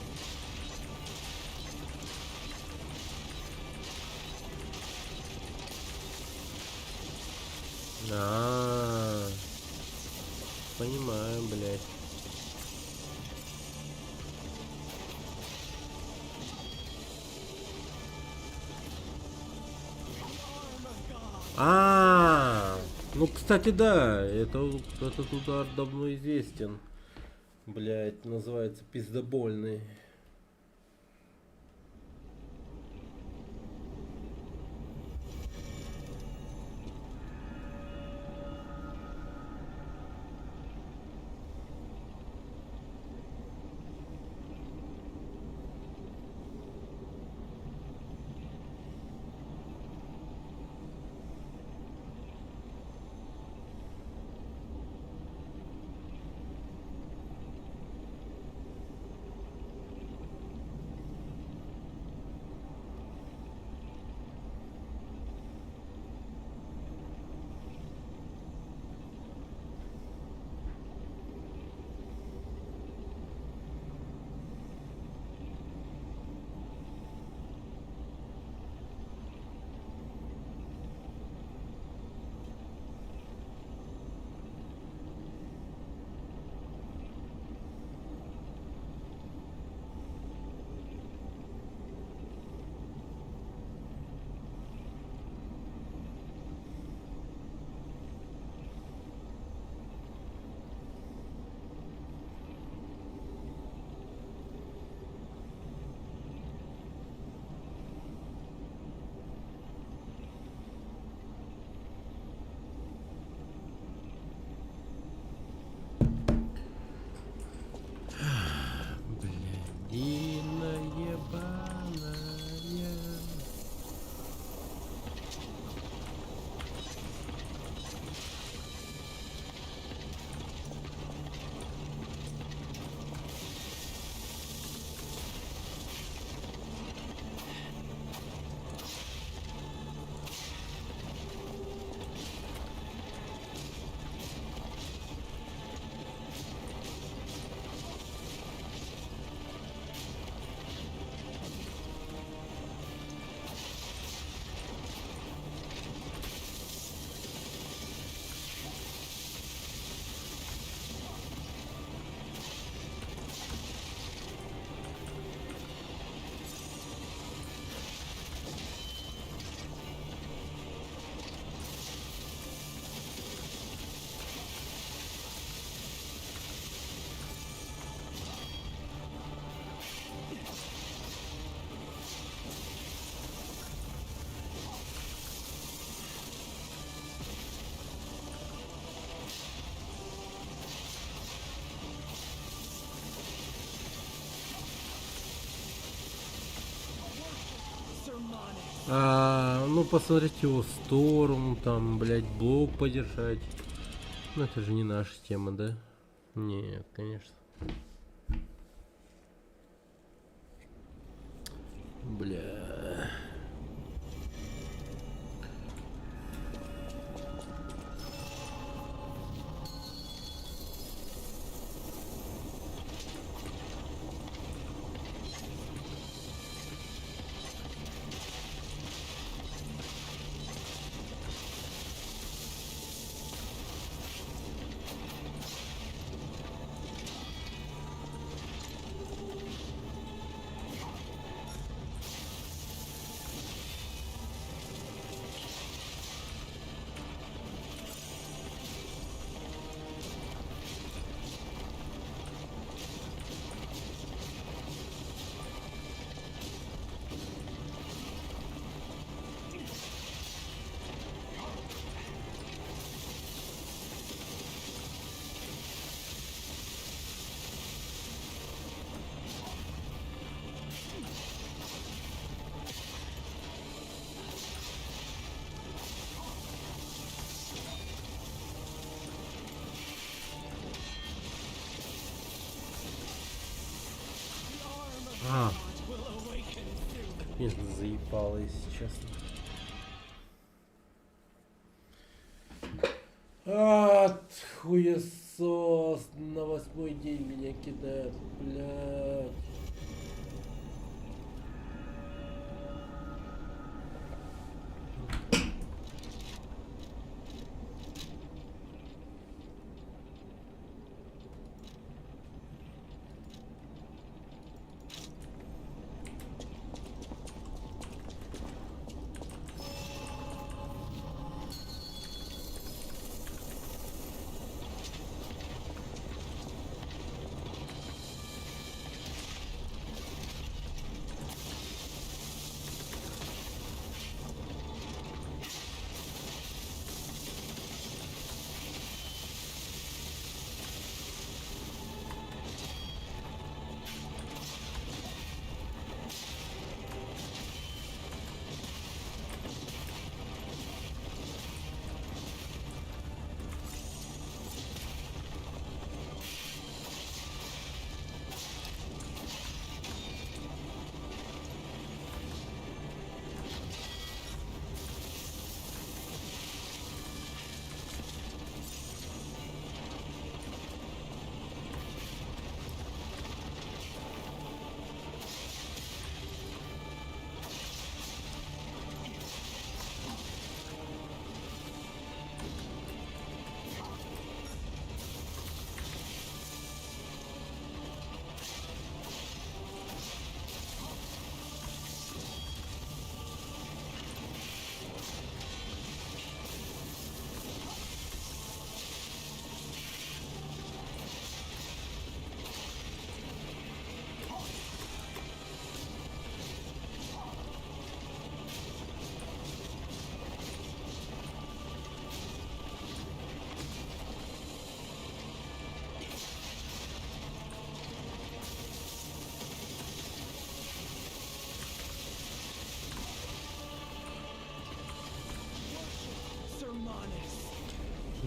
Понимаю, блядь. Ну, кстати, да, этот удар давно известен. Блядь, называется пиздобольный. Ну посмотрите его сторону, там, блядь, блок подержать. Ну это же не наша тема, да? Нет, конечно. Бля. А. Меня заебало, если честно. Хуесос. На 8-й день меня кидают, блядь.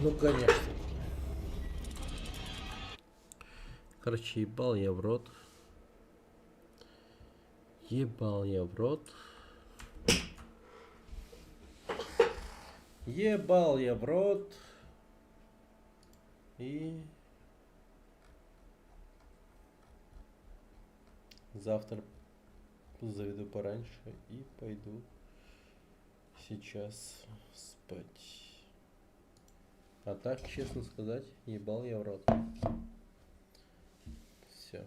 Ну, конечно. Короче, ебал я в рот. Ебал я в рот. Ебал я в рот. И завтра заведу пораньше и пойду сейчас спать. А так, честно сказать, ебал я в рот. Все.